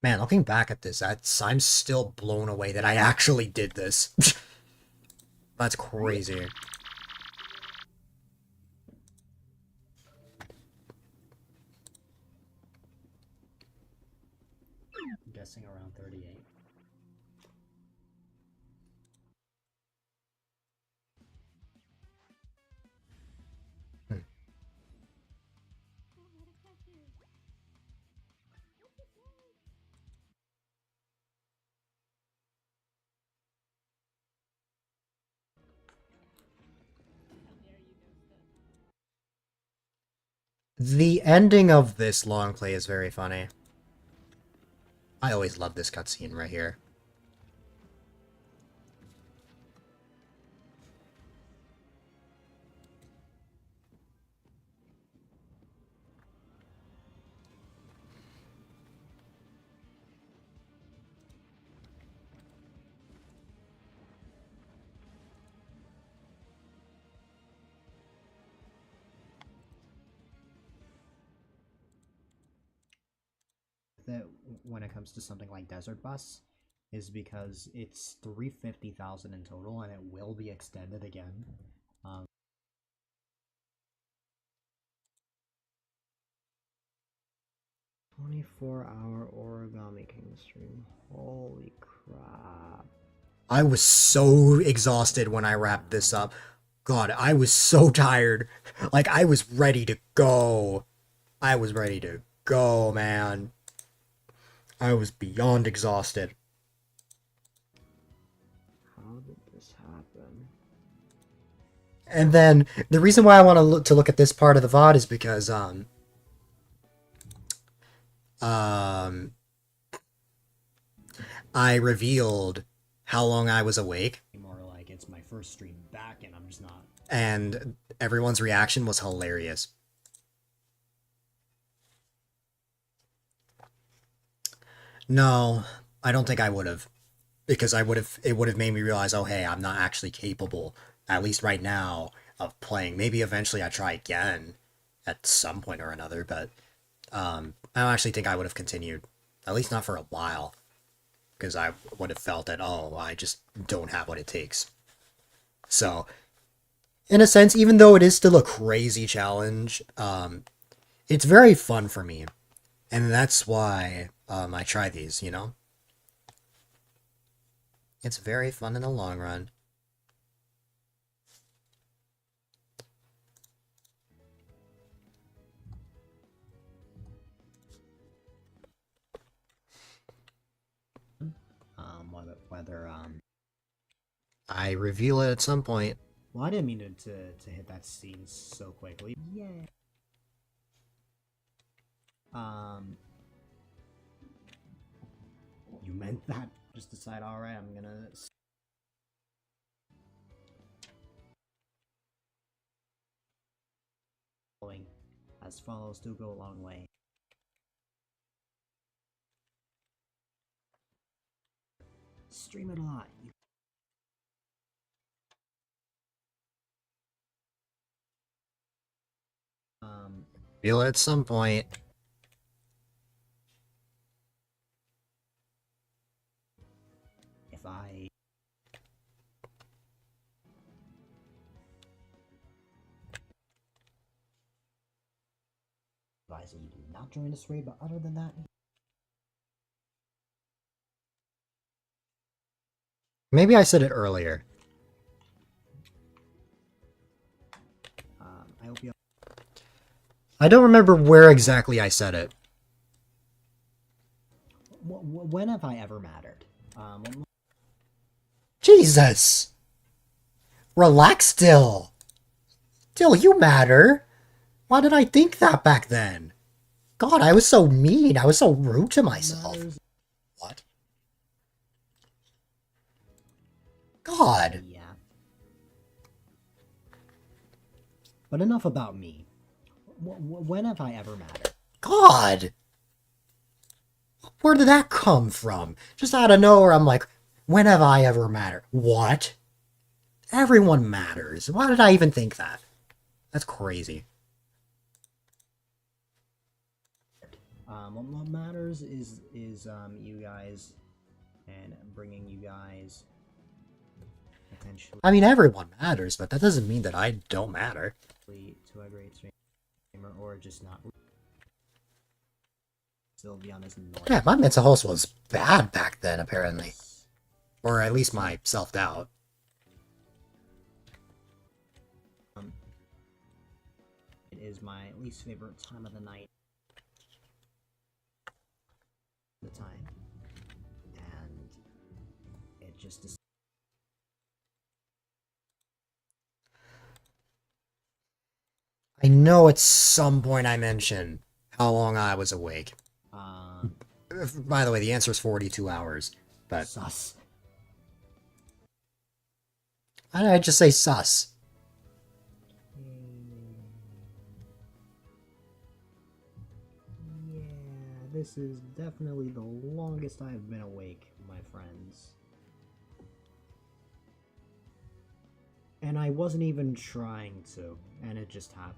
Man, looking back at this, I'm still blown away that I actually did this. That's crazy. I'm guessing around 38. The ending of this long play is very funny. I always love this cutscene right here. That when it comes to something like Desert Bus is because it's 350,000 in total and it will be extended again. 24-hour Origami King stream. Holy crap. I was so exhausted when I wrapped this up. God, I was so tired. Like, I was ready to go. I was ready to go, man. I was beyond exhausted. How did this happen? And then, the reason why I want to look at this part of the VOD is because, I revealed how long I was awake, More like it's my first stream back and I'm just not. and everyone's reaction was hilarious. No, I don't think I would have, because it would have made me realize, oh hey, I'm not actually capable, at least right now, of playing. Maybe eventually I try again at some point or another, but I don't actually think I would have continued, at least not for a while, because I would have felt that, oh, I just don't have what it takes. So, in a sense, even though it is still a crazy challenge, it's very fun for me. And that's why I try these, you know? It's very fun in the long run. Whether I reveal it at some point. well, I didn't mean to hit that scene so quickly. Yeah. You meant that? Just decide, alright, I'm gonna... As follows do go a long way. Stream it a lot. Reveal it at some point. If I... advise that you do not join this raid, but other than that... Maybe I said it earlier. I hope you... I don't remember where exactly I said it. When have I ever mattered? Jesus! Relax, Dill. Dill, you matter. Why did I think that back then? God, I was so mean. I was so rude to myself. What? God. Yeah. But enough about me. When have I ever mattered? God. Where did that come from? Just out of nowhere, I'm like, when have I ever mattered? What? Everyone matters. Why did I even think that? That's crazy. What matters is you guys and bringing you guys potentially I mean, everyone matters, but that doesn't mean that I don't matter. to a great streamer, or just not still be on his normal. Yeah, my mental health was bad back then, apparently. Or at least my self-doubt. It is my least favorite time of the night. The time. And it just is. I know at some point I mentioned how long I was awake. By the way, the answer is 42 hours. But Sus. I just say sus. Yeah, this is definitely the longest I've been awake, my friends. And I wasn't even trying to, and it just happened.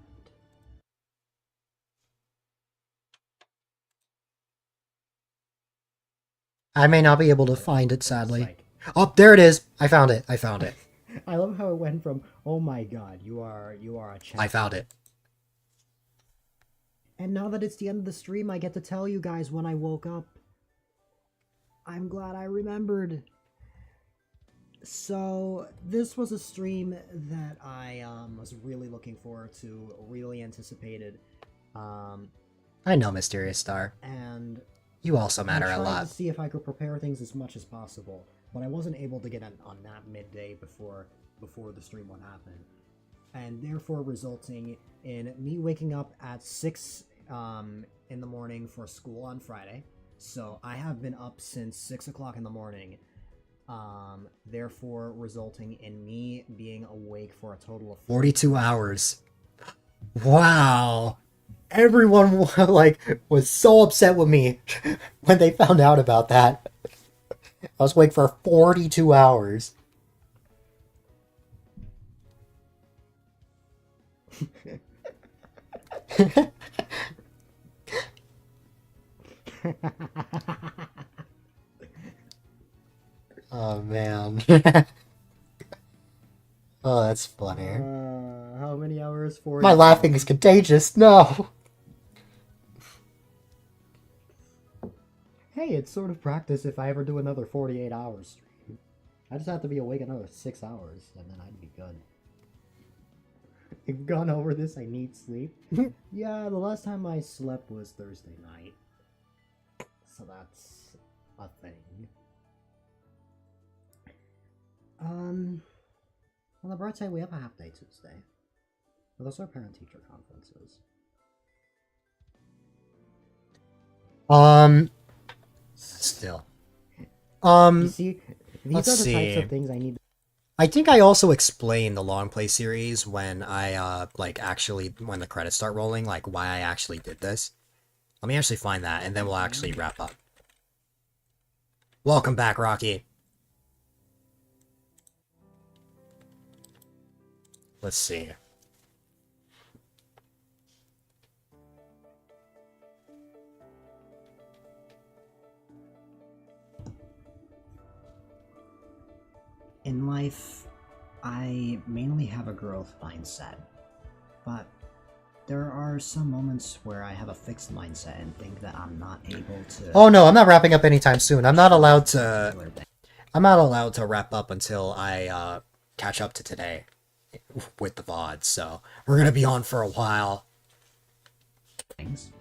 I may not be able to find it, sadly. Psych. Oh, there it is. I found it. I found it. I love how it went from, oh my god, you are a champ. I found it. And now that it's the end of the stream, I get to tell you guys when I woke up. I'm glad I remembered. So, this was a stream that I was really looking forward to, really anticipated. I know, Mysterious Star. And You also matter I a tried lot. to see if I could prepare things as much as possible, but I wasn't able to get on that midday before the stream would happen, and therefore resulting in me waking up at 6 in the morning for school on Friday. So I have been up since 6 o'clock in the morning, therefore resulting in me being awake for a total of 42 hours. Wow. Everyone was so upset with me when they found out about that. I was awake for 42 hours. Oh man. Oh, that's funny. How many hours? 40? My laughing is contagious. No. Hey, it's sort of practice if I ever do another 48 hours stream. I just have to be awake another 6 hours, and then I'd be good. I've gone over this, I need sleep. Yeah, the last time I slept was Thursday night. So that's a thing. On the bright side, we have a half day Tuesday. But those are parent-teacher conferences. Still. You see, these let's are the types see. of things I need. I think I also explained the long play series when I actually when the credits start rolling, like why I actually did this. Let me actually find that, and then we'll actually wrap up. Welcome back, Rocky. Let's see. In life, I mainly have a growth mindset, but there are some moments where I have a fixed mindset and think that I'm not able to. Oh no, I'm not wrapping up anytime soon. I'm not allowed to wrap up until I catch up to today with the VOD, so we're gonna be on for a while. Things.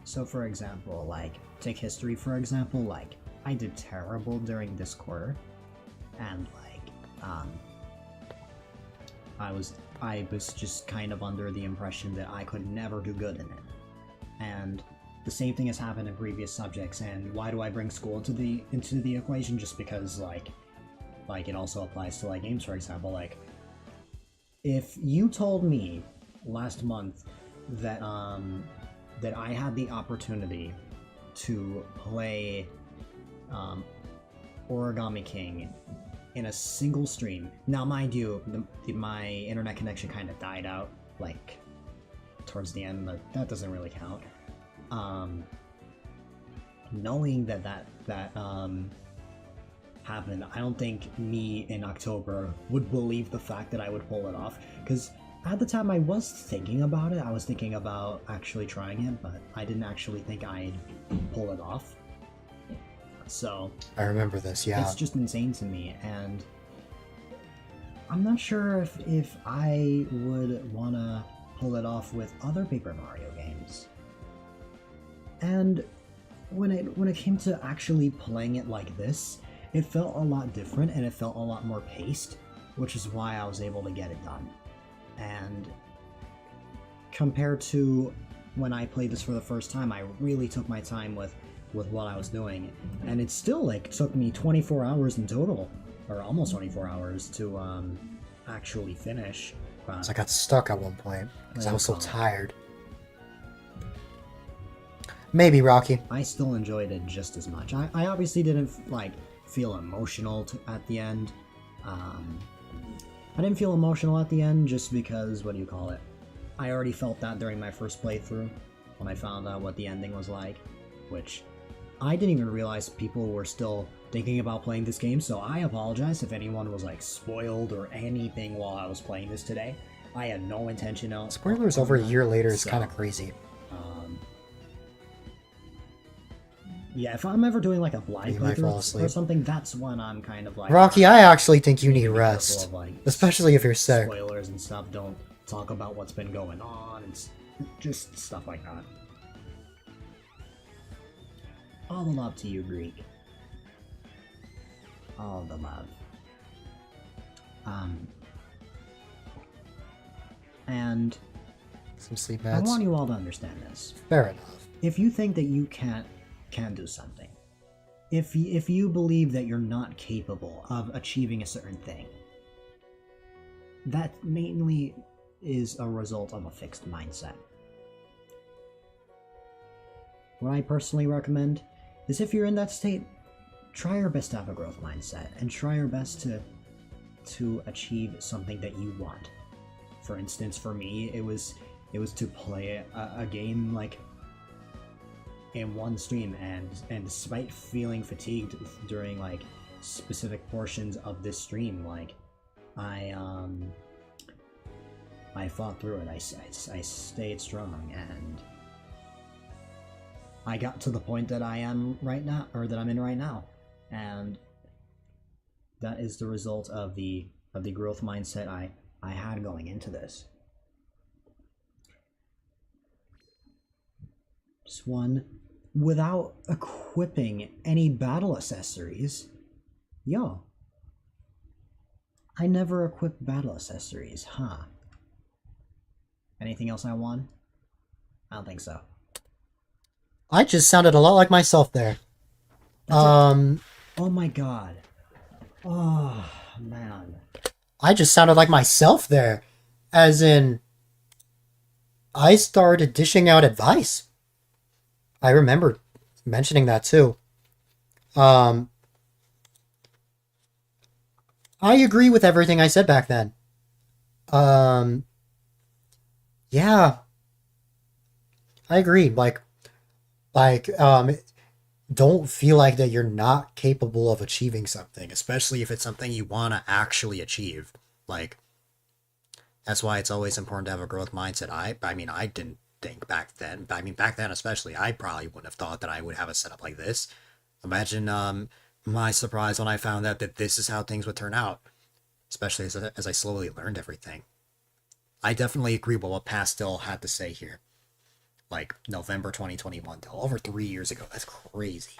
So, for example, take history for example. I did terrible during this quarter, and I was just kind of under the impression that I could never do good in it. And the same thing has happened in previous subjects, and why do I bring school into the equation? Just because it also applies to games, for example. If you told me last month that that I had the opportunity to play Origami King in a single stream. Now, mind you, my internet connection kind of died out, towards the end, but that doesn't really count. knowing that happened, I don't think me in October would believe the fact that I would pull it off. Because at the time I was thinking about it, I was thinking about actually trying it, but I didn't actually think I'd pull it off. So I remember this, yeah. it's just insane to me, and I'm not sure if I would want to pull it off with other Paper Mario games. And when it came to actually playing it like this, it felt a lot different and it felt a lot more paced, which is why I was able to get it done. And compared to when I played this for the first time, I really took my time with what I was doing, and it still like took me 24 hours in total, or almost 24 hours to actually finish. But So I got stuck at one point because I was so Well, tired. Maybe, Rocky. I still enjoyed it just as much. I obviously didn't like feel emotional at the end. I didn't feel emotional at the end just because, what do you call it? I already felt that during my first playthrough when I found out what the ending was like, which I didn't even realize people were still thinking about playing this game, so I apologize if anyone was like spoiled or anything while I was playing this today. I had no intention of... Spoilers over a year later is So, kind of crazy. Yeah, if I'm ever doing like a blind You might fall playthrough or asleep. something, that's when I'm kind of like... Rocky, I actually think you need be careful rest. of, like, Especially if you're sick. spoilers and stuff. Don't talk about what's been going on and just stuff like that. All the love to you, Greek. All the love. And Some sleep I meds. want you all to understand this. Fair enough. If you think that you can do something, if you believe that you're not capable of achieving a certain thing, that mainly is a result of a fixed mindset. What I personally recommend is, if you're in that state, try your best to have a growth mindset and try your best to achieve something that you want. For instance, for me, it was to play a game like in one stream, and despite feeling fatigued during like specific portions of this stream, like I fought through it. I stayed strong, and I got to the point that I am right now, or that I'm in right now, and that is the result of the growth mindset I had going into this. Just one, without equipping any battle accessories. Yo, I never equipped battle accessories, huh? Anything else I won? I don't think so. I just sounded a lot like myself there. Oh my god. Oh, man. I just sounded like myself there. As in, I started dishing out advice. I remember mentioning that too. I agree with everything I said back then. Yeah. I agree. Don't feel like that you're not capable of achieving something, especially if it's something you want to actually achieve. Like, that's why it's always important to have a growth mindset. I mean, I didn't think back then. I mean, back then especially, I probably wouldn't have thought that I would have a setup like this. Imagine my surprise when I found out that this is how things would turn out, especially as I slowly learned everything. I definitely agree with what Pastel had to say here. Like, November 2021, over 3 years ago. That's crazy.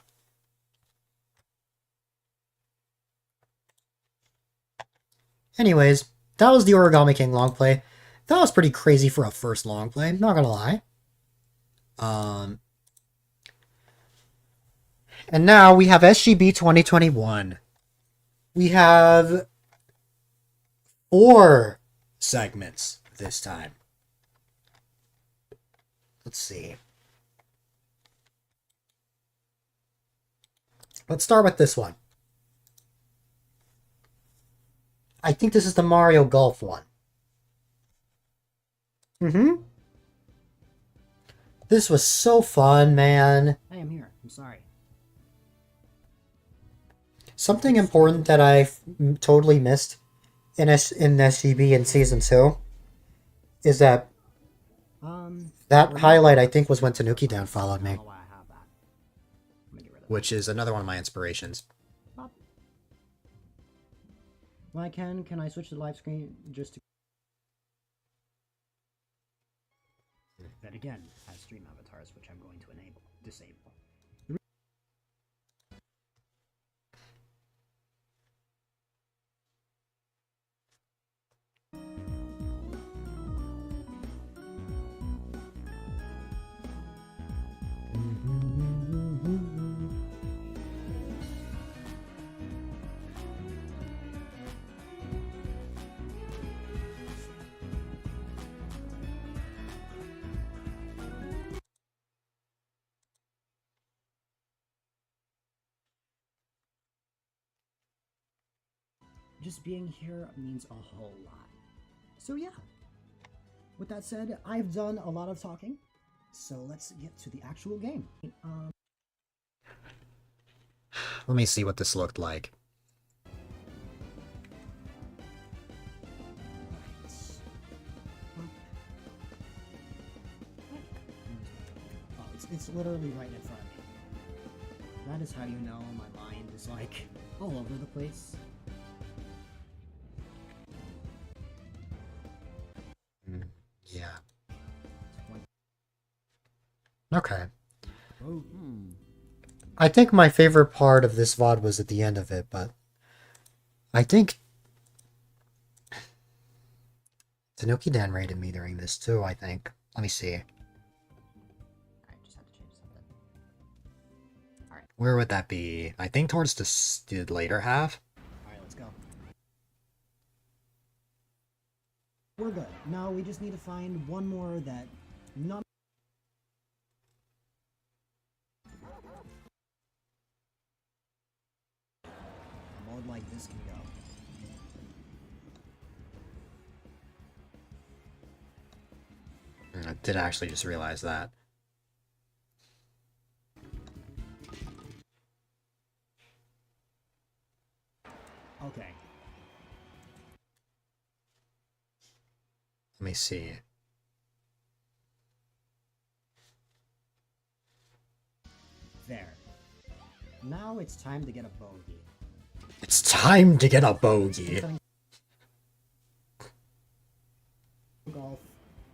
Anyways, that was the Origami King long play. That was pretty crazy for a first long play, not gonna lie. And now we have SGB 2021. We have 4 segments this time. Let's see. Let's start with this one. I think this is the Mario Golf one. This This was so fun, man. Hey, I'm here. I'm sorry. Something important that I totally missed in SGB in season 2 is that that highlight I think was when Tanuki Dan followed me, Why I have that. Let me get rid of which is another one of my inspirations. that. When I can I switch to live screen just to... That again has stream avatars, which I'm going to disable. Just being here means a whole lot. So yeah. With that said, I've done a lot of talking, so let's get to the actual game. Let me see what this looked like. Oh, it's literally right in front of me. That is how you know my mind is like all over the place. Yeah. Okay. Oh, I think my favorite part of this VOD was at the end of it, but I think Tanuki Dan rated me during this too, I think. Let me see. I just had to change something. Where would that be? I think towards the later half. Alright, let's go. We're good. Now we just need to find one more that none. A mode like this can go. I did actually just realize that. Okay. Let me see. There. Now it's time to get a bogey. It's time to get a bogey. Golf.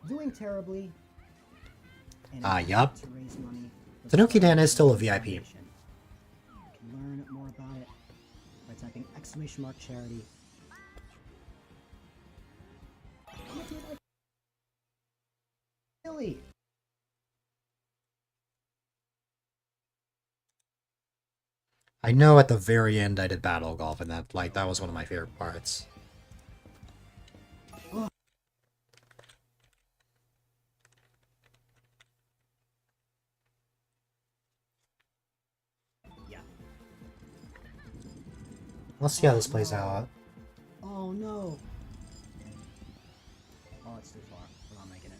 Doing terribly. And Yup. to raise money for Tanuki Dan the is still a foundation. VIP. You can learn more about it by typing !charity. Really? I know at the very end I did battle golf, and that was one of my favorite parts. Yeah. Let's see how this plays out. Oh no. Oh, it's too far. We're not making it.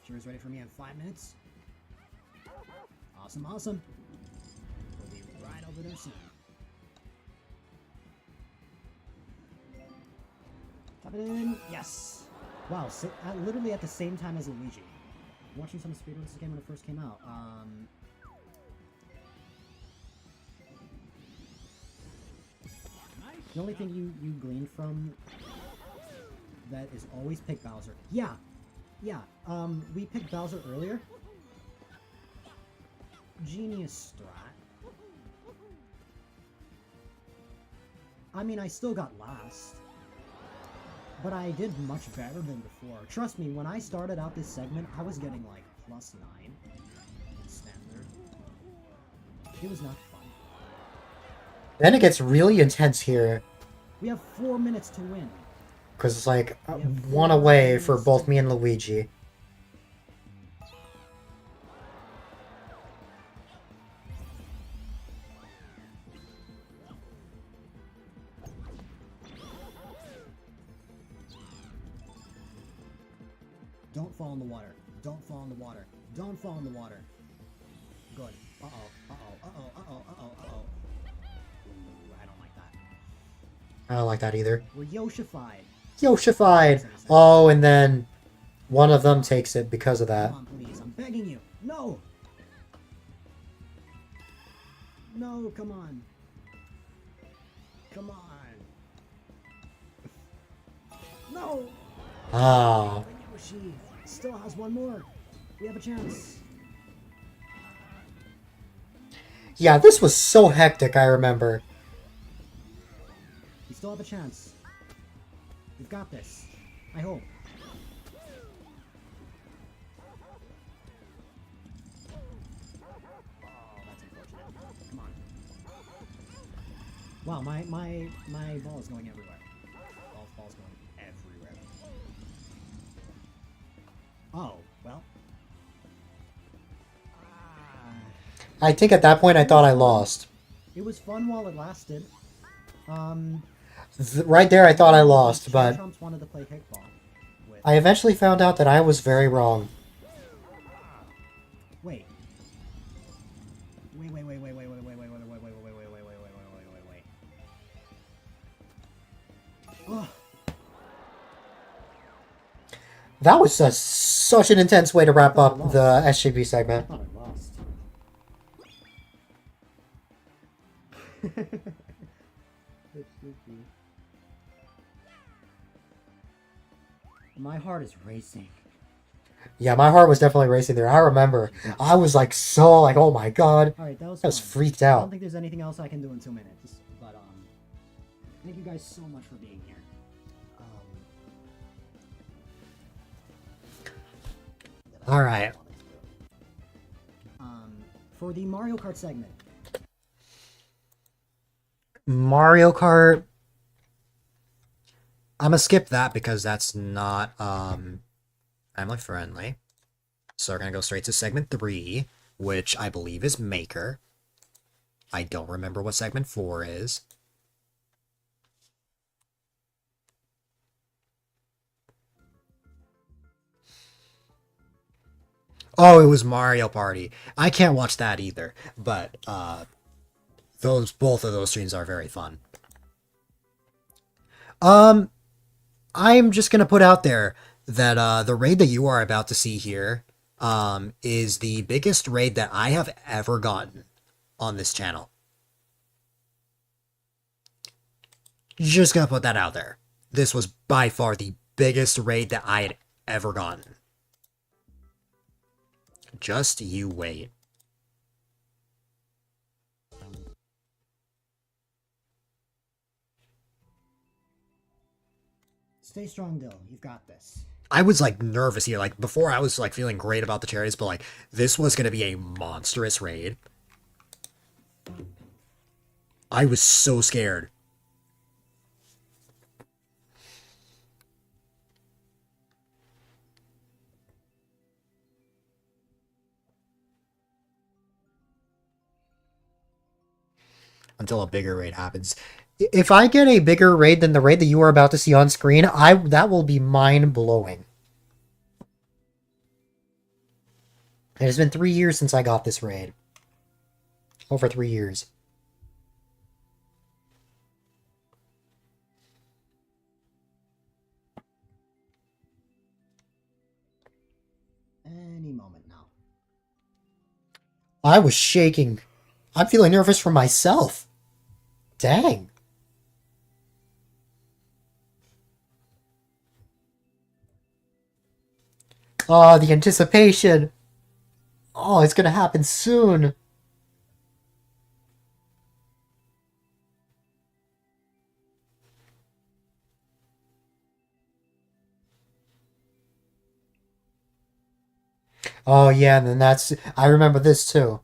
Cheers ready for me in 5 minutes. Awesome, awesome. We'll be right over there soon. Tap it in. Yes. Wow, so, literally at the same time as Luigi. Watching some speedruns of this game when it first came out. The only thing you glean from that is always pick Bowser. Yeah. Yeah. We picked Bowser earlier. Genius strat. I mean, I still got last. But I did much better than before. Trust me, when I started out this segment, I was getting like +9 in standard. It was not fun. Then it gets really intense here, We have 4 minutes to win. because it's like one away for both me and Luigi. Don't fall in the water. Don't fall in the water. Don't fall in the water. Good. Uh-oh. Uh-oh. Uh-oh. Uh-oh. Uh-oh. Uh-oh. Ooh, I don't like that. I don't like that either. We're Yoshified. Yoshified! Oh, and then one of them takes it because of that. Come on, please. I'm begging you. No! No, come on. Come on. No! Ah. Yoshi still has one more. We have a chance. Yeah, this was so hectic, I remember. We still have a chance. We've got this. I hope. Oh, that's unfortunate. Come on. Wow, my ball is going everywhere. Ball's going everywhere. Oh, well. I think at that point I thought I lost. It was fun while it lasted. Right there I thought I lost, but Trumps wanted to play kickball with. I eventually found out that I was very wrong. Wait. Wait. Oh, That was such an intense way to wrap up the SGP I segment. thought I lost. My heart is racing. Yeah, my heart was definitely racing there. I remember. I was like so like, oh my god. All right, that was I was fun. freaked I don't out. think there's anything else I can do in 2 minutes, but thank you guys so much for being here. All right. For the Mario Kart segment, Mario Kart. I'm gonna skip that because that's not family friendly. So we're gonna go straight to segment 3, which I believe is Maker. I don't remember what segment 4 is. Oh, it was Mario Party. I can't watch that either, but both of those streams are very fun. I'm just gonna put out there that the raid that you are about to see here is the biggest raid that I have ever gotten on this channel. Just gonna put that out there. This was by far the biggest raid that I had ever gotten. Just you wait. stay strong, Dill. You've got this. I was like nervous here. Like before I was like feeling great about the cherries, but like this was gonna be a monstrous raid. I was so scared. Until a bigger raid happens. If I get a bigger raid than the raid that you are about to see on screen, that will be mind-blowing. It has been 3 years since I got this raid. Over 3 years. Any moment now. I was shaking. I'm feeling nervous for myself. Dang. Oh, the anticipation. Oh, it's gonna happen soon. Oh, yeah, and then I remember this too.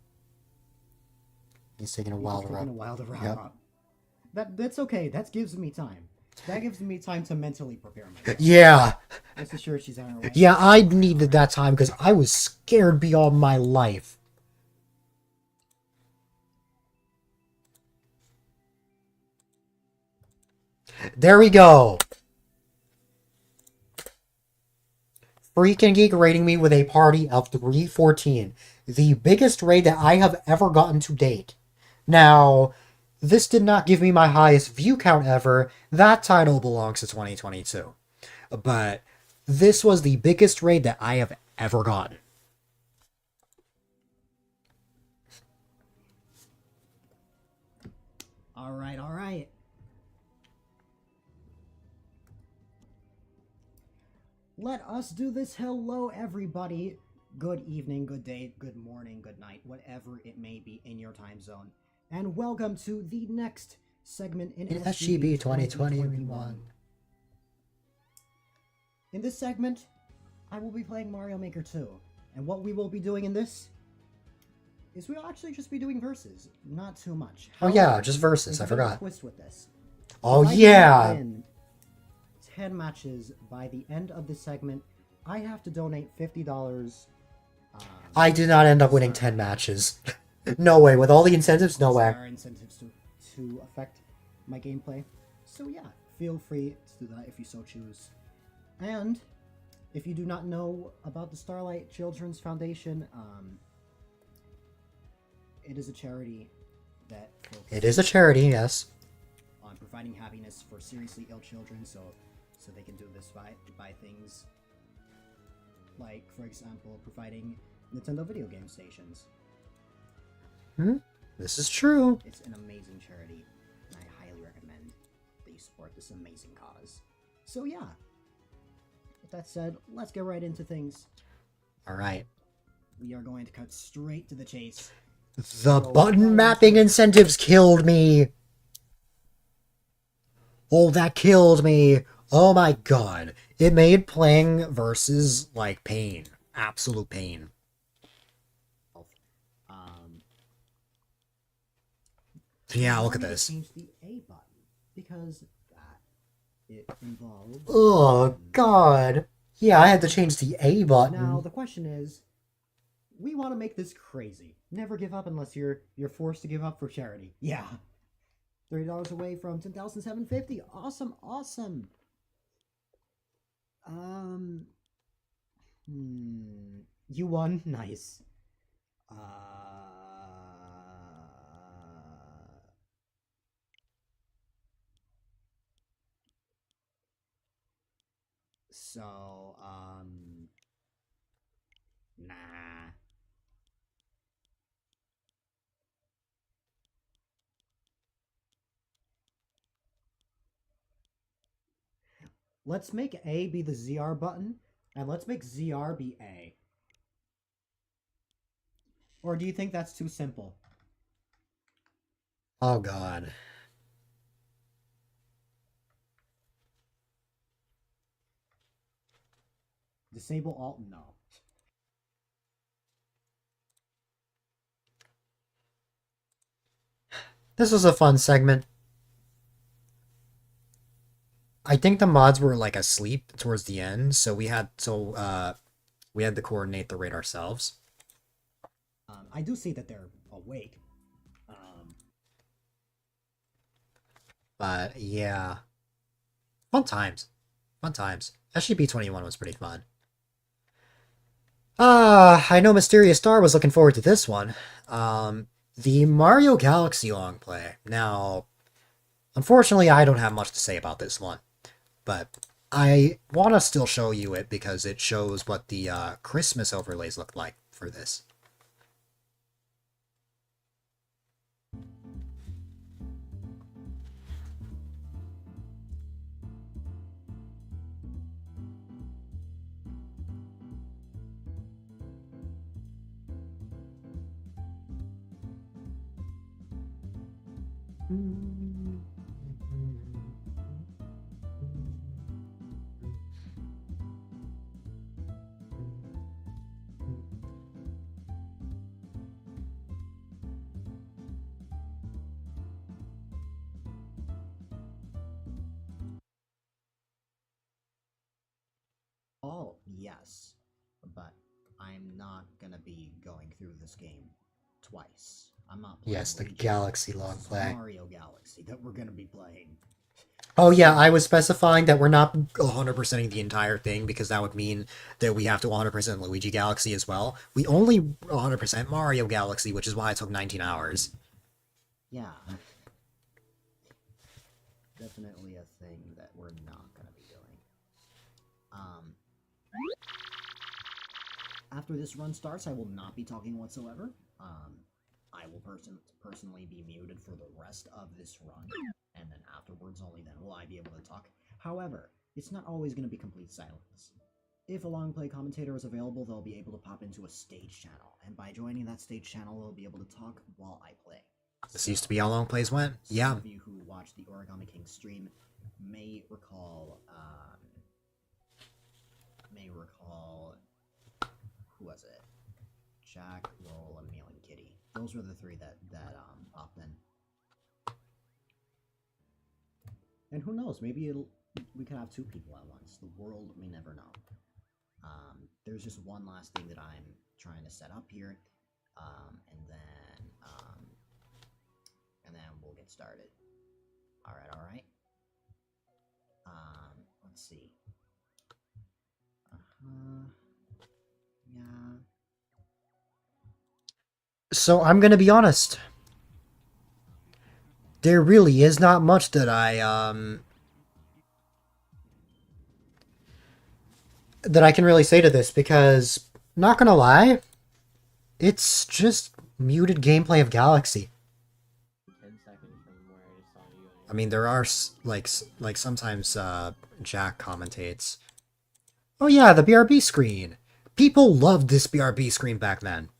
He's taking a while to It's wrap. taking a while to wrap Yep. up. That's okay. That gives me time. That gives me time to mentally prepare myself. Yeah. Rest assured she's on her way. Yeah, I needed that time because I was scared beyond my life. There we go. Freaking Geek rating me with a party of 314. The biggest raid that I have ever gotten to date. Now, this did not give me my highest view count ever. That title belongs to 2022. But this was the biggest raid that I have ever gotten. All right, all right. Let us do this. Hello, everybody. Good evening, good day, good morning, good night, whatever it may be in your time zone. And welcome to the next segment in SGB 2021. In this segment, I will be playing Mario Maker 2. And what we will be doing in this is we'll actually just be doing verses. Not too much. Oh yeah, just verses. There's I a bit of a forgot. twist with this. Oh If I do not yeah. win 10 matches by the end of this segment, I have to donate $50. I did not end up winning 10 matches. No way. With all the incentives, no way. There are incentives to affect my gameplay. So yeah, feel free to do that if you so choose. And if you do not know about the Starlight Children's Foundation, it is a charity that focuses It is a charity, yes. on providing happiness for seriously ill children, so they can do this by things like, for example, providing Nintendo video game stations. This is true. It's an amazing charity, and I highly recommend that you support this amazing cause. So yeah, with that said, let's get right into things. Alright. We are going to cut straight to the chase. The button mapping incentives killed me. Oh, that killed me. Oh my god. It made playing versus, like, pain. Absolute pain. Yeah, look at this. Change the A button because it involves. Oh, god. Yeah, I had to change the A button. Now the question is, we want to make this crazy. Never give up unless you're forced to give up for charity. Yeah, $30 away from 10,750. Awesome, awesome. You won. Nice. So, nah. Let's make A be the ZR button, and let's make ZR be A. Or do you think that's too simple? Oh god. Disable Alt? No. This was a fun segment. I think the mods were like asleep towards the end, so we had to coordinate the raid ourselves. I do see that they're awake. But yeah. Fun times. Fun times. SGP21 was pretty fun. I know Mysterious Star was looking forward to this one. The Mario Galaxy long play. Now, unfortunately, I don't have much to say about this one. But I want to still show you it because it shows what the Christmas overlays look like for this. Oh, yes. But I'm not gonna be going through this game twice. I'm not playing Yes, the Luigi. Galaxy long This is play. Mario Galaxy that we're gonna be playing. Oh yeah, I was specifying that we're not 100%ing the entire thing because that would mean that we have to 100% Luigi Galaxy as well. We only 100% Mario Galaxy, which is why it took 19 hours. Yeah. Definitely a thing that we're not gonna be doing. Um, After this run starts, I will not be talking whatsoever. I will personally be muted for the rest of this run, and then afterwards, only then will I be able to talk. However, it's not always going to be complete silence. If a long play commentator is available, they'll be able to pop into a stage channel, and by joining that stage channel, they'll be able to talk while I play. This used to be how long plays went. Some Yeah. of you who watched the Origami King stream may recall. Who was it? Jack, Lowell, Emil, and Kitty. Those were the three that popped in. And who knows? Maybe we could have two people at once. The world may never know. There's just one last thing that I'm trying to set up here, and then we'll get started. All right. Let's see. Yeah. So I'm gonna be honest. There really is not much that I can really say to this because, not gonna lie, it's just muted gameplay of Galaxy. 10 seconds from where I just saw you. I mean, there are like sometimes Jack commentates. Oh yeah, the BRB screen. People loved this BRB screen back then.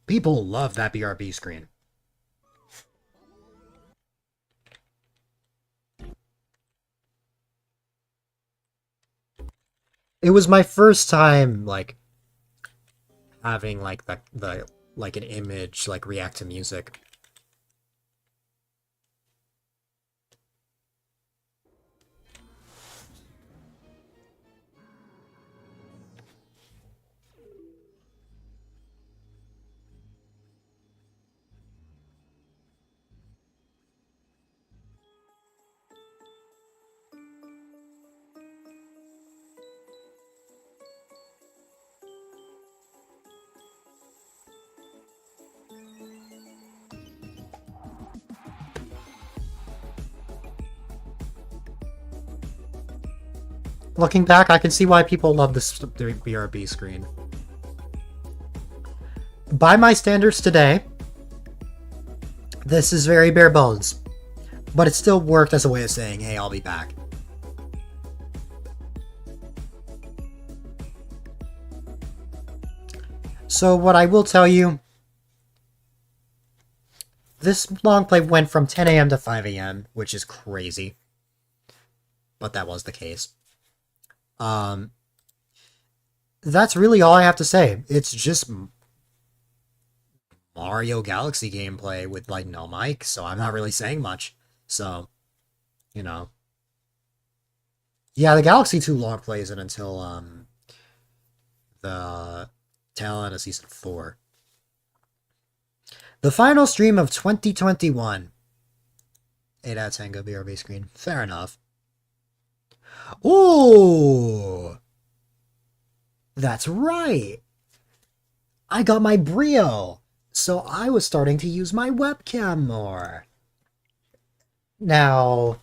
People loved that BRB screen. It was my first time like having like the like an image like react to music. Looking back, I can see why people love this BRB screen. By my standards today, this is very bare bones. But it still worked as a way of saying, hey, I'll be back. So what I will tell you, this long play went from 10 a.m. to 5 a.m., which is crazy. But that was the case. That's really all I have to say. It's just Mario Galaxy gameplay with like no mic, so I'm not really saying much. So, you know. Yeah, the Galaxy 2 long play isn't until the tail end of season 4. The final stream of 2021. 8 out of 10 go BRB screen. Fair enough. Ooh! That's right! I got my Brio! So I was starting to use my webcam more. Now,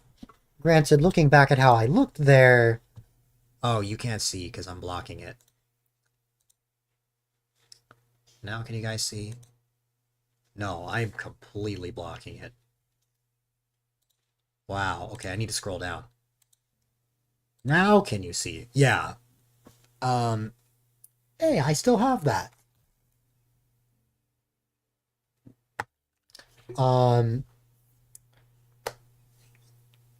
granted, looking back at how I looked there... Oh, you can't see because I'm blocking it. Now can you guys see? No, I'm completely blocking it. Wow, okay, I need to scroll down. Now can you see? Yeah. Hey, I still have that.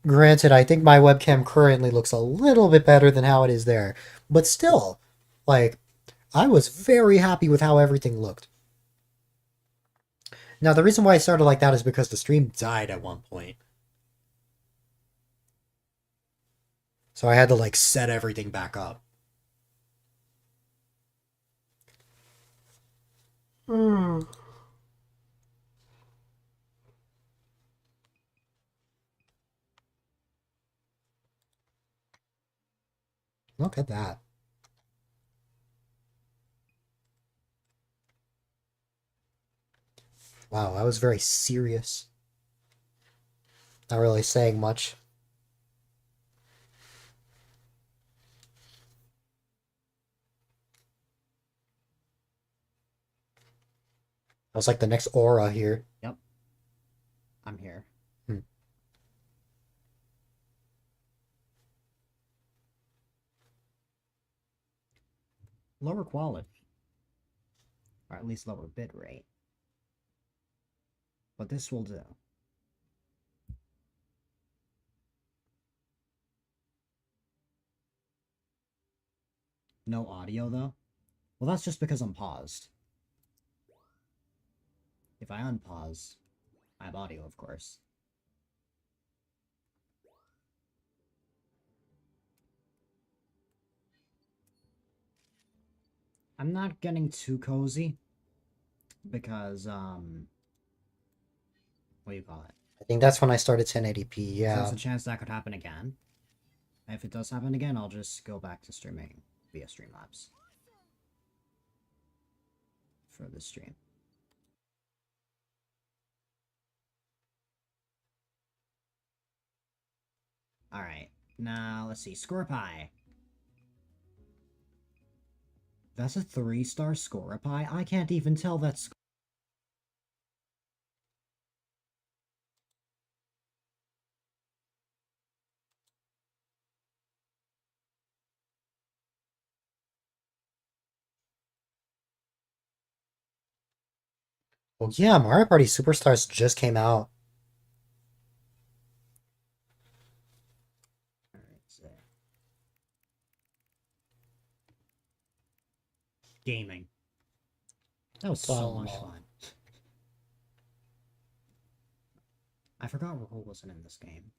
Granted, I think my webcam currently looks a little bit better than how it is there. But still, like, I was very happy with how everything looked. Now, the reason why I started like that is because the stream died at one point. So I had to, like, set everything back up. Look at that. Wow, I was very serious. Not really saying much. I was like the next aura here. Yep. I'm here. Hmm. Lower quality. Or at least lower bit rate. But this will do. No audio, though? Well, that's just because I'm paused. If I unpause, I have audio, of course. I'm not getting too cozy. Because, what do you call it? I think that's when I started 1080p, yeah. There's a chance that could happen again. And if it does happen again, I'll just go back to streaming via Streamlabs. For the stream. Alright, now let's see. Score pie. That's a 3-star score pie? I can't even tell that's. Well, yeah, Mario Party Superstars just came out. Alright, so. Gaming. That was so much fun. I forgot Raul wasn't in this game.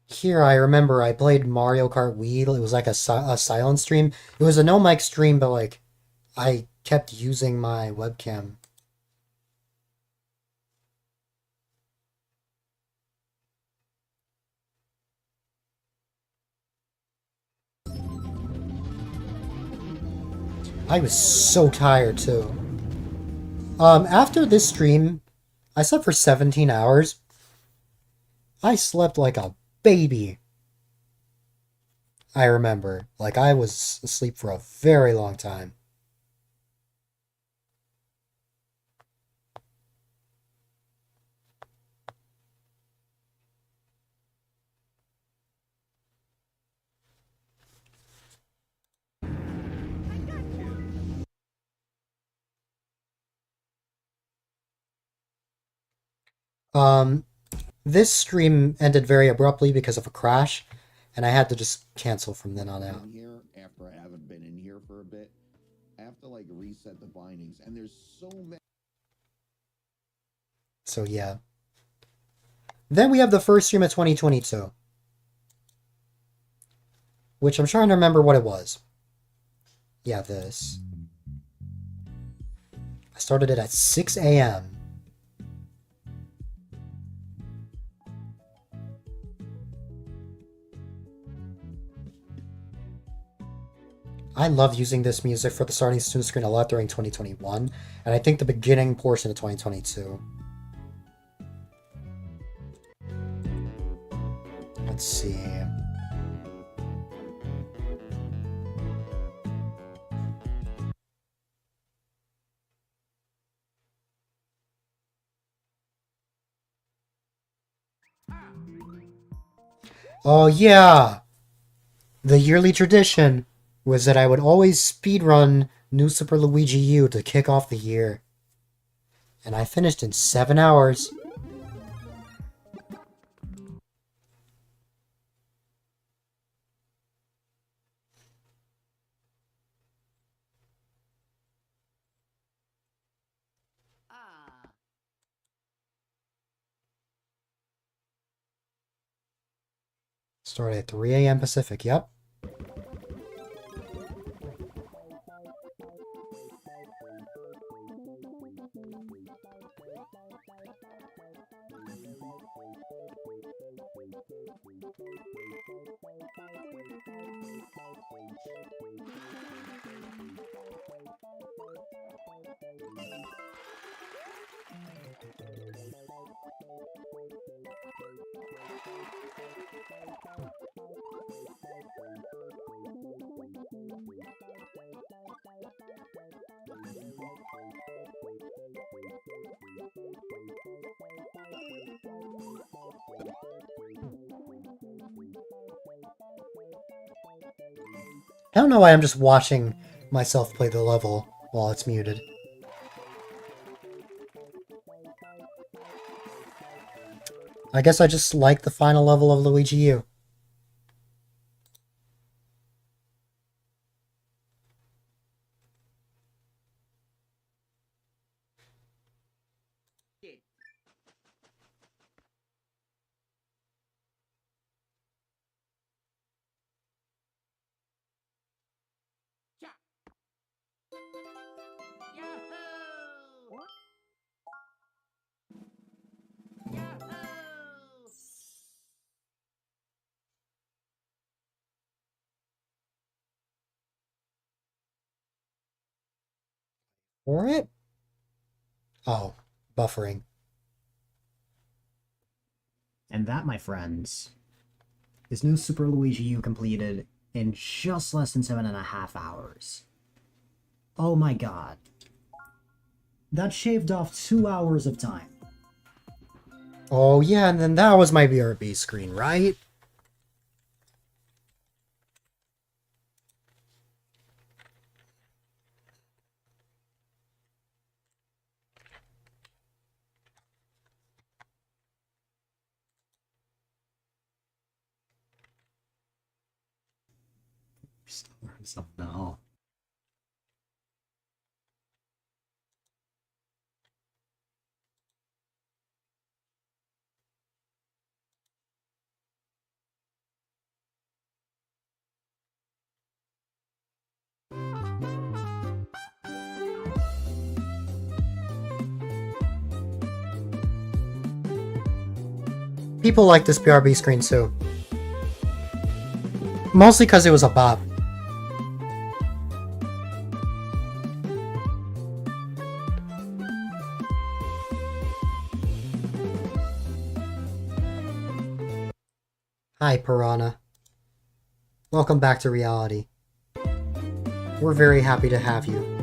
Here, I remember I played Mario Kart Wii. It was like a silent stream. It was a no mic stream, but like, I kept using my webcam. I was so tired too. After this stream, I slept for 17 hours. I slept like a baby. I remember. Like, I was asleep for a very long time. This stream ended very abruptly because of a crash, and I had to just cancel from then on out. In here after I haven't been in here for a bit. I have to like reset the bindings, and there's so many. So yeah. Then we have the first stream of 2022, which I'm trying to remember what it was. Yeah, this. I started it at 6 a.m. I love using this music for the starting student screen a lot during 2021, and I think the beginning portion of 2022. Let's see. Oh yeah! The yearly tradition was that I would always speedrun New Super Luigi U to kick off the year. And I finished in 7 hours. Started at 3 a.m. Pacific, yep. I don't know why I'm just watching myself play the level while it's muted. I guess I just like the final level of Luigi U. Shit. Yeah. Yahoo! Yahoo! For it? Oh, buffering. And that, my friends, is new Super Luigi U completed in just less than 7.5 hours. Oh my god. That shaved off 2 hours of time. Oh yeah, and then that was my BRB screen, right? Storms of no. People like this BRB screen too. Mostly because it was a bop. Hi, Piranha. Welcome back to reality. We're very happy to have you.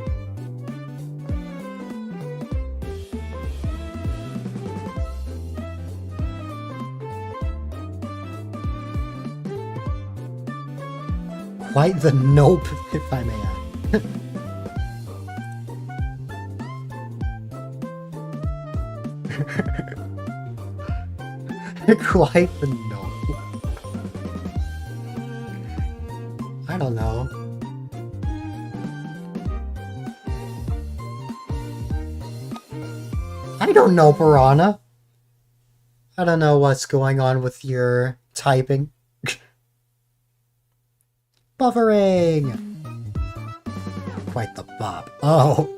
Quite the nope, if I may add. Quite the nope. I don't know. I don't know, Piranha. I don't know what's going on with your typing. Buffering! Quite the bop. Oh.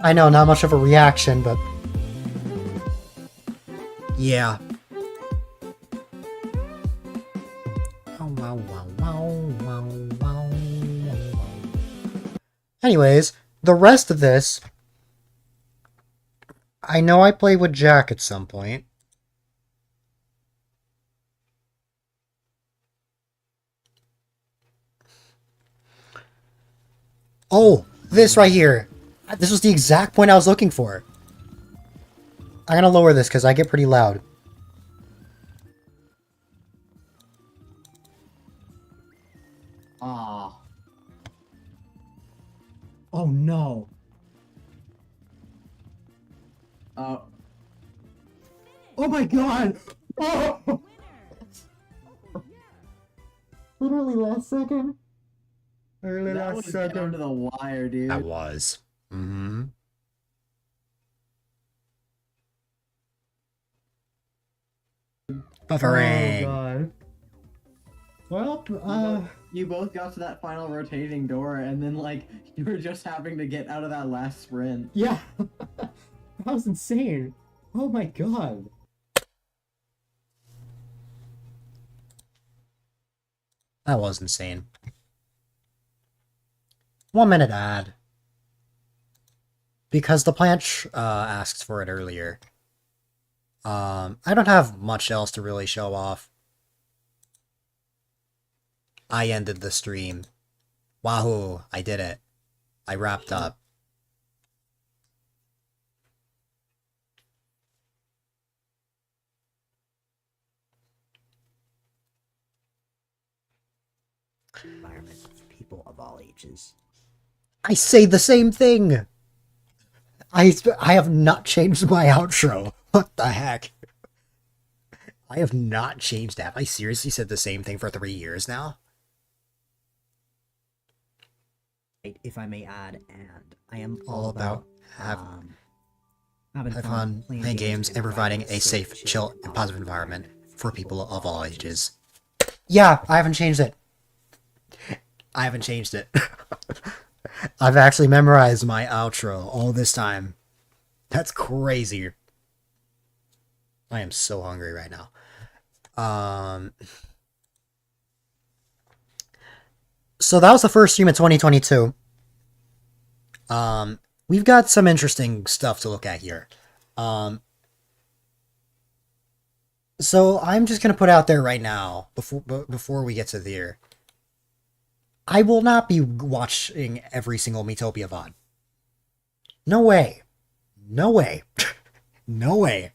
I know, not much of a reaction, but... yeah. Anyways, the rest of this... I know I played with Jack at some point. Oh, this right here. This was the exact point I was looking for. I'm gonna lower this because I get pretty loud. Ah. Oh no. Oh. Oh my god! Oh! Literally last second. Literally That last was second. down to the wire, dude. That was. Mm-hmm. Buffering. Oh god. Well, You both got to that final rotating door, and then like you were just having to get out of that last sprint. yeah. That was insane. Oh my god. That was insane. 1 minute ad. Because the plant asked for it earlier. I don't have much else to really show off. I ended the stream. Wahoo! I did it. I wrapped up. Environment for people of all ages. I say the same thing! I have not changed my outro. What the heck? I have not changed that. I seriously said the same thing for 3 years now? If I may add, and I am All about having have fun, playing games, and providing a safe, chill, and positive environment for people of all ages. Yeah, I haven't changed it. I haven't changed it. I've actually memorized my outro all this time. That's crazy. I am so hungry right now. So that was the first stream of 2022. We've got some interesting stuff to look at here. So I'm just gonna put out there right now, before we get to there, I will not be watching every single Metopia VOD. No way. No way. No way.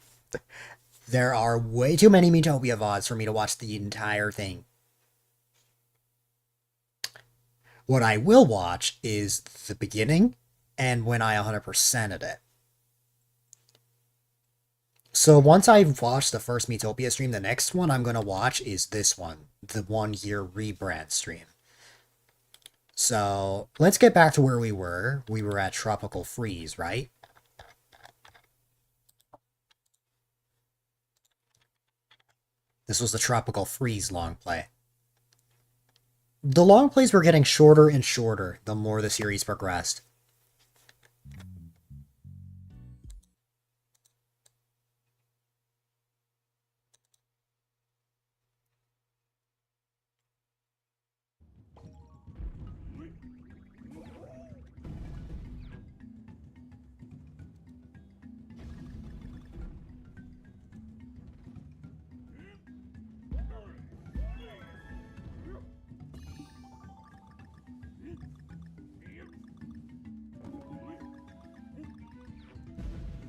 There are way too many Metopia VODs for me to watch the entire thing. What I will watch is the beginning and when I 100%ed it. So once I've watched the first Metopia stream, the next one I'm going to watch is this one, the 1-year rebrand stream. So let's get back to where we were. We were at Tropical Freeze, right? This was the Tropical Freeze long play. The long plays were getting shorter and shorter the more the series progressed.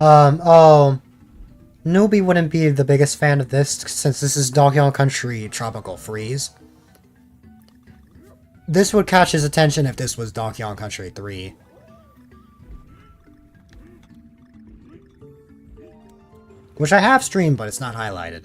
Oh, Newbie wouldn't be the biggest fan of this since this is Donkey Kong Country Tropical Freeze. This would catch his attention if this was Donkey Kong Country 3. Which I have streamed, but it's not highlighted.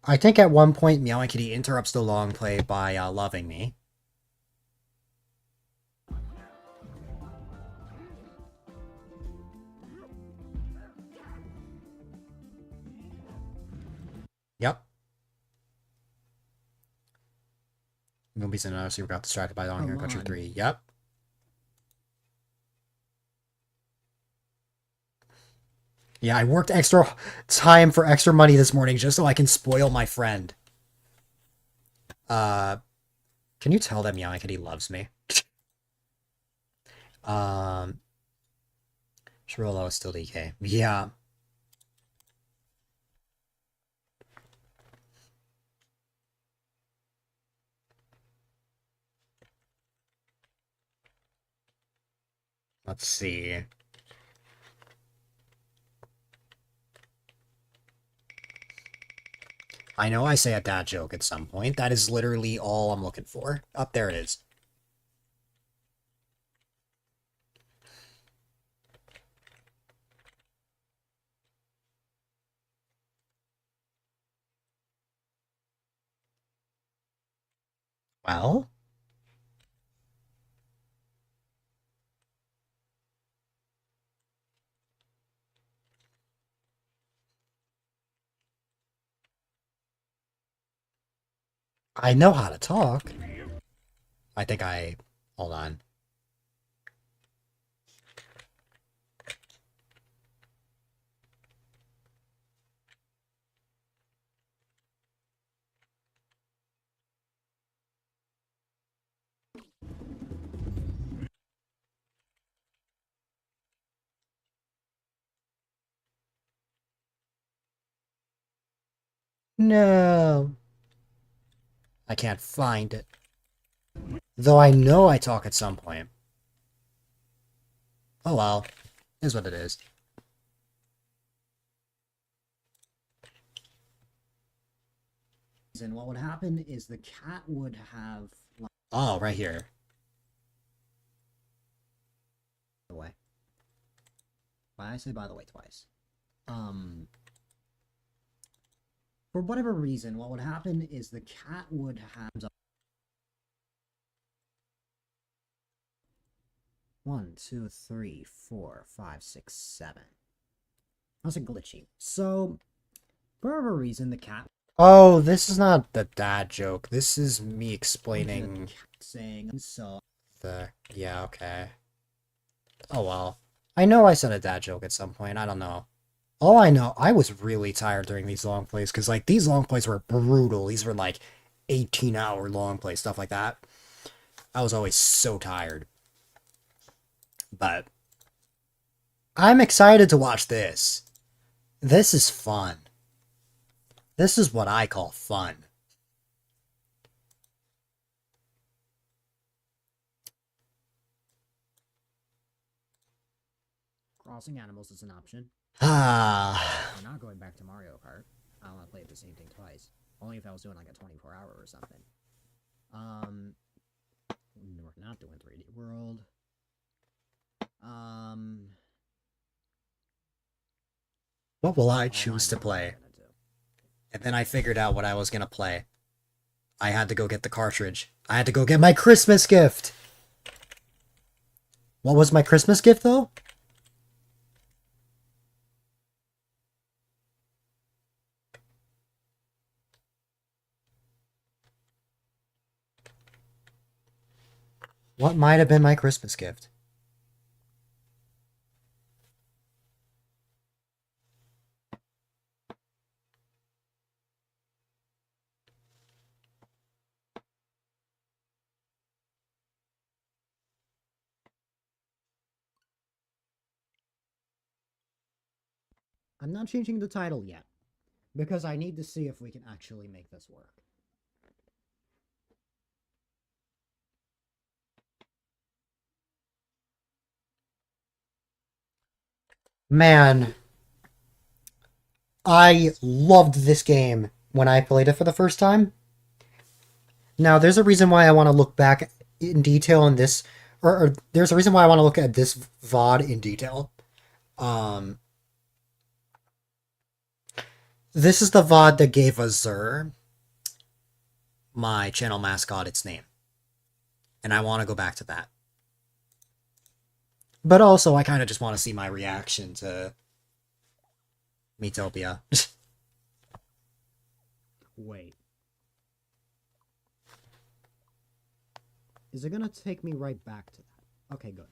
I think at one point Meow Kitty interrupts the long play by loving me. Yep. Movies and others who got distracted by Donkey Kong Country 3. Yep. Yeah, I worked extra time for extra money this morning just so I can spoil my friend. Can you tell that Meow Kitty loves me? Shirolo is still DK. Yeah. Let's see. I know I say a dad joke at some point. That is literally all I'm looking for. Up there it is. Well? I know how to talk. I think I... Hold on. No. I can't find it. Though I know I talk at some point. Oh well. Is what it is. And what would happen is the cat would have Oh, right here. the way. Why I say by the way twice. For whatever reason, what would happen is the cat would have 1, 2, 3, 4, 5, 6, 7. That's a glitchy. So, for whatever reason, the cat Oh, this is not the dad joke. This is me explaining saying so. the... Yeah, okay. Oh well. I know I said a dad joke at some point. I don't know. All I know, I was really tired during these long plays, because, like, these long plays were brutal. These were, like, 18-hour long plays, stuff like that. I was always so tired. But I'm excited to watch this. This is fun. This is what I call fun. Crossing animals is an option. Ah. We're not going back to Mario Kart. I don't want to play the same thing twice. Only if I was doing like a 24-hour or something. We're not doing 3D World. What will I all choose I to know play? what I'm gonna do. And then I figured out what I was gonna play. I had to go get the cartridge. I had to go get my Christmas gift! What was my Christmas gift, though? What might have been my Christmas gift? I'm not changing the title yet. Because I need to see if we can actually make this work. Man, I loved this game when I played it for the first time. Now, there's a reason why I want to look back in detail on this, or there's a reason why I want to look at this VOD in detail. This is the VOD that gave Azur, my channel mascot, its name. And I want to go back to that. But also, I kind of just want to see my reaction to Metopia. Wait. Is it gonna take me right back to that? Okay, good.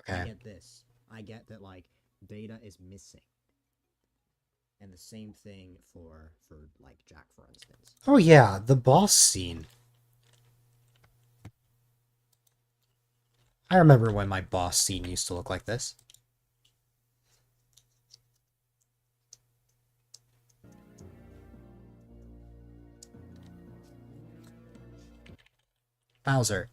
I Okay. get this. I get that, like, data is missing. And the same thing for like, Jack, for instance. Oh yeah, the boss scene. I remember when my boss scene used to look like this. Bowser.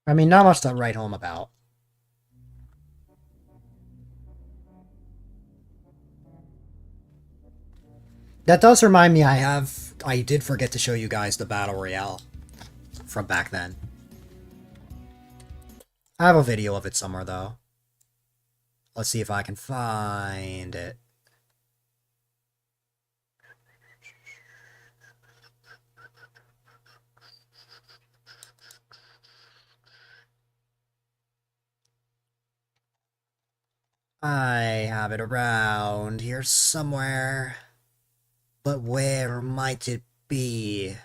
I mean, not much to write home about. That does remind me, I did forget to show you guys the Battle Royale from back then. I have a video of it somewhere, though. Let's see if I can find it. I have it around here somewhere. But where might it be?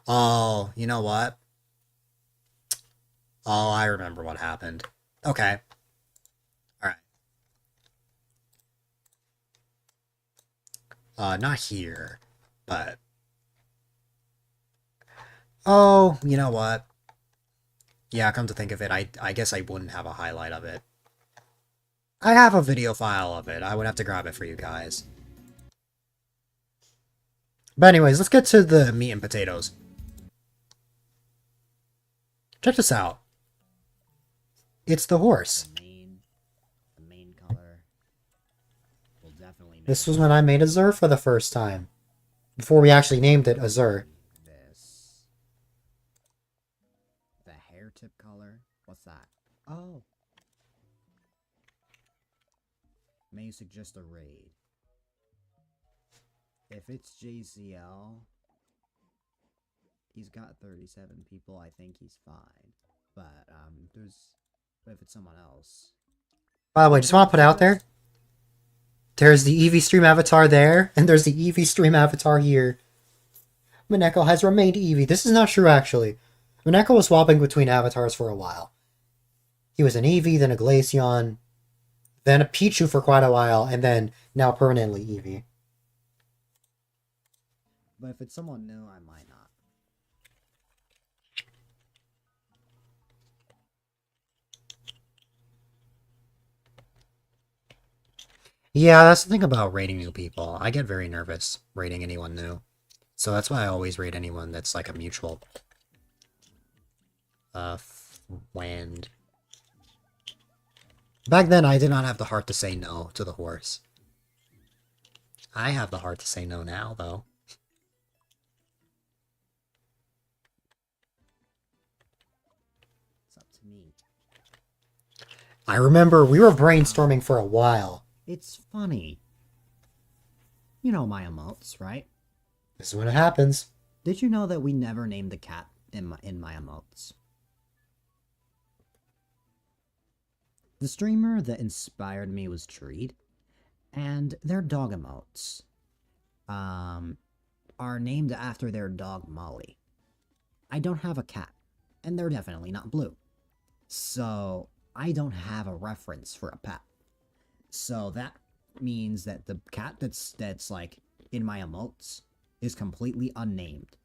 Oh, you know what? Oh, I remember what happened. Okay. Alright. Not here, but... Oh, you know what? Yeah, come to think of it, I guess I wouldn't have a highlight of it. I have a video file of it. I would have to grab it for you guys. But anyways, let's get to the meat and potatoes. Check this out. It's the horse. The main color will definitely make This was when I made Azur for the first time. Before we actually named it Azur. this. The hair tip color. What's that? Oh. May suggest a raid. If it's JCL, he's got 37 people. I think he's fine. But if it's someone else. By the way, just want to put out there. There's the EV Stream avatar there, and there's the EV Stream avatar here. Mineko has remained Eevee. This is not true, actually. Mineko was swapping between avatars for a while. He was an Eevee, then a Glaceon, then a Pichu for quite a while, and then now permanently Eevee. But if it's someone new, I might not. Yeah, that's the thing about rating new people. I get very nervous rating anyone new. So that's why I always rate anyone that's like a mutual friend. Back then, I did not have the heart to say no to the horse. I have the heart to say no now, though. It's up to me. I remember we were brainstorming for a while. It's funny. You know my emotes, right? This is when it happens. Did you know that we never named the cat in my emotes? The streamer that inspired me was Treed, and their dog emotes are named after their dog Molly. I don't have a cat, and they're definitely not blue. So I don't have a reference for a pet. So that means that the cat that's like in my emotes is completely unnamed.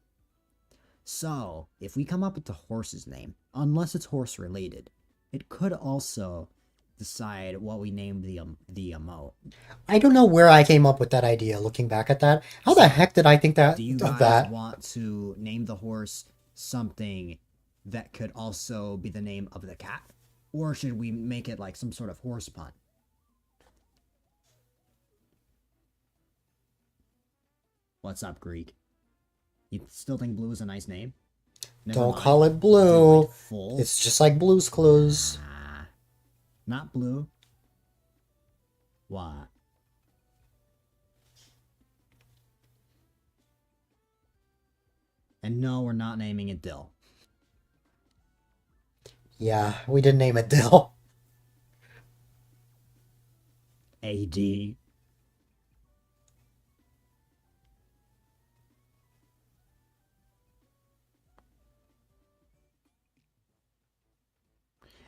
So if we come up with the horse's name, unless it's horse related, it could also decide what we named the emote. I don't know where I came up with that idea looking back at that. How the heck did I think that Do you of guys that? want to name the horse something that could also be the name of the cat? Or should we make it like some sort of horse pun? What's up, Greek? You still think blue is a nice name? Never Don't mind. call it Do blue. it full. It's just like Blue's Clues. Nah, not blue. What? And no, we're not naming it Dill. Yeah, we did name it Dill. AD.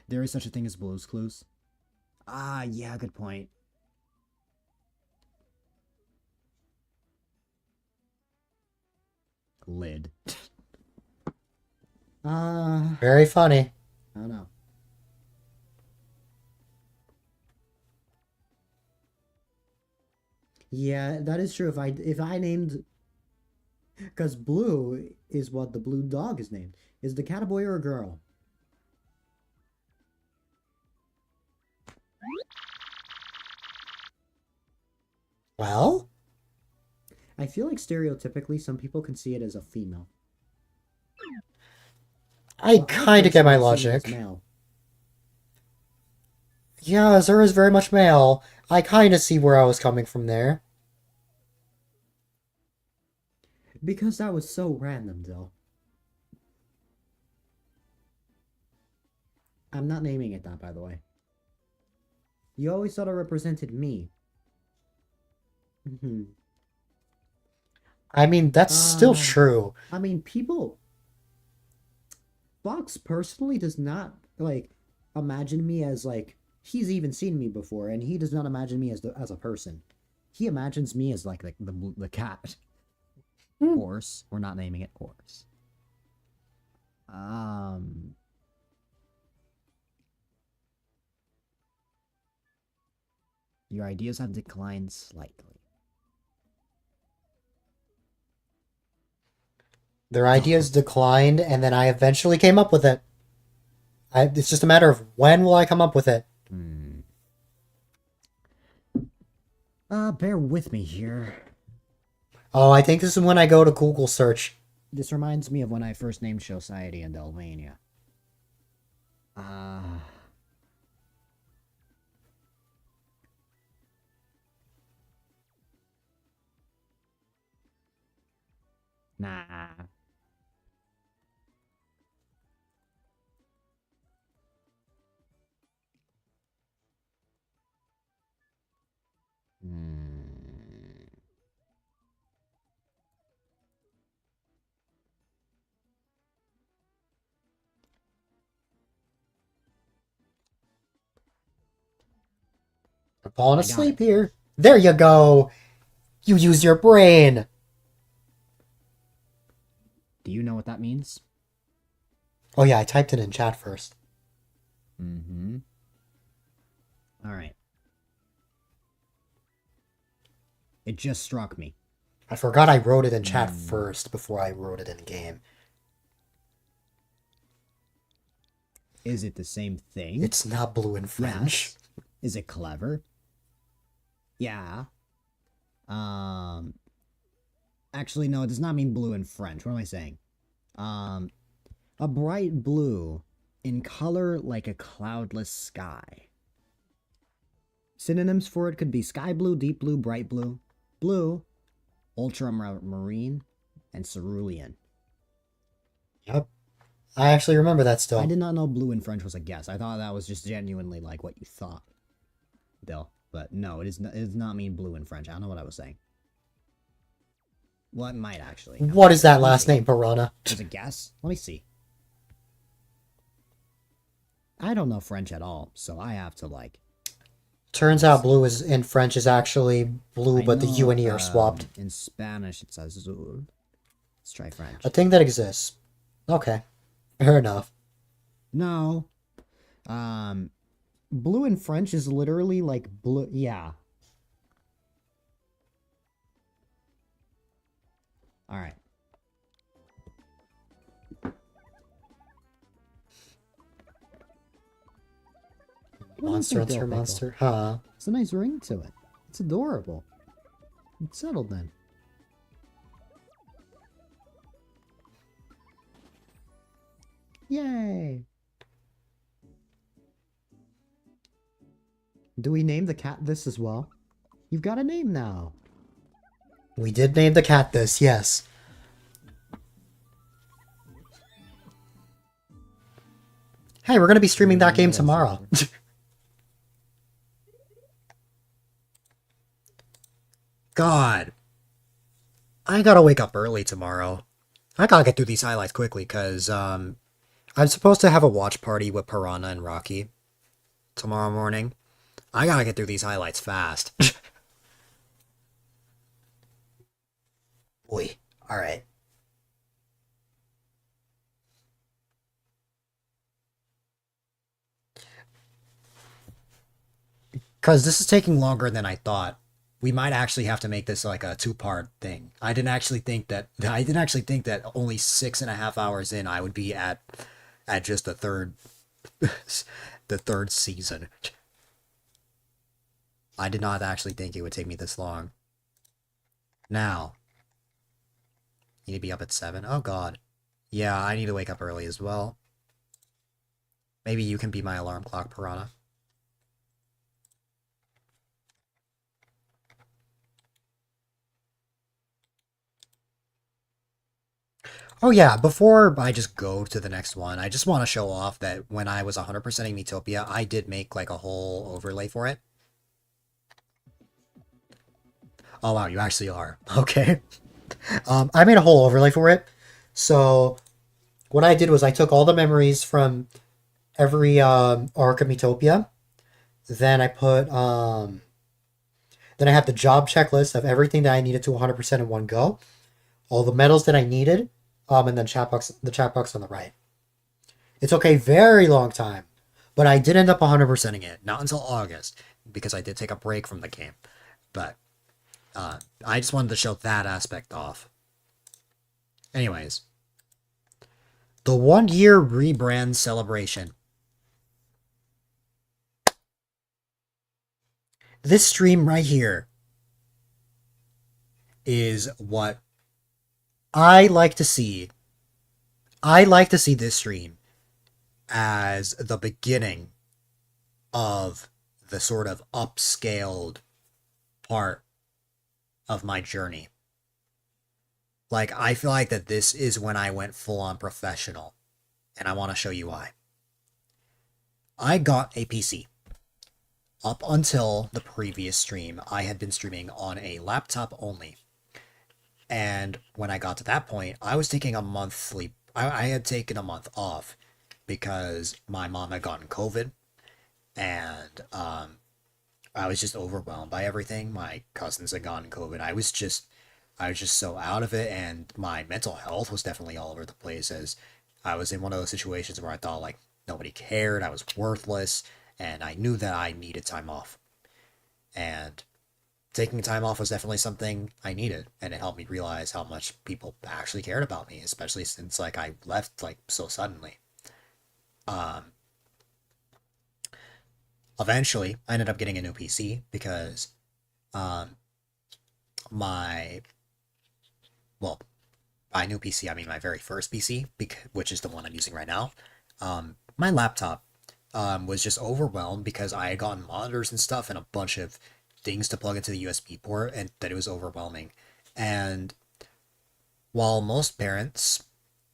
There is such a thing as Blue's Clues. Ah, yeah, good point. Lid. Very funny. I don't know. Yeah, that is true. If I named, because Blue is what the blue dog is named. Is the cat a boy or a girl? Well, I feel like stereotypically some people can see it as a female. I But kind of get my personally see it as logic. male. Yeah, Azure is very much male. I kind of see where I was coming from there. Because that was so random, though. I'm not naming it that, by the way. You always thought it represented me. Mhm. I mean, that's still true. I mean, people. Fox personally does not, like, imagine me as, like, he's even seen me before, and he does not imagine me as a person. He imagines me as, like the cat. Horse. We're not naming it horse. Your ideas have declined slightly. Their ideas declined, and then I eventually came up with it. It's just a matter of when will I come up with it. Bear with me here. Oh, I think this is when I go to Google search. This reminds me of when I first named Society in Delvania. Nah. I'm falling I got asleep it. here. There you go. You use your brain. Do you know what that means? Oh yeah, I typed it in chat first. Mm-hmm. Alright. It just struck me. I forgot I wrote it in chat first before I wrote it in game. Is it the same thing? It's not blue in French. Yes. Is it clever? Yeah. Actually, no, it does not mean blue in French. What am I saying? A bright blue in color like a cloudless sky. Synonyms for it could be sky blue, deep blue, bright blue, blue, ultramarine, and cerulean. Yep. I actually remember that still. I did not know blue in French was a guess. I thought that was just genuinely like what you thought. Bill. But no, it does not mean blue in French. I don't know what I was saying. Well, it might actually. What is that last name, Piranha? As a guess? Let me see. I don't know French at all, so I have to like. Turns out blue is in French is actually blue, I but the know, U and E are swapped. In Spanish, it's azul. Let's try French. A thing that exists. Okay. Fair enough. No. Blue in French is literally like blue. Yeah. All right. Monster Hunter Monster. Huh. It's a nice ring to it. It's adorable. It's settled then. Yay! Do we name the cat this as well? You've got a name now. We did name the cat this, yes. Hey, we're gonna be streaming that game tomorrow. God. I gotta wake up early tomorrow. I gotta get through these highlights quickly, because, I'm supposed to have a watch party with Piranha and Rocky tomorrow morning. I gotta get through these highlights fast. Boy, alright. Because this is taking longer than I thought. We might actually have to make this like a two-part thing. I didn't actually think that only 6.5 hours in I would be at just the third the third season. I did not actually think it would take me this long. Now, you need to be up at 7. Oh god. Yeah, I need to wake up early as well. Maybe you can be my alarm clock, Piranha. Oh yeah, before I just go to the next one, I just want to show off that when I was 100%ing Metopia, I did make like a whole overlay for it. Oh wow, you actually are. Okay. I made a whole overlay for it. So what I did was I took all the memories from every arc of Metopia. Then I put then I had the job checklist of everything that I needed to 100% in one go. All the medals that I needed, and then the chat box on the right. It took a very long time, but I did end up 100%ing it. Not until August, because I did take a break from the game. But I just wanted to show that aspect off. Anyways, the 1-year rebrand celebration. This stream right here is what I like to see. I like to see this stream as the beginning of the sort of upscaled part of my journey. Like, I feel like that this is when I went full on professional, and I want to show you why. I got a PC. Up until the previous stream, I had been streaming on a laptop only. And when I got to that point, I was taking a monthly. I had taken a month off because my mom had gotten COVID, and I was just overwhelmed by everything. My cousins had gotten COVID. I was just so out of it, and my mental health was definitely all over the place. As I was in one of those situations where I thought like nobody cared, I was worthless, and I knew that I needed time off. And taking time off was definitely something I needed, and it helped me realize how much people actually cared about me, especially since like I left like so suddenly. Eventually I ended up getting a new PC because my well, by new PC I mean my very first PC, which is the one I'm using right now. My laptop was just overwhelmed because I had gotten monitors and stuff and a bunch of things to plug into the USB port, and that it was overwhelming. And while most parents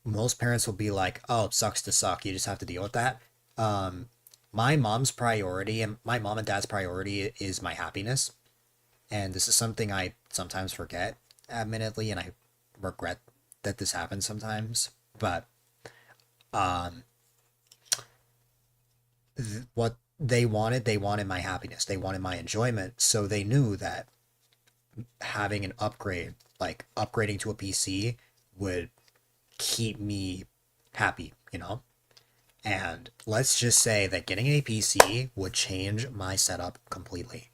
will be like, "Oh, it sucks to suck. You just have to deal with that." My mom's priority and my mom and dad's priority is my happiness, and this is something I sometimes forget, admittedly, and I regret that this happens sometimes. But what they wanted my happiness. They wanted my enjoyment. So they knew that having an upgrade, like upgrading to a PC, would keep me happy, you know? And let's just say that getting a PC would change my setup completely.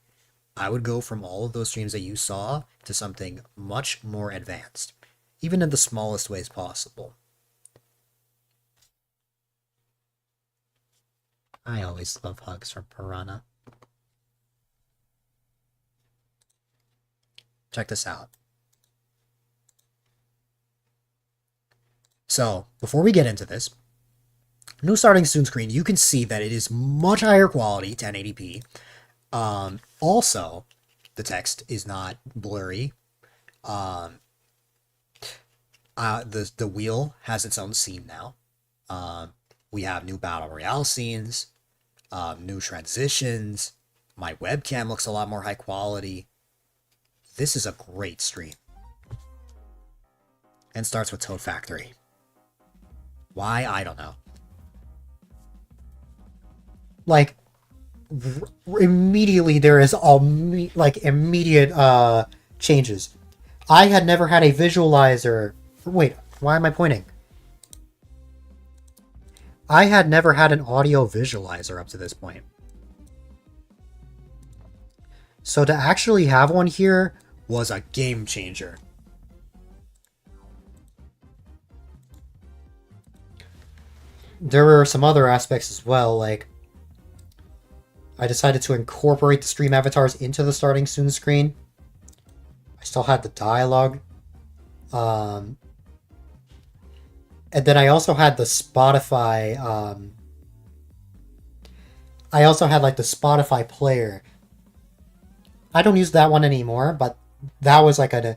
I would go from all of those streams that you saw to something much more advanced, even in the smallest ways possible. I always love hugs from Piranha. Check this out. So, before we get into this, new starting soon screen, you can see that it is much higher quality, 1080p. Also, the text is not blurry. The wheel has its own scene now. We have new battle royale scenes, new transitions. My webcam looks a lot more high quality. This is a great stream. And starts with Toad Factory. Why? I don't know. Like, immediately there is immediate changes. I had never had a visualizer. Wait, why am I pointing? I had never had an audio visualizer up to this point. So to actually have one here was a game changer. There were some other aspects as well, like I decided to incorporate the stream avatars into the starting soon screen. I still had the dialogue. And then I also had the Spotify. I also had like the Spotify player. I don't use that one anymore, but that was like a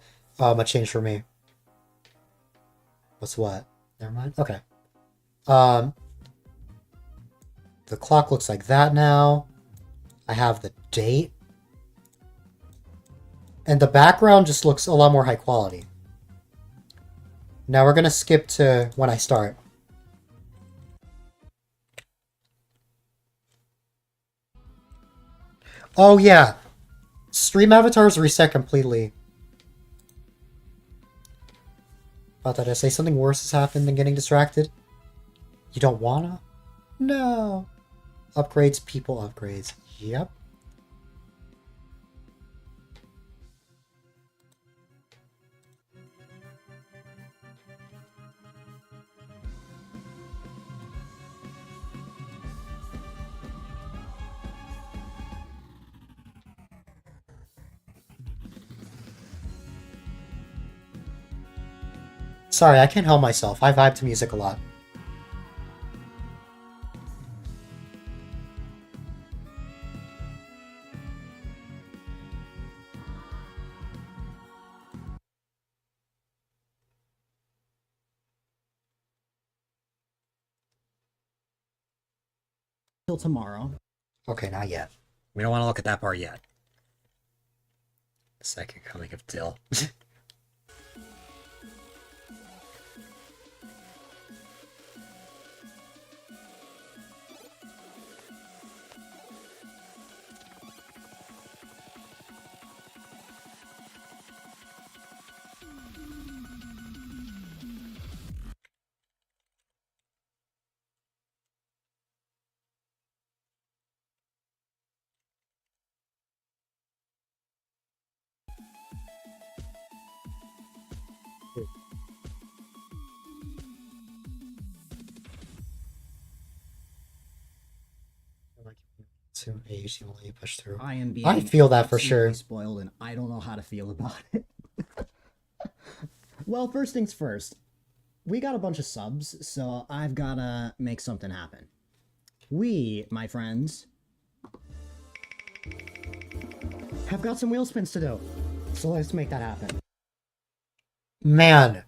change for me. What's what? Never mind. Okay. The clock looks like that now. I have the date. And the background just looks a lot more high quality. Now we're going to skip to when I start. Oh yeah. Stream avatars reset completely. Thought that I say something worse has happened than getting distracted. You don't wanna? No. Upgrades, people upgrades. Yep. Sorry, I can't help myself. I vibe to music a lot. Till tomorrow. Okay, not yet. We don't want to look at that part yet. Second coming of Dill. To age, you only push through. I am being I feel that for absolutely sure. spoiled, and I don't know how to feel about it. Well, first things first. We got a bunch of subs, so I've gotta make something happen. We, my friends, have got some wheel spins to do. So let's make that happen. Man,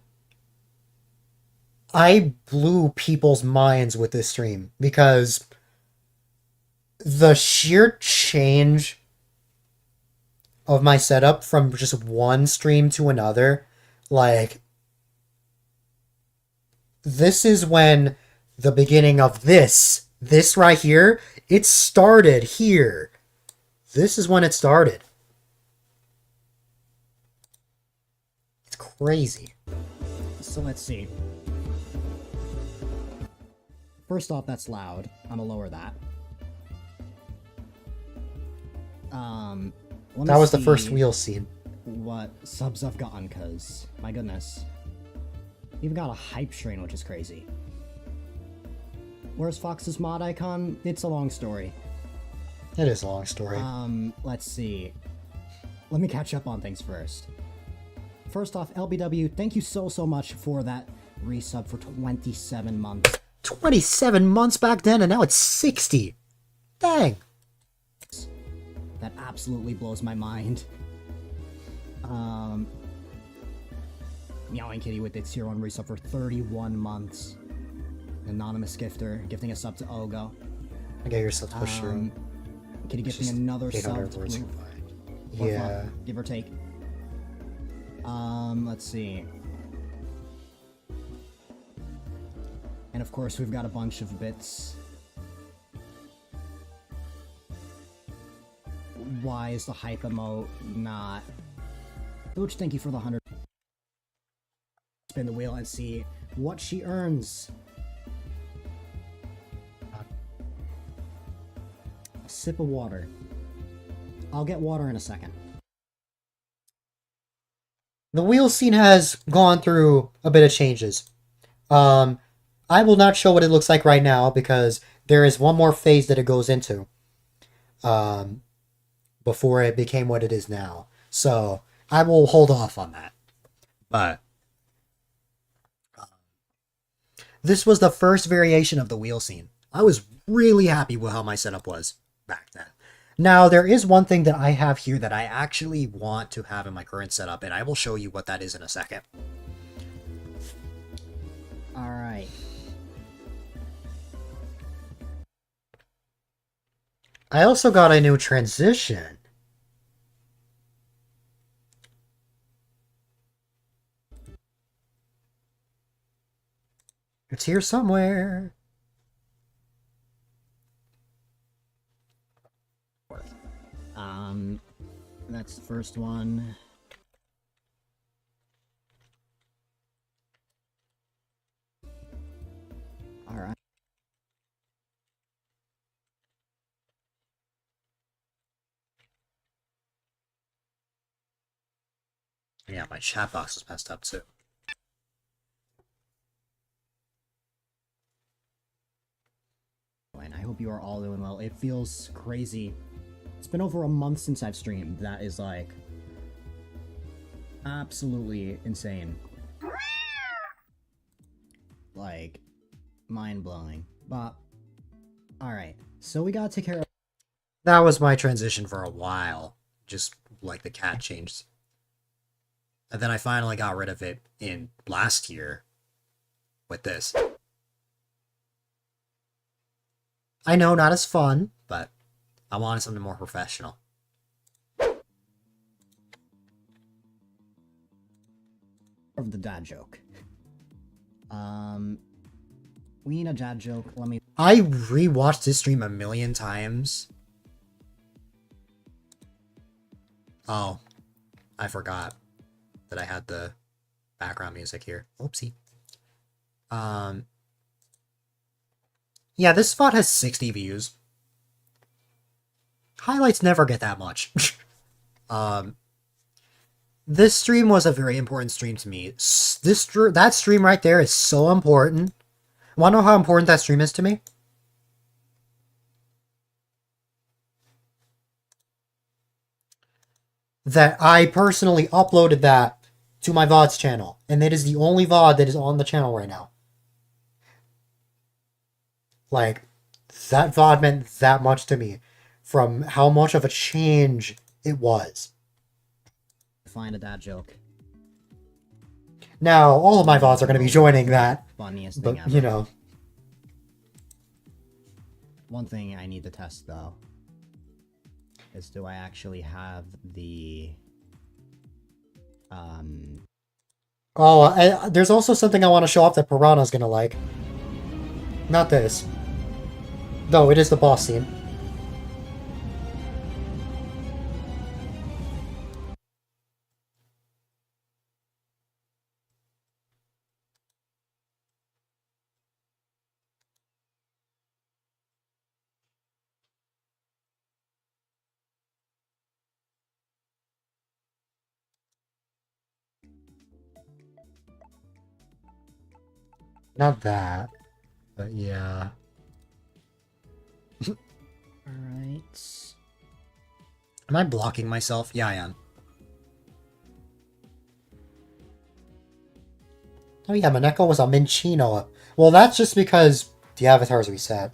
I blew people's minds with this stream because the sheer change of my setup from just one stream to another, like, this is when the beginning of this right here, it started here. This is when it started. It's crazy. So let's see. First off, that's loud. I'm gonna lower that. Let me That was the first see wheel scene. what subs I've gotten, cause my goodness. Even got a hype strain, which is crazy. Where's Fox's mod icon? It's a long story. It is a long story. Let's see. Let me catch up on things first. First off, LBW, thank you so much for that resub for 27 months. 27 months back then, and now it's 60. Dang. That absolutely blows my mind. Meowing Kitty with its tier 1 resub for 31 months. Anonymous gifter gifting a sub to Ogo. I get yourself pushed through. Kitty gifting Just another 800 sub words to combined. for Yeah. fun, give or take. Let's see. And of course, we've got a bunch of bits. Why is the hype emote not? Booch, thank you for the 100. Spin the wheel and see what she earns. A sip of water. I'll get water in a second. The wheel scene has gone through a bit of changes. I will not show what it looks like right now because there is one more phase that it goes into before it became what it is now. So I will hold off on that. But this was the first variation of the wheel scene. I was really happy with how my setup was back then. Now, there is one thing that I have here that I actually want to have in my current setup, and I will show you what that is in a second. Alright. I also got a new transition. It's here somewhere. That's the first one. Alright. Yeah, my chat box is messed up too. And I hope you are all doing well. It feels crazy. It's been over a month since I've streamed. That is like absolutely insane. Like mind-blowing. But alright. So we gotta take care of That was my transition for a while. Just like the cat changed. And then I finally got rid of it in last year with this. I know, not as fun, but I wanted something more professional. of the dad joke. We need a dad joke. Let me. I rewatched this stream a million times. Oh, I forgot that I had the background music here. Oopsie. Yeah, this spot has 60 views. Highlights never get that much. This stream was a very important stream to me. That stream right there is so important. Want to know how important that stream is to me? That I personally uploaded that to my VOD's channel, and it is the only VOD that is on the channel right now. Like, that VOD meant that much to me, from how much of a change it was. Find a dad joke. Now, all of my VODs are going to be joining that, Funniest thing but, ever. you know. One thing I need to test though is do I actually have the Oh, there's also something I want to show off that Piranha's going to like. Not this. No, it is the boss scene. Not that, but yeah. Alright. Am I blocking myself? Yeah, I am. Oh yeah, Maneko was a Minchino. Well, that's just because the avatar's reset.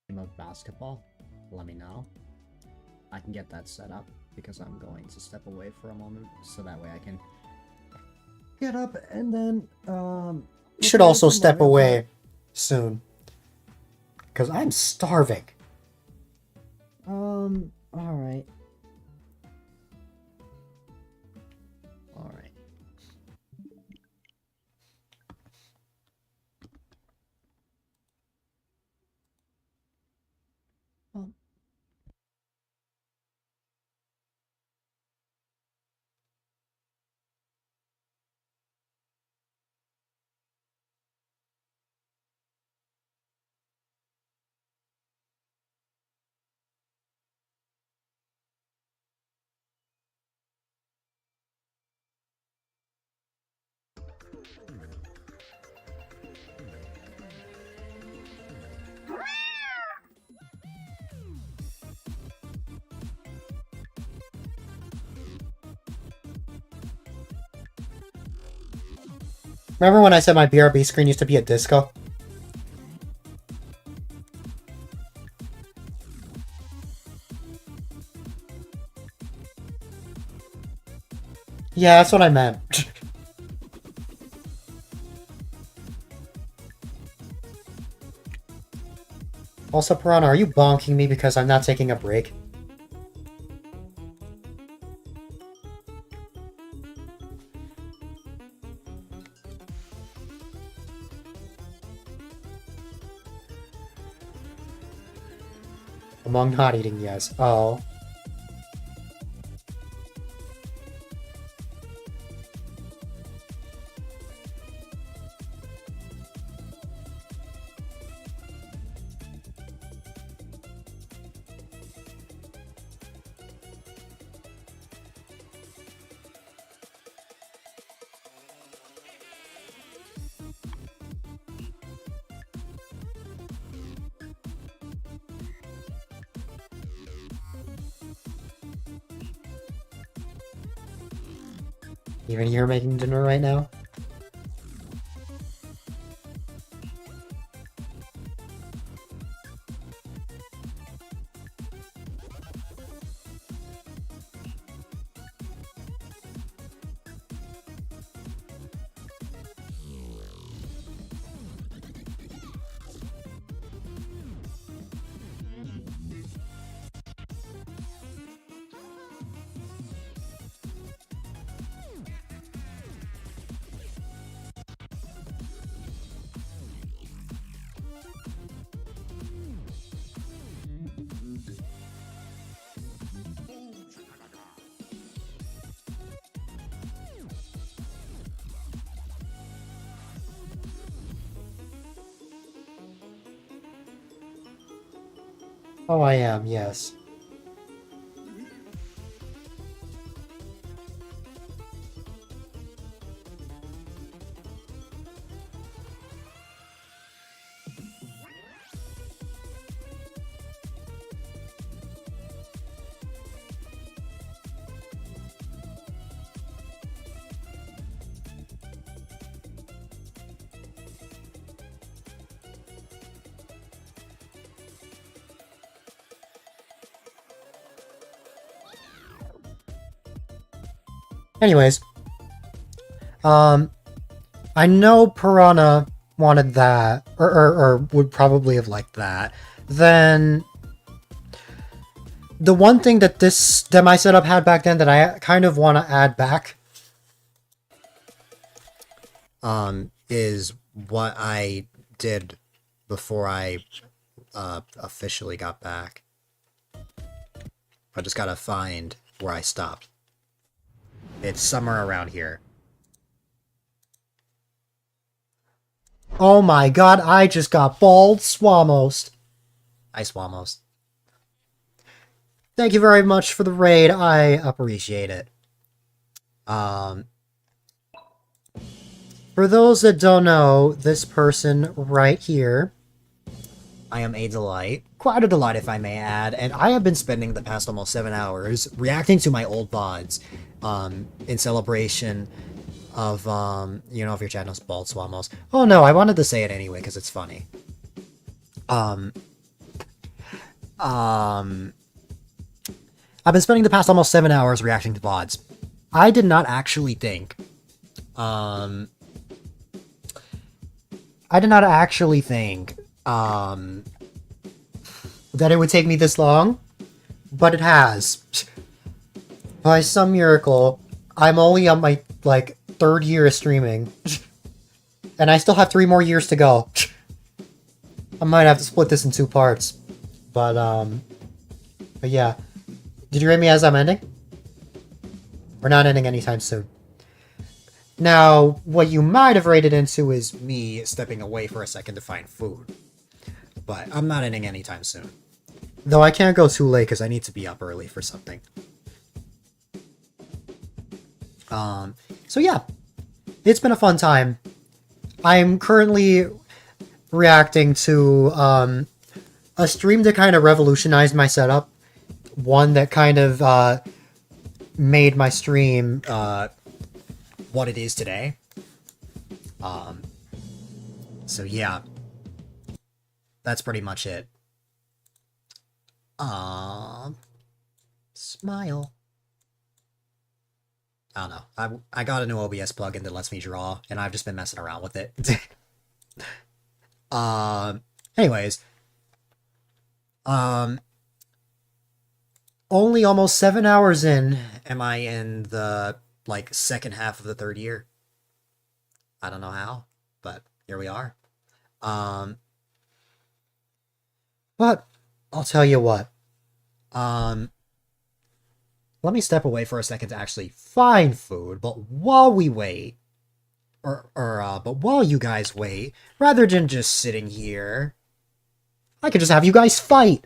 Game of basketball, let me know. I can get that set up because I'm going to step away for a moment so that way I can get up and then You should also step away soon. Because I'm starving. alright. Alright. Well, Remember when I said my BRB screen used to be a disco? Yeah, that's what I meant. Also, Piranha, are you bonking me because I'm not taking a break? Among not eating, yes. Oh. Even you're making dinner right now? Oh, I am, yes. Anyways, I know Piranha wanted that, or would probably have liked that. Then, the one thing that my setup had back then that I kind of want to add back, is what I did before I officially got back. I just gotta find where I stopped. It's somewhere around here. Oh my god, I just got bald Swamost. Hi, Swamost. Thank you very much for the raid. I appreciate it. For those that don't know, this person right here, I am A-Dylite. Quite a delight, if I may add, and I have been spending the past almost 7 hours reacting to my old VODs, in celebration of, you know, if your channel's Bald Swamos. Oh no, I wanted to say it anyway, because it's funny. I've been spending the past almost 7 hours reacting to VODs. I did not actually think, that it would take me this long, but it has. By some miracle, I'm only on my, like, 3rd year of streaming. And I still have 3 more years to go. I might have to split this in 2 parts. But yeah. Did you rate me as I'm ending? We're not ending anytime soon. Now, what you might have rated into is me stepping away for a second to find food. But I'm not ending anytime soon. Though I can't go too late because I need to be up early for something. So yeah. It's been a fun time. I'm currently reacting to a stream that kind of revolutionized my setup. One that kind of made my stream what it is today. So yeah, that's pretty much it. Smile. I don't know. I got a new OBS plugin that lets me draw, and I've just been messing around with it. Anyways, only almost 7 hours in am I in the like second half of the third year. I don't know how, but here we are. But I'll tell you what. Let me step away for a second to actually find food, but while we wait, but while you guys wait, rather than just sitting here, I could just have you guys fight.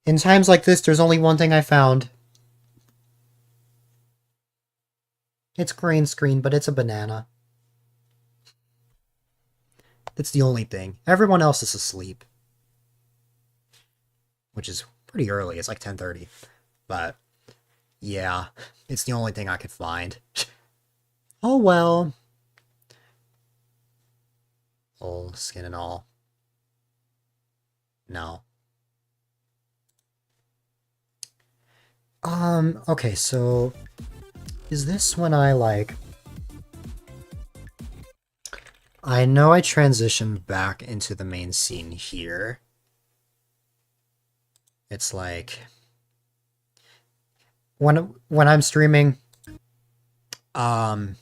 In times like this, there's only one thing I found. It's green screen, but it's a banana. It's the only thing. Everyone else is asleep. Which is pretty early. It's like 10:30. But, yeah. It's the only thing I could find. Oh well. Whole skin and all. No. Okay, so is this when I I know I transitioned back into the main scene here. It's like when I'm streaming, the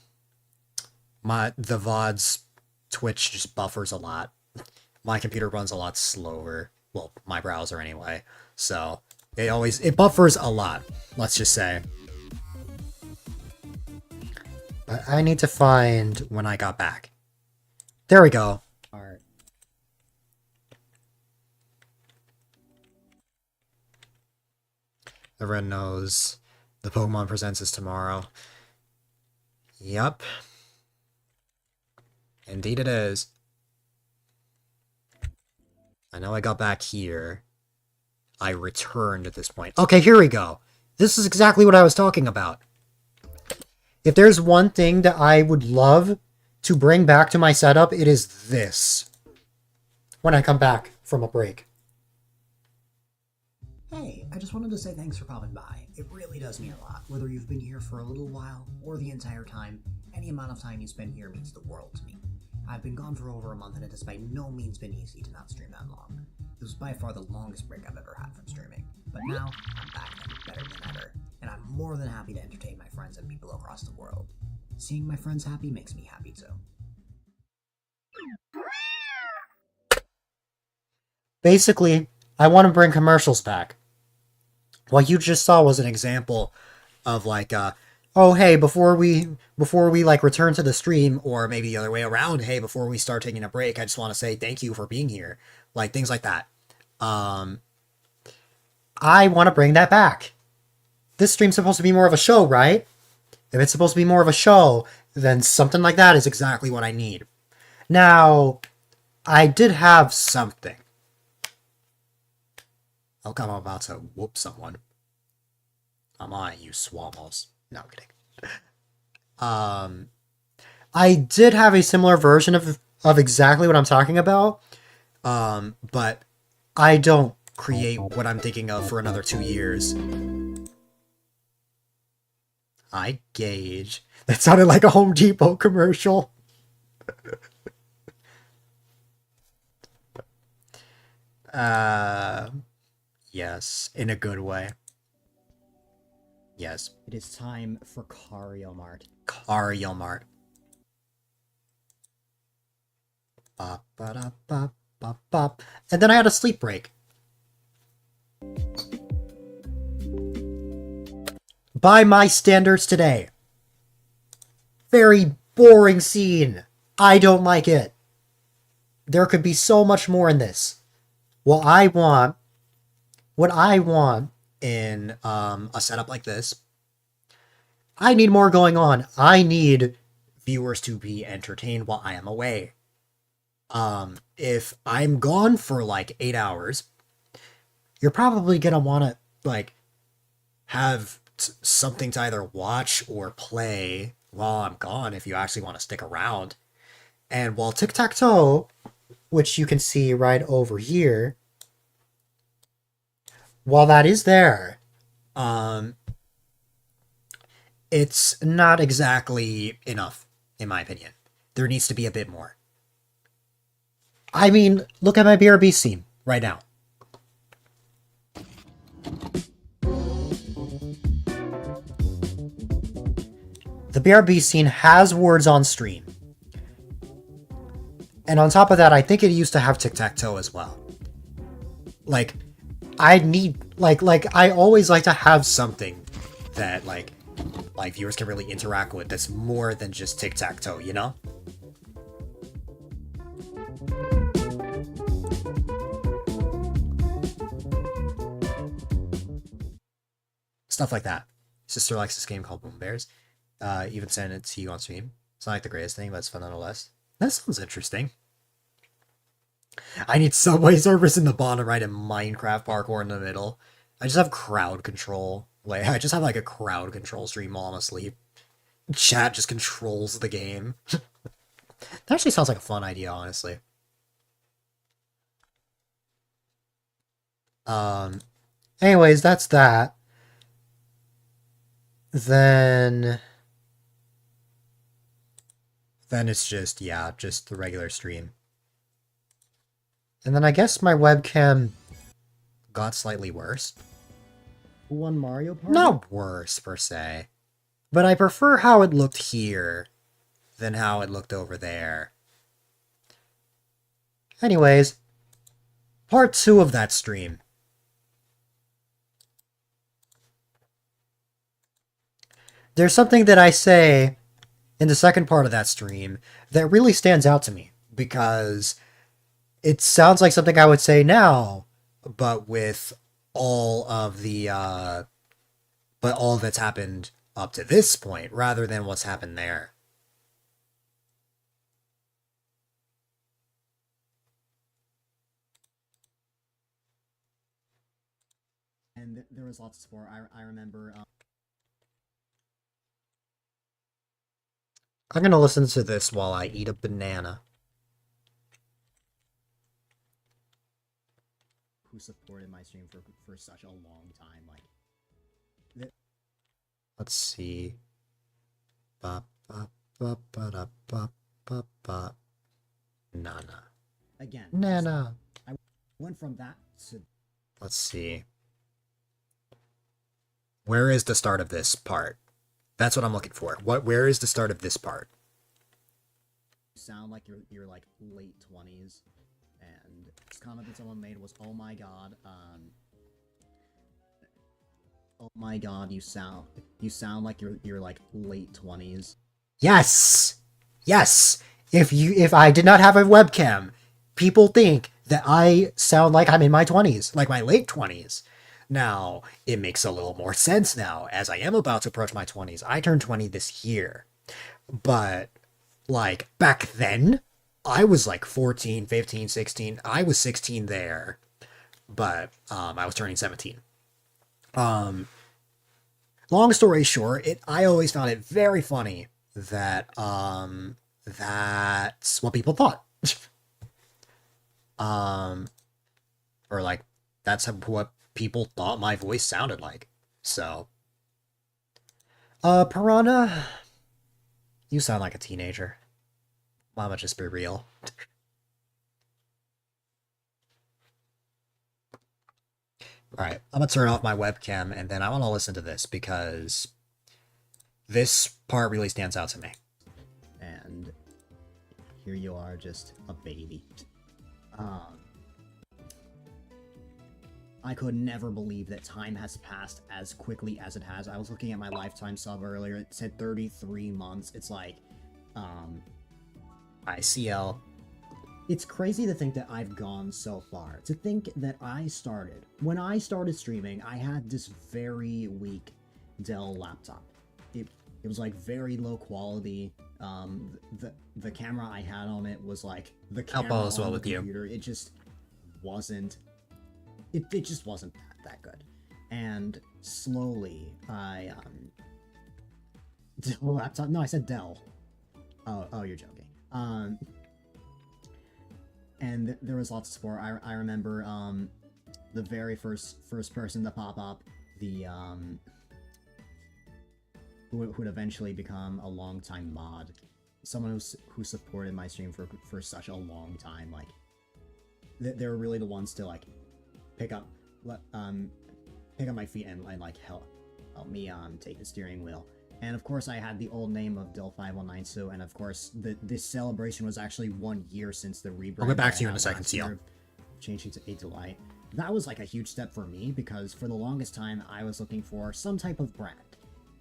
VOD's Twitch just buffers a lot. My computer runs a lot slower. Well, my browser anyway. So it buffers a lot, let's just say. But I need to find when I got back. There we go. Alright. Everyone knows the Pokemon Presents is tomorrow. Yup. Indeed it is. I know I got back here. I returned at this point. Okay, here we go. This is exactly what I was talking about. If there's one thing that I would love to bring back to my setup, it is this. When I come back from a break. Hey, I just wanted to say thanks for popping by. It really does mean a lot. Whether you've been here for a little while or the entire time, any amount of time you spend here means the world to me. I've been gone for over a month and it has by no means been easy to not stream that long. It was by far the longest break I've ever had from streaming. But now, I'm back and better than ever, and I'm more than happy to entertain my friends and people across the world. Seeing my friends happy makes me happy too. Basically, I want to bring commercials back. what you just saw was an example of like, oh hey, before we like return to the stream, or maybe the other way around, hey, before we start taking a break, I just want to say thank you for being here, like things like that. I want to bring that back. This stream's supposed to be more of a show, right? If it's supposed to be more of a show, then something like that is exactly what I need. Now, I did have something. Oh, I'm about to whoop someone. I'm on you, Swallows. No, I'm kidding. I did have a similar version of exactly what I'm talking about, but I don't create what I'm thinking of for another 2 years. I gauge. That sounded like a Home Depot commercial. Yes, in a good way. Yes. It is time for Cario Mart. Cario Mart. Bop, ba, bop, bop, bop. And then I had a sleep break. By my standards today. Very boring scene. I don't like it. There could be so much more in this. What I want in a setup like this, I need more going on. I need viewers to be entertained while I am away. If I'm gone for like 8 hours, you're probably gonna want to like have something to either watch or play while I'm gone if you actually want to stick around. And while tic-tac-toe, which you can see right over here, while that is there, it's not exactly enough, in my opinion. There needs to be a bit more. I mean, look at my BRB scene right now. The BRB scene has words on stream. And on top of that, I think it used to have tic-tac-toe as well. Like, I need, like, I always like to have something that, like viewers can really interact with that's more than just tic-tac-toe, you know? Stuff like that. Sister likes this game called Boom Bears. Even sent it to you on stream. It's not like the greatest thing, but it's fun nonetheless. That sounds interesting. I need subway surfers in the bottom right and Minecraft parkour in the middle. I just have crowd control. Like, I just have like a crowd control stream while I'm asleep. Chat just controls the game. That actually sounds like a fun idea, honestly. Anyways, that's that. Then it's just, yeah, just the regular stream. And then I guess my webcam got slightly worse. Who won Mario Party? Not worse, per se. But I prefer how it looked here than how it looked over there. Anyways, part 2 of that stream. There's something that I say in the second part of that stream that really stands out to me, because it sounds like something I would say now, but with all of the, but all that's happened up to this point, rather than what's happened there. And there was lots of support. I remember. I'm gonna listen to this while I eat a banana. Who supported my stream for such a long time? Like, Let's see. Ba ba ba ba da ba ba ba. Nana. again, Nana. I went from that to Let's see. Where is the start of this part? That's what I'm looking for. Where is the start of this part? sound like you're like late 20s, and this comment that someone made was, oh my god, Oh my god, you sound like you're like late 20s. Yes! Yes! If I did not have a webcam, people think that I sound like I'm in my 20s, like my late 20s. Now, it makes a little more sense now, as I am about to approach my 20s. I turned 20 this year. But, like, back then, I was like 14, 15, 16. I was 16 there. But, I was turning 17. Long story short, I always found it very funny that, that's what people thought. um, or like, that's what people thought my voice sounded like. So, Piranha, you sound like a teenager. Mama, just be real. Alright, I'm gonna turn off my webcam and then I wanna listen to this because this part really stands out to me. And here you are, just a baby. I could never believe that time has passed as quickly as it has. I was looking at my lifetime sub earlier. It said 33 months. It's like, ICL. it's crazy to think that I've gone so far. To think that when I started streaming, I had this very weak Dell laptop. It was like very low quality. The camera I had on it was like the camera all as well on the with you. computer. It just wasn't. It just wasn't that good. And slowly, Dell laptop. No, I said Dell. Oh, you're joking. And there was lots of support. I remember the very first person to pop up, the who would eventually become a longtime mod, someone who supported my stream for such a long time. Like they were really the ones to like pick up my feet and like help me take the steering wheel. And of course, I had the old name of Dill5192, and of course, this celebration was actually 1 year since the rebrand. I'll get back that to you I in a had second, last CL. year, changing to A-Dylite. That was like a huge step for me, because for the longest time, I was looking for some type of brand.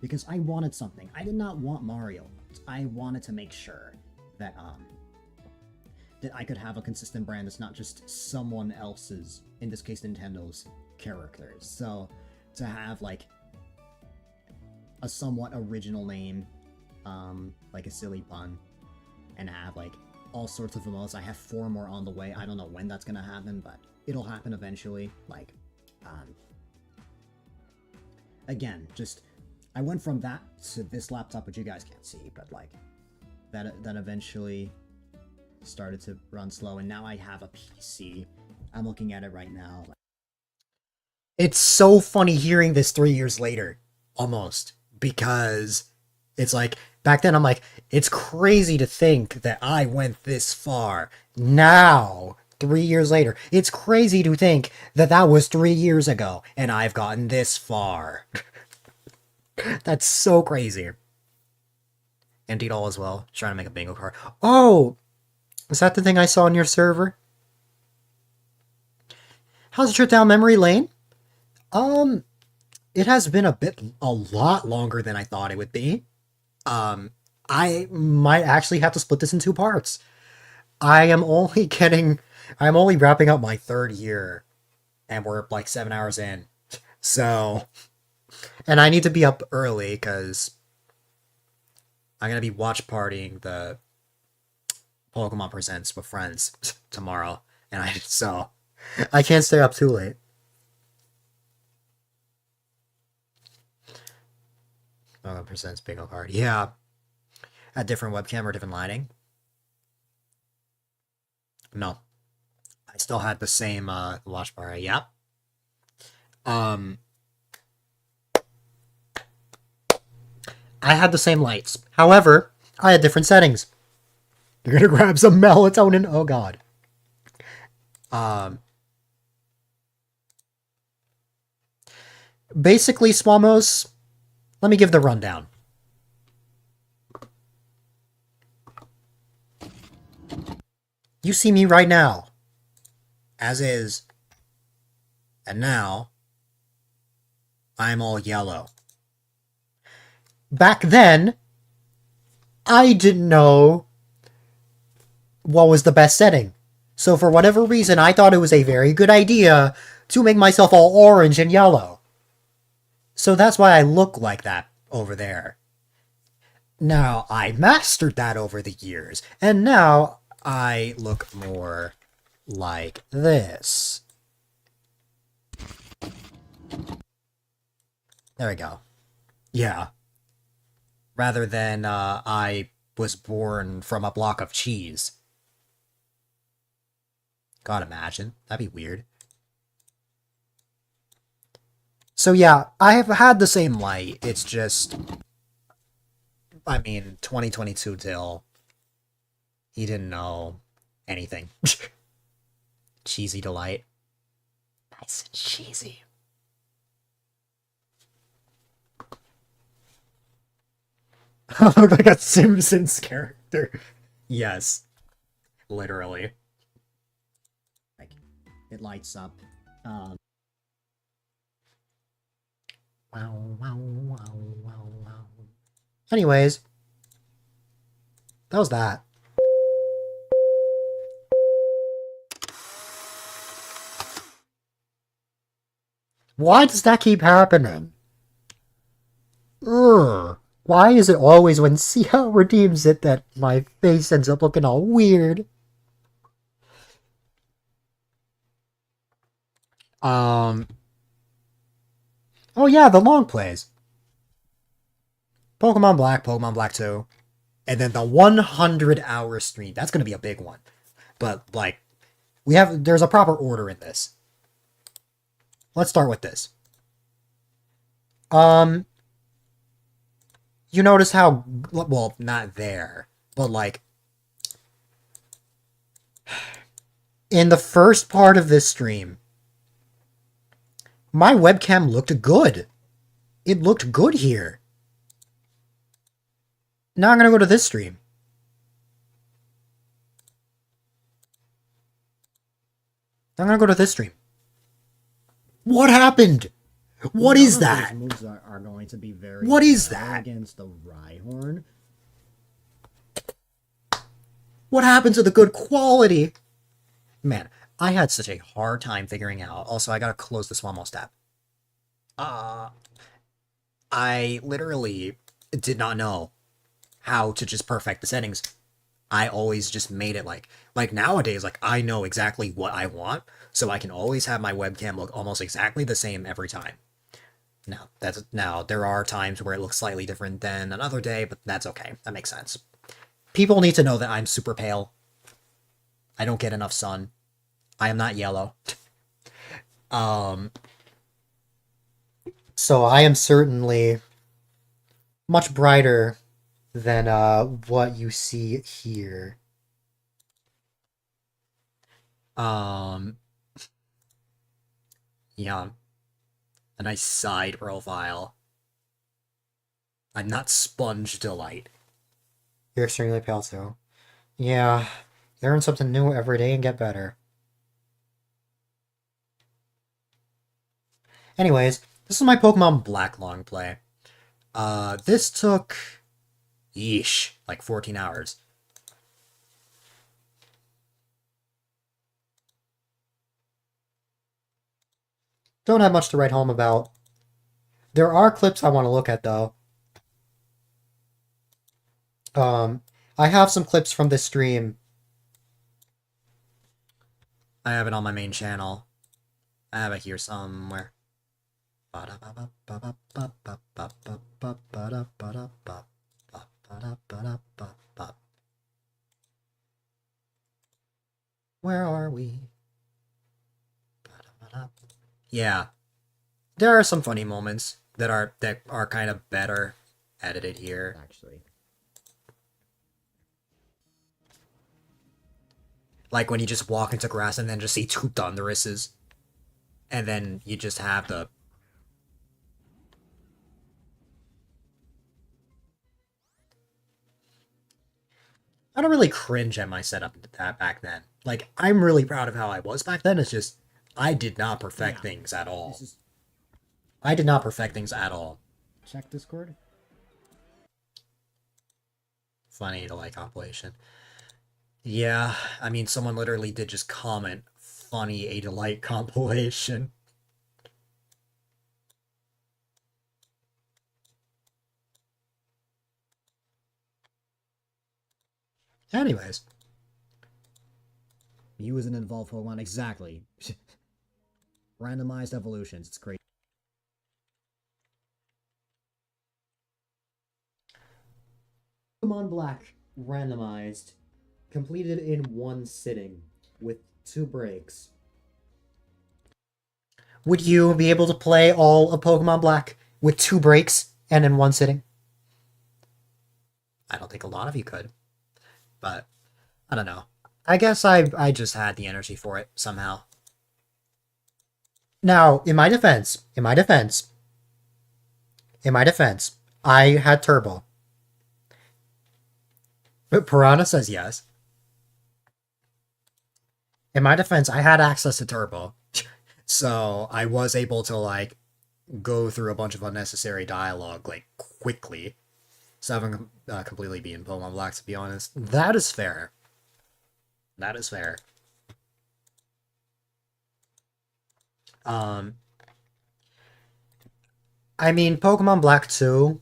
Because I wanted something. I did not want Mario. I wanted to make sure that I could have a consistent brand that's not just someone else's, in this case Nintendo's, characters. So, to have like a somewhat original name, like a silly pun, and have like all sorts of emotes. I have 4 more on the way. I don't know when that's gonna happen, but it'll happen eventually. Like, again, just I went from that to this laptop, which you guys can't see, but like that eventually started to run slow, and now I have a PC. I'm looking at it right now. It's so funny hearing this 3 years later, almost, because it's like, back then I'm like, it's crazy to think that I went this far. Now, 3 years later, it's crazy to think that that was 3 years ago, and I've gotten this far. That's so crazy. Indeed, all as well. Trying to make a bingo card. Oh! Is that the thing I saw on your server? How's the trip down memory lane? It has been a lot longer than I thought it would be. I might actually have to split this in 2 parts. I'm only wrapping up my 3rd year, and we're like 7 hours in. So, and I need to be up early because I'm gonna be watch partying the Pokemon Presents with friends tomorrow, and I can't stay up too late. Pokemon Presents bingo card, yeah. A different webcam or different lighting? No, I still had the same watch bar. Yep. I had the same lights. However, I had different settings. You're gonna grab some melatonin. Oh god. Basically, Swamos, let me give the rundown. You see me right now, as is, and now I'm all yellow. Back then, I didn't know what was the best setting. So for whatever reason, I thought it was a very good idea to make myself all orange and yellow. So that's why I look like that over there. Now, I mastered that over the years, and now I look more like this. There we go. Yeah. Rather than, I was born from a block of cheese. God, imagine. That'd be weird. So yeah, I have had the same light. It's just... I mean, 2022 Dill. He didn't know anything. Cheesy delight. Nice and cheesy. I look like a Simpsons character. Yes. Literally. Like, it lights up. Wow, wow, wow, wow, wow. Anyways, that was that. Why does that keep happening? Ugh. Why is it always when Sia redeems it that my face ends up looking all weird? Oh yeah, the long plays. Pokemon Black 2. And then the 100-hour stream. That's gonna be a big one. But, like, there's a proper order in this. Let's start with this. You notice how, well, not there, but like, in the first part of this stream, my webcam looked good. It looked good here. Now I'm gonna go to this stream. I'm gonna go to this stream. What happened? What is that? These moves are going to be very What is well that? against the Rhyhorn. What happened to the good quality? Man, I had such a hard time figuring out. Also, I gotta close this one more step. I literally did not know how to just perfect the settings. I always just made it like nowadays, like I know exactly what I want, so I can always have my webcam look almost exactly the same every time. Now there are times where it looks slightly different than another day, but that's okay. That makes sense. People need to know that I'm super pale. I don't get enough sun. I am not yellow. So I am certainly much brighter than what you see here. Yeah. A nice side profile. I'm not Sponge Delight. You're extremely pale too. Yeah. Learn something new every day and get better. Anyways, this is my Pokemon Black long play. This took... yeesh, like 14 hours. Don't have much to write home about. There are clips I want to look at, though. I have some clips from this stream. I have it on my main channel. I have it here somewhere. Where are we? Yeah. There are some funny moments that are kind of better edited here. Actually, Like when you just walk into grass and then just see two Thunderuses. And then you just have the... I don't really cringe at my setup back then. Like, I'm really proud of how I was back then. It's just, I did not perfect things at all. I did not perfect things at all. Check Discord. Funny to like compilation. Yeah, I mean, someone literally did just comment funny A-Dylite compilation. Anyways. You as an involved Pokemon, exactly. Randomized evolutions, it's great. Pokemon Black, randomized, completed in one sitting, with 2 breaks. Would you be able to play all of Pokemon Black with 2 breaks and in one sitting? I don't think a lot of you could. But, I don't know. I guess I just had the energy for it, somehow. Now, in my defense, I had Turbo. But Piranha says yes. In my defense, I had access to Turbo. So I was able to, like, go through a bunch of unnecessary dialogue, like, quickly. So I haven't completely beaten Pokemon Black, to be honest. That is fair. That is fair. I mean, Pokemon Black 2,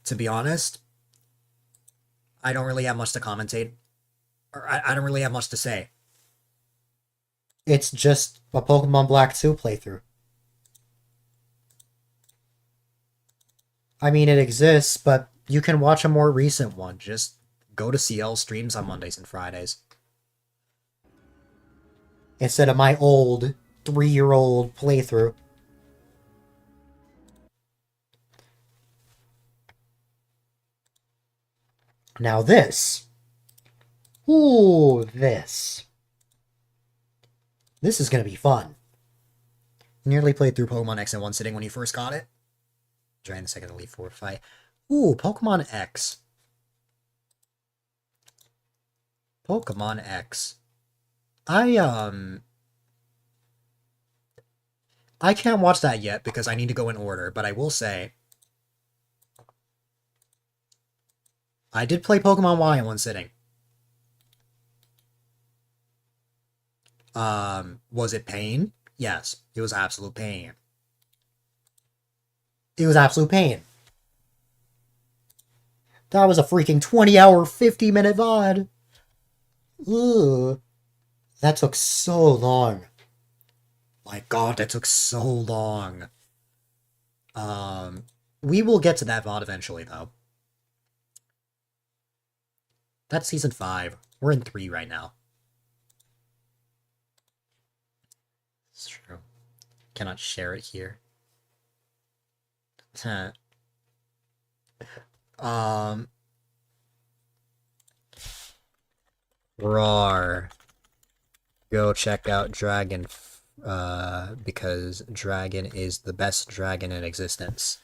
to be honest, I don't really have much to commentate. Or I don't really have much to say. It's just a Pokemon Black 2 playthrough. I mean, it exists, but you can watch a more recent one. Just go to CL streams on Mondays and Fridays. Instead of my old 3-year-old playthrough. Now this. Ooh, this. This is gonna be fun. Nearly played through Pokemon X in one sitting when you first got it. Trying the second Elite Four fight. Ooh, Pokemon X. Pokemon X. I can't watch that yet because I need to go in order, but I will say I did play Pokemon Y in one sitting. Was it pain? Yes, it was absolute pain. It was absolute pain. That was a freaking 20-hour, 50-minute VOD. Ugh. That took so long. My god, that took so long. We will get to that VOD eventually, though. That's Season 5. We're in 3 right now. It's true. Cannot share it here. Roar. Go check out Dragon, because Dragon is the best dragon in existence.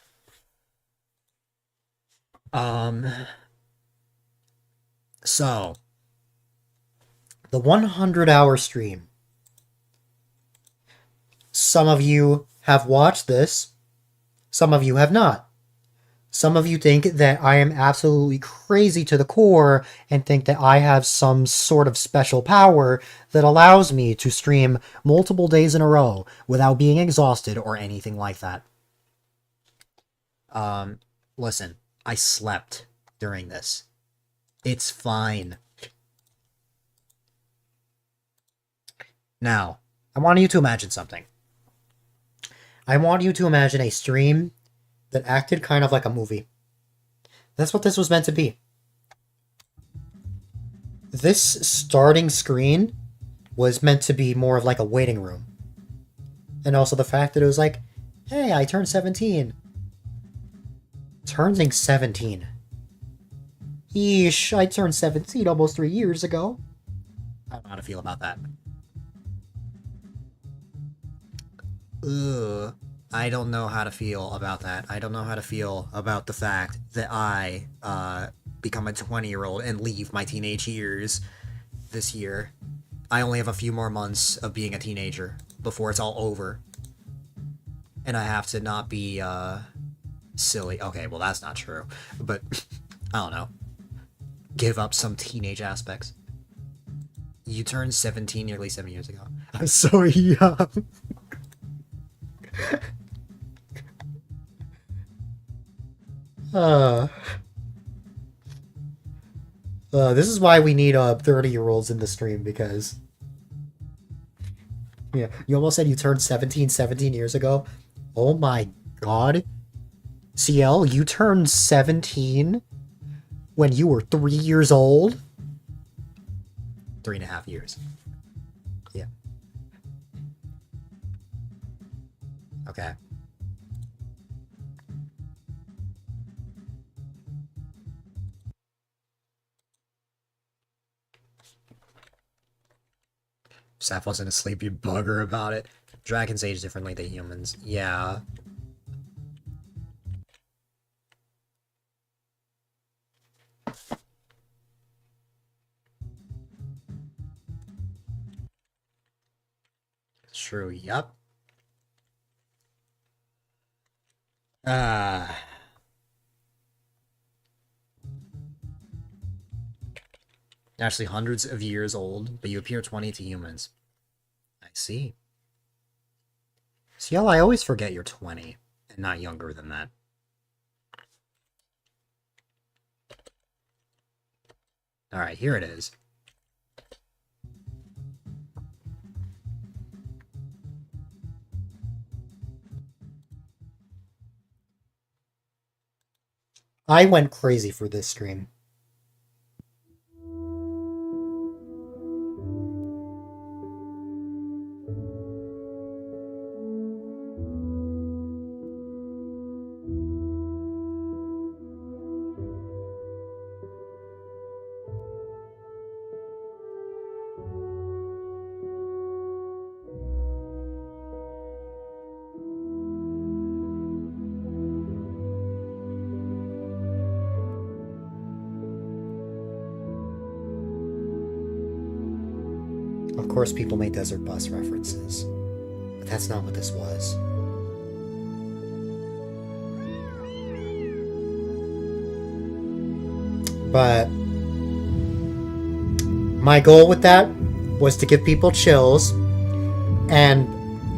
So, the 100-hour stream. Some of you have watched this, some of you have not. Some of you think that I am absolutely crazy to the core and think that I have some sort of special power that allows me to stream multiple days in a row without being exhausted or anything like that. Listen, I slept during this. It's fine. Now, I want you to imagine something. I want you to imagine a stream that acted kind of like a movie. That's what this was meant to be. This starting screen was meant to be more of like a waiting room. And also the fact that it was like, hey, I turned 17. Turning 17. Yeesh, I turned 17 almost 3 years ago. I don't know how to feel about that. Ugh. I don't know how to feel about that. I don't know how to feel about the fact that I, become a 20-year-old and leave my teenage years this year. I only have a few more months of being a teenager before it's all over. and I have to not be silly. Okay, well that's not true, but I don't know. Give up some teenage aspects. You turned 17 nearly 7 years ago. I'm so young. uh, this is why we need 30-year-olds in the stream, because yeah, you almost said you turned 17 years ago. Oh my god. CL, you turned 17 when you were 3 years old? 3.5 years. Yeah. Okay. Seth wasn't asleep, you bugger about it. Dragons age differently than humans. Yeah. True, yep. Actually hundreds of years old, but you appear 20 to humans. I see. CL, I always forget you're 20, and not younger than that. Alright, here it is. I went crazy for this stream. Of course, people make Desert Bus references, but that's not what this was. But my goal with that was to give people chills, and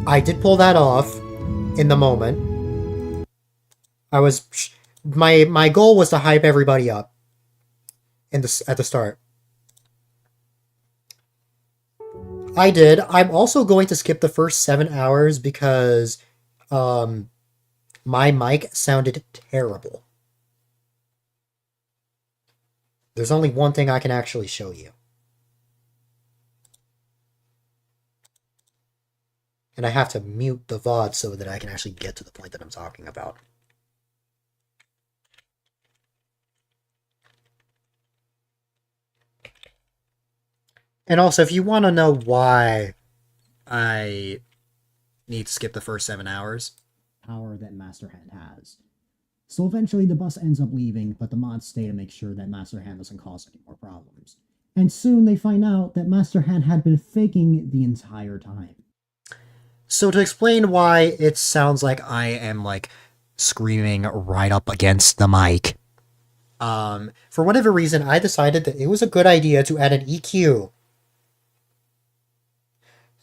I did pull that off in the moment. I was my goal was to hype everybody up at the start. I did. I'm also going to skip the first 7 hours because my mic sounded terrible. There's only one thing I can actually show you. And I have to mute the VOD so that I can actually get to the point that I'm talking about. And also, if you want to know why I need to skip the first 7 hours, Power that Master Hand has. So eventually the bus ends up leaving, but the mods stay to make sure that Master Hand doesn't cause any more problems. And soon they find out that Master Hand had been faking the entire time. So to explain why it sounds like I am like screaming right up against the mic, for whatever reason, I decided that it was a good idea to add an EQ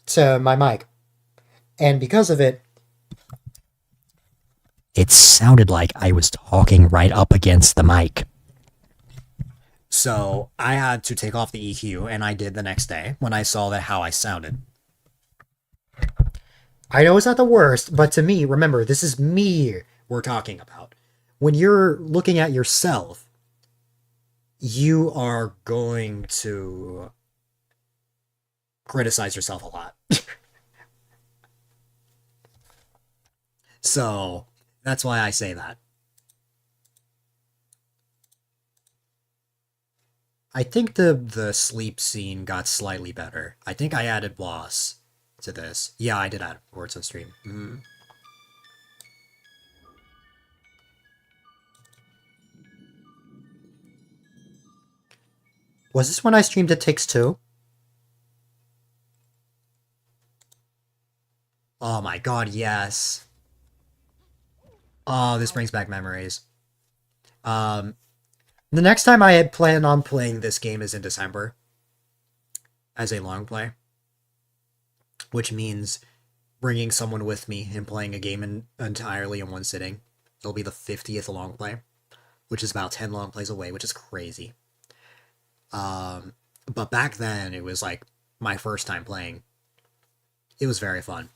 to my mic. And because of it, it sounded like I was talking right up against the mic. So I had to take off the EQ, and I did the next day when I saw that how I sounded. I know it's not the worst, but to me, remember, this is me we're talking about. When you're looking at yourself, you are going to criticize yourself a lot. So that's why I say that. I think the sleep scene got slightly better. I think I added boss to this. Yeah, I did add words on stream. Was this when I streamed It Takes Two? Oh my god, yes. Oh, this brings back memories. The next time I had planned on playing this game is in December as a long play, which means bringing someone with me and playing a game entirely in one sitting. It'll be the 50th long play, which is about 10 long plays away, which is crazy. But back then, it was like my first time playing. It was very fun.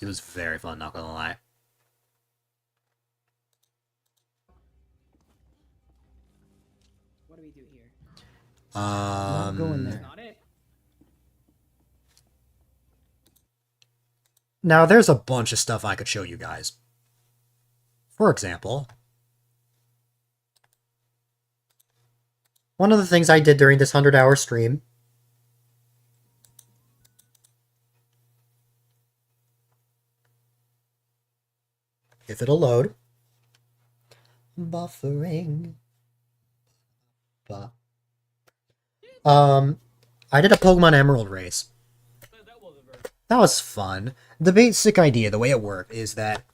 It was very fun, not gonna lie. What do we do here? Not going there. Not it. Now, there's a bunch of stuff I could show you guys. For example, one of the things I did during this 100-hour stream if it'll load. Buffering. I did a Pokemon Emerald race. That was fun. The basic idea, the way it worked, is that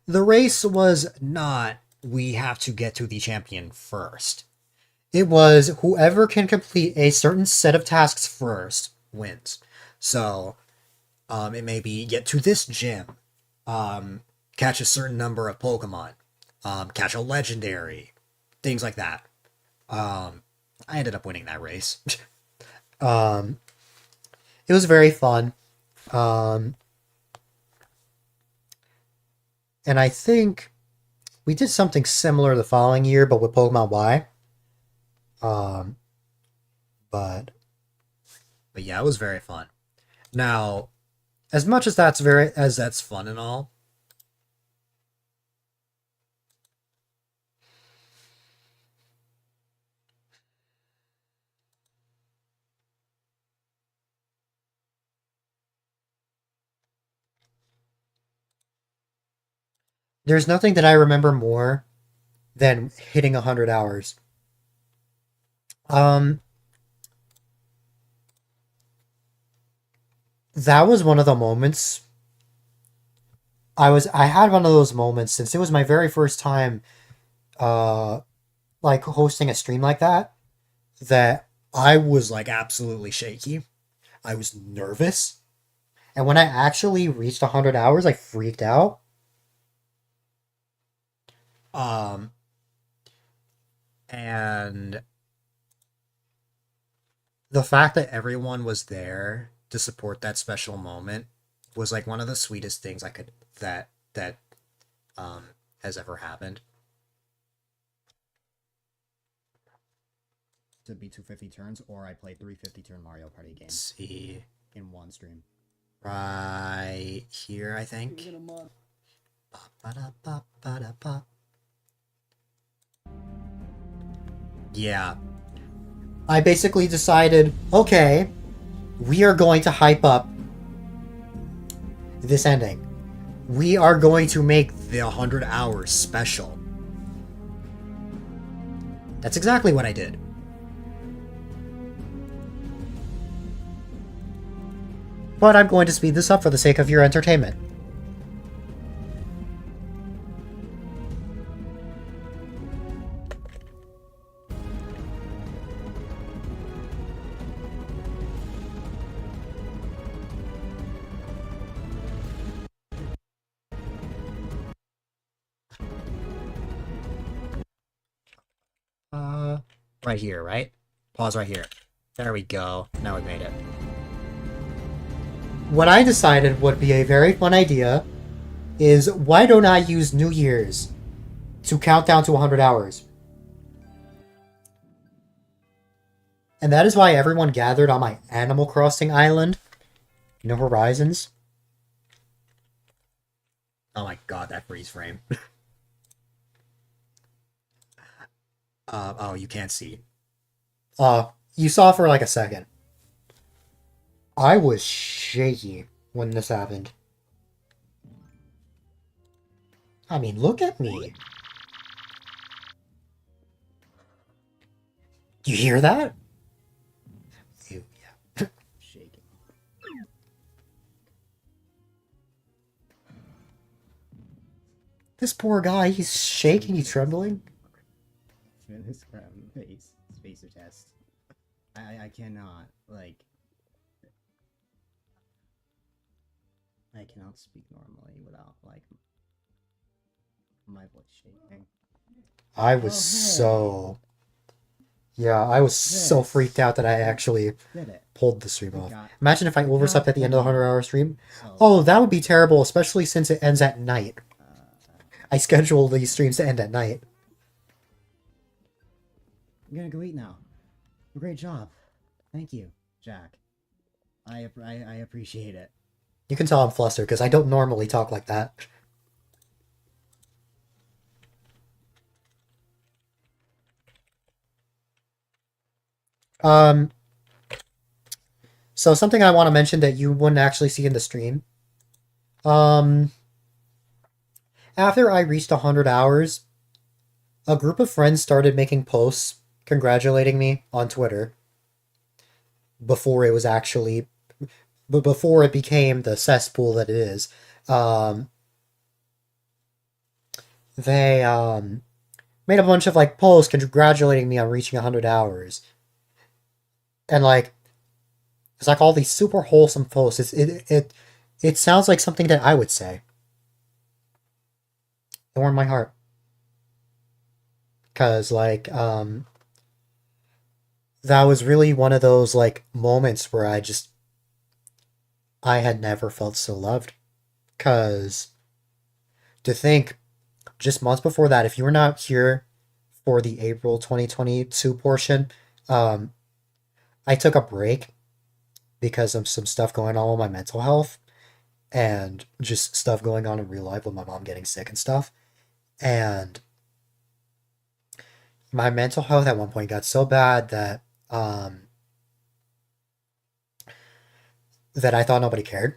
the race was not we have to get to the champion first. It was whoever can complete a certain set of tasks first wins. So, it may be get to this gym, catch a certain number of Pokemon, catch a legendary, things like that. I ended up winning that race. It was very fun. And I think we did something similar the following year, but with Pokemon Y. But yeah, it was very fun. Now, as much as that's fun and all, there's nothing that I remember more than hitting 100 hours. That was one of the moments. I had one of those moments since it was my very first time like hosting a stream like that I was like absolutely shaky. I was nervous. And when I actually reached 100 hours, I freaked out. And the fact that everyone was there to support that special moment was like one of the sweetest things that has ever happened. To be 250 turns, or I played 350 turn Mario Party games. See, in one stream. right here, I think. Yeah. I basically decided, okay, we are going to hype up this ending. We are going to make the 100 hours special. That's exactly what I did. But I'm going to speed this up for the sake of your entertainment. Right here, right? Pause right here. There we go. Now we made it. What I decided would be a very fun idea is why don't I use New Year's to count down to 100 hours? And that is why everyone gathered on my Animal Crossing island. You know, Horizons? Oh my god, that freeze frame. Oh, you can't see. You saw for like a second. I was shaky when this happened. I mean, look at me. You hear that? Ew, yeah. Shaking. This poor guy, he's shaking, he's trembling. This spacer test. I cannot, like... I cannot speak normally without, like, my voice shaking. I was so... Yeah, I was so This. freaked out that I actually Did it. pulled the stream We off. got- Imagine if I we overslept got at the end of the one. 100-hour stream. So, Oh, that would be terrible, especially since it ends at night. uh, I schedule these streams to end at night. I'm gonna go eat now. Great job. Thank you, Jack. I appreciate it. You can tell I'm flustered because I don't normally talk like that. So something I want to mention that you wouldn't actually see in the stream. After I reached 100 hours, a group of friends started making posts congratulating me on Twitter before it was actually, but before it became the cesspool that it is. They made a bunch of like posts congratulating me on reaching 100 hours. And like, it's like all these super wholesome posts. It sounds like something that I would say. It warmed my heart. Cause like, that was really one of those like moments where I had never felt so loved. Cause to think, just months before that, if you were not here for the April 2022 portion, I took a break because of some stuff going on with my mental health and just stuff going on in real life with my mom getting sick and stuff. And my mental health at one point got so bad that that I thought nobody cared.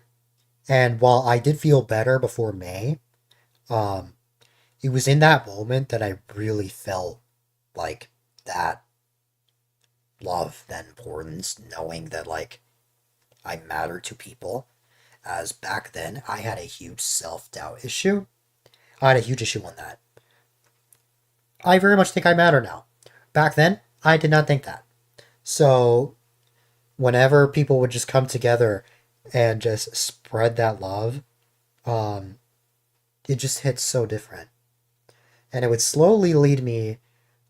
And while I did feel better before May, it was in that moment that I really felt like that love, that importance, knowing that like I matter to people. As back then, I had a huge self-doubt issue. I had a huge issue on that. I very much think I matter now. Back then, I did not think that. So, whenever people would just come together and just spread that love, it just hits so different. And it would slowly lead me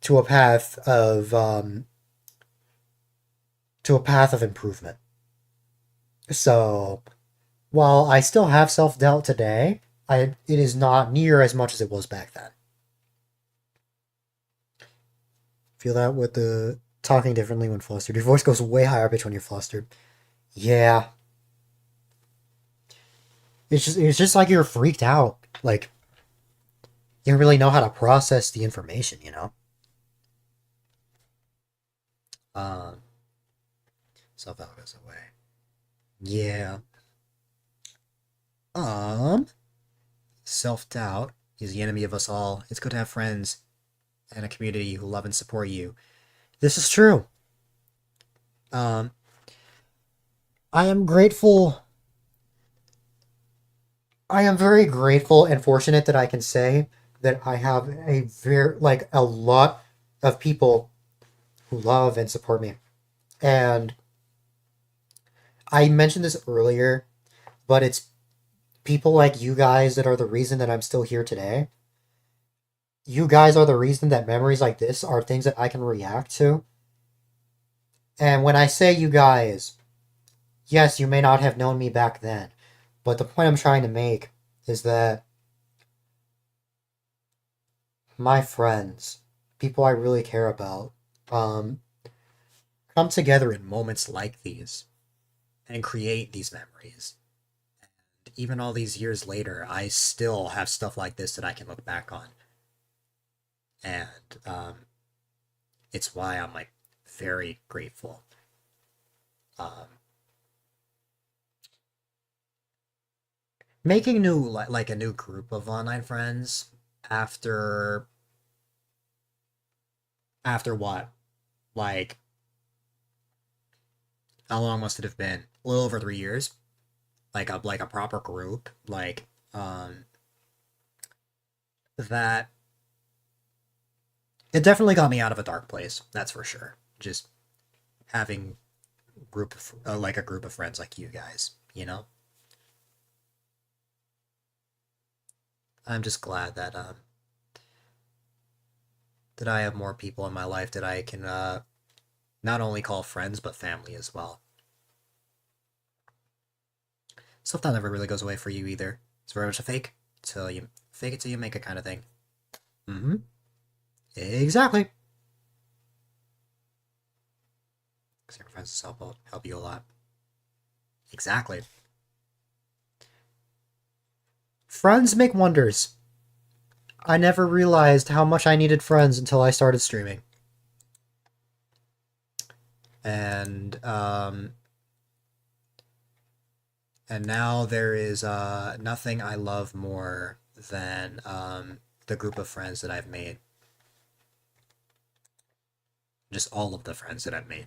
to a path of improvement. So, while I still have self-doubt today, it is not near as much as it was back then. Feel that with the talking differently when flustered. Your voice goes way higher pitch when you're flustered. Yeah. It's just like you're freaked out. Like, you don't really know how to process the information, you know? Self-doubt goes away. Yeah. Self-doubt is the enemy of us all. It's good to have friends and a community who love and support you. This is true. I am grateful. I am very grateful and fortunate that I can say that I have a lot of people who love and support me. And I mentioned this earlier, but it's people like you guys that are the reason that I'm still here today. You guys are the reason that memories like this are things that I can react to. And when I say you guys, yes, you may not have known me back then, but the point I'm trying to make is that my friends, people I really care about, come together in moments like these and create these memories. And even all these years later, I still have stuff like this that I can look back on. And it's why I'm like very grateful. Making a new group of online friends after what? Like, how long must it have been? A little over 3 years. Like a proper group. Like that it definitely got me out of a dark place. That's for sure. Just having a group of friends like you guys, you know. I'm just glad that I have more people in my life that I can not only call friends but family as well. Stuff that never really goes away for you either. It's very much a fake it till you make it kind of thing. Mm-hmm. Exactly. Because your friends help you a lot. Exactly. Friends make wonders. I never realized how much I needed friends until I started streaming. And now there is nothing I love more than the group of friends that I've made. Just all of the friends that I've made.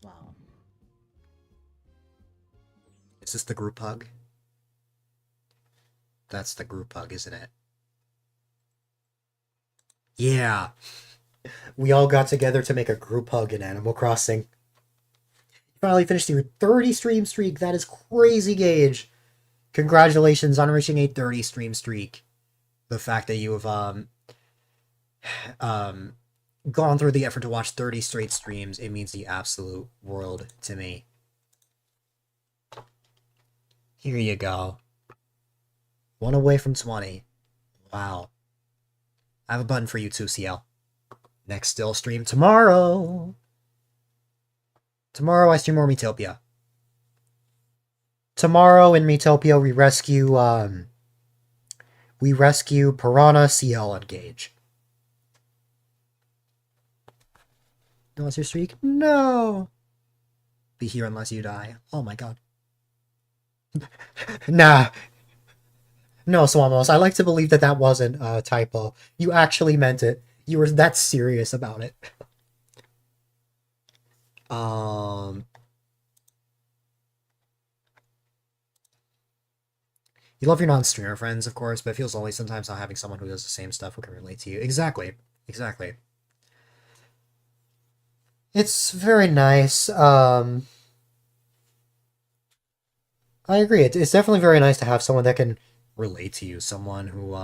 Wow. Is this the group hug? That's the group hug, isn't it? Yeah. We all got together to make a group hug in Animal Crossing. You finally finished your 30 stream streak. That is crazy, Gage. Congratulations on reaching a 30 stream streak. The fact that you have gone through the effort to watch 30 straight streams, it means the absolute world to me. Here you go. One away from 20. Wow. I have a button for you too, CL. Next still stream tomorrow. Tomorrow I stream more Metopia. Tomorrow in Metopia we rescue Piranha, CL, and Gage. No, it's your streak? No. Be here unless you die. Oh my god. Nah. No, Swamos, I like to believe that that wasn't a typo. You actually meant it. You were that serious about it. You love your non-streamer friends, of course, but it feels lonely sometimes not having someone who does the same stuff who can relate to you. Exactly. Exactly. It's very nice. I agree. It's definitely very nice to have someone that can relate to you, someone who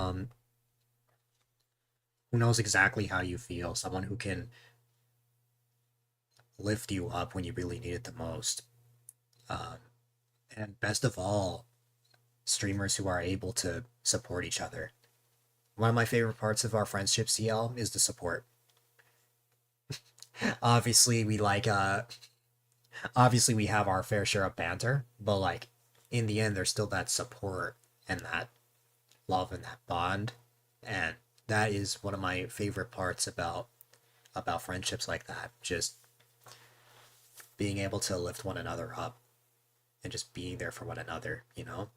knows exactly how you feel, someone who can lift you up when you really need it the most. And best of all, streamers who are able to support each other. One of my favorite parts of our friendship, CL, is the support. Obviously, obviously we have our fair share of banter, but like in the end there's still that support and that love and that bond, and that is one of my favorite parts about friendships like that. Just being able to lift one another up and just being there for one another, you know?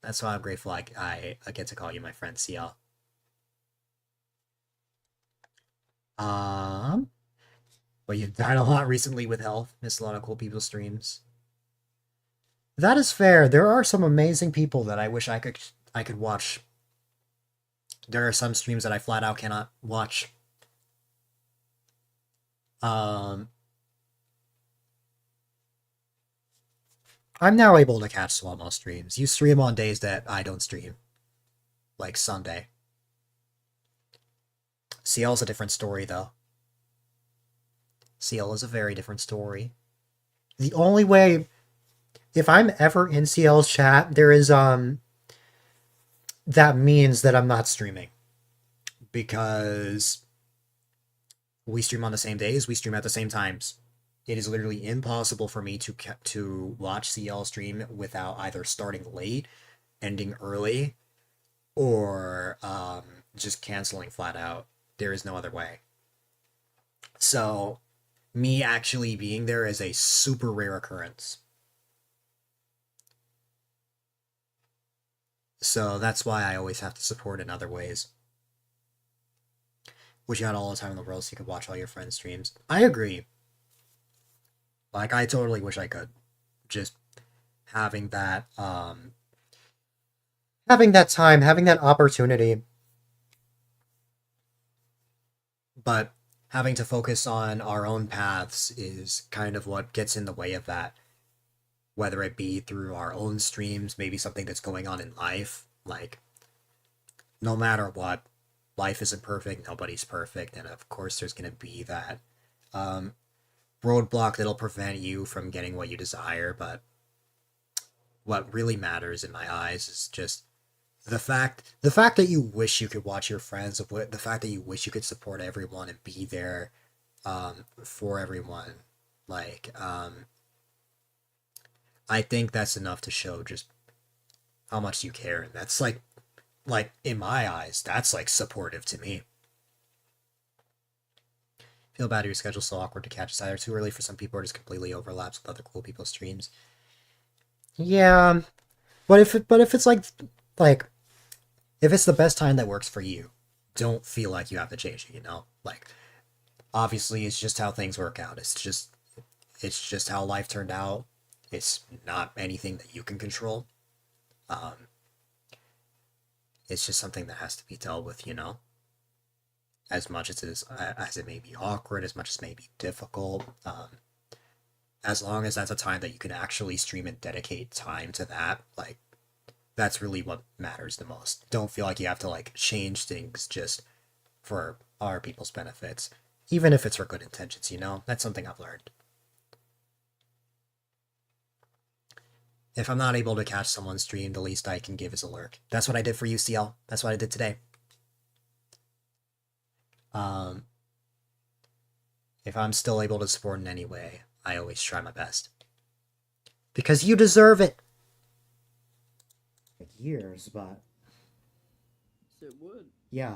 That's why I'm grateful I get to call you my friend, CL. But you've died a lot recently with health. Missed a lot of cool people's streams. That is fair. There are some amazing people that I wish I could watch. There are some streams that I flat out cannot watch. I'm now able to catch Swamo streams. You stream on days that I don't stream. Like Sunday. CL's a different story, though. CL is a very different story. The only way, if I'm ever in CL's chat, there is, that means that I'm not streaming. Because we stream on the same days, we stream at the same times. It is literally impossible for me to watch CL stream without either starting late, ending early, or just canceling flat out. There is no other way. So, me actually being there is a super rare occurrence. So that's why I always have to support in other ways. wish you had all the time in the world so you could watch all your friends' streams. I agree. Like, I totally wish I could. Just having that, having that time, having that opportunity. But having to focus on our own paths is kind of what gets in the way of that. Whether it be through our own streams, maybe something that's going on in life. Like, no matter what, life isn't perfect, nobody's perfect, and of course there's going to be that roadblock that'll prevent you from getting what you desire, but what really matters in my eyes is just the fact that you wish you could watch your friends, the fact that you wish you could support everyone and be there for everyone. Like, I think that's enough to show just how much you care, and that's like in my eyes, that's like supportive to me. Feel bad your schedule's so awkward to catch. It's either too early for some people or just completely overlaps with other cool people's streams. Yeah, but if it's like if it's the best time that works for you, don't feel like you have to change it. You know, like obviously it's just how things work out. It's just how life turned out. It's not anything that you can control. It's just something that has to be dealt with, you know? As much as it may be awkward, as much as it may be difficult, as long as that's a time that you can actually stream and dedicate time to that, like, that's really what matters the most. Don't feel like you have to, like, change things just for other people's benefits, even if it's for good intentions, you know? That's something I've learned. If I'm not able to catch someone's stream, the least I can give is a lurk. That's what I did for UCL. That's what I did today. If I'm still able to support in any way, I always try my best. Because you deserve it! Years, but... It would. Yeah.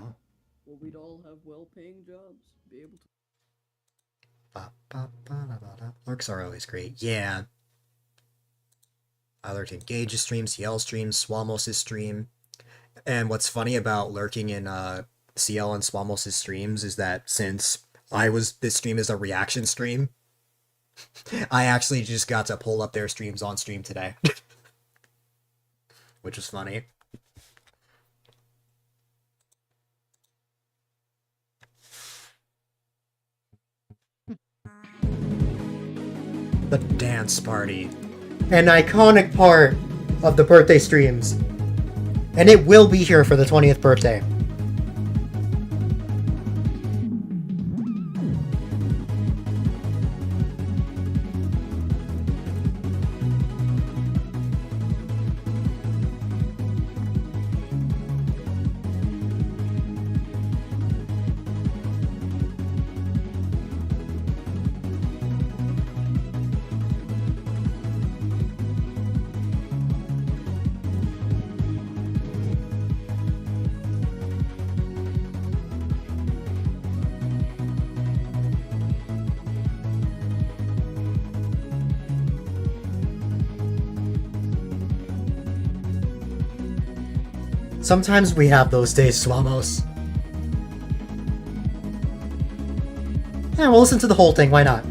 Well, we'd all have well-paying jobs. Be able to... Lurks are always great. Yeah. I lurked in Gage's stream, CL stream, Swamos' stream. And what's funny about lurking in CL and Swamos' streams is that since this stream is a reaction stream, I actually just got to pull up their streams on stream today. Which was funny. The dance party. An iconic part of the birthday streams. And it will be here for the 20th birthday. Sometimes we have those days, Swamos. Yeah, we'll listen to the whole thing, why not?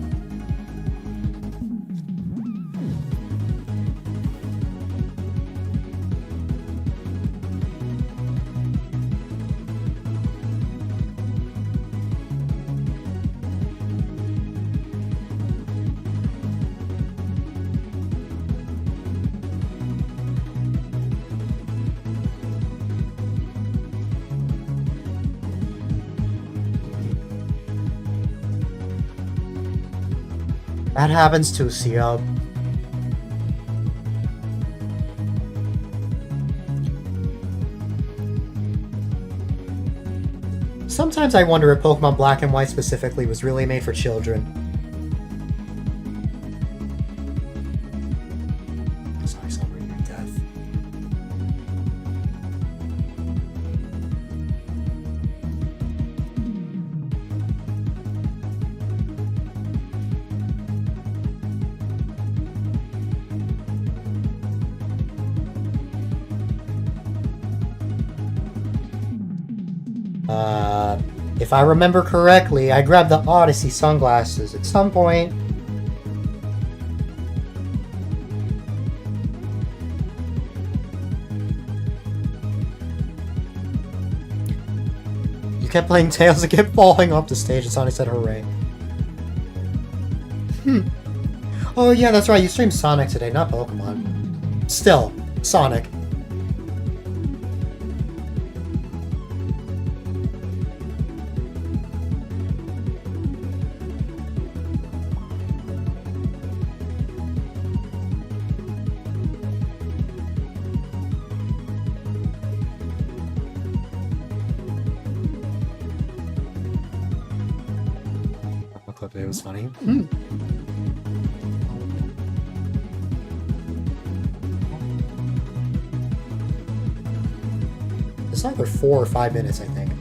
That happens too, CL. Sometimes I wonder if Pokemon Black and White specifically was really made for children. Sorry, celebrating your death. If I remember correctly, I grabbed the Odyssey sunglasses at some point. You kept playing Tails and kept falling off the stage and Sonic said hooray. Oh yeah, that's right, you streamed Sonic today, not Pokemon. Still, Sonic. It was funny. It's either 4 or 5 minutes, I think.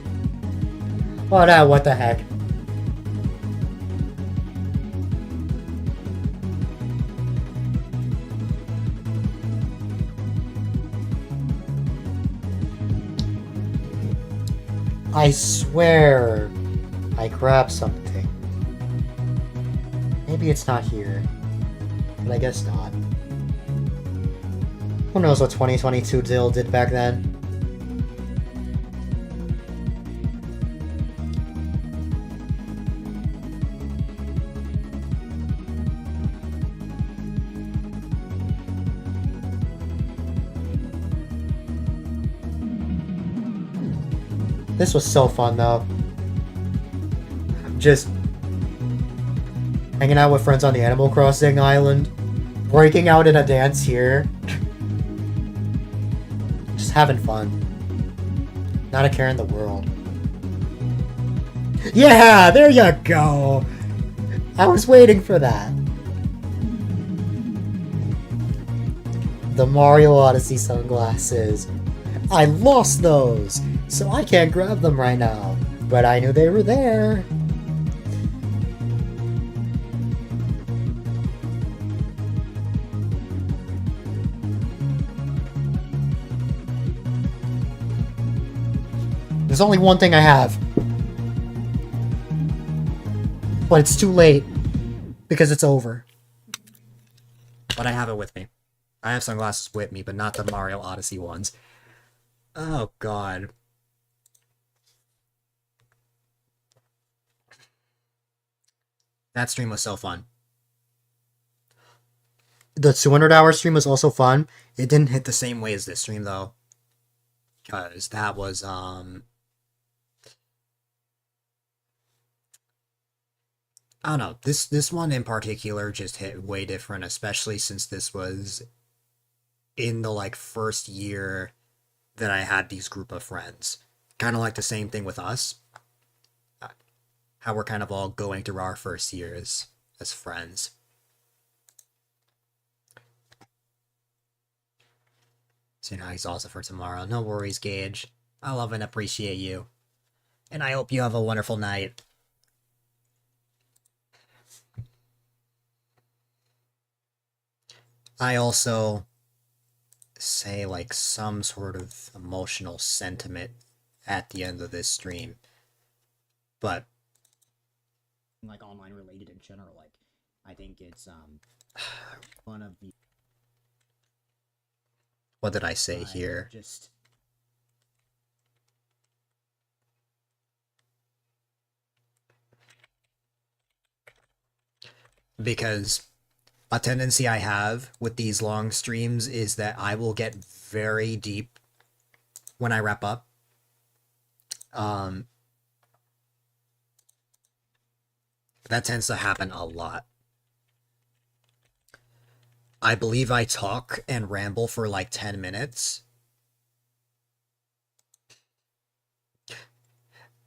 Oh no, what the heck. I swear I grabbed something. Maybe it's not here, but I guess not. Who knows what 2022 Dill did back then? This was so fun though. Just hanging out with friends on the Animal Crossing island, breaking out in a dance here. Just having fun. Not a care in the world. Yeah, there you go! I was waiting for that. The Mario Odyssey sunglasses. I lost those, so I can't grab them right now. But I knew they were there. There's only one thing I have. But it's too late. Because it's over. But I have it with me. I have sunglasses with me, but not the Mario Odyssey ones. Oh, God. That stream was so fun. The 200-hour stream was also fun. It didn't hit the same way as this stream, though. Because that was, I don't know. This one in particular just hit way different, especially since this was in the like first year that I had these group of friends. Kind of like the same thing with us. How we're kind of all going through our first years as friends. So now he's also for tomorrow. No worries, Gage. I love and appreciate you. And I hope you have a wonderful night. I also say like some sort of emotional sentiment at the end of this stream. But like online related in general, like I think it's one of the what did I say here? Just because a tendency I have with these long streams is that I will get very deep when I wrap up. That tends to happen a lot. I believe I talk and ramble for like 10 minutes.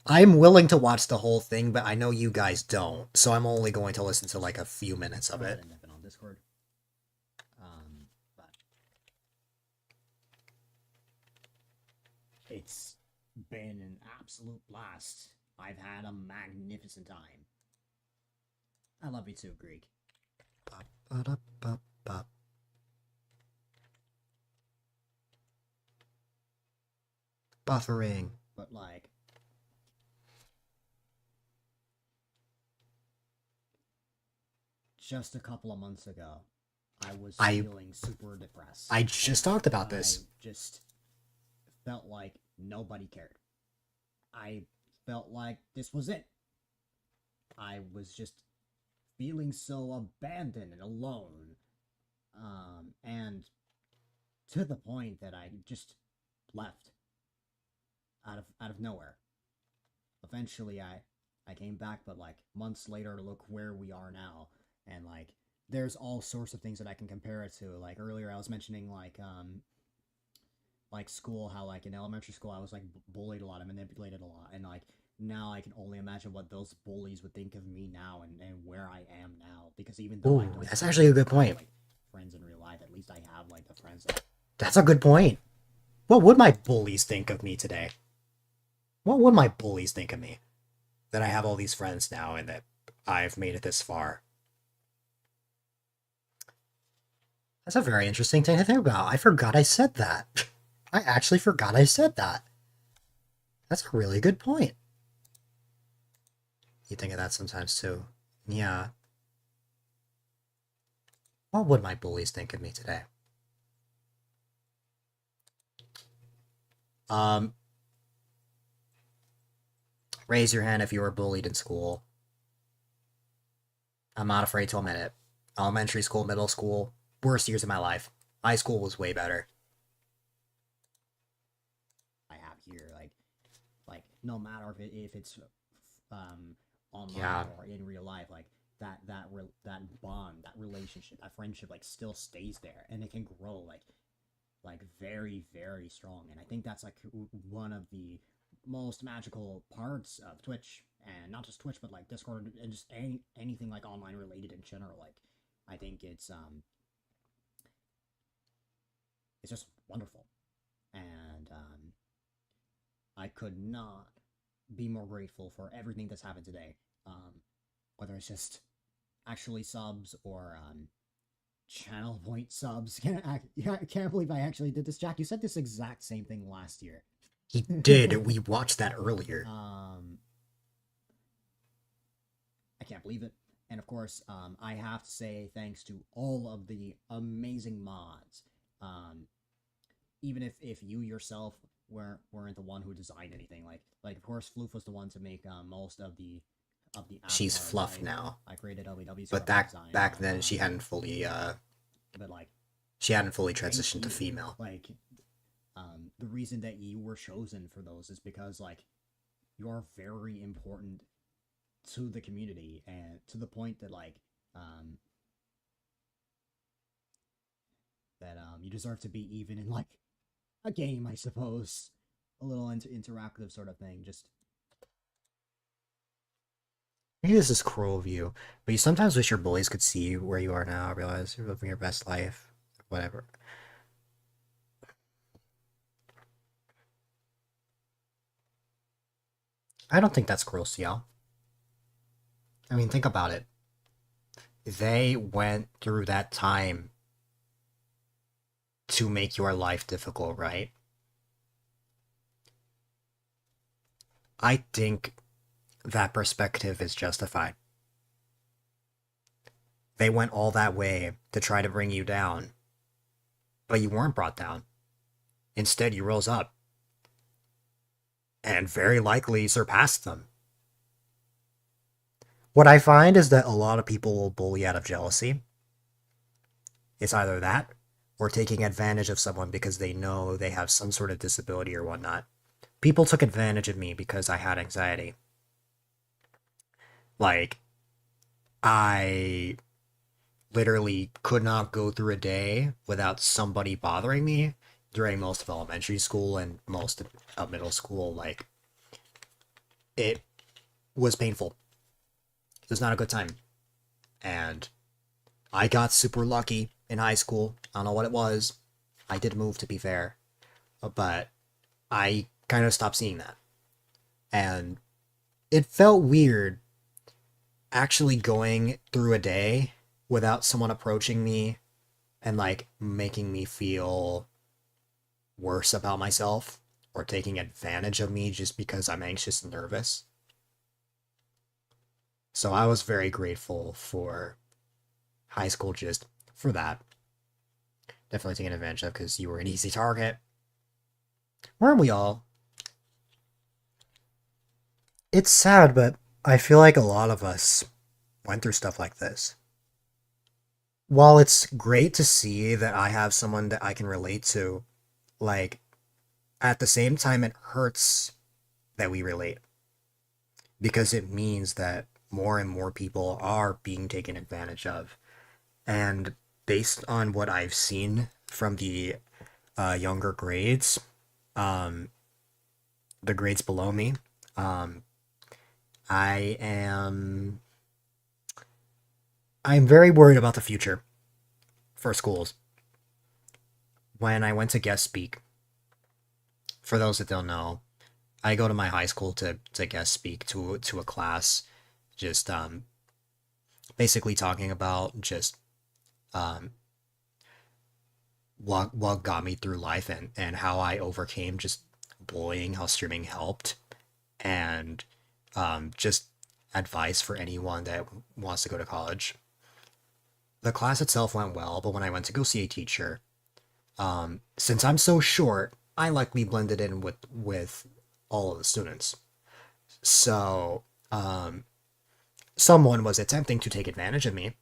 I'm willing to watch the whole thing, but I know you guys don't, so I'm only going to listen to like a few minutes of it. on Discord. But it's been an absolute blast. I've had a magnificent time. I love you too, Greek. Buffering. But like, just a couple of months ago, I was I- feeling super depressed. I just talked about this. I just felt like nobody cared. I felt like this was it. I was just feeling so abandoned and alone. And to the point that I just left out of nowhere. Eventually I came back, but like months later, look where we are now. And like there's all sorts of things that I can compare it to. Like earlier I was mentioning like school, how like in elementary school I was like bullied a lot and manipulated a lot, and like now I can only imagine what those bullies would think of me now, and where I am now, because even though I Ooh, don't that's have, actually a good point. like, friends in real life, at least I have like the friends that That's a good point. What would my bullies think of me today? What would my bullies think of me? That I have all these friends now and that I've made it this far. That's a very interesting thing to think about. I forgot I said that. I actually forgot I said that. That's a really good point. You think of that sometimes too. Yeah. What would my bullies think of me today? Raise your hand if you were bullied in school. I'm not afraid to admit it. Elementary school, middle school, worst years of my life. High school was way better. I have here, like no matter if it's online Yeah. or in real life, like that bond, that relationship, that friendship, like still stays there, and it can grow like very, very strong. And I think that's like one of the most magical parts of Twitch, and not just Twitch, but like Discord and just anything like online related in general. Like I think it's just wonderful, and I could not be more grateful for everything that's happened today. Whether it's just actually subs or channel point subs. I can't believe I actually did this. Jack, you said this exact same thing last year. He did. We watched that earlier. I can't believe it. And of course, I have to say thanks to all of the amazing mods. Even if you yourself weren't the one who designed anything, like of course Floof was the one to make most of the She's avatars. Fluff now. I created LBW's But design, back then she hadn't fully but like transitioned to female. like the reason that you were chosen for those is because like you are very important to the community, and to the point that like you deserve to be even in like a game, I suppose. A little interactive sort of thing. Just Maybe this is cruel of you, but you sometimes wish your bullies could see you where you are now, realize you're living your best life, whatever. I don't think that's cruel, Ciel. I mean, think about it. They went through that time to make your life difficult, right? I think that perspective is justified. They went all that way to try to bring you down, but you weren't brought down. Instead, you rose up and very likely surpassed them. What I find is that a lot of people will bully out of jealousy. It's either that or taking advantage of someone because they know they have some sort of disability or whatnot. People took advantage of me because I had anxiety. Like, I literally could not go through a day without somebody bothering me during most of elementary school and most of middle school. Like, it was painful. It was not a good time. And I got super lucky in high school. I don't know what it was. I did move, to be fair. But I kind of stopped seeing that. And it felt weird actually going through a day without someone approaching me and like making me feel worse about myself or taking advantage of me just because I'm anxious and nervous. So I was very grateful for high school just for that. Definitely taken advantage of because you were an easy target. Weren't we all? It's sad, but I feel like a lot of us went through stuff like this. While it's great to see that I have someone that I can relate to, like, at the same time, it hurts that we relate because it means that more and more people are being taken advantage of. And based on what I've seen from the younger grades, um, the grades below me, um, I am I'm very worried about the future for schools. When I went to guest speak, for those that don't know, I go to my high school to guest speak to a class, just basically talking about just um what got me through life and how I overcame just bullying, how streaming helped, and just advice for anyone that wants to go to college. The class itself went well, but when I went to go see a teacher, since I'm so short, I likely blended in with all of the students. So, someone was attempting to take advantage of me,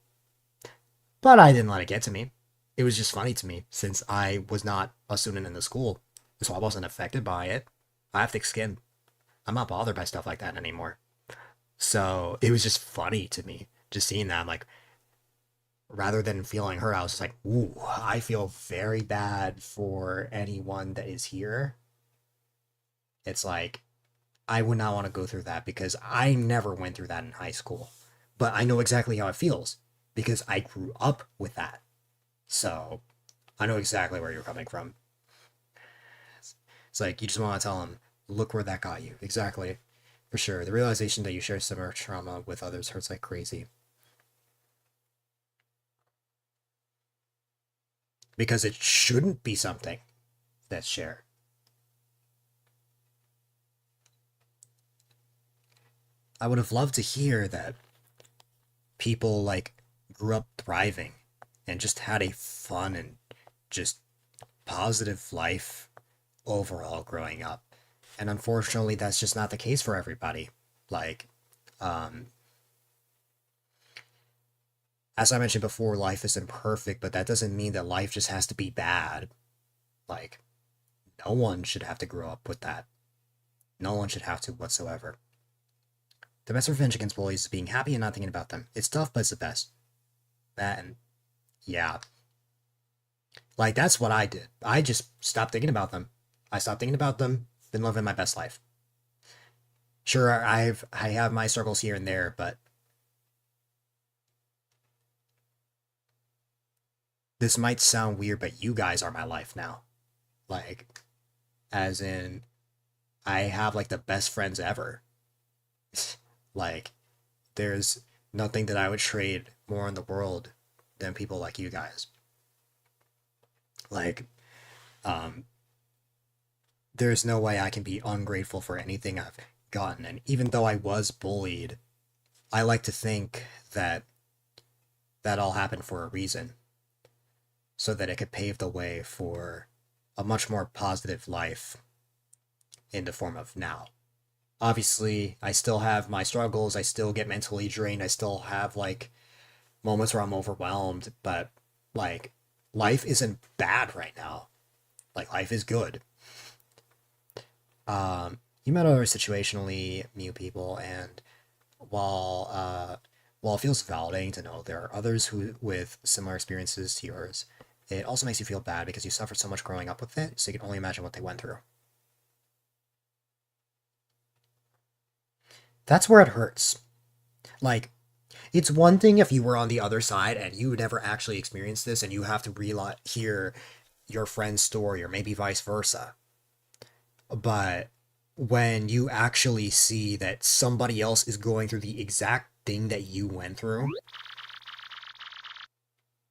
but I didn't let it get to me. It was just funny to me since I was not a student in the school, so I wasn't affected by it. I have thick skin. I'm not bothered by stuff like that anymore. So it was just funny to me, just seeing that. I'm like, rather than feeling hurt, I was just like, ooh, I feel very bad for anyone that is here. It's like, I would not want to go through that because I never went through that in high school. But I know exactly how it feels because I grew up with that. So I know exactly where you're coming from. It's like, you just want to tell them, look where that got you. Exactly. For sure. The realization that you share similar trauma with others hurts like crazy. Because it shouldn't be something that's shared. I would have loved to hear that people like grew up thriving and just had a fun and just positive life overall growing up. And unfortunately, that's just not the case for everybody. Like, as I mentioned before, life isn't perfect, but that doesn't mean that life just has to be bad. Like, no one should have to grow up with that. No one should have to whatsoever. The best revenge against bullies is being happy and not thinking about them. It's tough, but it's the best. That and yeah. Like, that's what I did. I just stopped thinking about them. I stopped thinking about them, been living my best life. Sure, I have my struggles here and there, but this might sound weird, but you guys are my life now. Like, as in, I have like the best friends ever. Like, there's nothing that I would trade more in the world than people like you guys. Like, there's no way I can be ungrateful for anything I've gotten. And even though I was bullied, I like to think that that all happened for a reason. So that it could pave the way for a much more positive life in the form of now. Obviously, I still have my struggles, I still get mentally drained, I still have like moments where I'm overwhelmed, but like life isn't bad right now. Like life is good. You met other situationally new people, and while it feels validating to know there are others who with similar experiences to yours, it also makes you feel bad because you suffered so much growing up with it, so you can only imagine what they went through. That's where it hurts. Like, it's one thing if you were on the other side and you never actually experienced this and you have to hear your friend's story or maybe vice versa. But when you actually see that somebody else is going through the exact thing that you went through,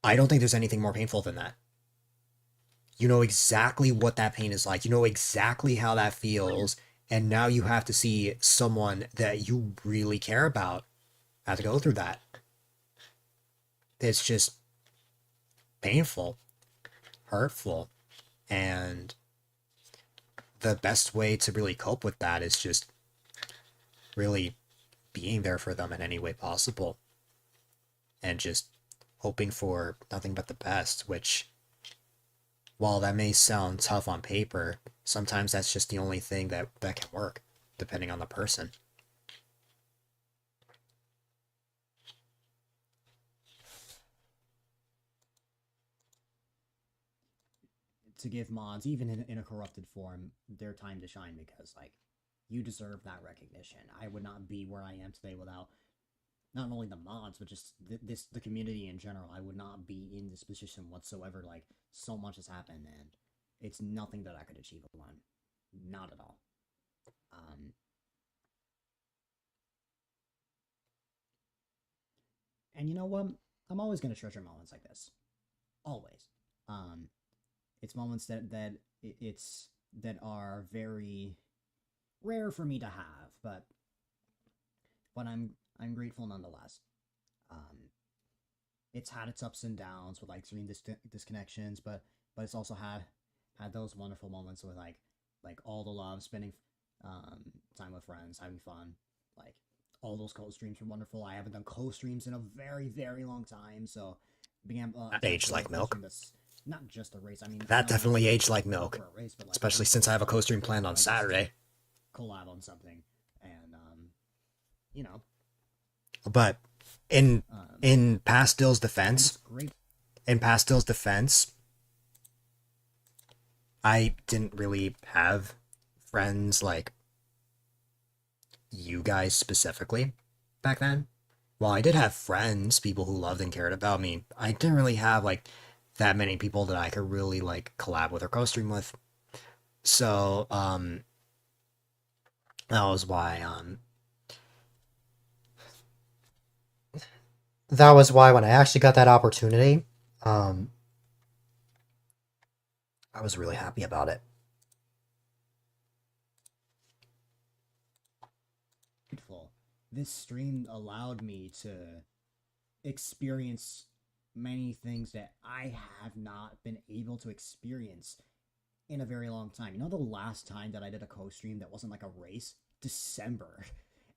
I don't think there's anything more painful than that. You know exactly what that pain is like. You know exactly how that feels. And now you have to see someone that you really care about have to go through that. it's just painful, hurtful, and the best way to really cope with that is just really being there for them in any way possible and just hoping for nothing but the best, which, while that may sound tough on paper, sometimes that's just the only thing that can work, depending on the person. To give mods, even in a corrupted form, their time to shine, because like you deserve that recognition. I would not be where I am today without not only the mods, but just the community in general. I would not be in this position whatsoever. Like, so much has happened, and it's nothing that I could achieve alone. Not at all. And you know what? I'm always gonna treasure moments like this. Always. It's moments that are very rare for me to have, but I'm grateful nonetheless. It's had its ups and downs with like stream disconnections, but it's also had those wonderful moments with like all the love, spending time with friends, having fun. Like, all those co-streams were wonderful. I haven't done co-streams in a very, very long time, so being able That aged like milk. that's not just a race. I mean, That not definitely necessarily aged like for milk, a race, but, like, especially since I have a co-stream planned on like, just Saturday. collab on something, and you know, But in Pastel's it's defense, great. I didn't really have friends like you guys specifically back then. While I did have friends, people who loved and cared about me, I didn't really have like that many people that I could really like collab with or co-stream with. So, that was why when I actually got that opportunity, I was really happy about it. Grateful. This stream allowed me to experience many things that I have not been able to experience in a very long time. You know, the last time that I did a co-stream that wasn't like a race? December.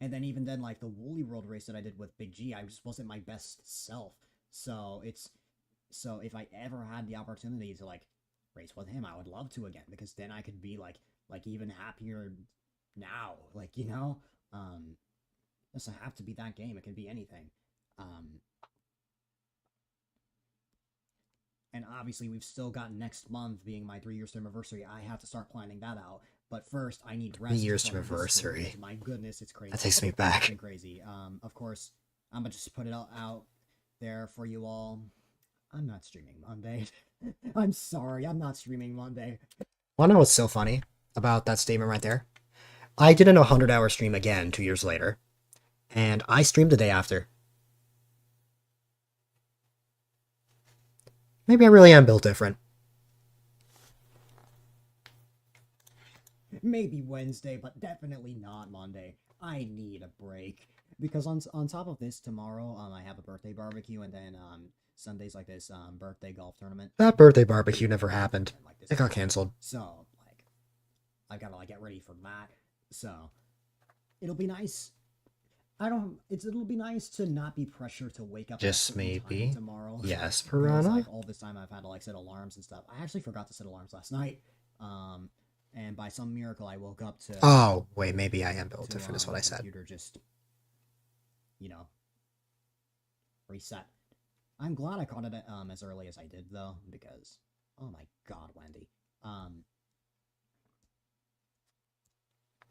And then even then, like the Woolly World race that I did with Big G, I just wasn't my best self. So if I ever had the opportunity to like race with him, I would love to again, because then I could be like even happier now. Like, you know? It doesn't have to be that game, it can be anything. And obviously we've still got next month being my 3 years to anniversary. I have to start planning that out. But first, I need rest. 3 years to from this anniversary. stream. My goodness, it's crazy. That takes me It's back. been crazy. Of course, I'm gonna just put it out there for you all. I'm not streaming Monday. I'm sorry, I'm not streaming Monday. Wanna know what's so funny about that statement right there? I did an 100-hour stream again 2 years later, and I streamed the day after. Maybe I really am built different. Maybe Wednesday, but definitely not Monday. I need a break. Because on top of this, tomorrow, I have a birthday barbecue, and then Sundays like this, birthday golf tournament. That birthday barbecue never happened. And, like, this It got canceled. So, like, I've gotta like get ready for that. So, it'll be nice. It'll be nice to not be pressured to wake up at a Just certain time maybe. tomorrow. Yes, Because, Piranha? like, all this time I've had to like set alarms and stuff. I actually forgot to set alarms last night. And by some miracle I woke up to Oh, wait, maybe I am built to, different is what the I said. computer just, you know, reset. I'm glad I caught it as early as I did though, because oh my god, Wendy.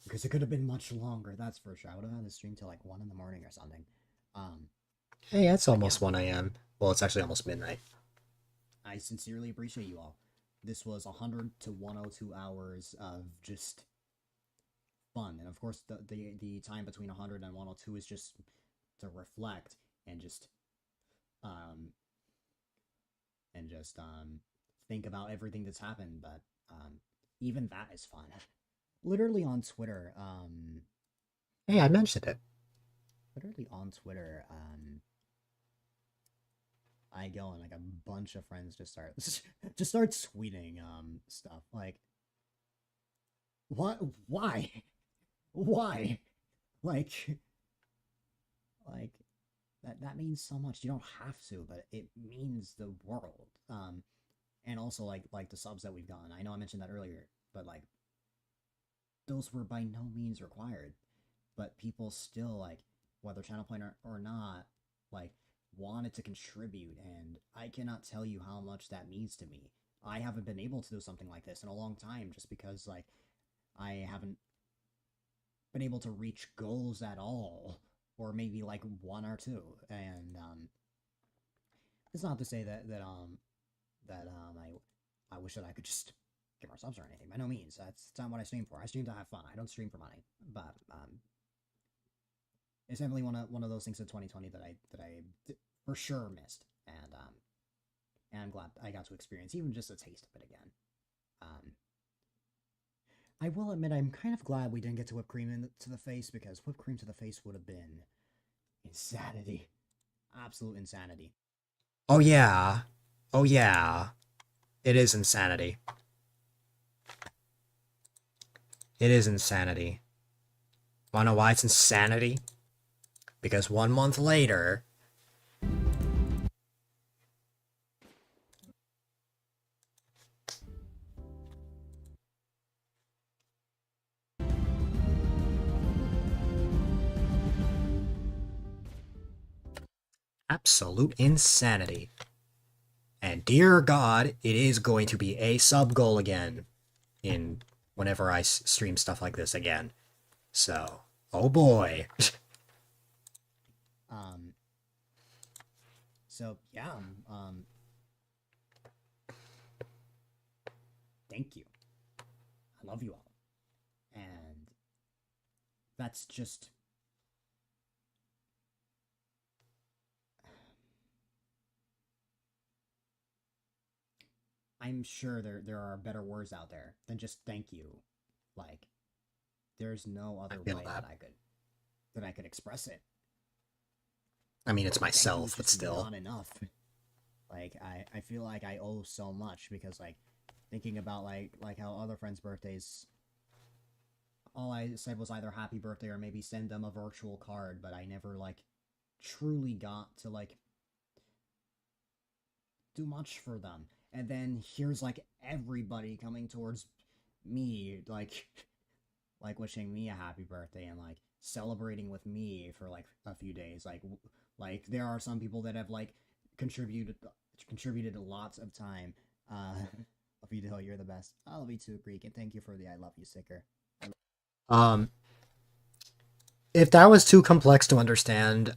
Because it could have been much longer, that's for sure. I would have had this stream till like 1 in the morning or something. Hey, it's almost 1 a.m. Well, it's actually almost midnight. I sincerely appreciate you all. This was 100 to 102 hours of just fun, and of course the time between 100 and 102 is just to reflect and just think about everything that's happened. But even that is fun. Literally on Twitter, Hey, I mentioned it. literally on Twitter, I go and like a bunch of friends just start tweeting stuff like, what, why, like like that means so much. You don't have to, but it means the world. And also like the subs that we've gotten. I know I mentioned that earlier, but like those were by no means required. But people still, like, whether channel point or not, like, wanted to contribute, and I cannot tell you how much that means to me. I haven't been able to do something like this in a long time, just because, like, I haven't been able to reach goals at all, or maybe like one or two. And it's not to say that I wish that I could just get more subs or anything. By no means. That's not what I stream for. I stream to have fun. I don't stream for money. But it's definitely one of those things in 2020 that I for sure missed, and I'm glad I got to experience even just a taste of it again. I will admit I'm kind of glad we didn't get to whipped cream to the face, because whipped cream to the face would have been insanity, absolute insanity. Oh yeah, it is insanity. It is insanity. Wanna know why it's insanity? Because 1 month later, absolute insanity. And dear God, it is going to be a sub goal again in whenever I stream stuff like this again. So, oh boy. So yeah, thank you. I love you all. And that's just I'm sure there are better words out there than just thank you. Like, there's no other way that I could express it. I mean, it's myself, but still. Not enough. Like, I feel like I owe so much, because, like, thinking about, like how other friends' birthdays, all I said was either happy birthday or maybe send them a virtual card, but I never, like, truly got to, like, do much for them. And then here's, like, everybody coming towards me, like wishing me a happy birthday and, like, celebrating with me for, like, a few days. Like there are some people that have, like, contributed lots of time. Love you, Dill, you're the best. I love you too, Greek, and thank you for the I love you sticker. If that was too complex to understand,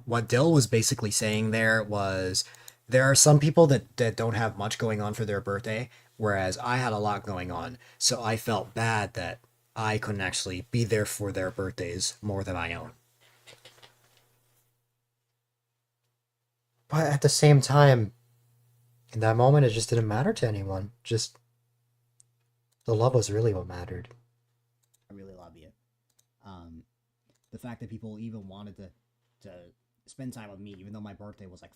what Dill was basically saying there was, there are some people that don't have much going on for their birthday, whereas I had a lot going on, so I felt bad that I couldn't actually be there for their birthdays more than my own. But at the same time, in that moment, it just didn't matter to anyone. Just, the love was really what mattered. I really love you. The fact that people even wanted to spend time with me, even though my birthday was, like,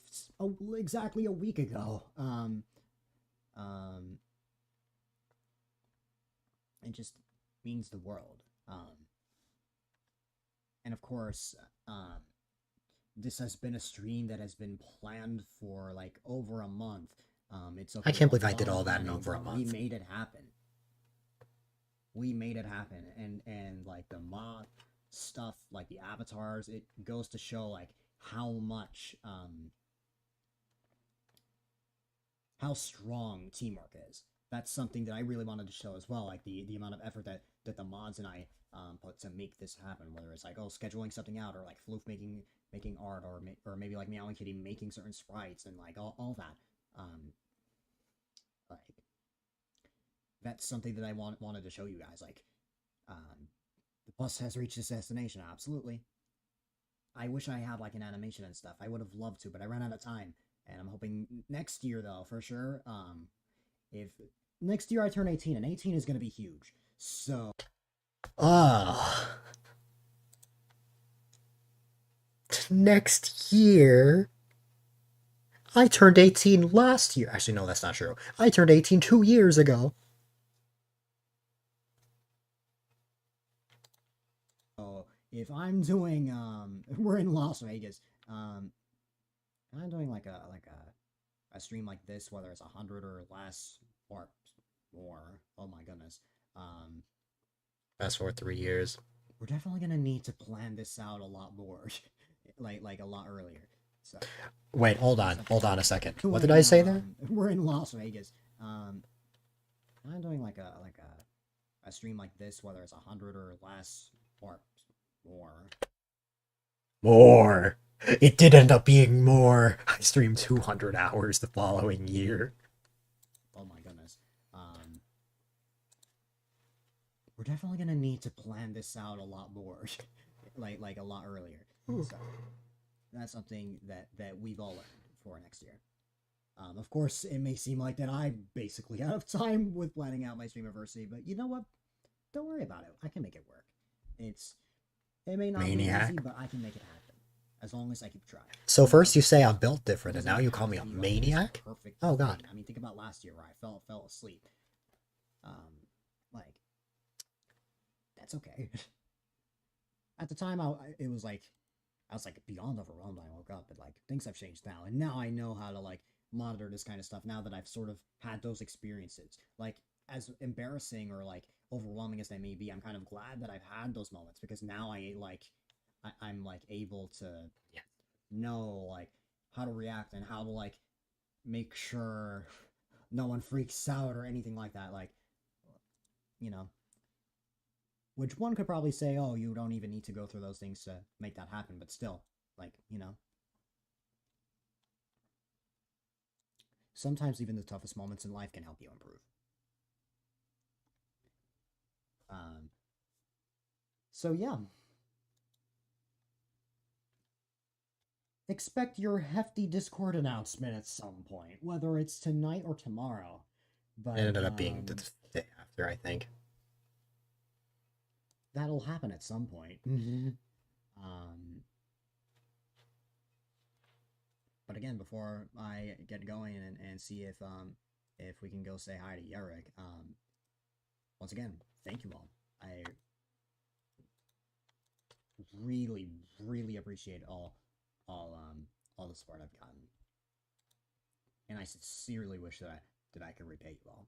exactly a week ago. It just means the world. And of course, this has been a stream that has been planned for, like, over a month. I can't believe I did all that in over a month. We made it happen. And like, the mod stuff, like the avatars, it goes to show, like, how much, how strong teamwork is. That's something that I really wanted to show as well, like the amount of effort that the mods and I put to make this happen, whether it's like, oh, scheduling something out, or like Floof making art, or maybe like Meow and Kitty making certain sprites, and like all that. Like, that's something that I wanted to show you guys. Like, the bus has reached its destination. Absolutely. I wish I had, like, an animation and stuff. I would have loved to, but I ran out of time. And I'm hoping next year, though, for sure. If next year I turn 18, and 18 is gonna be huge. So, next year I turned 18 last year. Actually, no, that's not true. I turned 18 2 years ago. So if I'm doing we're in Las Vegas. I'm doing like a stream like this, whether it's 100 or less or more. Oh my goodness. Fast forward 3 years. We're definitely gonna need to plan this out a lot more, like a lot earlier. So Wait, hold on a second. What did I say there? We're in Las Vegas. I'm doing like a stream like this, whether it's 100 or less or more. More. It did end up being more. I streamed 200 hours the following year. Oh my goodness. We're definitely gonna need to plan this out a lot more, like a lot earlier. So that's something that we've all learned for next year. Of course, it may seem like that I'm basically out of time with planning out my streamiversity, but you know what? Don't worry about it. I can make it work. It may not Maniac. be easy, but I can make it happen as long as I keep trying. So first you say I'm built different, It and doesn't now you have call to me a be like this maniac? perfect Oh, God. thing. I mean, think about last year where I fell asleep. Like that's okay. At the time, it was like I was like beyond overwhelmed when I woke up, but like things have changed now, and now I know how to like monitor this kind of stuff. Now that I've sort of had those experiences, like as embarrassing or like overwhelming as they may be, I'm kind of glad that I've had those moments because now I'm like able to know like how to react and how to like make sure no one freaks out or anything like that. Like, you know, which one could probably say, oh, you don't even need to go through those things to make that happen, but still, like, you know. Sometimes even the toughest moments in life can help you improve. So yeah. Expect your hefty Discord announcement at some point, whether it's tonight or tomorrow. But It ended up being the day after, I think. that'll happen at some point. But again, before I get going and see if we can go say hi to Yerrick, once again, thank you all. I really, really appreciate all the support I've gotten, and I sincerely wish that I could repay you all.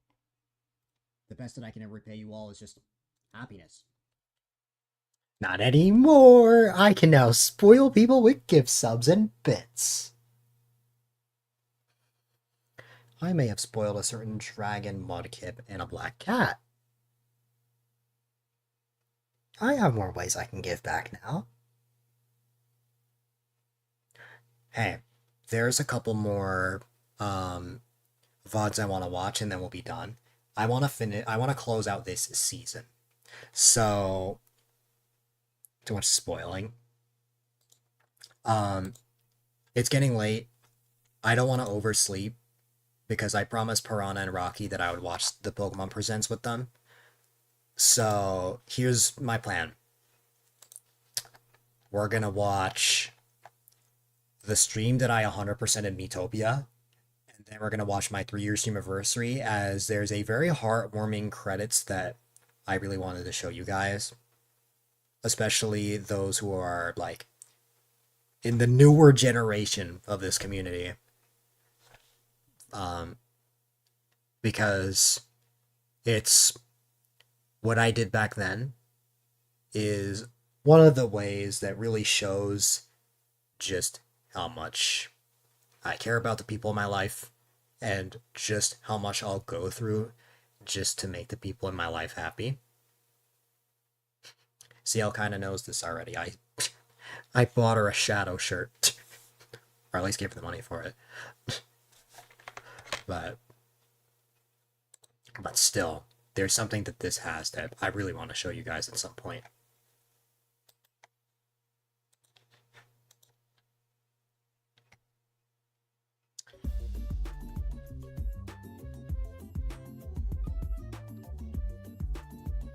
The best that I can ever repay you all is just happiness. Not anymore! I can now spoil people with gift subs and bits. I may have spoiled a certain dragon, mudkip, and a black cat. I have more ways I can give back now. Hey, there's a couple more VODs I want to watch and then we'll be done. I want to close out this season. So, too much spoiling. It's getting late. I don't want to oversleep because I promised Piranha and Rocky that I would watch the Pokemon Presents with them. So, here's my plan. We're gonna watch the stream that I 100% in Miitopia, and then we're gonna watch my 3 years anniversary, as there's a very heartwarming credits that I really wanted to show you guys, especially those who are like in the newer generation of this community, because it's what I did back then is one of the ways that really shows just how much I care about the people in my life and just how much I'll go through just to make the people in my life happy. CL kind of knows this already. I bought her a Shadow shirt, or at least gave her the money for it. but still, there's something that this has that I really want to show you guys at some point.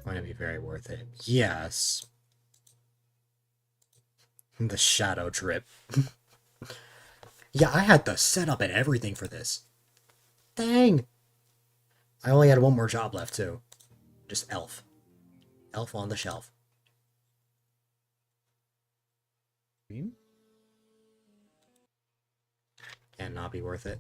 Going to be very worth it. Yes. The shadow drip. Yeah, I had the setup and everything for this. Dang! I only had one more job left, too. Just elf. Elf on the shelf. And not be worth it.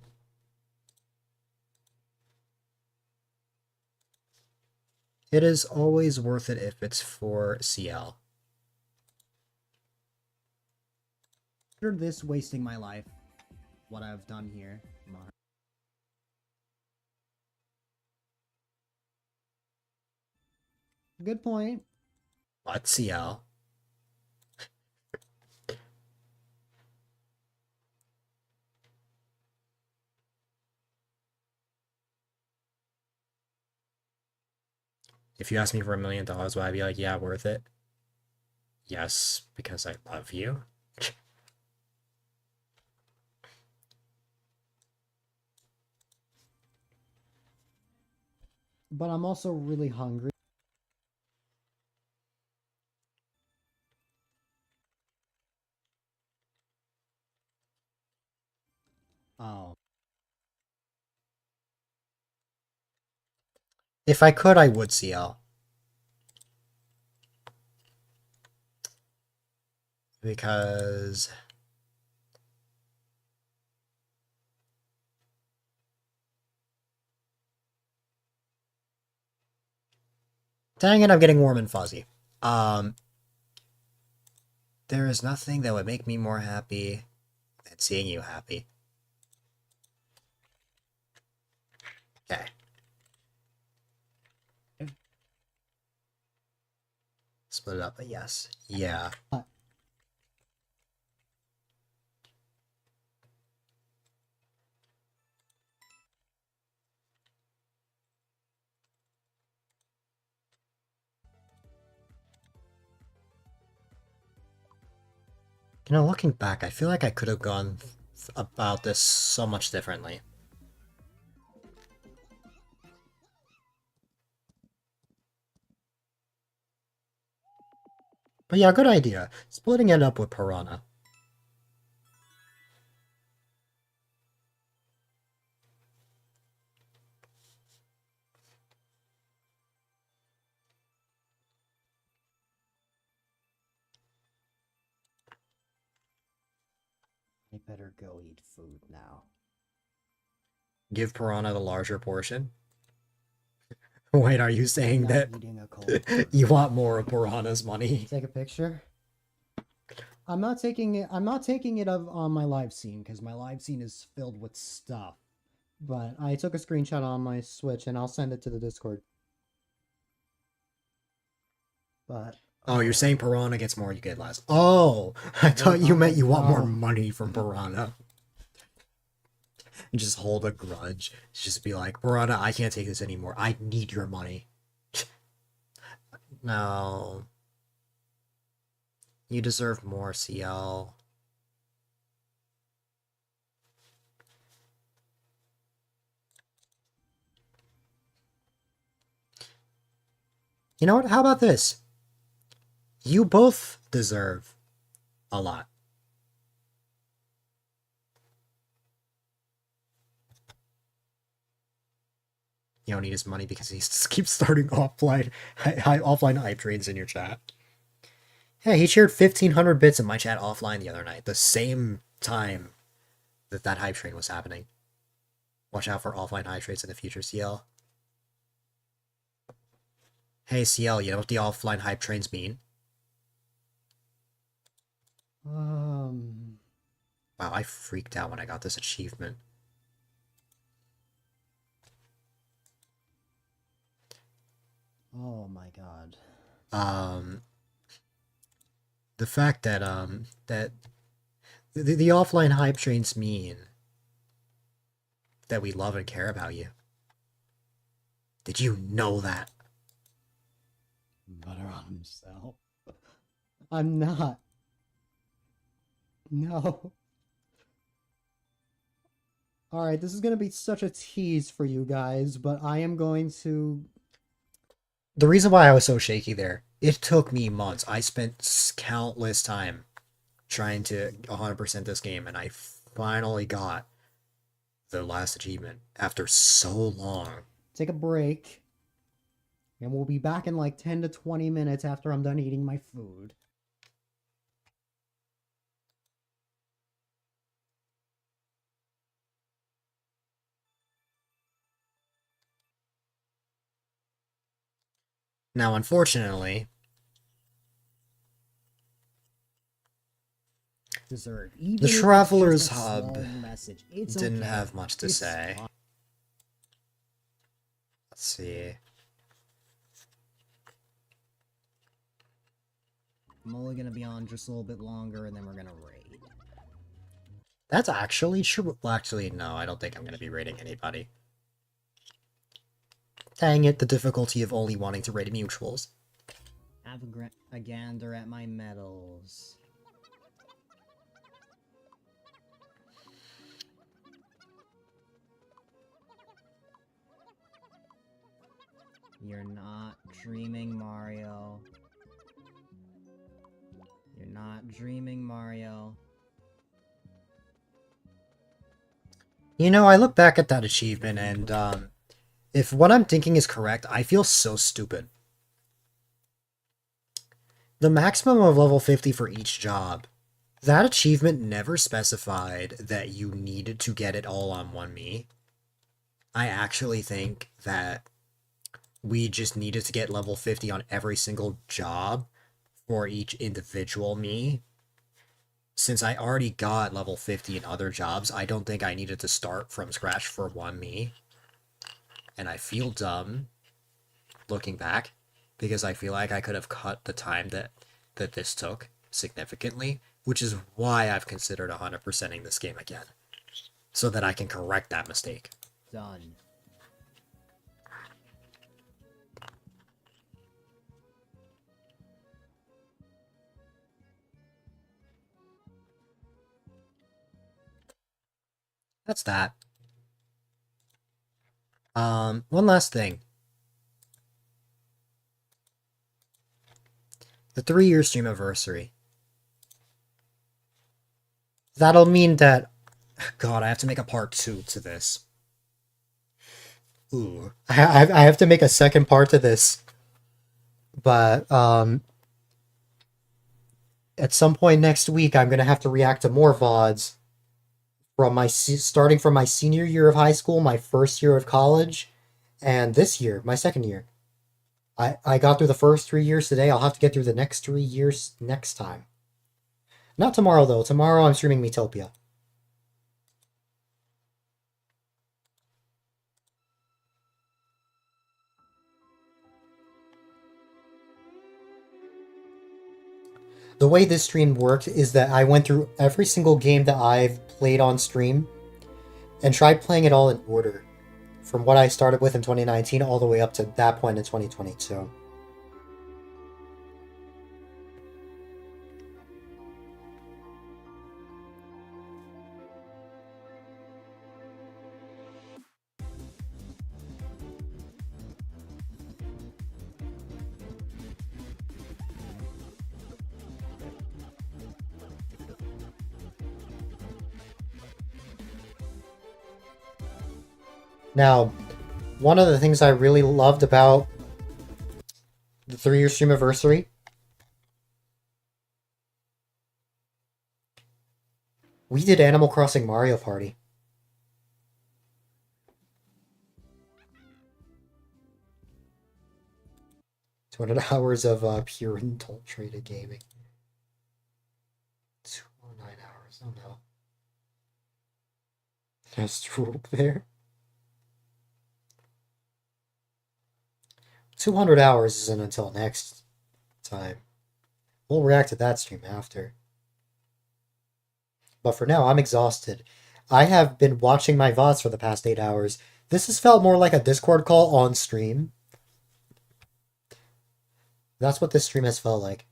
It is always worth it if it's for CL. Consider this wasting my life. What I've done here. Good point. What CL? If you ask me for $1 million, would I be like, yeah, worth it? Yes, because I love you. But I'm also really hungry. Oh. If I could, I would CL. Because... Dang it, I'm getting warm and fuzzy. There is nothing that would make me more happy than seeing you happy. Okay. Split it up, but yes. Yeah. You know, looking back, I feel like I could have gone about this so much differently. But yeah, good idea. Splitting it up with Piranha. I better go eat food now. Give Piranha the larger portion. Wait, are you saying Not that eating a cold food. you want more of Piranha's money? Take a picture. I'm not taking it. I'm not taking it of on my live scene because my live scene is filled with stuff. But I took a screenshot on my Switch and I'll send it to the Discord. But Oh, you're saying Piranha gets more, you get less. Oh, I thought you meant you want more money from Piranha. And just hold a grudge. Just be like, Piranha, I can't take this anymore. I need your money. No. You deserve more, CL. You know what? How about this? You both deserve a lot. You don't need his money because he just keeps starting offline hype trains in your chat. Hey, he shared 1,500 bits in my chat offline the other night, the same time that hype train was happening. Watch out for offline hype trains in the future, CL. Hey, CL, you know what the offline hype trains mean? Wow, I freaked out when I got this achievement. Oh my god. The fact that that the offline hype trains mean that we love and care about you. Did you know that? Butter on himself. I'm not. No. Alright, this is gonna be such a tease for you guys, but I am going to... The reason why I was so shaky there, it took me months. I spent countless time trying to 100% this game, and I finally got the last achievement after so long. Take a break. And we'll be back in like 10 to 20 minutes after I'm done eating my food. Now, unfortunately, Dessert. Even the if it's Traveler's just a Hub small message, it's didn't okay. have much to It's say. fine. Let's see. I'm only gonna be on just a little bit longer, and then we're gonna raid. That's actually true. Well, actually, no, I don't think I'm going to be raiding anybody. Dang it, the difficulty of only wanting to raid mutuals. Have a gander at my medals. You're not dreaming, Mario. You're not dreaming, Mario. You know, I look back at that achievement and, if what I'm thinking is correct, I feel so stupid. The maximum of level 50 for each job. That achievement never specified that you needed to get it all on one me. I actually think that we just needed to get level 50 on every single job for each individual me. Since I already got level 50 in other jobs, I don't think I needed to start from scratch for one me. And I feel dumb looking back, because I feel like I could have cut the time that this took significantly, which is why I've considered 100%ing this game again, so that I can correct that mistake. Done. That's that. One last thing. The 3-year stream anniversary. That'll mean that... God, I have to make a part 2 to this. Ooh. I have to make a second part to this. But, at some point next week, I'm gonna have to react to more VODs. Starting from my senior year of high school, my first year of college, and this year, my second year. I got through the first 3 years today. I'll have to get through the next 3 years next time. Not tomorrow, though. Tomorrow I'm streaming Metopia. The way this stream worked is that I went through every single game that I've played on stream and tried playing it all in order, from what I started with in 2019 all the way up to that point in 2022. Now, one of the things I really loved about the 3-year stream anniversary, we did Animal Crossing Mario Party. $200 of pure unadulterated gaming. 209 hours, oh no. There's Droop there. 200 hours isn't until next time. We'll react to that stream after. But for now, I'm exhausted. I have been watching my VODs for the past 8 hours. This has felt more like a Discord call on stream. That's what this stream has felt like.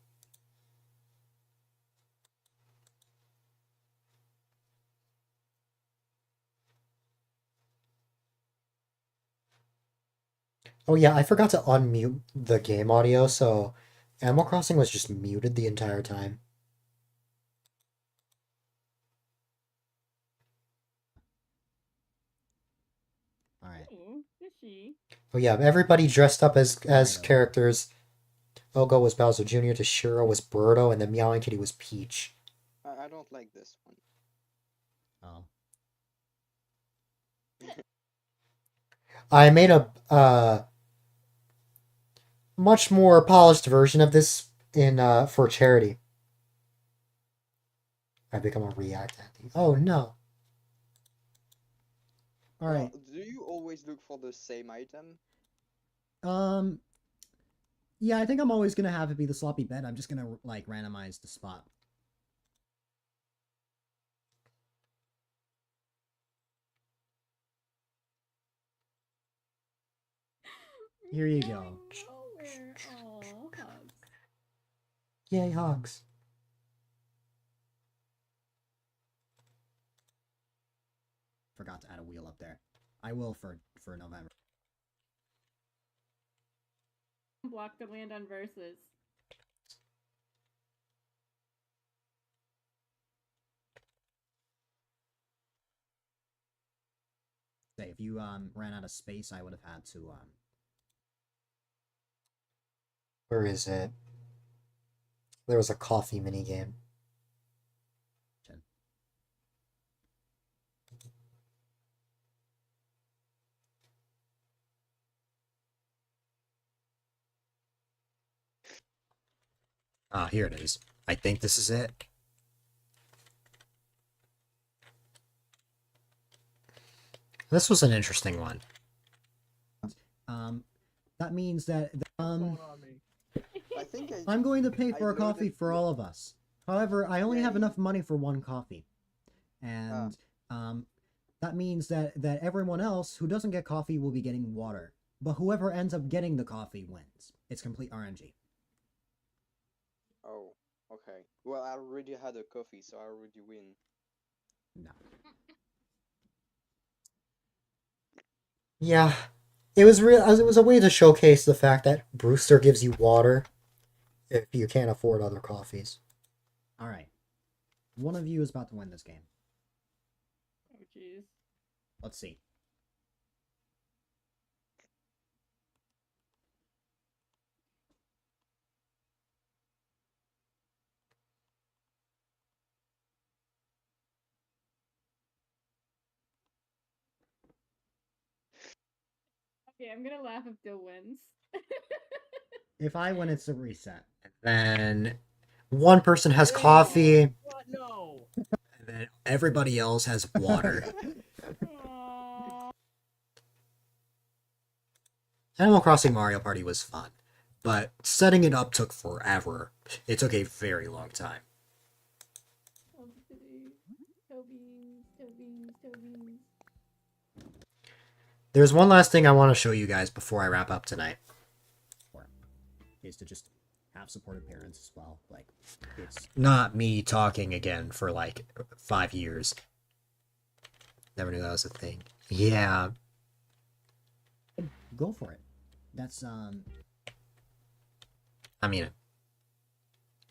Oh yeah, I forgot to unmute the game audio, so Animal Crossing was just muted the entire time. Ooh, fishy. Oh yeah, everybody dressed up as Right. characters. Ogo was Bowser Jr., Toshiro was Birdo, and the Meowing Kitty was Peach. I don't like this one. Oh. I made a much more polished version of this in for charity. I become a react at Oh no. Alright. Do you always look for the same item? Yeah, I think I'm always gonna have it be the sloppy bed. I'm just gonna, like, randomize the spot. Here you go. Nowhere. Aw, hugs. Yay, hogs. Forgot to add a wheel up there. I will for November. Block the land on verses. Say, if you ran out of space, I would have had to Where is it? There was a coffee minigame. Ah, here it is. I think this is it. This was an interesting one. that means that I think I'm going to pay I for a know coffee that- for all of us. However, I only have Yay. enough money for one coffee. And that means that everyone else who doesn't get coffee will be getting water. But whoever ends up getting the coffee wins. It's complete RNG. Oh, okay. Well, I already had a coffee, so I already win. No. Yeah. It was real. It was a way to showcase the fact that Brewster gives you water if you can't afford other coffees. Alright. One of you is about to win this game. Oh, jeez. Let's see. Okay, I'm gonna laugh if Dill wins. If I win, it's a reset. Then one person has coffee, What? No. and then everybody else has water. Aww. Animal Crossing Mario Party was fun, but setting it up took forever. It took a very long time. Tobies. There's one last thing I want to show you guys before I wrap up tonight. Is to just have supportive parents as well. Like, it's Not me talking again for like 5 years. Never knew that was a thing. Yeah. go for it. That's I mean,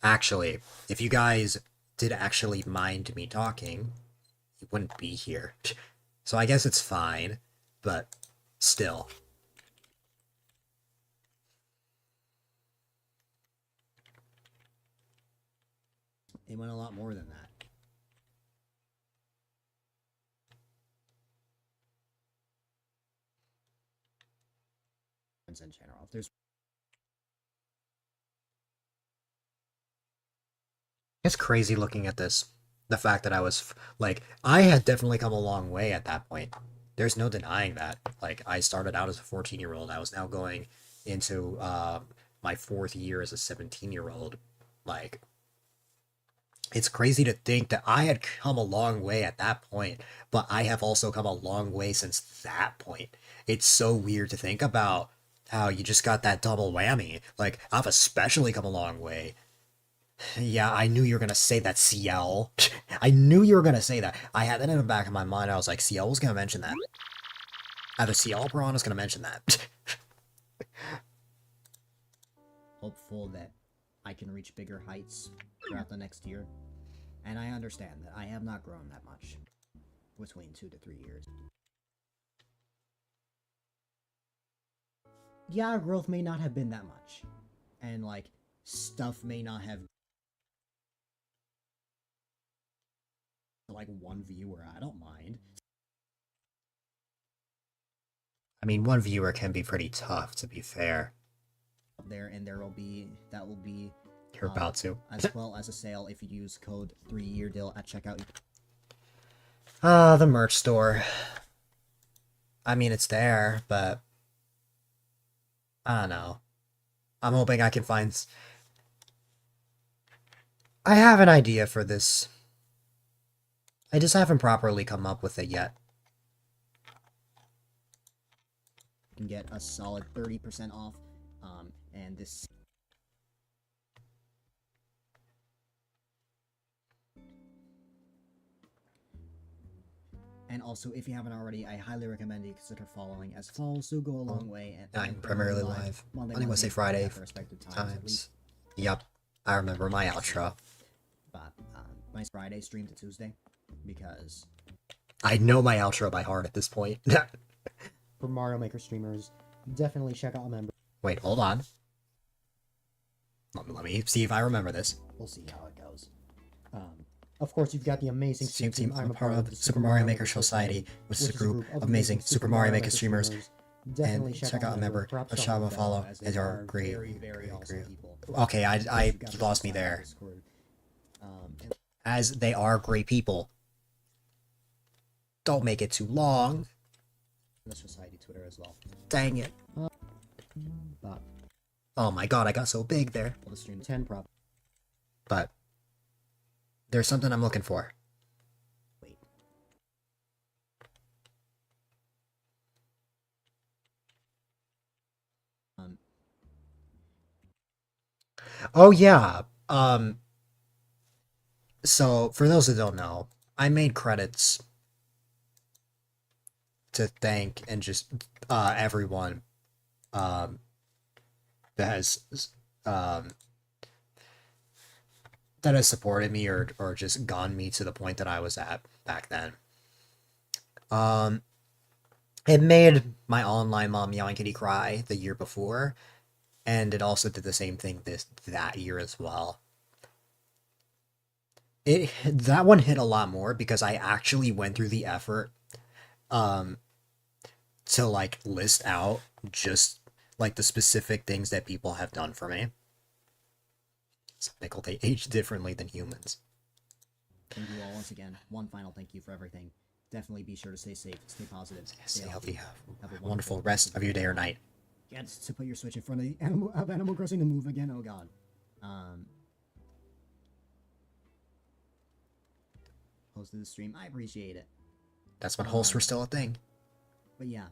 actually, if you guys did actually mind me talking, you wouldn't be here. So I guess it's fine, but still. it went a lot more than that. In general, there's It's crazy looking at this. The fact that I was, like, I had definitely come a long way at that point. There's no denying that. Like, I started out as a 14-year-old. I was now going into my 4th year as a 17-year-old. Like, it's crazy to think that I had come a long way at that point, but I have also come a long way since that point. It's so weird to think about how you just got that double whammy. Like, I've especially come a long way. Yeah, I knew you were gonna say that, CL. I knew you were gonna say that. I had that in the back of my mind. I was like, CL was gonna mention that. Either CL or Piranha was gonna mention that. hopeful that I can reach bigger heights throughout the next year. And I understand that I have not grown that much between 2 to 3 years. yeah, growth may not have been that much, and like stuff may not have like one viewer. I don't mind. I mean, one viewer can be pretty tough, to be fair. There, and there will be You're about to. as well as a sale if you use code 3-year deal at checkout. The merch store. I mean, it's there, but I don't know. I'm hoping I can find. I have an idea for this. I just haven't properly come up with it yet. You can get a solid 30% off, and this. And also, if you haven't already, I highly recommend you consider following, as follows do go a long way. And I'm primarily live Monday, Wednesday, Friday at the respective times. At least. Yep, I remember my outro. But my Friday stream to Tuesday, because I know my outro by heart at this point. for Mario Maker streamers, definitely check out a member. Wait, hold on. Let me see if I remember this. We'll see how it goes. Of course, you've got the amazing Stream team. I'm a part of the Super Mario Maker Society, which is a group of amazing Super Mario Maker streamers. Definitely And check out a member. Perhaps A check shall out follow. as As they are are great. very awesome people. Okay, You've I got you the lost me Discord, there. Discord. As they are great people. Don't make it too long. The Society Twitter as well. Dang it. But Oh my god, I got so big there. the stream 10 prop. But there's something I'm looking for. Wait. Oh yeah. So for those that don't know, I made credits to thank and just everyone that has supported me or just gone me to the point that I was at back then. It made my online mom Meowing Kitty cry the year before, and it also did the same thing that year as well. That one hit a lot more because I actually went through the effort to like list out just like the specific things that people have done for me. Some nickel, they age differently than humans. Thank you all once again. One final thank you for everything. Definitely be sure to stay safe, stay positive, Stay healthy. Have Have a wonderful rest of your day or night. Get to put your Switch in front of the Animal Crossing to move again. Oh god. Hosted the stream. I appreciate it. That's when hosts were still a thing. But yeah.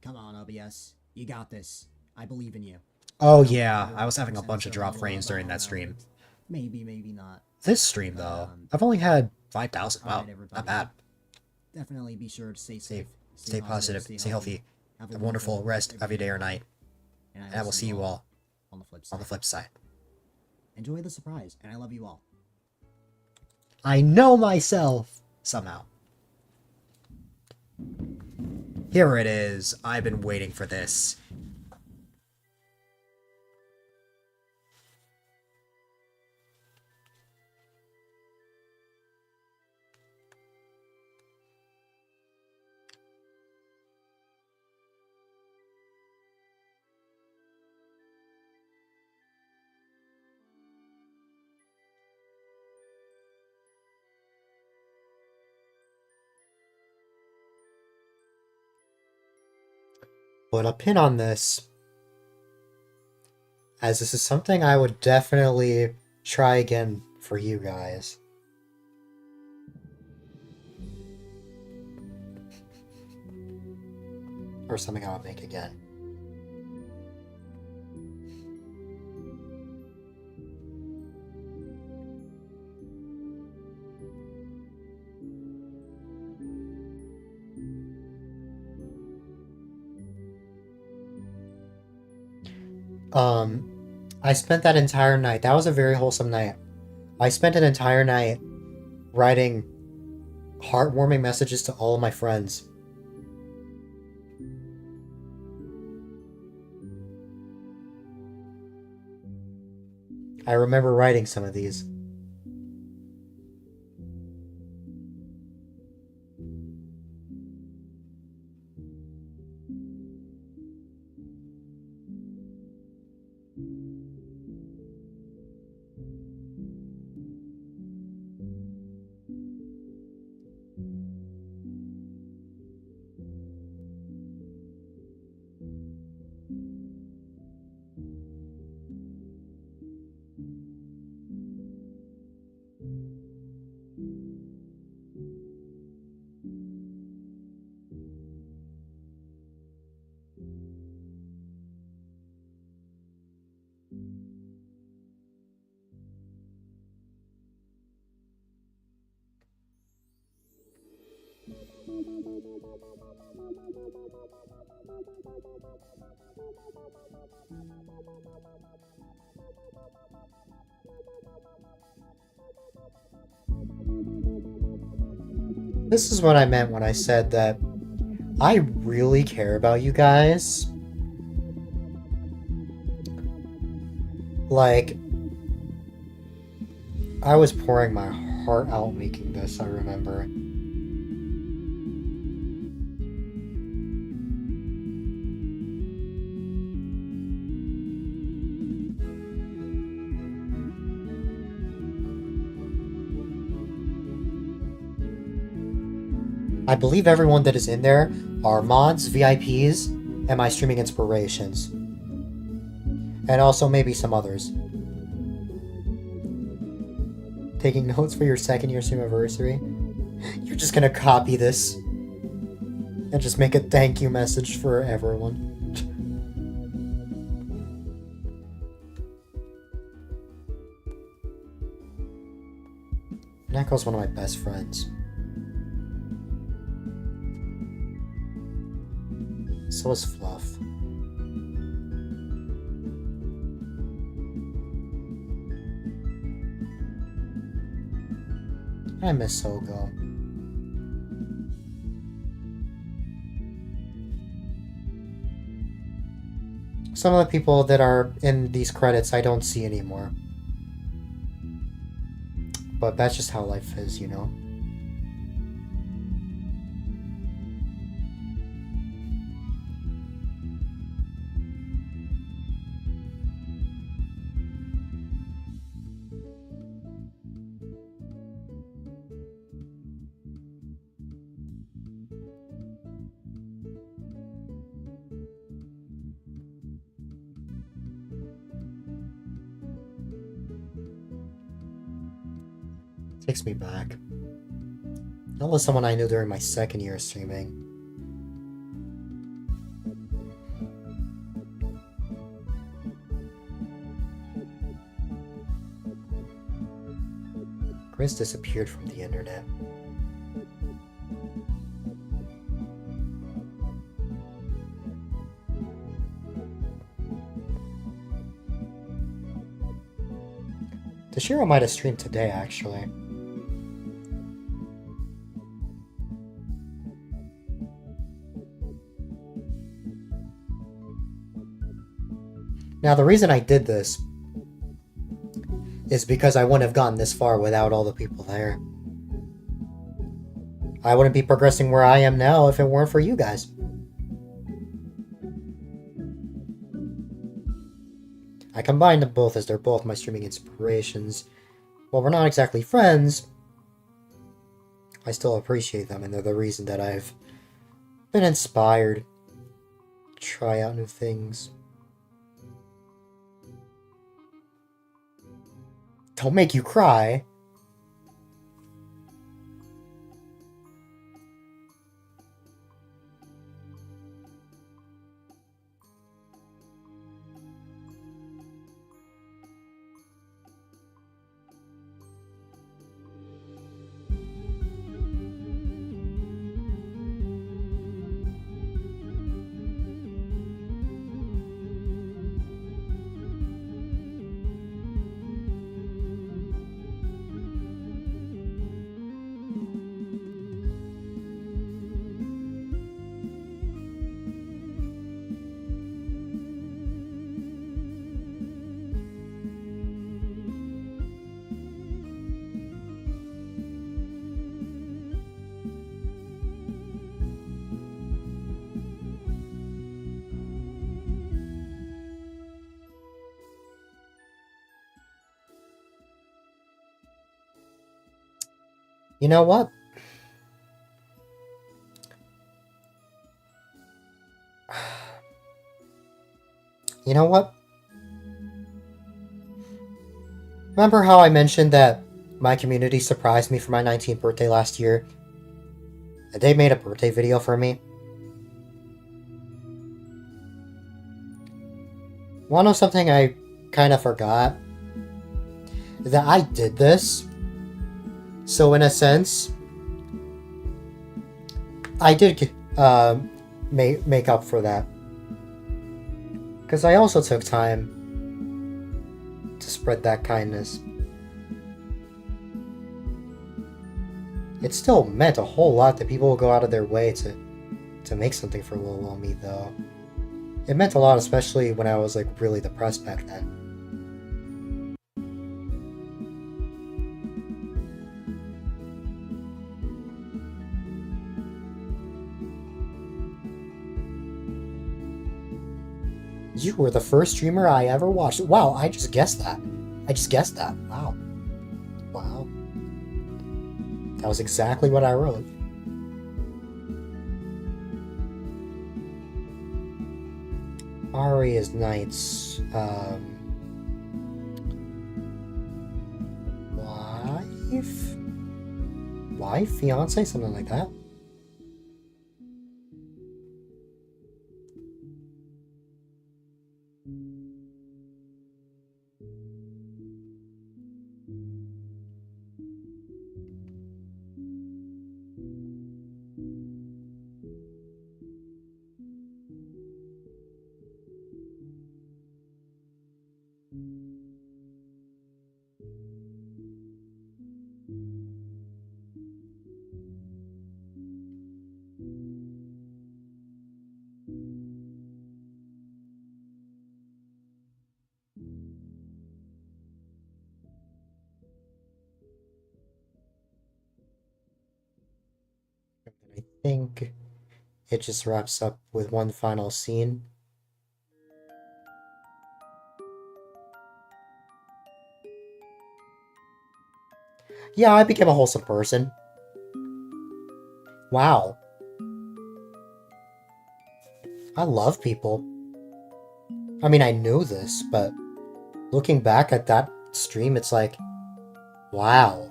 Come on, OBS. You got this. I believe in you. Oh yeah, I was having a bunch of drop frames during that stream. Maybe, maybe not. This stream though, I've only had 5,000. Wow, Alright, everybody. not bad. Definitely be sure to stay safe. Stay positive, stay healthy. Have a wonderful rest of your day or night. And I will see you all on the flip side. on the flip side. Enjoy the surprise, and I love you all. I know myself somehow. Here it is. I've been waiting for this. Put a pin on this, as this is something I would definitely try again for you guys. Or something I would make again. I spent that entire night. That was a very wholesome night. I spent an entire night writing heartwarming messages to all of my friends. I remember writing some of these. This is what I meant when I said that I really care about you guys. Like, I was pouring my heart out making this, I remember. I believe everyone that is in there are mods, VIPs, and my streaming inspirations. And also maybe some others. Taking notes for your 2nd year stream anniversary? You're just gonna copy this and just make a thank you message for everyone. Neko's one of my best friends. So is Fluff. I miss Sogo. Some of the people that are in these credits I don't see anymore. But that's just how life is, you know? Takes me back. That was someone I knew during my 2nd year of streaming. Chris disappeared from the internet. Toshiro might have streamed today, actually. Now, the reason I did this is because I wouldn't have gotten this far without all the people there. I wouldn't be progressing where I am now if it weren't for you guys. I combine them both as they're both my streaming inspirations. While we're not exactly friends, I still appreciate them, and they're the reason that I've been inspired to try out new things. Don't make you cry. You know what? You know what? Remember how I mentioned that my community surprised me for my 19th birthday last year? And they made a birthday video for me? Wanna know something I kind of forgot? That I did this. So in a sense, I did make up for that. Because I also took time to spread that kindness. It still meant a whole lot that people will go out of their way to make something for little me, though. It meant a lot, especially when I was like really depressed back then. You were the first streamer I ever watched. Wow, I just guessed that. Wow. Wow. That was exactly what I wrote. Ari is Knight's wife? Wife? Fiance? Something like that? I think it just wraps up with one final scene. Yeah, I became a wholesome person. Wow. I love people. I mean, I knew this, but looking back at that stream, it's like, wow.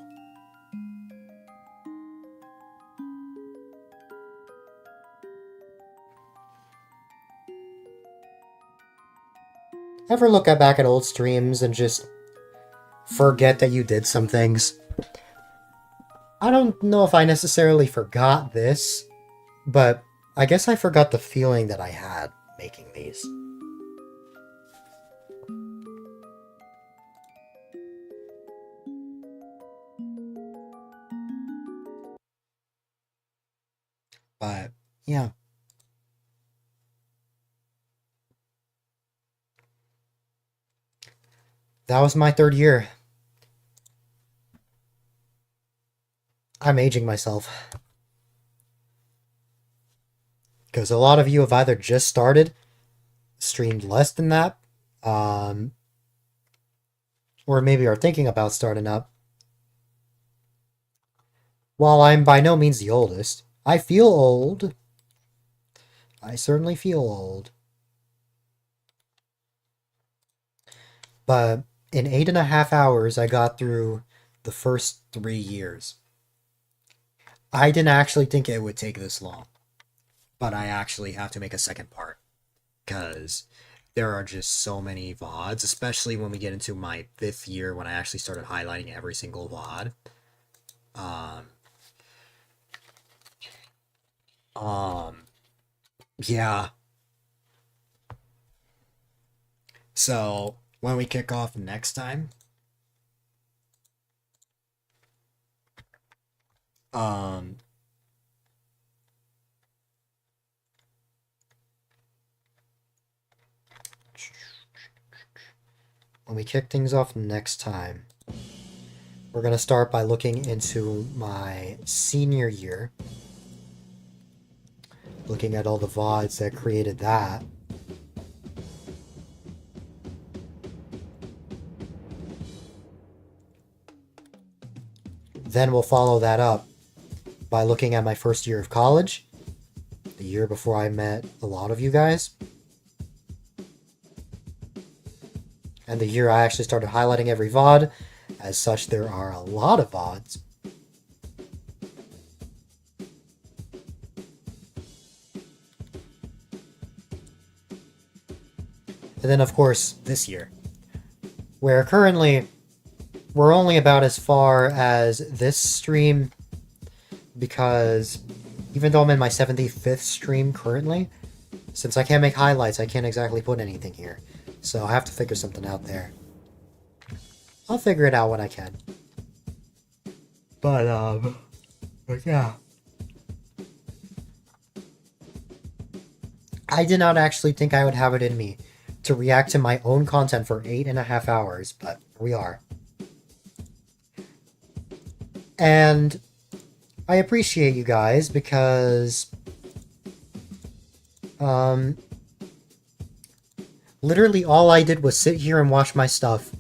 Ever look back at old streams and just forget that you did some things? I don't know if I necessarily forgot this, but I guess I forgot the feeling that I had making these. But, yeah. That was my 3rd year. I'm aging myself. Because a lot of you have either just started, streamed less than that, or maybe are thinking about starting up. While I'm by no means the oldest, I feel old. I certainly feel old. But in 8.5 hours, I got through the first 3 years. I didn't actually think it would take this long. But I actually have to make a second part. Because there are just so many VODs, especially when we get into my 5th year when I actually started highlighting every single VOD. Yeah. So, when we kick off next time, when we kick things off next time, we're going to start by looking into my senior year. Looking at all the VODs that created that. then we'll follow that up by looking at my first year of college, the year before I met a lot of you guys, and the year I actually started highlighting every VOD. As such, there are a lot of VODs. And then, of course, this year, where currently we're only about as far as this stream, because even though I'm in my 75th stream currently, since I can't make highlights, I can't exactly put anything here. So I have to figure something out there. I'll figure it out when I can. But yeah. I did not actually think I would have it in me to react to my own content for 8.5 hours, but we are. And I appreciate you guys because literally all I did was sit here and watch my stuff.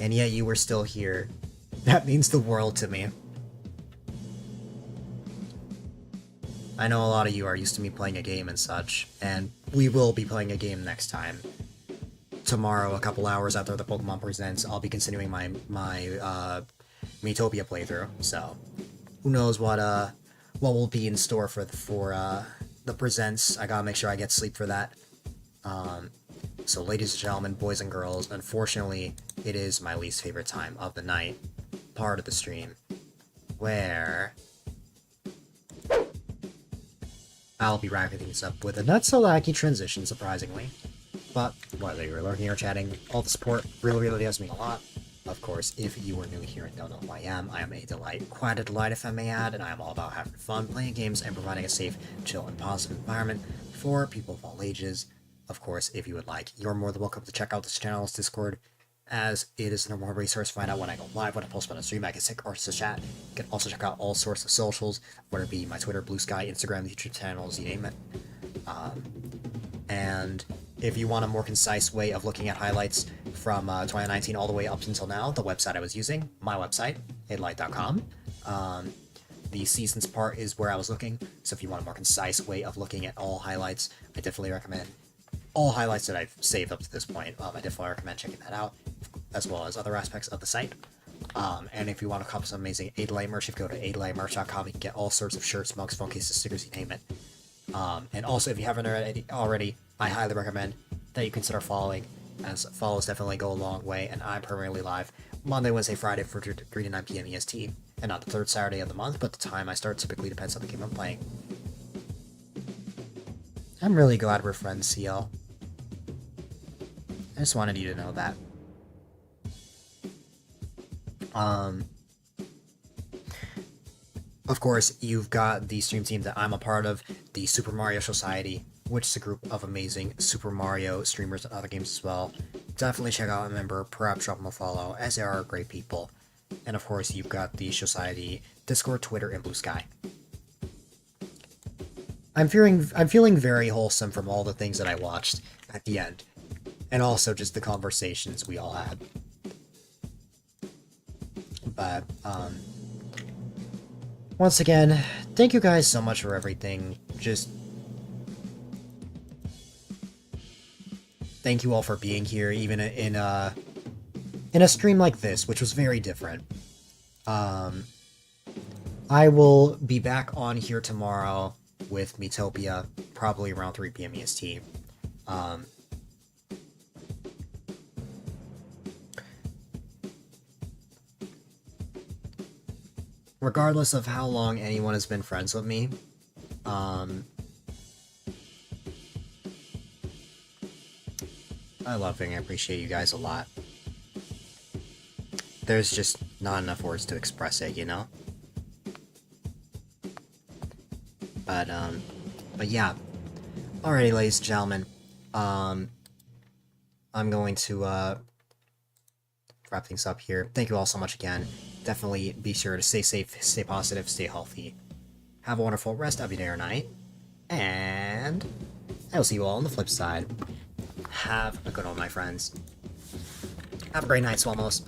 And yet you were still here. That means the world to me. I know a lot of you are used to me playing a game and such, and we will be playing a game next time. Tomorrow, a couple hours after the Pokemon Presents, I'll be continuing my Miitopia playthrough, so who knows what will be in store for the Presents. I gotta make sure I get sleep for that. So ladies and gentlemen, boys and girls, unfortunately, it is my least favorite time of the night, part of the stream, where I'll be wrapping things up with a not-so-laggy transition, surprisingly. But whether you're lurking or chatting, all the support really does mean a lot. Of course, if you are new here and don't know who I am A-Dylite, quite a delight if I may add, and I am all about having fun, playing games, and providing a safe, chill, and positive environment for people of all ages. Of course, if you would like, you're more than welcome to check out this channel's Discord, as it is the number one resource to find out when I go live, when I post on a stream, I can sick or to chat. You can also check out all sorts of socials, whether it be my Twitter, Blue Sky, Instagram, YouTube channels, you name it. And if you want a more concise way of looking at highlights from 2019 all the way up until now, the website I was using, my website, A-Dylite.com. The seasons part is where I was looking, so if you want a more concise way of looking at all highlights, I definitely recommend all highlights that I've saved up to this point. I definitely recommend checking that out, as well as other aspects of the site. And if you want to copy some amazing A-Dylite merch, if you go to A-Dylitemerch.com, you can get all sorts of shirts, mugs, phone cases, stickers, you name it. And also, if you haven't already, I highly recommend that you consider following, as follows definitely go a long way, and I'm permanently live Monday, Wednesday, Friday for 3 to 9 p.m. EST, and not the third Saturday of the month, but the time I start typically depends on the game I'm playing. I'm really glad we're friends, CL. I just wanted you to know that. Of course, you've got the stream team that I'm a part of, the Super Mario Society, which is a group of amazing Super Mario streamers and other games as well. Definitely check out a member, perhaps drop them a follow, as they are great people. And of course, you've got the Society Discord, Twitter, and Blue Sky. I'm feeling very wholesome from all the things that I watched at the end, and also just the conversations we all had. But once again, thank you guys so much for everything. Just thank you all for being here, even in a stream like this, which was very different. I will be back on here tomorrow with Miitopia, probably around 3 p.m. EST. Regardless of how long anyone has been friends with me, I love and I appreciate you guys a lot. There's just not enough words to express it, you know? But yeah. Alrighty, ladies and gentlemen. I'm going to, wrap things up here. Thank you all so much again. Definitely be sure to stay safe, stay positive, stay healthy. Have a wonderful rest of your day or night. And I will see you all on the flip side. Have a good one, my friends. Have a great night, Swallows.